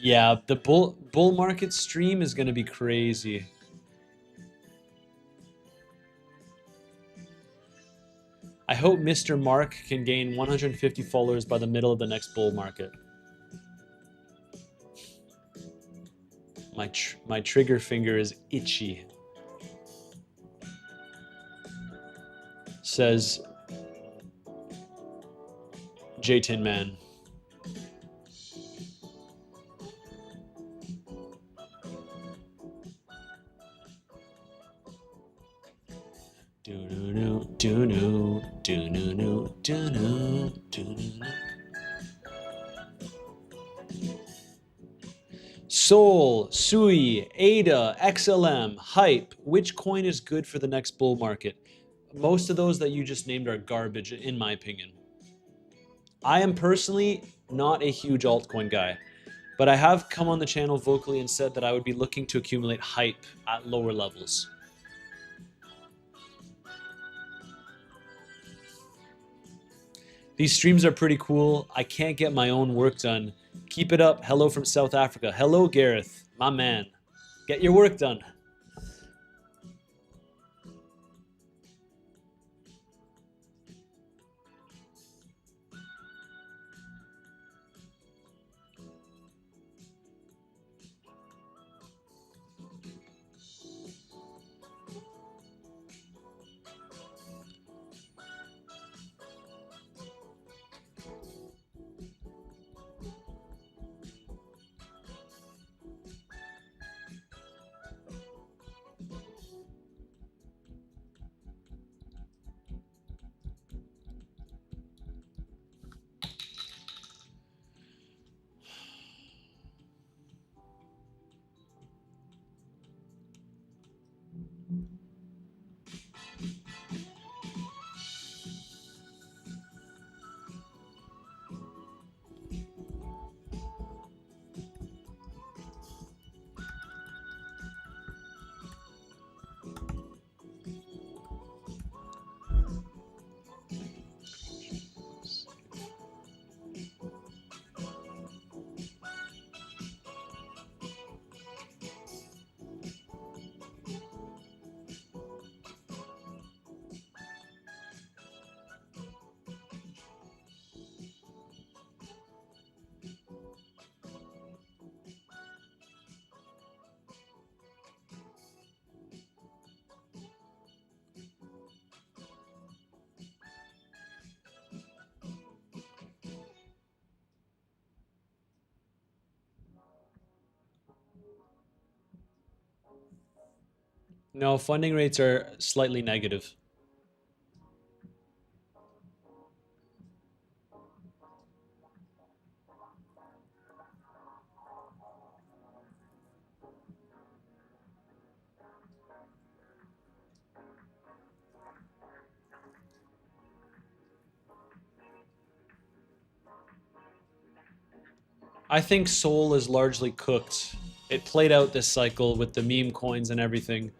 Yeah, the bull market stream is going to be crazy. I hope Mr. Mark can gain 150 followers by the middle of the next bull market. My trigger finger is itchy. Says J Tin Man. Sol, Sui, ADA, XLM, Hype. Which coin is good for the next bull market? Most of those that you just named are garbage, in my opinion. I am personally not a huge altcoin guy, but I have come on the channel vocally and said that I would be looking to accumulate Hype at lower levels. These streams are pretty cool. I can't get my own work done. Keep it up. Hello from South Africa. Hello, Gareth, my man. Get your work done. No, funding rates are slightly negative. I think Sol is largely cooked. It played out this cycle with the meme coins and everything.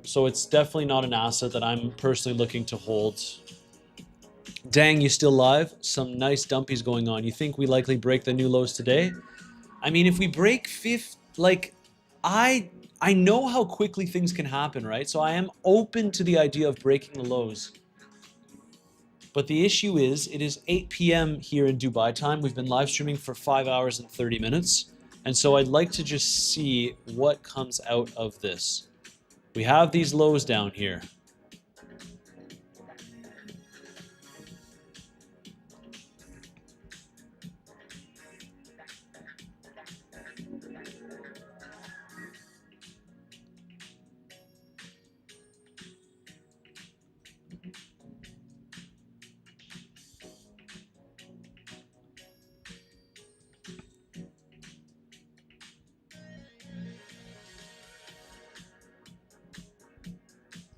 So it's definitely not an asset that I'm personally looking to hold. Dang, you still live? Some nice dumpies going on. You think we likely break the new lows today? I mean, if we break fifth, like, I know how quickly things can happen, right? So I am open to the idea of breaking the lows. But the issue is, it is 8 p.m. here in Dubai time. We've been live streaming for 5 hours and 30 minutes. And so I'd like to just see what comes out of this. We have these lows down here.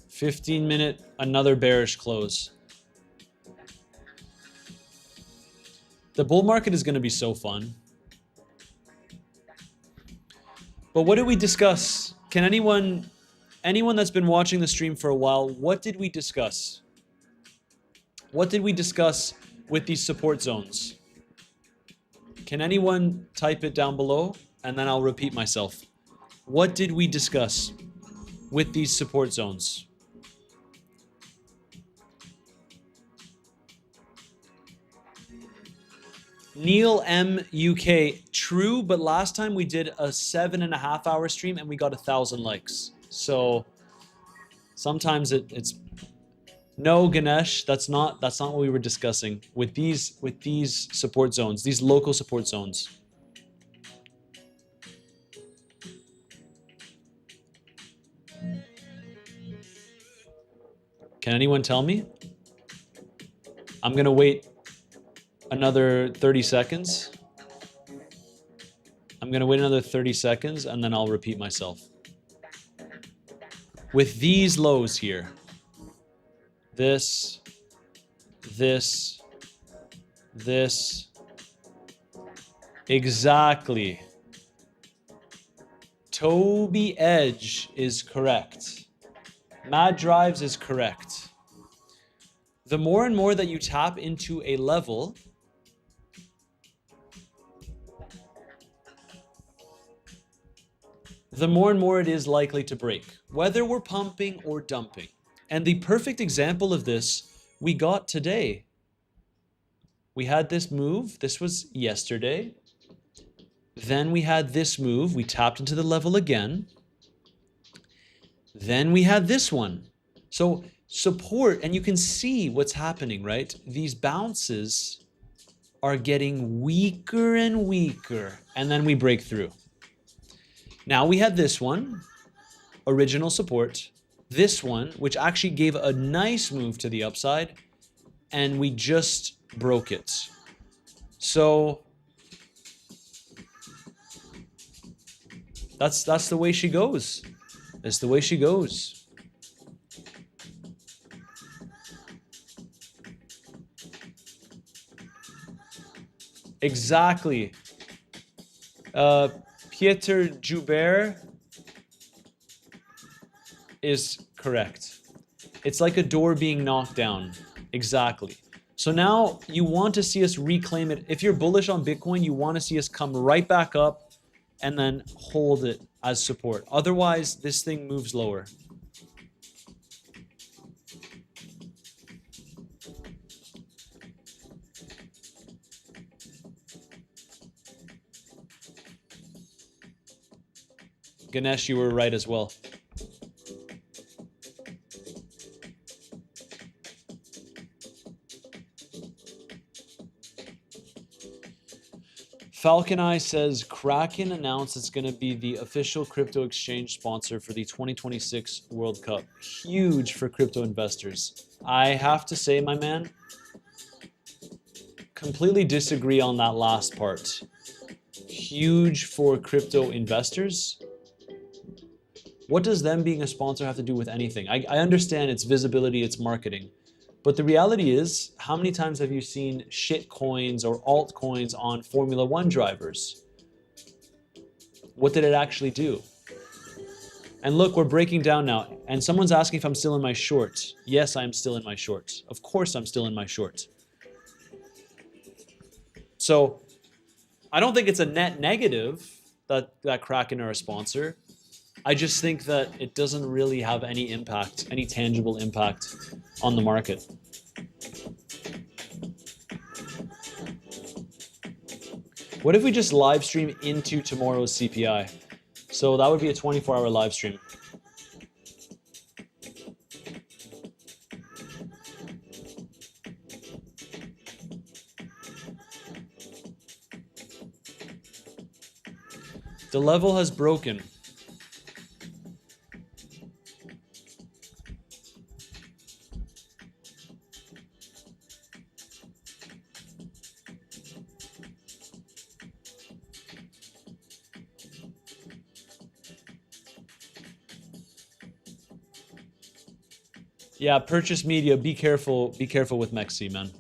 $15-minute, another bearish close. The bull market is going to be so fun. But what did we discuss? Can anyone that's been watching the stream for a while, what did we discuss? What did we discuss with these support zones? Can anyone type it down below? And then I'll repeat myself. What did we discuss with these support zones? Neil M UK, true, but last time we did a 7.5 hour stream and we got 1,000 likes. So sometimes it's no, Ganesh, that's not what we were discussing with these support zones, these local support zones. Can anyone tell me? I'm gonna wait another 30 seconds. I'm gonna wait another 30 seconds and then I'll repeat myself. With these lows here, this, exactly. Toby Edge is correct. Mad Drives is correct. The more and more that you tap into a level, the more and more it is likely to break, whether we're pumping or dumping. And the perfect example of this we got today. We had this move. This was yesterday. Then we had this move. We tapped into the level again. Then we had this one. So support, and you can see what's happening, right? These bounces are getting weaker and weaker, and then we break through. Now we had this one, original support. This one, which actually gave a nice move to the upside, and we just broke it. So that's the way she goes. That's the way she goes. Exactly. Pieter Joubert is correct. It's like a door being knocked down. Exactly. So now you want to see us reclaim it. If you're bullish on Bitcoin, you want to see us come right back up and then hold it as support. Otherwise, this thing moves lower. Ganesh, you were right as well. Falcon Eye says Kraken announced it's going to be the official crypto exchange sponsor for the 2026 World Cup. Huge for crypto investors. I have to say, my man, completely disagree on that last part. Huge for crypto investors. What does them being a sponsor have to do with anything? I understand it's visibility, it's marketing. But the reality is, how many times have you seen shit coins or altcoins on Formula One drivers? What did it actually do? And look, we're breaking down now. And someone's asking if I'm still in my short. Yes, I'm still in my short. Of course I'm still in my short. So I don't think it's a net negative that Kraken are a sponsor. I just think that it doesn't really have any impact, any tangible impact on the market. What if we just live stream into tomorrow's CPI? So that would be a 24-hour live stream. The level has broken. Yeah, purchase media. Be careful. Be careful with Mexi, man.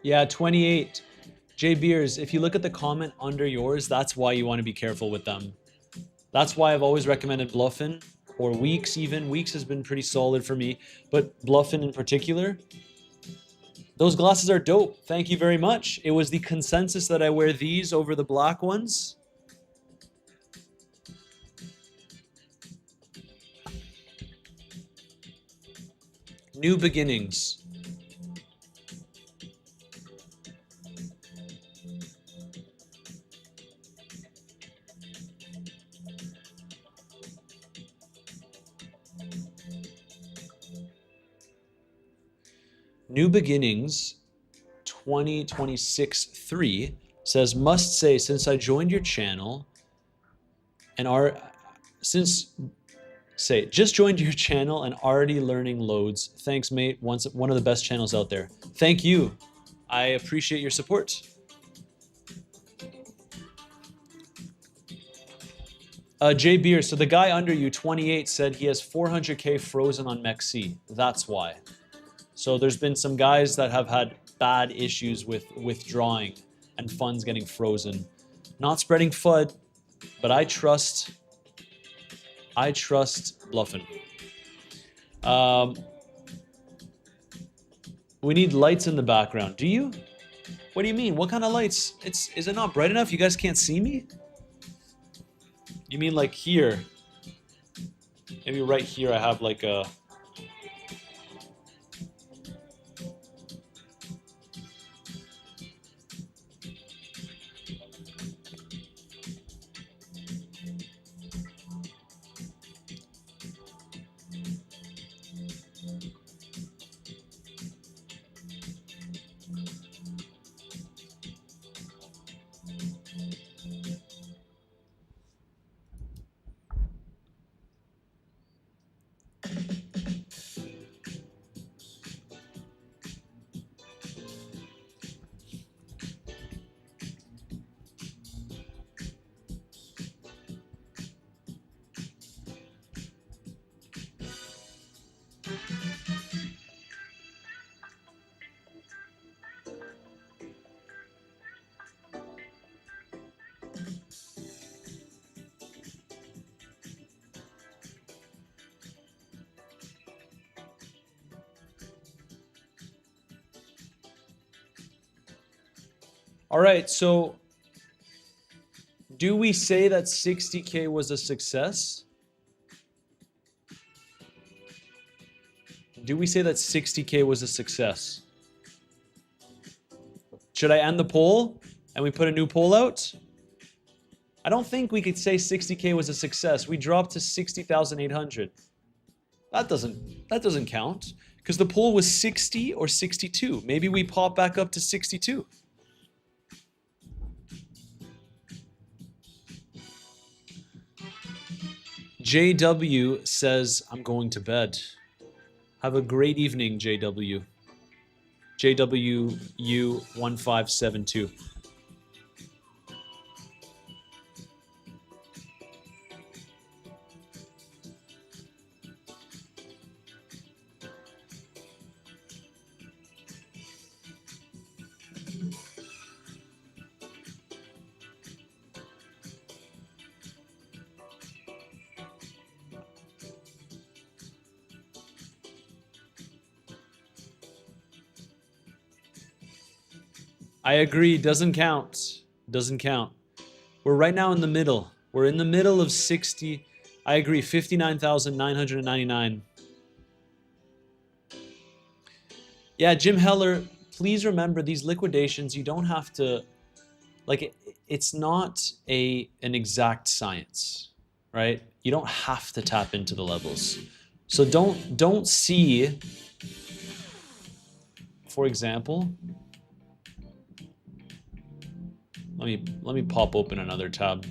Yeah, 28. J Beers, if you look at the comment under yours, that's why you want to be careful with them. That's why I've always recommended Bluffin, or Weeks even. Weeks has been pretty solid for me, but Bluffin in particular, those glasses are dope. Thank you very much. It was the consensus that I wear these over the black ones. New beginnings. New beginnings 2026-3 says, must say, since I joined your channel and are just joined your channel and already learning loads. Thanks, mate. One of the best channels out there. Thank you. I appreciate your support. Jay Beer, so the guy under you, 28, said he has 400K frozen on MEXC. That's why. So there's been some guys that have had bad issues with withdrawing and funds getting frozen. Not spreading FUD, but I trust Bluffin. We need lights in the background. Do you? What do you mean? What kind of lights? Is it not bright enough? You guys can't see me? You mean like here? Maybe right here I have like a... All right, so do we say that 60K was a success? Do we say that 60K was a success? Should I end the poll and we put a new poll out? I don't think we could say 60K was a success. We dropped to 60,800. That doesn't count because the poll was 60 or 62. Maybe we pop back up to 62. JW says, I'm going to bed. Have a great evening, JW. JWU1572. I agree, doesn't count. Doesn't count. We're right now in the middle. We're in the middle of 60. I agree, 59,999. Yeah, Jim Heller, please remember these liquidations, you don't have to, like, it's not an exact science, right? You don't have to tap into the levels. So don't see, for example, let me pop open another tab.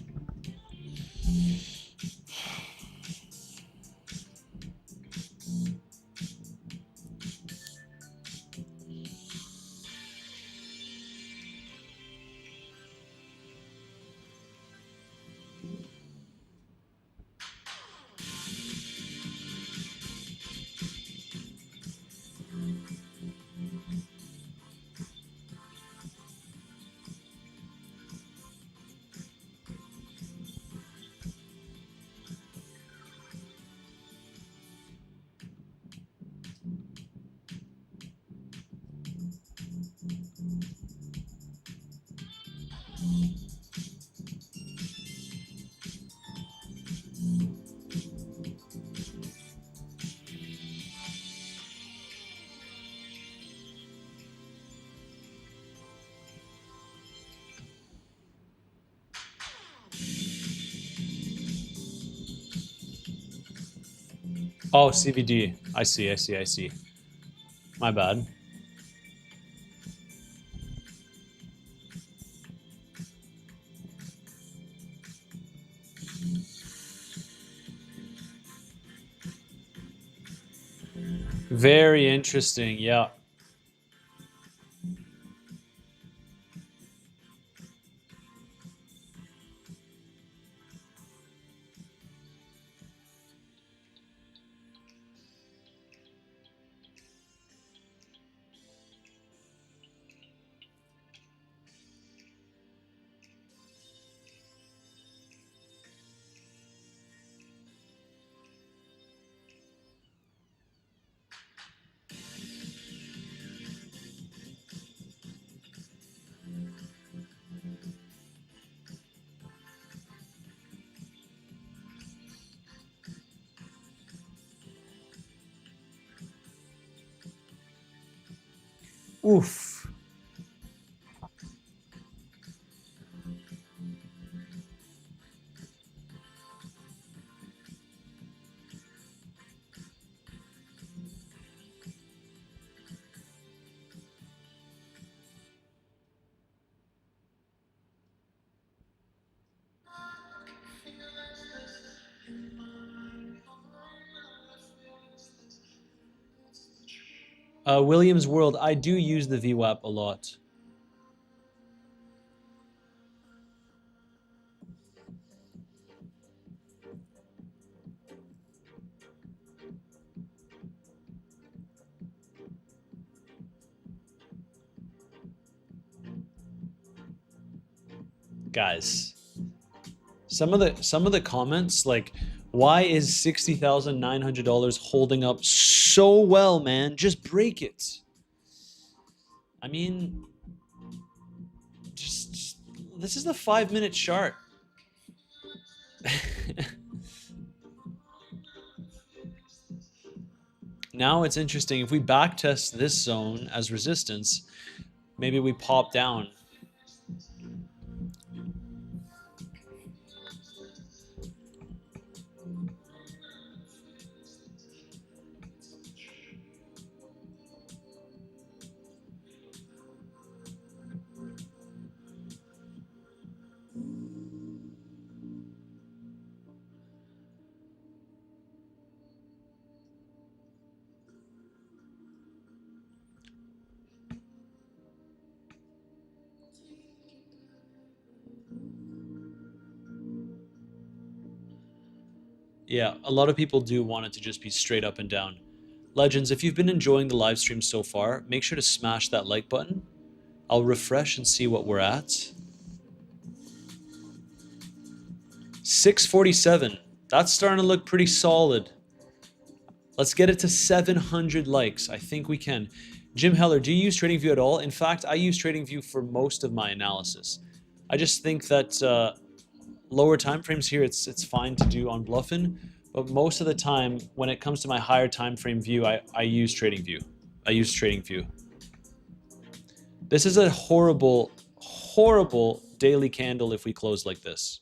Oh, CVD. I see, I see, I see. My bad. Very interesting. Yeah. Oof. Williams World, I do use the VWAP a lot. Guys, some of the comments, like, why is $60,900 holding up so well, man? Just break it. I mean, just this is the 5-minute chart. Now it's interesting. If we backtest this zone as resistance, maybe we pop down. Yeah, a lot of people do want it to just be straight up and down. Legends, if you've been enjoying the live stream so far, make sure to smash that like button. I'll refresh and see what we're at. 647. That's starting to look pretty solid. Let's get it to 700 likes. I think we can. Jim Heller, do you use TradingView at all? In fact, I use TradingView for most of my analysis. I just think that lower time frames here, it's fine to do on Bluffin, but most of the time, when it comes to my higher time frame view, I use TradingView. I use TradingView. This is a horrible, horrible daily candle if we close like this.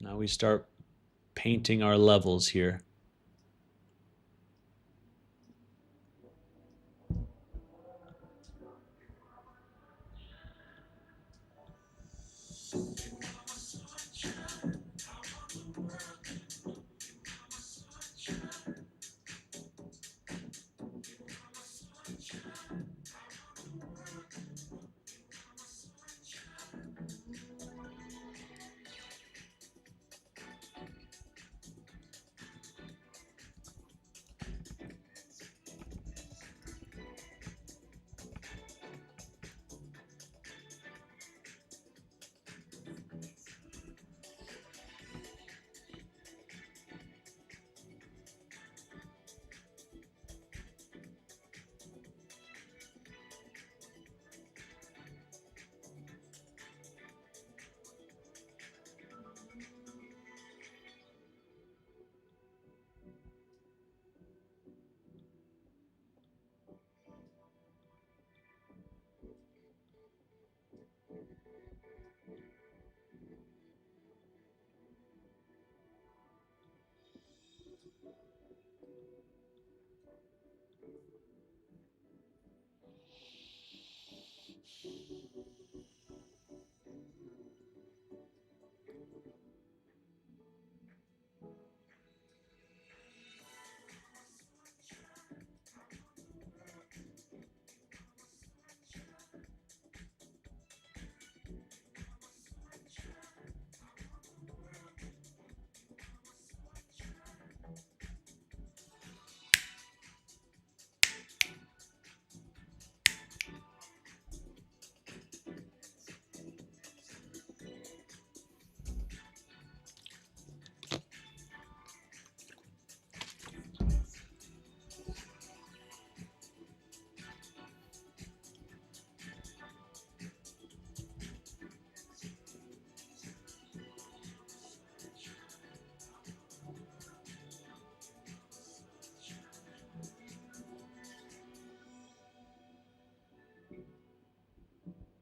Now we start painting our levels here.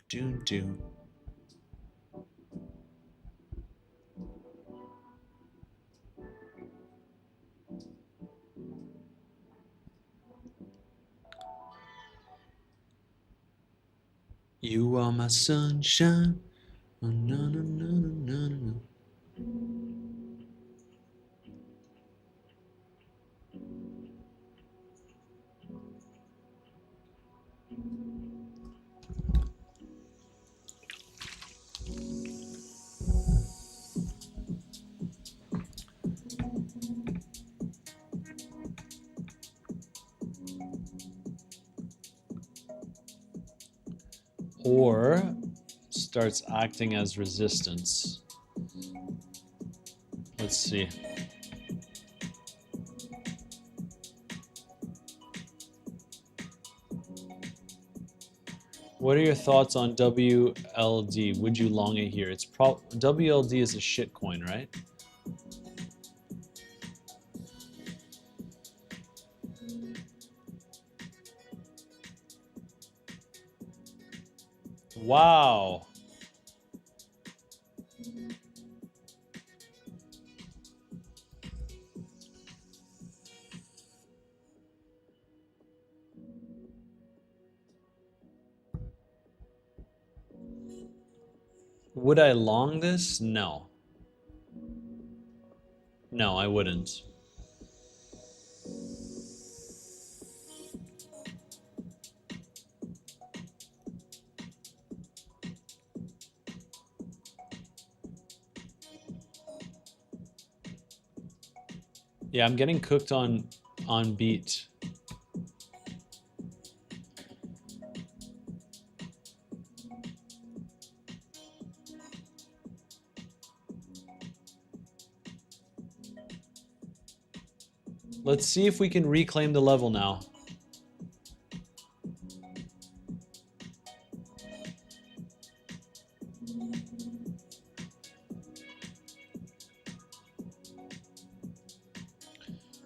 Do do. You are my sunshine. Oh, no, no, no, no, no, no. Or starts acting as resistance. Let's see. What are your thoughts on WLD? Would you long it here? It's WLD is a shit coin, right? Wow. Would I long this? No. No, I wouldn't. Yeah, I'm getting cooked on beat. Let's see if we can reclaim the level now.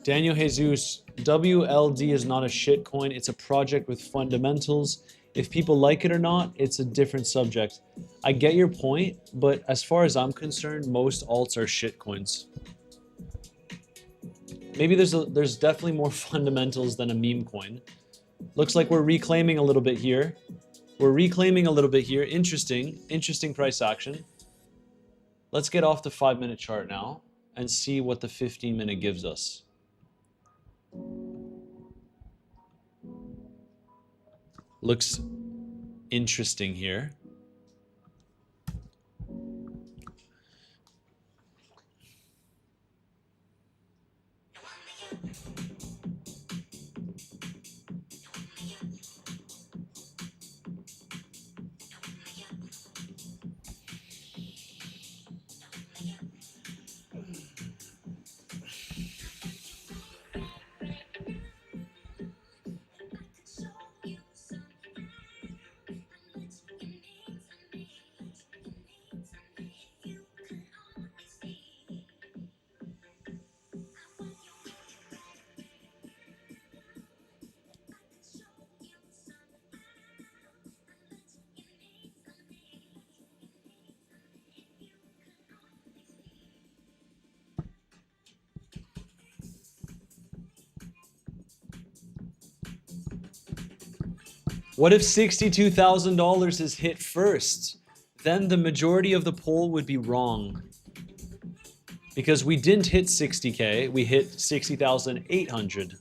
Daniel Jesus, WLD is not a shit coin. It's a project with fundamentals. If people like it or not, it's a different subject. I get your point, but as far as I'm concerned, most alts are shit coins. Maybe there's definitely more fundamentals than a meme coin. Looks like we're reclaiming a little bit here. We're reclaiming a little bit here. Interesting price action. Let's get off the 5-minute chart now and see what the 15-minute gives us. Looks interesting here. What if $62,000 is hit first? Then the majority of the poll would be wrong. Because we didn't hit 60K, we hit 60,800.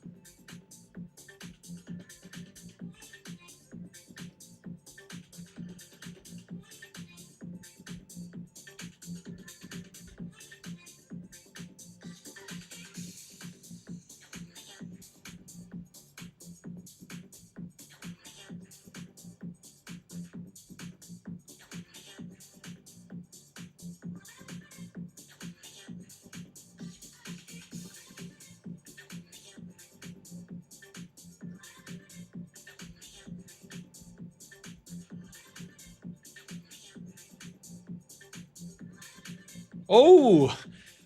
Oh,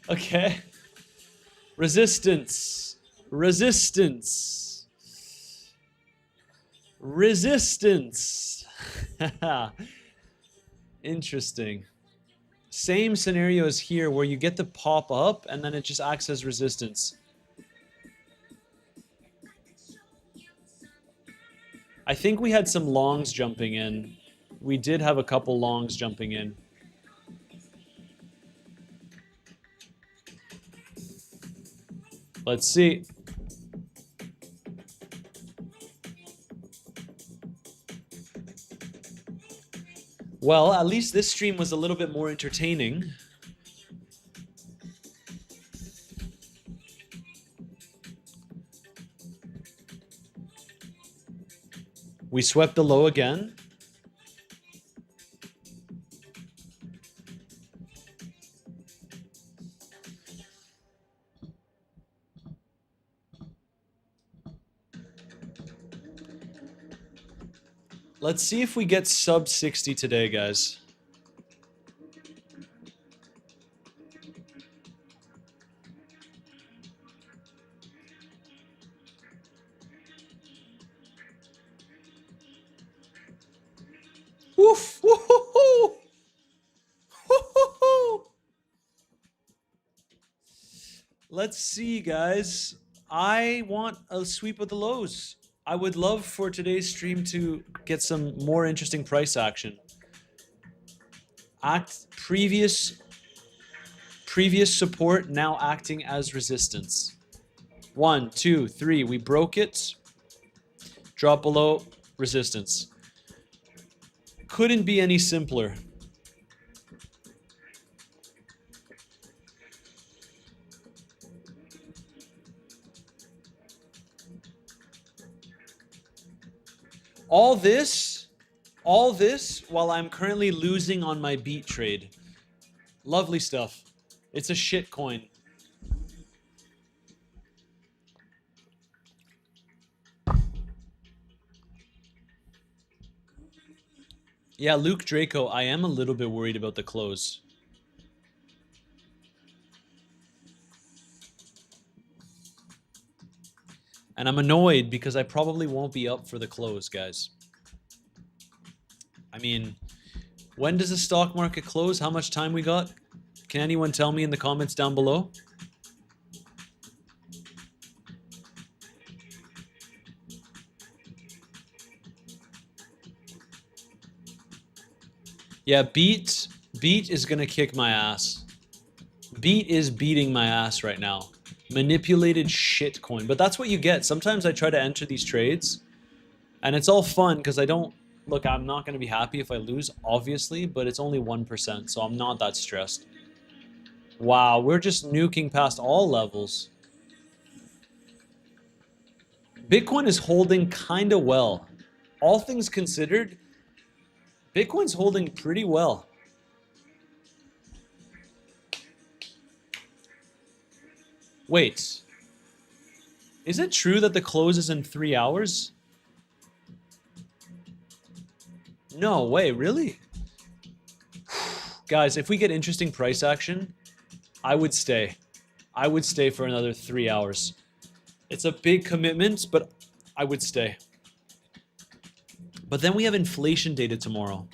okay. Resistance. Resistance. Resistance. Interesting. Same scenario as here where you get the pop up and then it just acts as resistance. I think we had some longs jumping in. We did have a couple longs jumping in. Let's see. Well, at least this stream was a little bit more entertaining. We swept the low again. Let's see if we get sub 60 today, guys. Woof! Woo-hoo-hoo! Woo-hoo-hoo! Let's see, guys. I want a sweep of the lows. I would love for today's stream to get some more interesting price action. Previous support now acting as resistance. 1, 2, 3. We broke it. Drop below, resistance. Couldn't be any simpler. All this while I'm currently losing on my beat trade. Lovely stuff. It's a shit coin. Yeah, Luke Draco, I am a little bit worried about the close. And I'm annoyed because I probably won't be up for the close, guys. I mean, when does the stock market close? How much time we got? Can anyone tell me in the comments down below? Yeah, beat is gonna kick my ass. Beat is beating my ass right now. Manipulated shit coin. But that's what you get. Sometimes I try to enter these trades, and it's all fun because I don't... Look, I'm not going to be happy if I lose, obviously, but it's only 1%, so I'm not that stressed. Wow, we're just nuking past all levels. Bitcoin is holding kind of well. All things considered, Bitcoin's holding pretty well. Wait. Is it true that the close is in 3 hours? No way, really? Guys, if we get interesting price action, I would stay. I would stay for another 3 hours. It's a big commitment, but I would stay. But then we have inflation data tomorrow.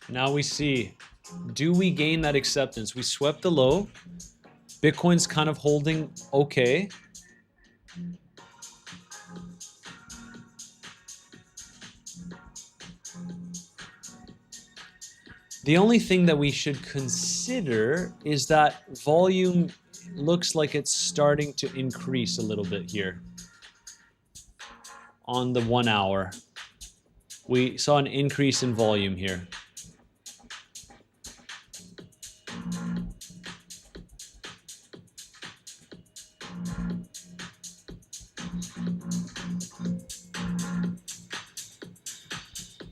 Now we see, do we gain that acceptance? We swept the low. Bitcoin's kind of holding okay. The only thing that we should consider is that volume looks like it's starting to increase a little bit here on the 1 hour. We saw an increase in volume here.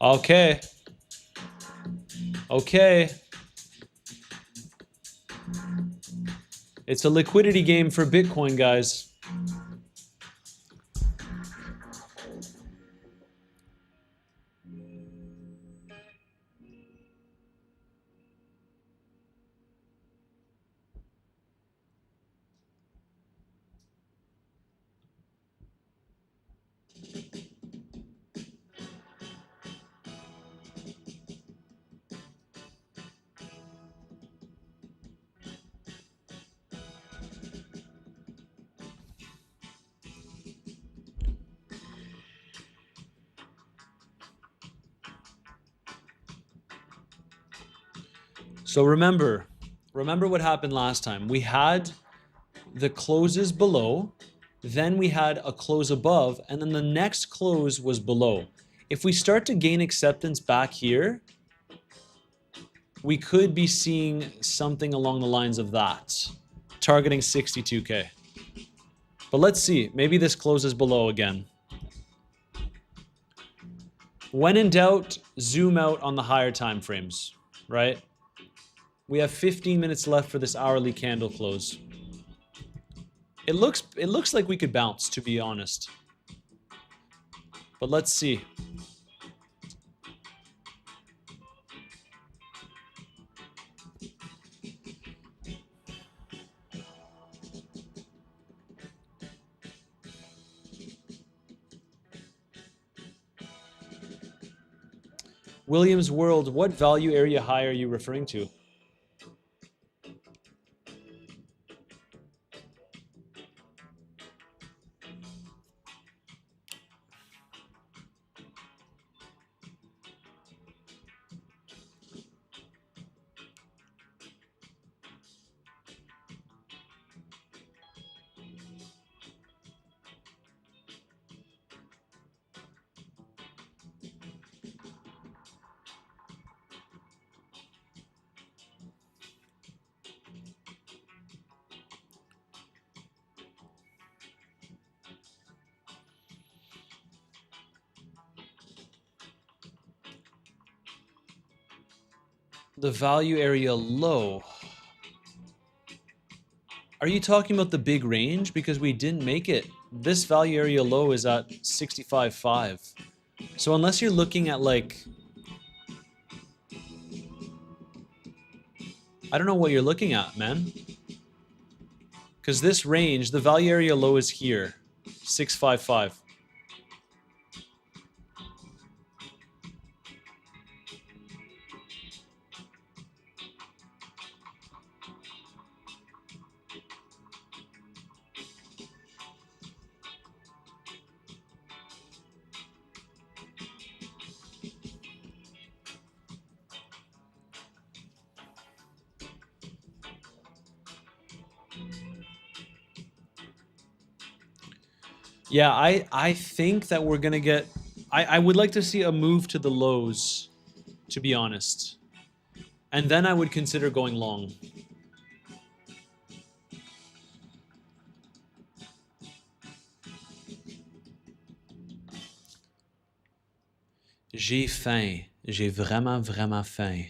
Okay. Okay. It's a liquidity game for Bitcoin, guys. So remember what happened last time. We had the closes below, then we had a close above, and then the next close was below. If we start to gain acceptance back here, we could be seeing something along the lines of that, targeting 62K. But let's see, maybe this closes below again. When in doubt, zoom out on the higher time frames, right? We have 15 minutes left for this hourly candle close. It looks like we could bounce, to be honest. But let's see. Williams World, what value area high are you referring to? The value area low. Are you talking about the big range? Because we didn't make it. This value area low is at 65.5. So unless you're looking at like, I don't know what you're looking at, man. Because this range, the value area low is here, 655. Yeah, I think that we're gonna get. I would like to see a move to the lows, to be honest, and then I would consider going long. J'ai faim. J'ai vraiment, vraiment faim.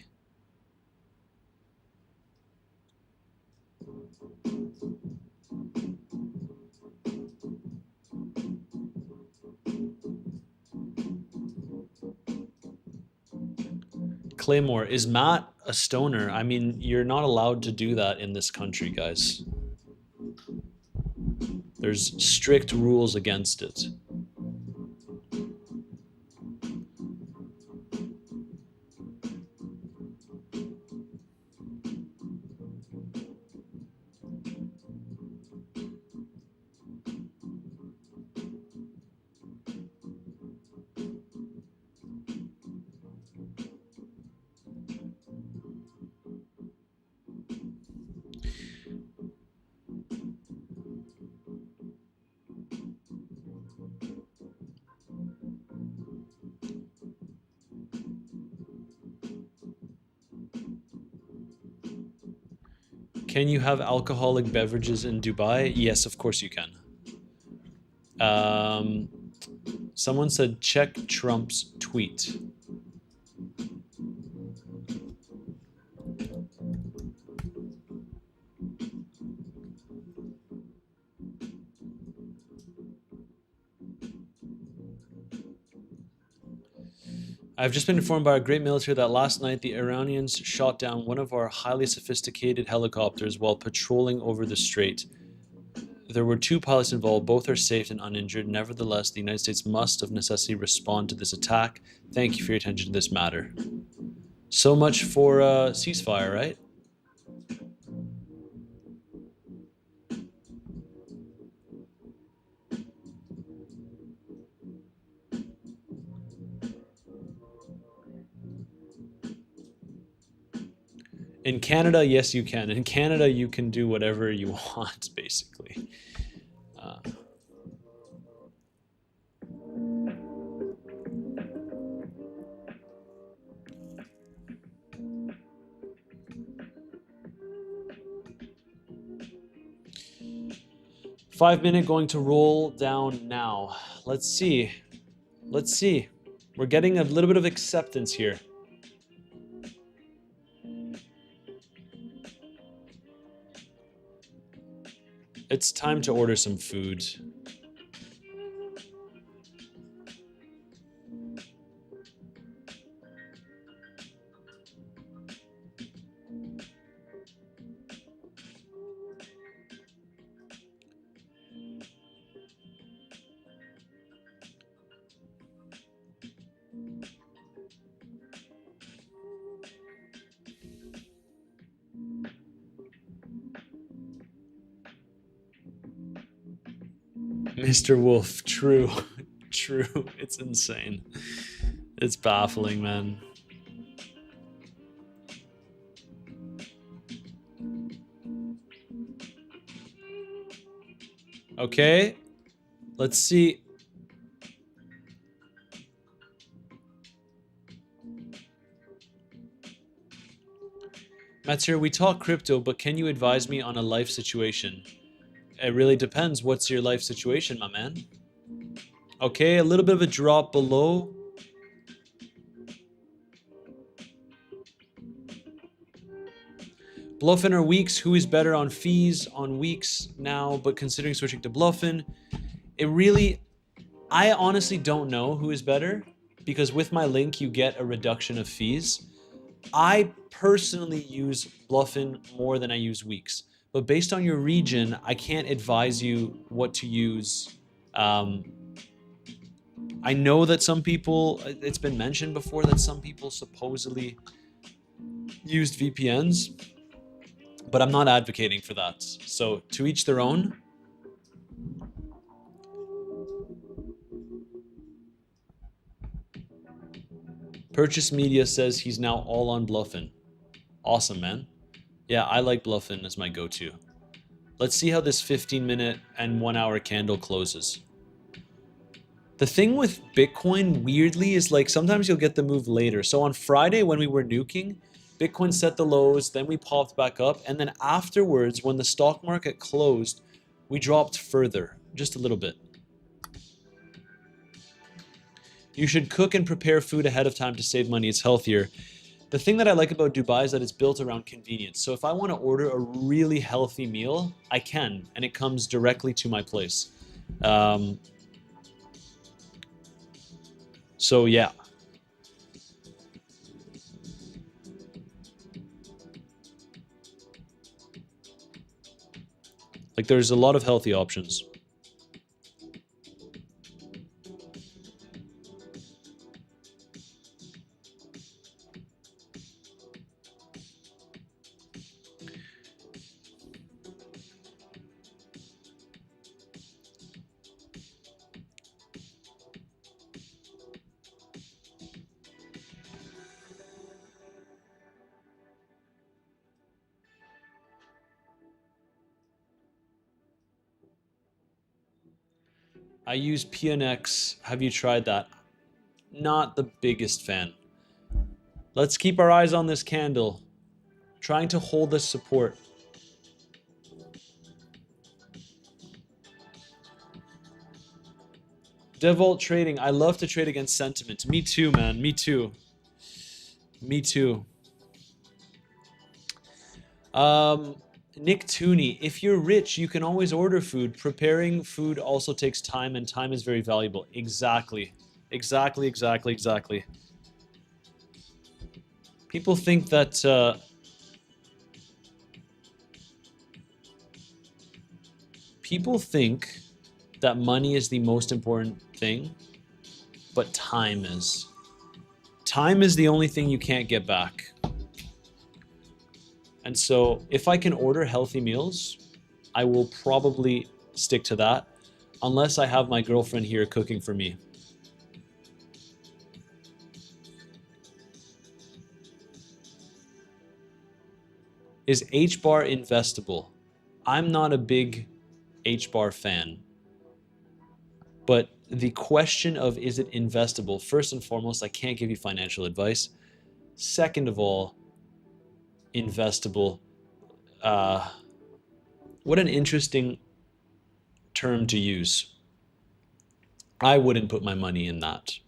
Claymore, is Matt a stoner? I mean, you're not allowed to do that in this country, guys. There's strict rules against it. Can you have alcoholic beverages in Dubai? Yes, of course you can. Someone said check Trump's tweet. I've just been informed by our great military that last night the Iranians shot down one of our highly sophisticated helicopters while patrolling over the strait. There were 2 pilots involved. Both are safe and uninjured. Nevertheless, the United States must of necessity respond to this attack. Thank you for your attention to this matter. So much for ceasefire, right? In Canada, yes, you can. In Canada, you can do whatever you want, basically. 5-minute going to roll down now. Let's see. Let's see. We're getting a little bit of acceptance here. It's time to order some food. Mr. Wolf, true. True. It's insane. It's baffling, man. Okay. Let's see. Matsir, we talk crypto, but can you advise me on a life situation? It really depends. What's your life situation, my man? Okay, a little bit of a drop below. Bluffin or Weeks, who is better on fees on Weeks now, but considering switching to Bluffin? I honestly don't know who is better, because with my link, you get a reduction of fees. I personally use Bluffin more than I use Weeks. But based on your region, I can't advise you what to use. I know that some people, it's been mentioned before that some people supposedly used VPNs, but I'm not advocating for that. So to each their own. Purchase Media says he's now all on Bluffin. Awesome, man. Yeah, I like Bluffin as my go-to. Let's see how this 15-minute and 1-hour candle closes. The thing with Bitcoin, weirdly, is like sometimes you'll get the move later. So on Friday when we were nuking, Bitcoin set the lows, then we popped back up, and then afterwards, when the stock market closed, we dropped further, just a little bit. You should cook and prepare food ahead of time to save money. It's healthier. The thing that I like about Dubai is that it's built around convenience. So if I want to order a really healthy meal, I can, and it comes directly to my place. So yeah. there's a lot of healthy options. I use PNX. Have you tried that? Not the biggest fan. Let's keep our eyes on this candle. Trying to hold this support. Devault trading. I love to trade against sentiment. Me too, man. Me too. Me too. Nick Tooney. If you're rich, you can always order food. Preparing food also takes time, and time is very valuable. Exactly. Exactly, exactly, exactly. People think that... people think that money is the most important thing, but time is. Time is the only thing you can't get back. And so if I can order healthy meals, I will probably stick to that, unless I have my girlfriend here cooking for me. Is H-bar investable? I'm not a big H-bar fan. But the question of is it investable, first and foremost, I can't give you financial advice. Second of all, investable. What an interesting term to use. I wouldn't put my money in that.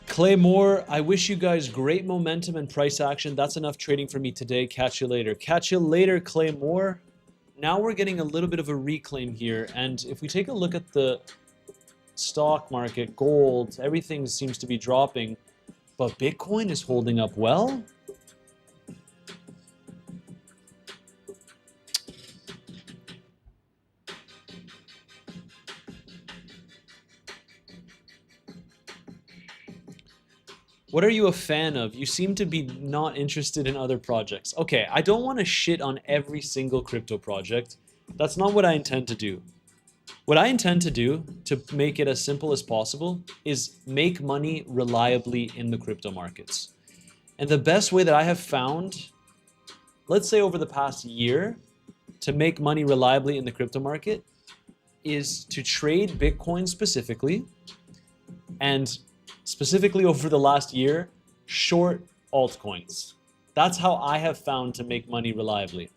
Claymore, I wish you guys great momentum and price action. That's enough trading for me today. Catch you later. Catch you later, Claymore. Now we're getting a little bit of a reclaim here. And if we take a look at the stock market, gold, everything seems to be dropping. But Bitcoin is holding up well. What are you a fan of? You seem to be not interested in other projects. Okay, I don't want to shit on every single crypto project. That's not what I intend to do. What I intend to do, to make it as simple as possible, is make money reliably in the crypto markets. And the best way that I have found, let's say over the past year, to make money reliably in the crypto market is to trade Bitcoin specifically, and specifically over the last year, short altcoins. That's how I have found to make money reliably.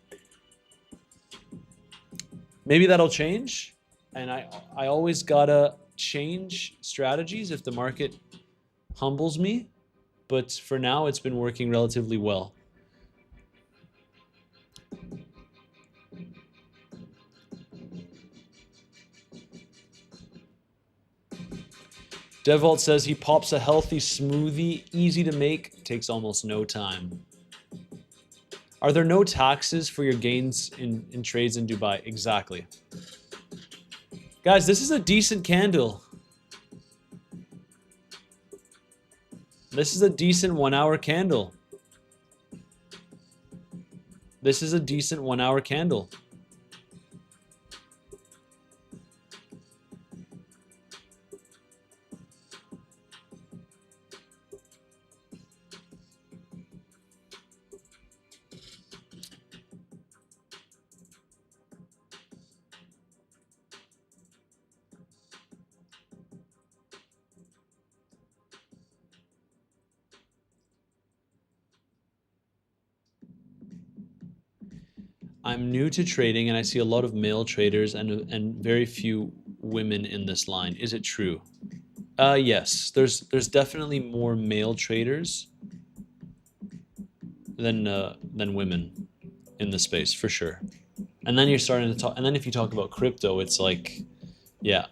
Maybe that'll change, and I always gotta change strategies if the market humbles me, but for now it's been working relatively well. Devault says he pops a healthy smoothie, easy to make, takes almost no time. Are there no taxes for your gains in trades in Dubai? Exactly. Guys, this is a decent candle. This is a decent 1 hour candle. This is a decent 1 hour candle. I'm new to trading and I see a lot of male traders and very few women in this line. Is it true? Yes, there's definitely more male traders than women in the space for sure. And then you're starting to talk, and then if you talk about crypto, it's like, yeah.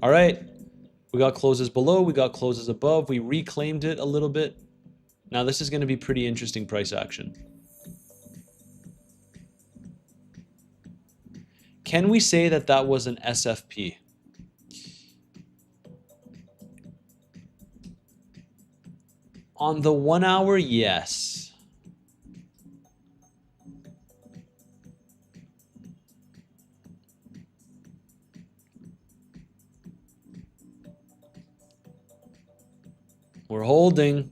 All right, we got closes below, we got closes above, we reclaimed it a little bit. Now this is going to be pretty interesting price action. Can we say that that was an SFP? On the 1 hour, yes. We're holding.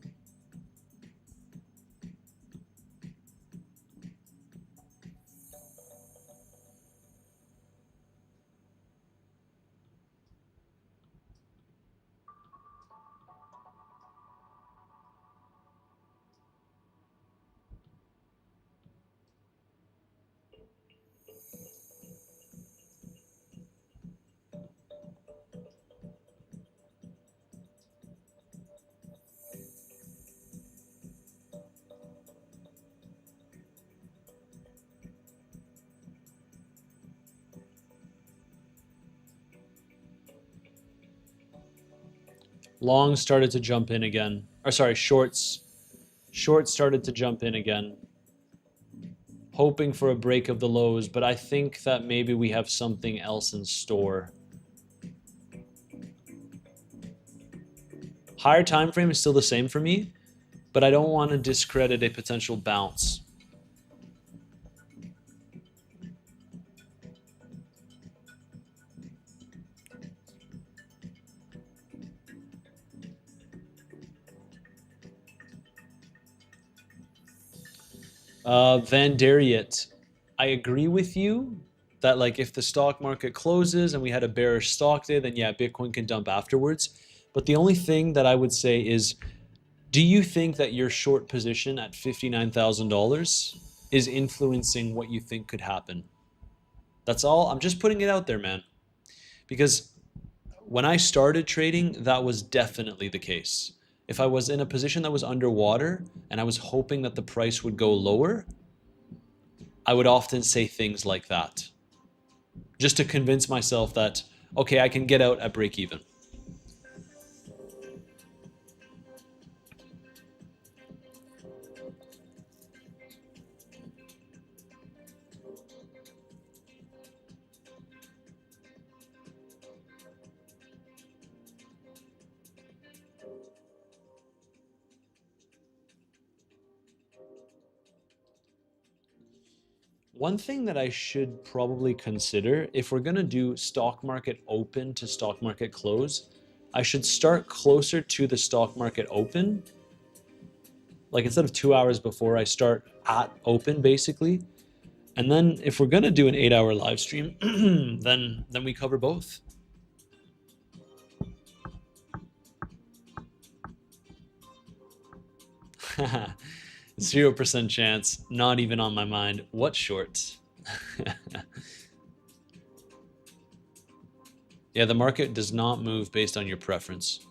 Long started to jump in again. Or sorry, shorts. Shorts started to jump in again. Hoping for a break of the lows, but I think that maybe we have something else in store. Higher time frame is still the same for me, but I don't want to discredit a potential bounce. Van Dariet, I agree with you that like if the stock market closes and we had a bearish stock day, then yeah, Bitcoin can dump afterwards. But the only thing that I would say is, do you think that your short position at $59,000 is influencing what you think could happen? That's all. I'm just putting it out there, man. Because when I started trading, that was definitely the case. If I was in a position that was underwater and I was hoping that the price would go lower, I would often say things like that, just to convince myself that, okay, I can get out at break even. One thing that I should probably consider, if we're going to do stock market open to stock market close, I should start closer to the stock market open. Like instead of 2 hours before, I start at open basically. And then if we're going to do an 8-hour live stream, then we cover both. Haha. 0% chance, not even on my mind. What shorts? Yeah, the market does not move based on your preference.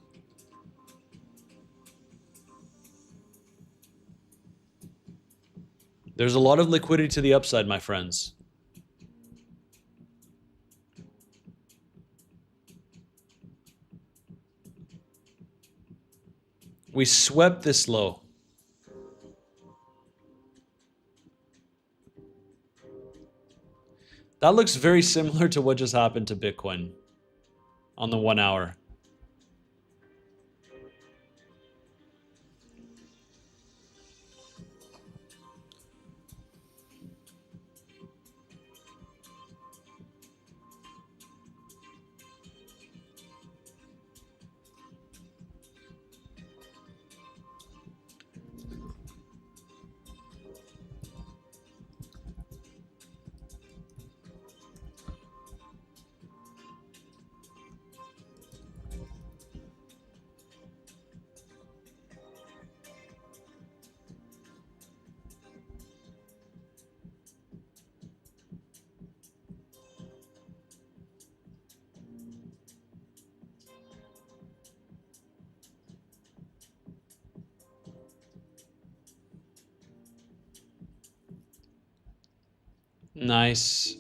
There's a lot of liquidity to the upside, my friends. We swept this low. That looks very similar to what just happened to Bitcoin on the 1 hour. Nice.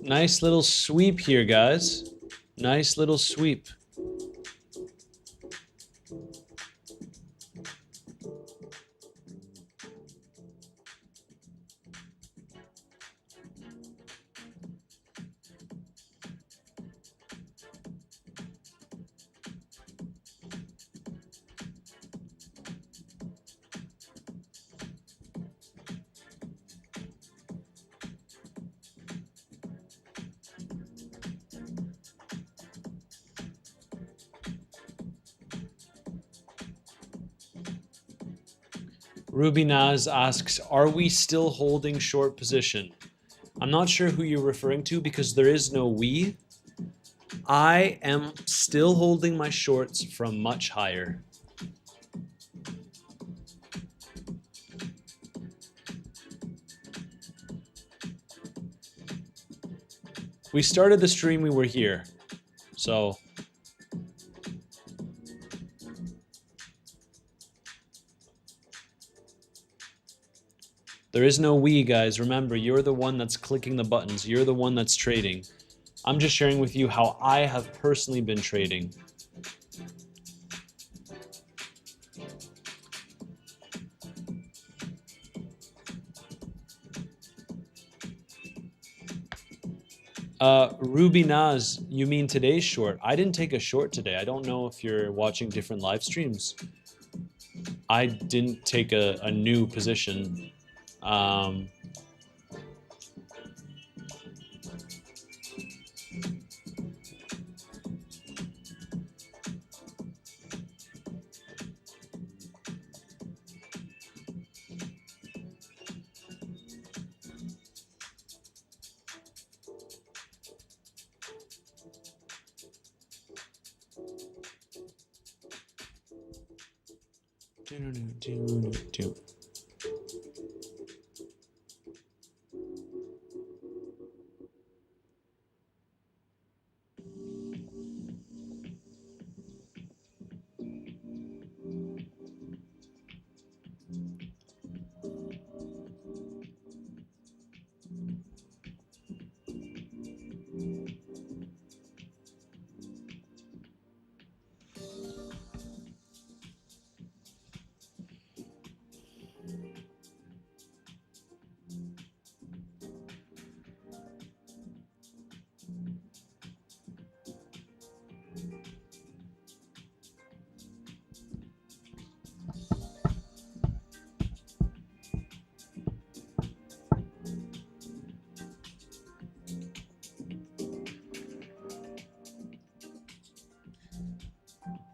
Nice little sweep here, guys. Nice little sweep. Ruby Naz asks, are we still holding short position? I'm not sure who you're referring to because there is no we. I am still holding my shorts from much higher. We started the stream, we were here. So there is no we, guys. Remember, you're the one that's clicking the buttons. You're the one that's trading. I'm just sharing with you how I have personally been trading. Ruby Naz, you mean today's short? I didn't take a short today. I don't know if you're watching different live streams. I didn't take a new position.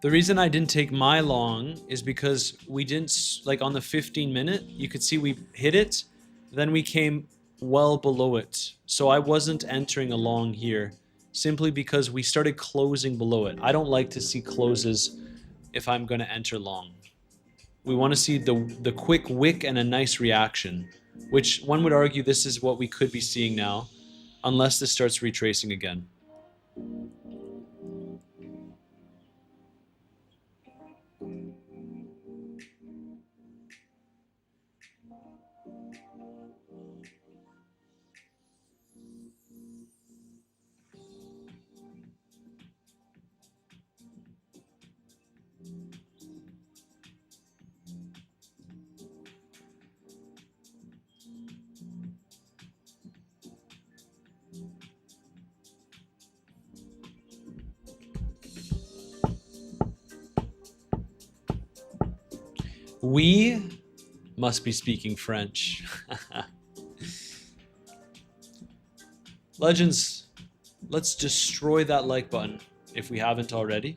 The reason I didn't take my long is because we didn't, like on the 15-minute, you could see we hit it, then we came well below it. So I wasn't entering a long here, simply because we started closing below it. I don't like to see closes if I'm going to enter long. We want to see the quick wick and a nice reaction, which one would argue this is what we could be seeing now, unless this starts retracing again. We must be speaking French. Legends, let's destroy that like button if we haven't already.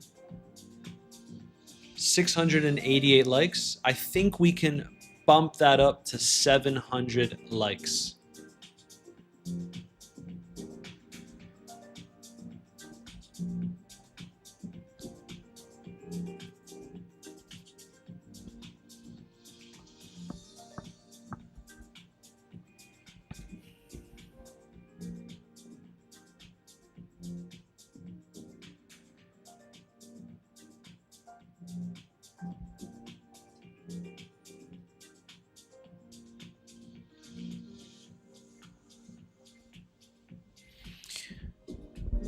688 likes. I think we can bump that up to 700 likes.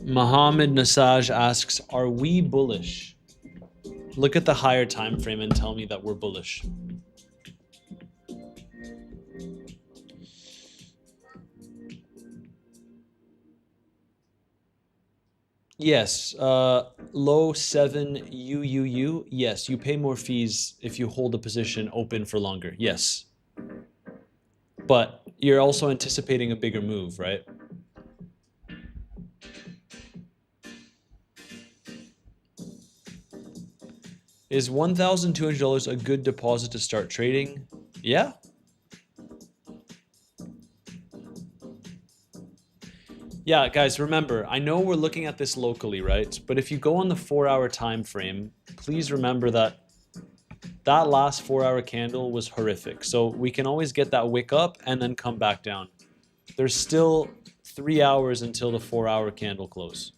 Mohammed Nasaj asks, are we bullish? Look at the higher time frame and tell me that we're bullish. Yes, low 7 UUU. Yes, you pay more fees if you hold a position open for longer. Yes. But you're also anticipating a bigger move, right? Is $1,200 a good deposit to start trading? Yeah. Yeah, guys, remember, I know we're looking at this locally, right? But if you go on the 4-hour time frame, please remember that that last 4-hour candle was horrific. So we can always get that wick up and then come back down. There's still 3 hours until the 4-hour candle close.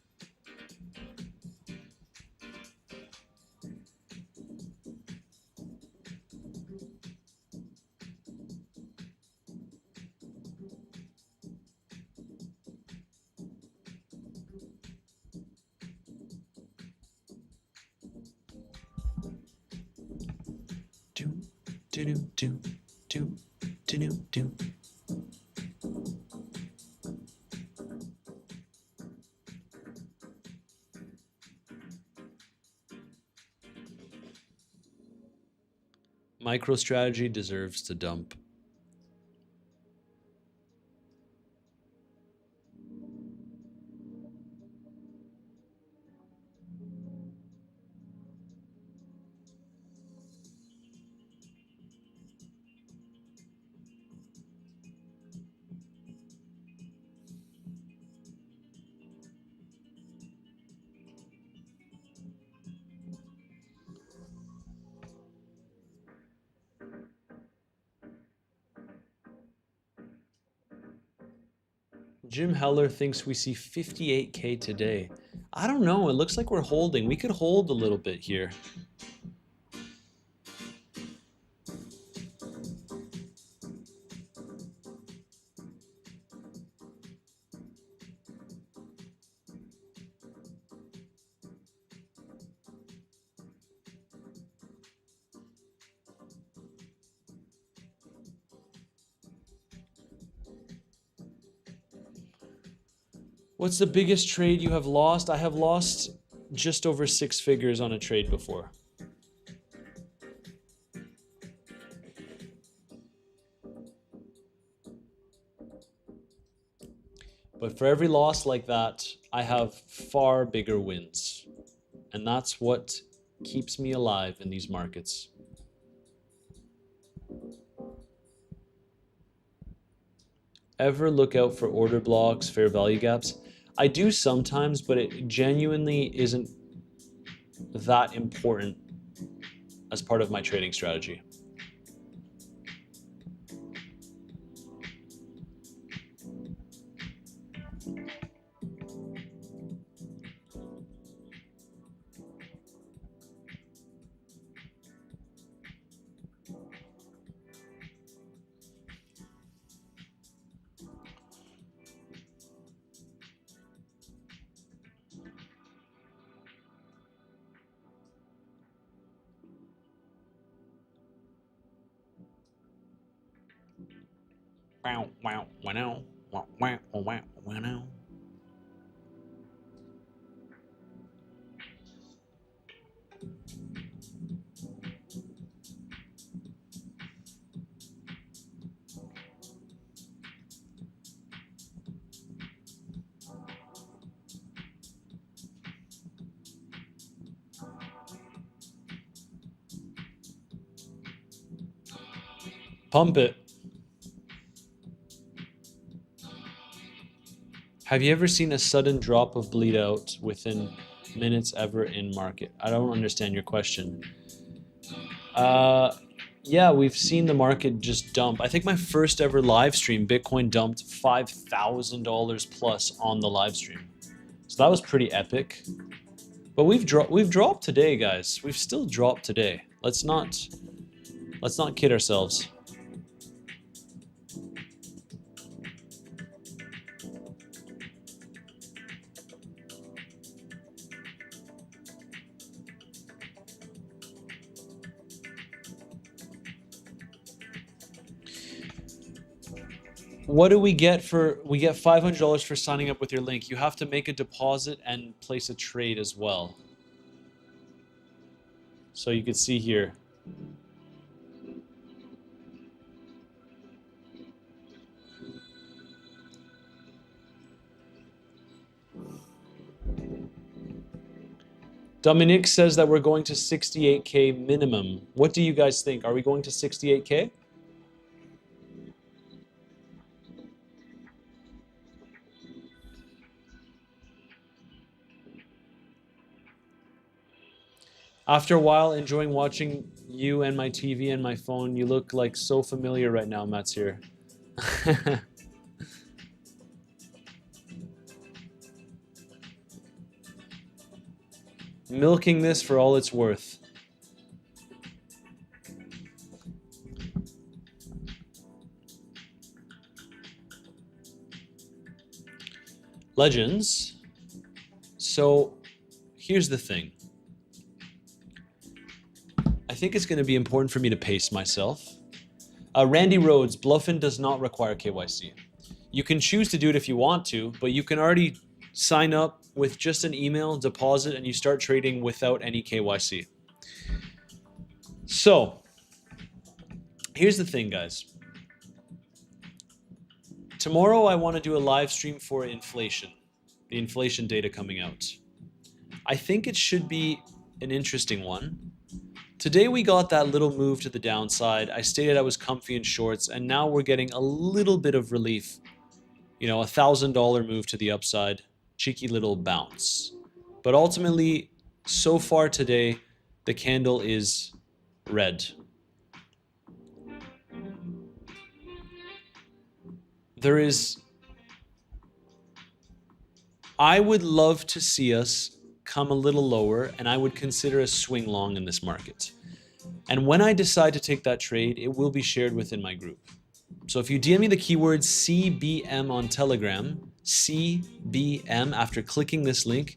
Do, do, do, do, do, do. MicroStrategy deserves to dump. Jim Heller thinks we see 58K today. I don't know. It looks like we're holding. We could hold a little bit here. What's the biggest trade you have lost? I have lost just over 6 figures on a trade before. But for every loss like that, I have far bigger wins. And that's what keeps me alive in these markets. Ever look out for order blocks, fair value gaps? I do sometimes, but it genuinely isn't that important as part of my trading strategy. Wow, wow, wow, wow, wow, wow, wow. Pump it. Have you ever seen a sudden drop of bleed out within minutes ever in market? I don't understand your question. Yeah, we've seen the market just dump. I think my first ever live stream, Bitcoin dumped $5,000 plus on the live stream. So that was pretty epic. But we've dropped today, guys. We've still dropped today. Let's not kid ourselves. What do we get for, we get $500 for signing up with your link. You have to make a deposit and place a trade as well. So you can see here. Dominic says that we're going to 68K minimum. What do you guys think? Are we going to 68K? After a while, enjoying watching you and my TV and my phone. You look like so familiar right now, Matt's here. Milking this for all it's worth. Legends. So here's the thing. I think it's going to be important for me to pace myself. Randy Rhodes, Bluffin does not require KYC. You can choose to do it if you want to, but you can already sign up with just an email, deposit, and you start trading without any KYC. So, here's the thing, guys. Tomorrow I want to do a live stream for inflation, the inflation data coming out. I think it should be an interesting one. Today we got that little move to the downside. I stated I was comfy in shorts, and now we're getting a little bit of relief. You know, $1,000 move to the upside, cheeky little bounce. But ultimately, so far today, the candle is red. There is... I would love to see us come a little lower, and I would consider a swing long in this market. And when I decide to take that trade, it will be shared within my group. So if you DM me the keyword CBM on Telegram, CBM, after clicking this link,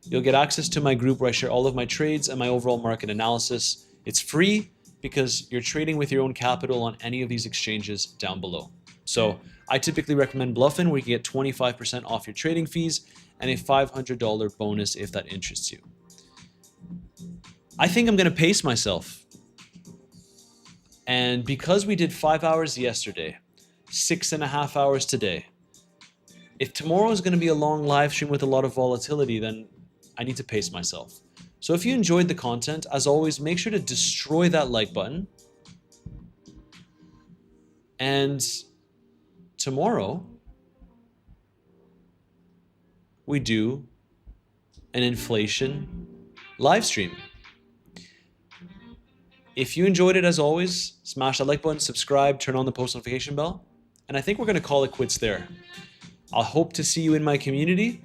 you'll get access to my group where I share all of my trades and my overall market analysis. It's free because you're trading with your own capital on any of these exchanges down below. So I typically recommend Bluffin, where you can get 25% off your trading fees and a $500 bonus if that interests you. I think I'm going to pace myself. And because we did 5 hours yesterday, 6.5 hours today, if tomorrow is going to be a long live stream with a lot of volatility, then I need to pace myself. So if you enjoyed the content, as always, make sure to destroy that like button. And tomorrow, we do an inflation live stream. If you enjoyed it, as always, smash that like button, subscribe, turn on the post notification bell, and I think we're going to call it quits there. I'll hope to see you in my community.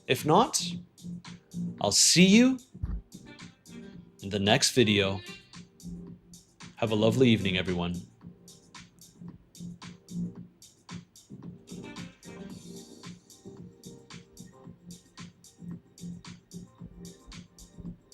If not, I'll see you in the next video. Have a lovely evening, everyone.